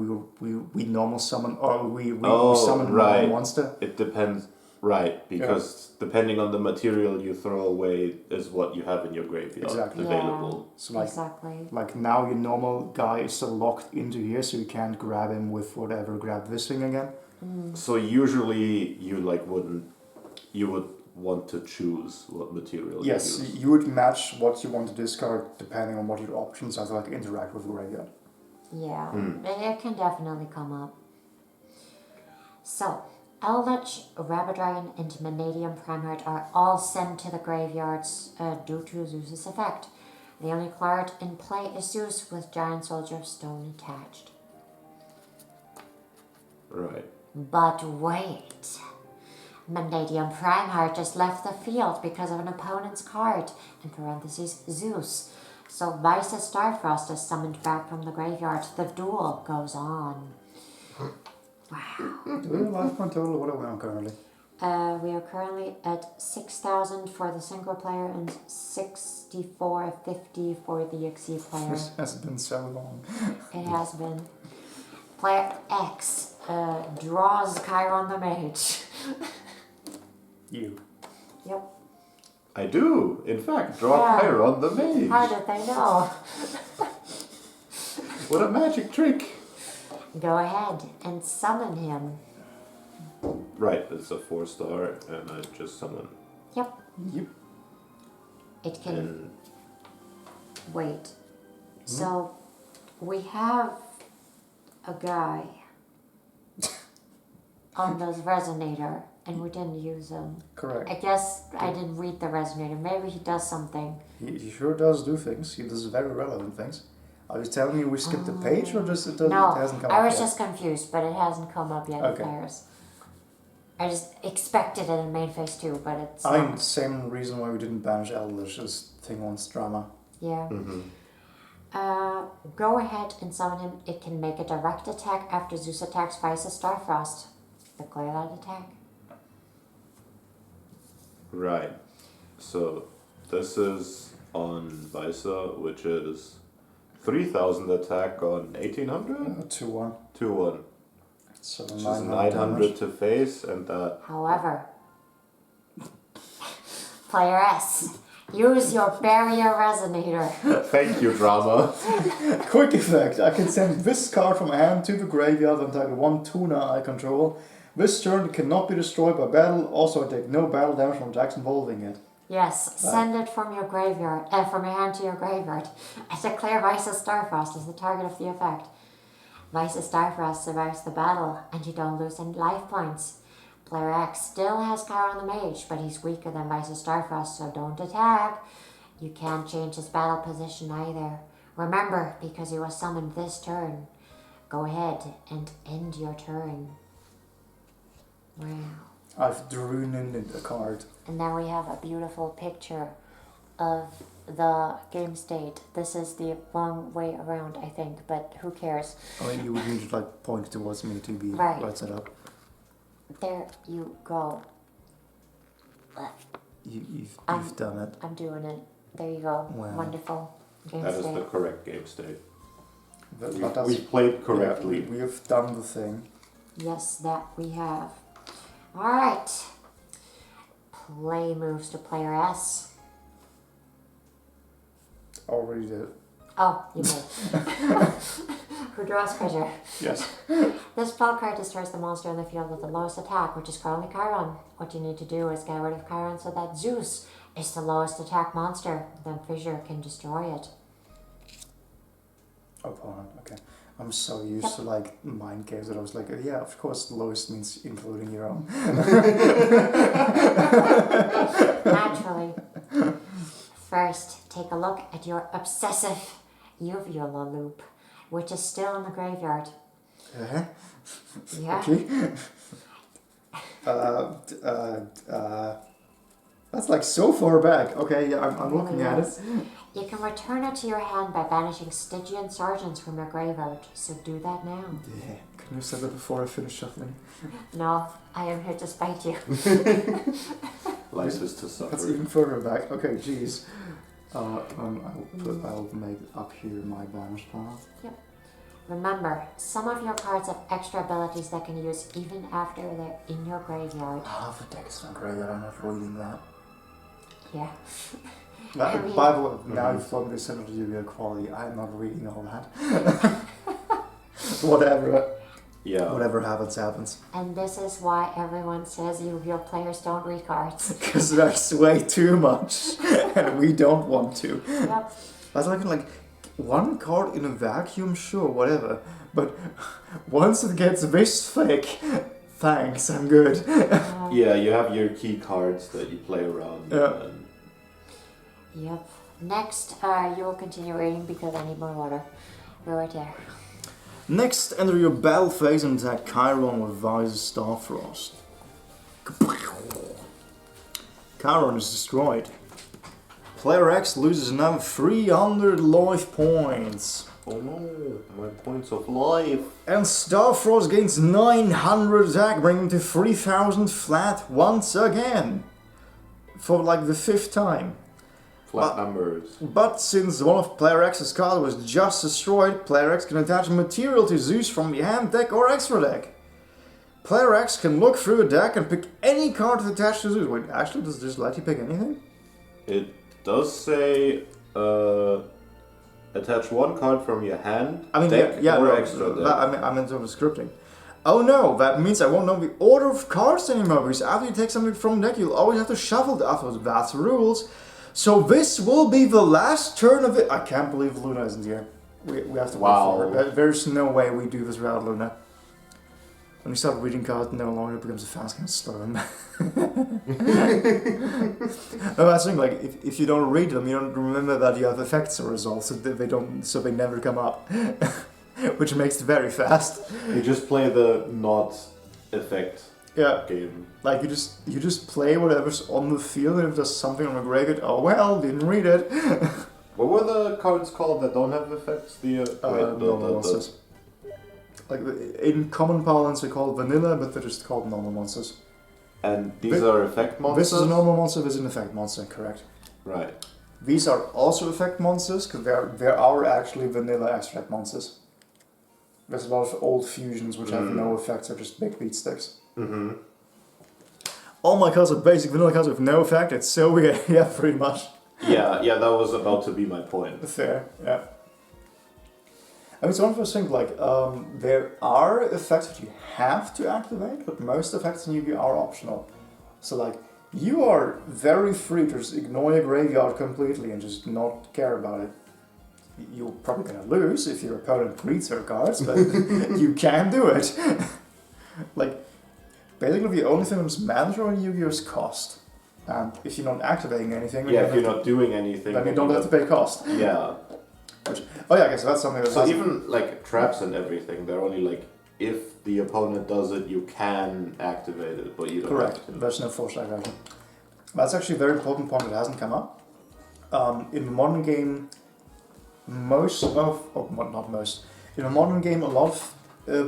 we normal summon or we summon right. one monster. It depends, right? Because depending on the material you throw away is what you have in your graveyard Exactly. available. So exactly. like now your normal guy is still locked into here, so you can't grab him with whatever. Grab this thing again. So usually you would want to choose what material Yes, you use. you would match what you want to discard depending on what your options are to interact with the graveyard. Yeah, it can definitely come up. So, Eldritch, Rabbit Dragon, and Vanadium Primeheart are all sent to the graveyards due to Zeus's effect. The only card in play is Zeus with Giant Soldier of Stone attached. Right. But wait! Vanadium Primeheart just left the field because of an opponent's card, in parentheses, Zeus. So Vice Starfrost is summoned back from the graveyard. The duel goes on. Wow. Do we have life point total? What are we on currently? We are currently at 6,000 for the single player and 6450 for the XE player. This has been so long. It has been. Player X draws Chiron the Mage. You. Yep. I do, in fact, draw Yeah. Chiron the Mage. How did they know? What a magic trick! Go ahead and summon him. Right, it's a 4-star, and I just summon. Yep. Yep. It can And wait. So we have a guy on this resonator and we didn't use him. Correct. I guess I didn't read the resonator. Maybe he does something. He sure does do things. He does very relevant things. Are you telling me we skipped a page, or just it hasn't come up I was yet? just confused, but it hasn't come up yet in Okay. players. I just expected it in main phase 2, but it's I mean, not. same reason why we didn't banish Eldritch, as thing wants drama. Yeah. Mm-hmm. Go ahead and summon him. It can make a direct attack after Zeus attacks Visa Starfrost. Declare that attack. Right. So this is on Visa, which is 3,000 attack on 1,800? 2-1. 2-1. So Which is 900 900 to face, and that. However, player S, use your barrier resonator. Thank you, drama. Quick effect. I can send this card from my hand to the graveyard and target one tuna I control. This turn cannot be destroyed by battle. Also, I take no battle damage from attacks involving it. Yes, send it from your graveyard, from your hand to your graveyard. And declare Visa Starfrost as the target of the effect. Visa Starfrost survives the battle, and you don't lose any life points. Player X still has Chiron the Mage, but he's weaker than Visa Starfrost, so don't attack. You can't change his battle position either. Remember, because he was summoned this turn. Go ahead and end your turn. Wow. I've drawn in a card. And now we have a beautiful picture of the game state. This is the wrong way around, I think, but who cares? I mean, you would need to like point towards me to be Right. set up. There you go. You've done it. I'm doing it. There you go. Wow. Wonderful game That is state. the correct game state. That's- We played correctly. We have done the thing. Yes, that we have. Alright. Play moves to player S. Already did. Oh, you did. Who draws creature? Yes. This spell card destroys the monster in the field with the lowest attack, which is currently Chiron. What you need to do is get rid of Chiron so that Zeus is the lowest attack monster. Then Fissure can destroy it. Opponent. Okay. I'm so used to like mind games that I was like, yeah, of course, lowest means including your own. Naturally. First, take a look at your obsessive uvula loop, which is still in the graveyard. Yeah. Okay. That's like so far back. Okay, yeah, I'm looking at it. You can return it to your hand by banishing Stygian Sergeants from your graveyard, so do that now. Yeah. Can you say that before I finish shuffling? No, I am here to spite you. Life is to That's suffer. even further back. Okay, jeez. I'll make up here my banish pile. Yep. Remember, some of your cards have extra abilities that can use even after they're in your graveyard. Half a deck is not great. I'm not reading that. Yeah. By the way, now you've told me to send it to Yu-Gi-Oh! Quality. I'm not reading all that. Whatever happens, happens. And this is why everyone says Yu-Gi-Oh! Players don't read cards. Because there's way too much, and we don't want to. Yep. That's like one card in a vacuum, sure, whatever. But once it gets this thick, thanks, I'm good. Yeah, you have your key cards that you play around. Yeah. And Yep. Next, you will continue reading because I need more water. Go right there. Next, enter your battle phase and attack Chiron with Vise Starfrost. Chiron is destroyed. Player X loses another 300 life points. oh no, my points of life. And Starfrost gains 900 attack, bringing him to 3000 flat once again. For like the 5th time. Flat numbers. But since one of Player X's cards was just destroyed, Player X can attach a material to Zeus from the hand deck or extra deck. Player X can look through a deck and pick any card to attach to Zeus. Wait, actually, does this let you pick anything? It does say attach one card from your hand, I mean, deck, yeah, or no, extra deck. I meant sort of scripting. Oh no, that means I won't know the order of cards anymore, because after you take something from the deck, you'll always have to shuffle it afterwards. That's the rules. So this will be the last turn of it. I can't believe Luna isn't here. We have to wait for her. There's no way we do this without Luna. When you start reading cards, no longer becomes a fast game slow. No, that's the thing. Like, if you don't read them, you don't remember that you have effects or results, so they never come up, which makes it very fast. You just play the not effect game. Like you just play whatever's on the field, and if there's something on the graveyard, oh well, didn't read it. What were the cards called that don't have effects? Normal monsters. Like in common parlance, we call it vanilla, but they're just called normal monsters. And these are effect monsters? This is a normal monster, this is an effect monster, correct. Right. These are also effect monsters, because there are actually vanilla extract monsters. There's a lot of old fusions which have no effects, they're just big beat sticks. Mm-hmm. All my cards are basic vanilla cards with no effect, it's so weird, yeah, pretty much. Yeah, that was about to be my point. Fair, yeah. I mean, it's one of those things, like, there are effects that you have to activate, but most effects in Yu-Gi-Oh! Are optional. So, like, you are very free to just ignore your graveyard completely and just not care about it. You're probably gonna lose if your opponent reads her cards, but you can do it. Like, basically the only thing that's mandatory in Yu-Gi-Oh! Is cost. And if you're not activating anything... Yeah, if you're not doing anything... Then you don't have to pay cost. Yeah. Oh yeah, I guess that's something that's... So even, like, traps and everything, they're only, like, if the opponent does it, you can activate it, but you don't Correct. have to. There's no forced activation. That's actually a very important point that hasn't come up. In the modern game, in the modern game, a lot of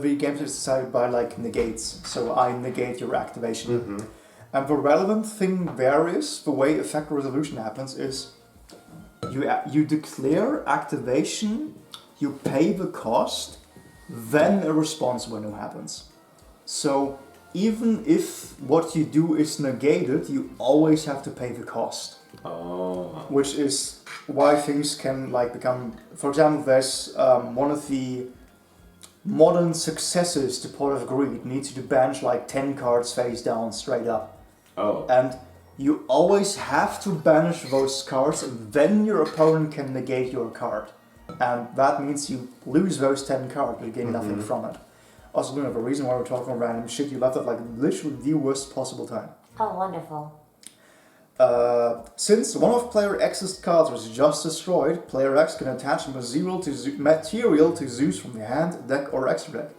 the games are decided by, like, negates. So I negate your activation. Mm-hmm. And the relevant thing there is, the way effect resolution happens is you declare activation, you pay the cost, then a response window happens. So even if what you do is negated, you always have to pay the cost. Oh. Which is why things can like become... For example, there's one of the modern successors to Pot of Greed needs you to bench like 10 cards face down straight up. Oh. And you always have to banish those cards and then your opponent can negate your card. And that means you lose those 10 cards but you gain nothing from it. Also, you know, the reason why we're talking about random shit, you left at like literally the worst possible time. Oh, wonderful. Since one of player X's cards was just destroyed, player X can attach material to Zeus from the hand, deck or extra deck.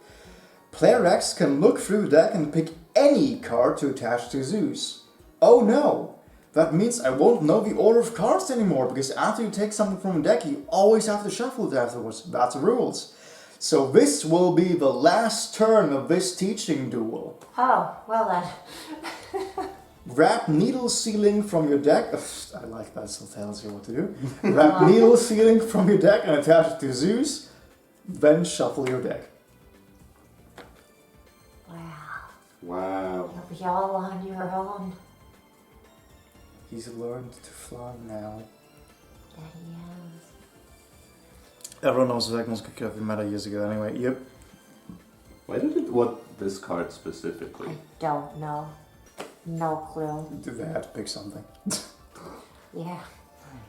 Player X can look through the deck and pick any card to attach to Zeus. Oh no! That means I won't know the order of cards anymore, because after you take something from a deck, you always have to shuffle it afterwards. That's the rules. So this will be the last turn of this teaching duel. Oh, well then. Grab needle sealing from your deck. I like that, still tells you what to do. Grab needle sealing from your deck and attach it to Zeus. Then shuffle your deck. Wow. You'll be all on your own. He's learned to fly now. Yeah, he has. Everyone knows that Ekmon's could have been meta years ago anyway. Yep. Why did it want this card specifically? I don't know. No clue. They had to pick something. Yeah.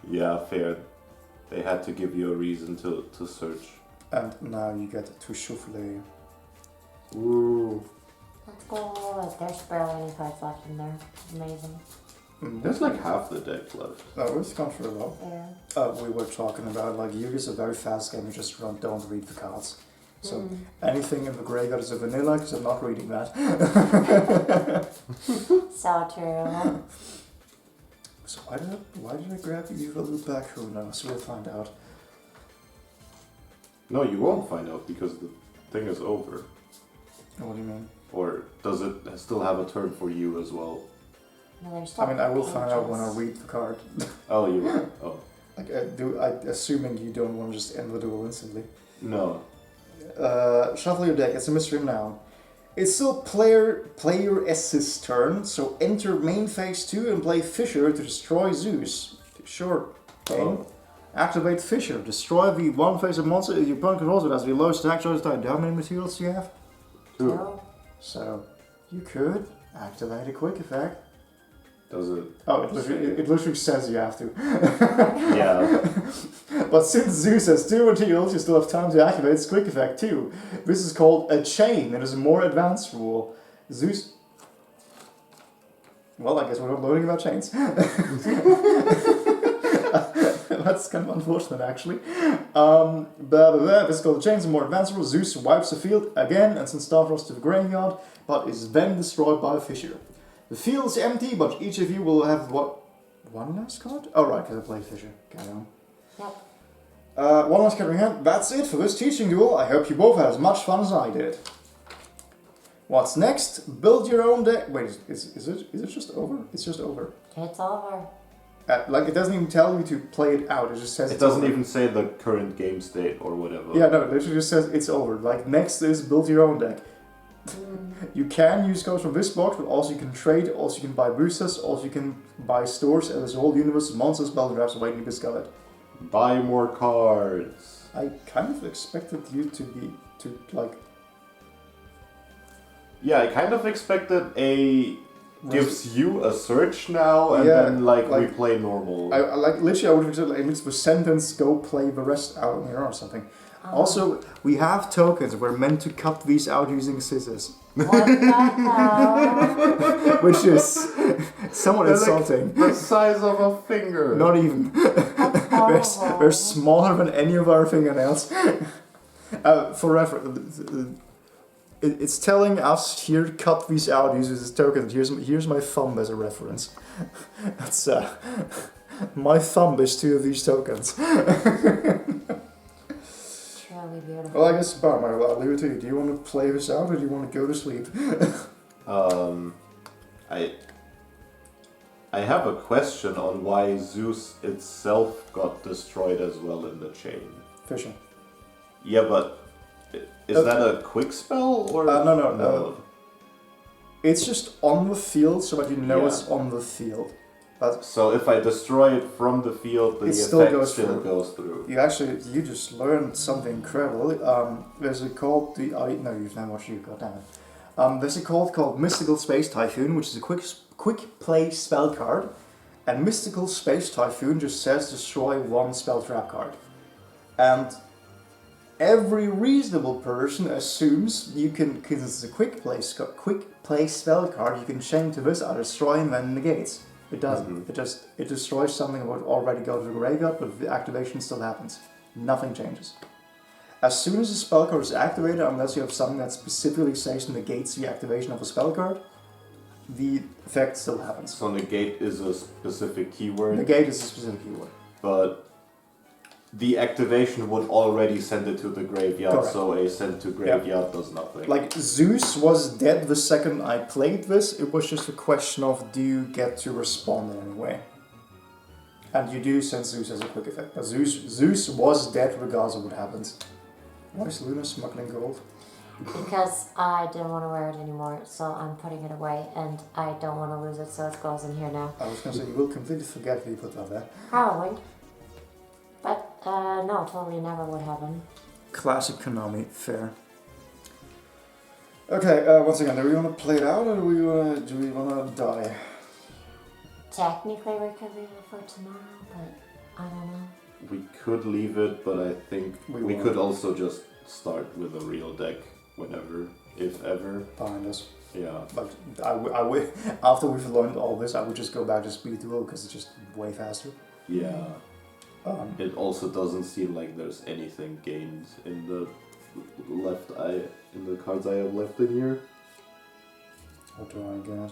Yeah, fair. They had to give you a reason to search. And now you get to shuffle. Ooh. That's good. There's barely any cards left in there. Amazing. There's like half the deck left. Oh, it's gone through a lot. Yeah. We were talking about like Yu-Gi-Oh's a very fast game. You just don't read the cards. So anything in the graveyard is a vanilla because I'm not reading that. So true. So why did I grab the evil loop back? Who knows? We'll find out. No, you won't find out because the thing is over. What do you mean? Or does it still have a turn for you as well? No, there's still I mean, I will find out when I pages. read the card. Oh, you will. Oh. Like, assuming you don't want to just end the duel instantly. No. Shuffle your deck. It's a mystery now. It's still player S's turn, so enter main phase 2 and play Fissure to destroy Zeus. Sure. Okay. Oh. Activate Fissure. Destroy the one face of monster if your opponent controls it has the lowest attack choice type. How many materials do you have? 2. No. So you could activate a quick effect. Does it? Oh, it literally says you have to. Yeah. But since Zeus has 2 materials, you still have time to activate its quick effect too. This is called a chain. It is a more advanced rule. Zeus... Well, I guess we're not learning about chains. That's kind of unfortunate, actually. This is called a chain. Is a more advanced rule. Zeus wipes the field again and sends Starfrost to the graveyard, but is then destroyed by a fissure. The field is empty, but each of you will have what? One last card? Oh, right, because I played Fissure. Carry on. Yep. One last card in hand. That's it for this teaching duel. I hope you both had as much fun as I did. What's next? Build your own deck. Wait, is it just over? It's just over. It's over. Like, it doesn't even tell you to play it out. It just says It it's doesn't over. even say the current game state or whatever. Yeah, no, it literally just says it's over. Like, next is build your own deck. You can use cards from this box, but also you can trade, also you can buy boosters, also you can buy stores, and there's a whole universe of monsters, battle drafts waiting to be discovered. Buy more cards. I kind of expected you to like... Yeah, I kind of expected a gives you a search now and Yeah, then like we like- play normal. I literally I would have said like, at least the sentence, go play the rest out on your own or something. Also, we have tokens. We're meant to cut these out using scissors. What the hell? Which is somewhat They're like insulting. the size of a finger. Not even. They're smaller than any of our fingernails. For reference, it's telling us here, cut these out using this token. Here's my thumb as a reference. That's my thumb is 2 of these tokens. Truly beautiful. Well, I guess Bart, I'll leave it to you. Do you want to play this out or do you want to go to sleep? I have a question on why Zeus itself got destroyed as well in the chain. Fishing. Yeah, but is that a quick spell or No. It's just on the field so that you know Yeah. it's on the field. So if I destroy it from the field, the It still effect goes still through. goes through. You just learned something incredible. There's a called the no, you've never watched you. Goddammit. There's a called Mystical Space Typhoon, which is a quick play spell card, and Mystical Space Typhoon just says destroy 1 spell trap card, and every reasonable person assumes you can, because it's a quick play spell card, you can chain to this, either destroy and then negates. It doesn't. It destroys something that would already go to the graveyard, but the activation still happens. Nothing changes. As soon as a spell card is activated, unless you have something that specifically says negates the activation of a spell card, the effect still happens. So negate is a specific keyword, Negate is a specific keyword. but the activation would already send it to the graveyard, Correct. so a send to graveyard does nothing. Like, Zeus was dead the second I played this, it was just a question of do you get to respond in any way. And you do since Zeus has a quick effect. But Zeus was dead regardless of what happens. Why is Luna smuggling gold? Because I didn't want to wear it anymore, so I'm putting it away, and I don't want to lose it, so it goes in here now. I was going to say, you will completely forget that you put that there. Probably. But, no, totally never would happen. Classic Konami, fair. Okay, once again, do we want to play it out or do we want to die? Technically, we could leave it for tomorrow, but I don't know. We could leave it, but I think We we won't. could also just start with a real deck whenever, if ever. Behind us. Yeah. But after we've learned all this, I would just go back to speed duel because it's just way faster. Yeah. It also doesn't seem like there's anything gained in the cards I have left in here. What do I get?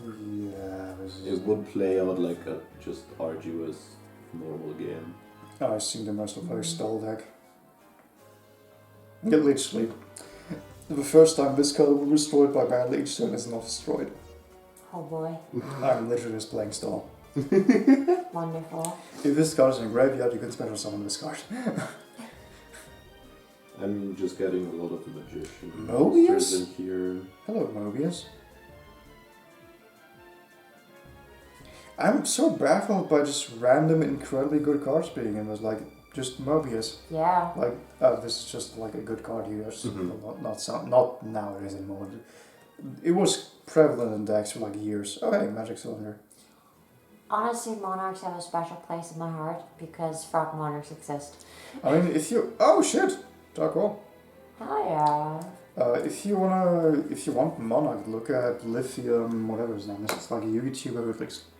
Yeah, this is... It would play out like a just arduous normal game. I assume the most of our stall deck. Yeah, literally. The first time this card will be destroyed by battle, each turn is not destroyed. Oh boy. I'm literally just playing stall. Wonderful. If this card is in a graveyard, you can special summon this card. I'm just getting a lot of magician Mobius? monsters in here. Hello, Mobius. I'm so baffled by just random, incredibly good cards being in this, like, just Mobius. Yeah. Like, this is just like a good card here. Not nowadays anymore. it was prevalent in decks for like years. Oh hey, Magic Cylinder. Honestly, monarchs have a special place in my heart because frog monarchs exist. I mean, if you oh shit, Dark Wall. Oh yeah. If you want Monarch, look at Lithium, whatever his name is. It's like a YouTuber who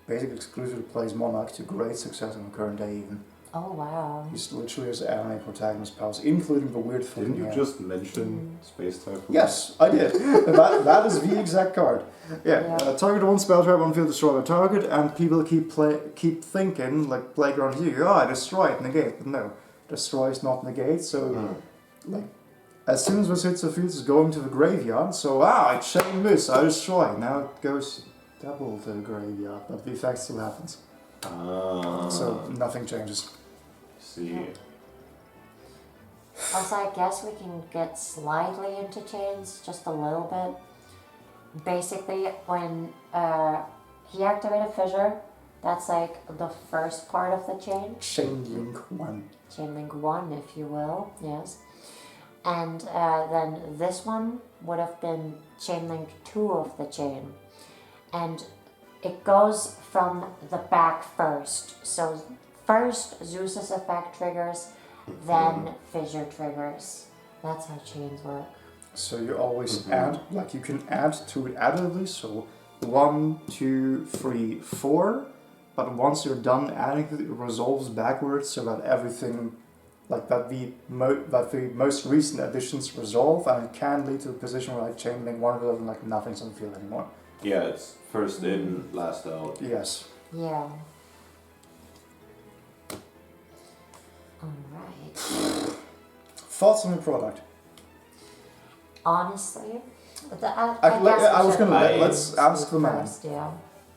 basically exclusively plays Monarch to great success in the current day even. Oh wow. He's literally his anime protagonist powers, including the weird fucking Didn't you hair. just mention Space Typhoon? Yes, I did. that is the exact card. Yeah. Target one spell trap on field, destroy the target, and people keep thinking like Playground Yu. I destroy it, negate. But no, destroy is not negate. So like as soon as this hits the field, it's going to the graveyard. So I chain this, I destroy. Now it goes double to the graveyard, but the effect still happens. So nothing changes. See. Also, I guess we can get slightly into chains, just a little bit. Basically, when he activated Fissure, that's like the first part of the chain. Chain link 1. Chain link 1, if you will, yes. And then this one would have been chain link 2 of the chain. And it goes from the back first. So first Zeus's effect triggers, then Fissure triggers. That's how chains work. So you always add, like you can add to it additively, so 1, 2, 3, 4, but once you're done adding it, it resolves backwards so that everything, like that the most recent additions resolve, and it can lead to a position where like chain link 1 of them, like nothing's on the field anymore. Yeah, it's first in, last out. Yes. Yeah. Alright. Thoughts on the product? Honestly, let's ask the man. First, yeah.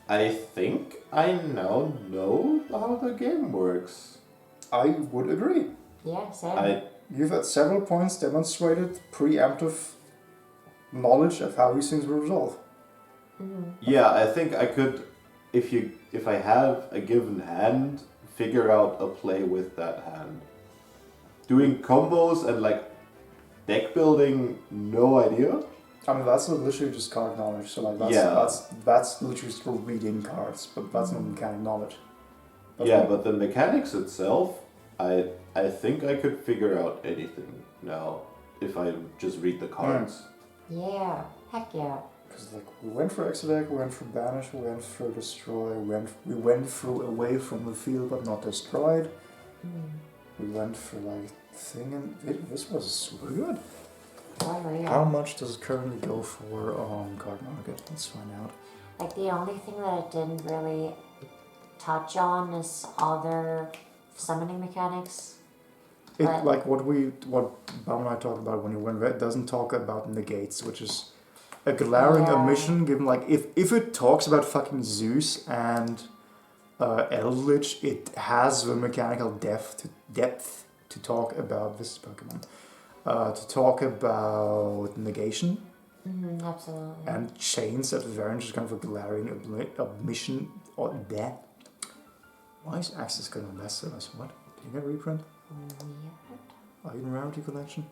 I think I now know how the game works. I would agree. Yeah, same. You've at several points demonstrated preemptive knowledge of how these things will resolve. Yeah, I think I could, if I have a given hand, figure out a play with that hand. Doing combos and like deck building, no idea. I mean, that's literally just card knowledge. So like that's literally just reading cards, but that's not mechanic knowledge. But the mechanics itself, I think I could figure out anything now if I just read the cards. Yeah, heck yeah. Because like we went for Exodec, we went for Banish, we went for Destroy, we went through Away from the Field but not Destroyed. We went for like Thing, and this was super good. Oh, yeah. How much does it currently go for on Card Market? Let's find out. Like the only thing that it didn't really touch on is other summoning mechanics. It like what Bam and I talked about when you went red doesn't talk about negates, which is a glaring omission. Given like if it talks about fucking Zeus and Eldritch, it has the mechanical depth to talk about this Pokemon. To talk about negation. Absolutely. And chains at the very end, just kind of a glaring omission or death. Why is Access going to mess with us? What? Did you get a reprint? Weird. Are you in Rarity Collection?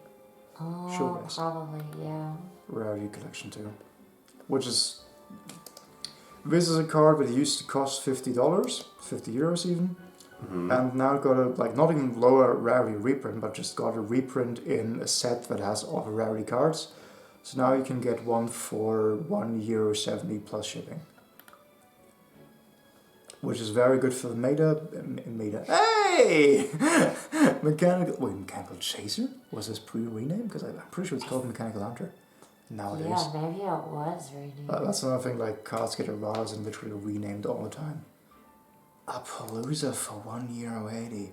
Oh, Sure is. probably, yeah. Rarity Collection too. Which is... This is a card that used to cost $50, 50 euros even. And now got a, like, not even lower rarity reprint, but just got a reprint in a set that has all the rarity cards. So now you can get one for €1.70 plus shipping. Which is very good for the meta. Hey! Mechanical Chaser? Was this pre-rename? Because I'm pretty sure it's called Mechanical Hunter nowadays. Yeah, maybe it was renamed. That's another thing, like cards get erratas and literally renamed all the time. Appaloosa for €1.80.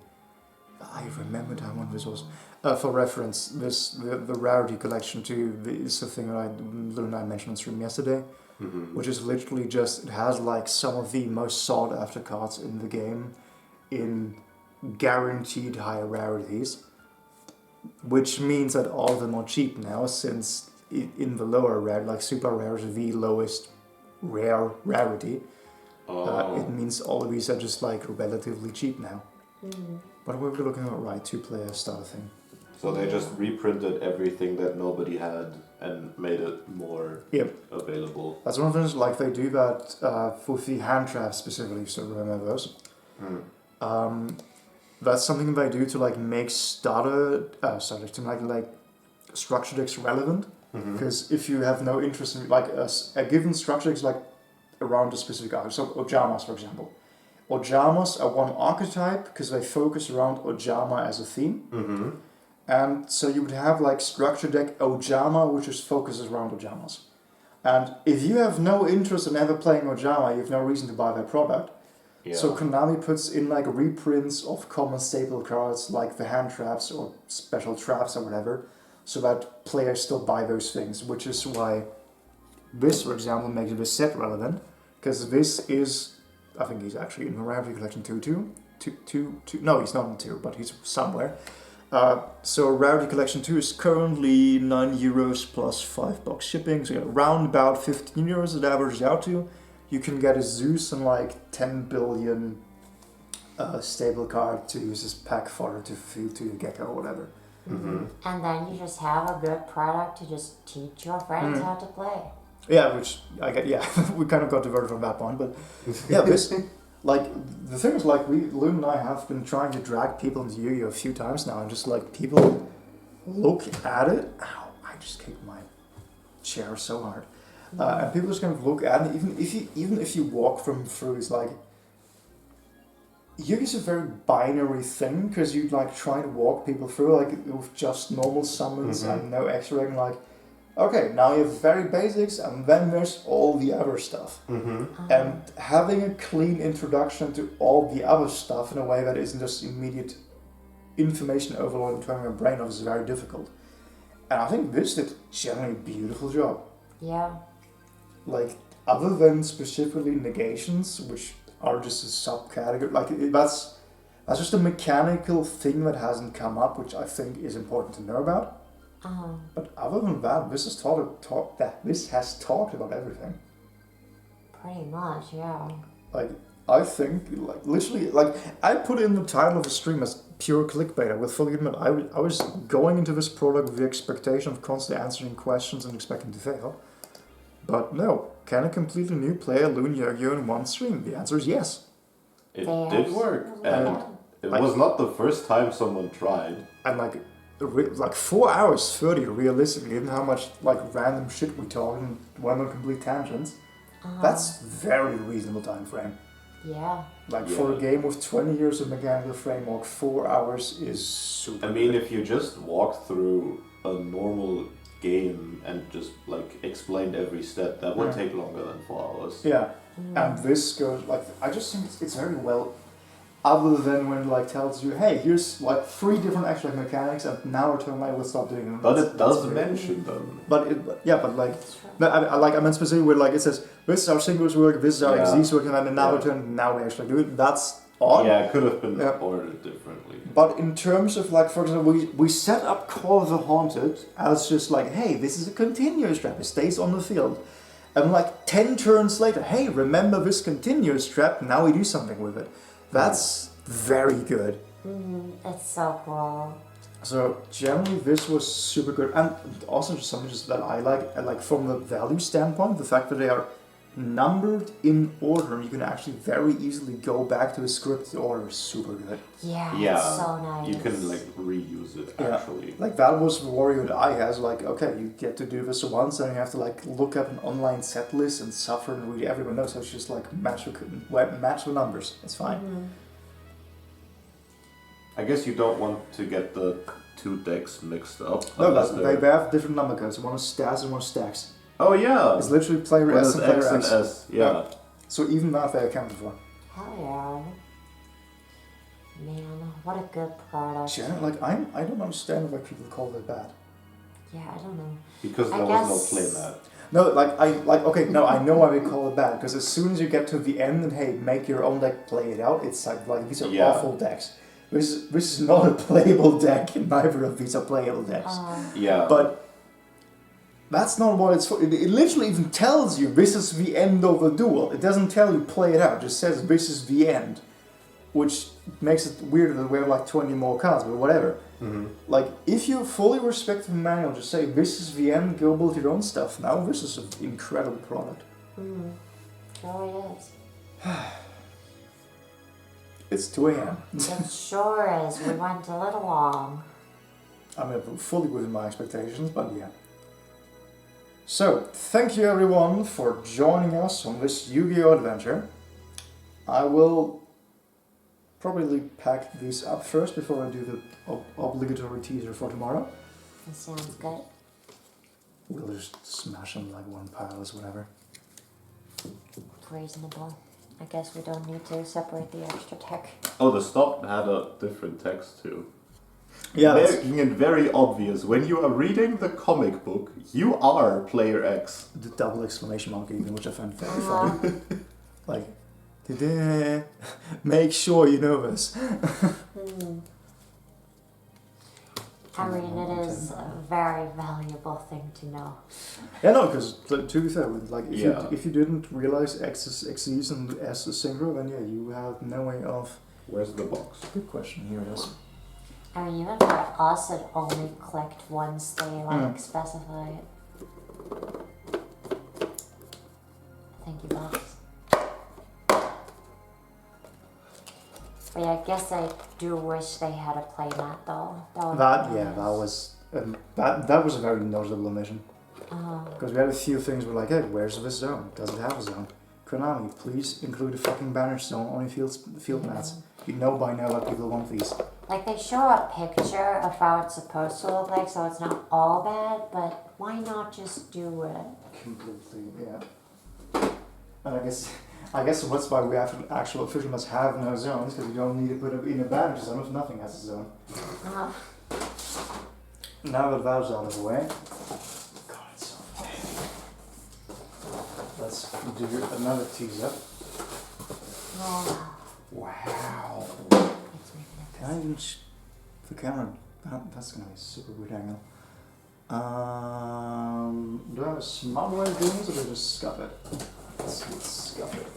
I remember time when this was. For reference, the Rarity Collection too is the thing that Lou and I mentioned on stream yesterday, which is literally just, it has like some of the most sought after cards in the game in guaranteed higher rarities, which means that all of them are cheap now, since in the lower rare, like super rare is the lowest rare rarity. It means all of these are just like relatively cheap now. But we're looking at right 2-player starter thing. So they just reprinted everything that nobody had and made it more available. That's one of the things, like they do that for the hand traps specifically, so remember those. That's something they do to like make to like structure decks relevant. Because if you have no interest in like a given structure deck is like around a specific archetype, so Ojamas for example. Ojamas are one archetype because they focus around Ojama as a theme. And so you would have like structure deck Ojama, which is focuses around Ojamas. And if you have no interest in ever playing Ojama, you have no reason to buy their product. Yeah. So Konami puts in like reprints of common staple cards like the hand traps or special traps or whatever, so that players still buy those things, which is why this, for example, makes this set relevant, because this is, I think he's actually in the Rarity Collection 2. No, he's not in 2, but he's somewhere. So Rarity Collection 2 is currently €9 plus $5 shipping, so around about €15 it averages out to. You can get a Zeus and like 10 billion stable card to use as pack fodder to feed to your gecko or whatever. And then you just have a good product to just teach your friends how to play. Yeah, which I get. Yeah, we kind of got diverted from that point, but yeah, this like the thing is like Loom and I have been trying to drag people into Yu-Gi-Oh! A few times now, and just like people look at it. Ow! I just kicked my chair so hard. And people just kind of look at it, even if you walk them through, it's like Yu-Gi-Oh's a very binary thing because you like try to walk people through like with just normal summons and no extra, and like, okay, now you have very basics, and then there's all the other stuff. And having a clean introduction to all the other stuff in a way that isn't just immediate information overload and turning your brain off is very difficult. And I think this did generally a beautiful job. Yeah. Like, other than specifically negations, which are just a subcategory, like that's just a mechanical thing that hasn't come up, which I think is important to know about. But other than that, this has talked about everything. Pretty much, yeah. Like, I think, like, literally, like, I put in the title of the stream as pure clickbait. I will fully admit, I was going into this product with the expectation of constantly answering questions and expecting to fail. But no, can a completely new player learn Yu-Gi-Oh! In one stream? The answer is yes. It did work, and it was not the first time someone tried. And like 4 hours 30 realistically, given how much like random shit we talk and went on complete tangents, that's very reasonable time frame. Yeah. Like for a game with 20 years of mechanical framework, 4 hours is super. I mean, if you just walked through a normal game and just like explained every step, that would take longer than 4 hours. Yeah. And this goes like, I just think it's very well, other than when it like tells you, hey, here's like 3 different extra mechanics, and now return light will stop doing them. But it does mention them. But I meant specifically where like it says this is our singles work, this is our XZ's work, and then now return, now we actually do it. That's odd. Yeah, it could have been ordered differently. But in terms of like, for example, we set up Call of the Haunted as just like, hey, this is a continuous trap, it stays on the field. And like 10 turns later, hey, remember this continuous trap, now we do something with it. That's very good. It's so cool. So generally this was super good, and also just something just that I like from the value standpoint, the fact that they are numbered in order, you can actually very easily go back to the scripted order is super good. Yeah, it's so nice. You can like reuse it actually. Like that was the worry that I had, like, okay, you get to do this once and you have to like look up an online set list and suffer and read everyone knows, so it's just like match the numbers. It's fine. I guess you don't want to get the 2 decks mixed up. No, they have different number codes. One is stats and one is stacks. Oh yeah. It's literally player One S is and player X. And S. Yeah. So even that they accounted for. Hell yeah. Man, what a good product. Yeah, like I don't understand why people call it bad. Yeah, I don't know. Because there was no playmat. No, I know why we call it bad, because as soon as you get to the end and hey, make your own deck, play it out, it's like these are awful decks. This is not a playable deck, and neither of these are playable decks. But that's not what it's for. It literally even tells you this is the end of the duel. It doesn't tell you play it out. It just says this is the end. which makes it weird that we have like 20 more cards, but whatever. Like, if you fully respect the manual, just say, this is the end, go build your own stuff. Now this is an incredible product. Sure is. It's 2 a.m. It sure is. We went a little long. I mean, fully within my expectations, but yeah. So, thank you everyone for joining us on this Yu-Gi-Oh! Adventure. I will probably pack these up first before I do the obligatory teaser for tomorrow. That sounds good. We'll just smash them like one pile or whatever. Reasonable. I guess we don't need to separate the extra tech. Oh, the stop had a different text too. Yeah, Making it very obvious, when you are reading the comic book, you are player X. the double exclamation mark even, which I find very funny. Like, "Ta-da. Make sure you know this." I mean, it is a very valuable thing to know. Yeah, no, because to be fair, like if you didn't realize X is Xyz and S is synchro, then yeah, you have no way of. Where's the box? Good question. Here it is. I mean, even for us, it only clicked once they like specify it. Thank you, box. But yeah, I guess I do wish they had a playmat though. That was a very notable omission. Because we had a few things were like, hey, where's this zone? Does it have a zone? Konami, please include a fucking banner zone on your field mats. You know by now that people want these. Like, they show a picture of how it's supposed to look like, so it's not all bad, but why not just do it? Completely, yeah. And I guess that's why we have actual official must have no zones, because you don't need to put it in a banner zone if nothing has a zone. Now that that's out of the way. God, it's so heavy. Let's do another teaser. Wow. Can I even the camera? That's gonna be a super weird angle. Do I have a smart way of doing this, or do I just scuff it? Let's scuff it.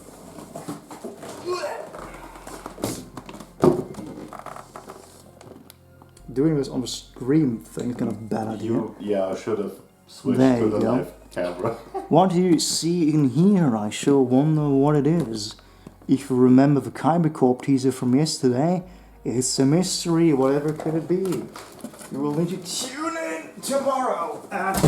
Doing this on the screen thing is kind of a bad idea. Yeah, I should have switched There to the you go. live camera. What do you see in here? I sure wonder what it is. If you remember the Kyber Corp teaser from yesterday, it's a mystery. Whatever could it be? You will need to tune in tomorrow at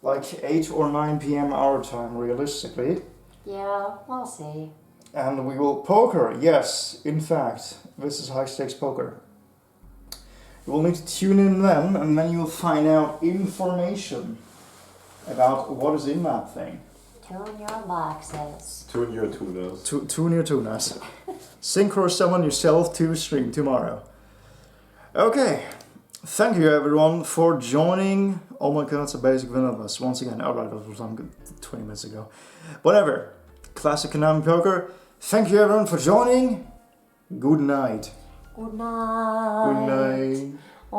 like 8 or 9 p.m. our time, realistically. Yeah, we'll see. And we will poker. Yes, in fact, this is high stakes poker. You will need to tune in then, and then you will find out information about what is in that thing. Tune your boxes. Tune your tuners. Tune your tunas. Synchro summon yourself to stream tomorrow. Okay. Thank you everyone for joining. Oh my god, it's a basic vanillas. Once again, alright, that was done 20 minutes ago. Whatever. Classic Konami Poker. Thank you everyone for joining. Good night. Good night. Good night. Bye.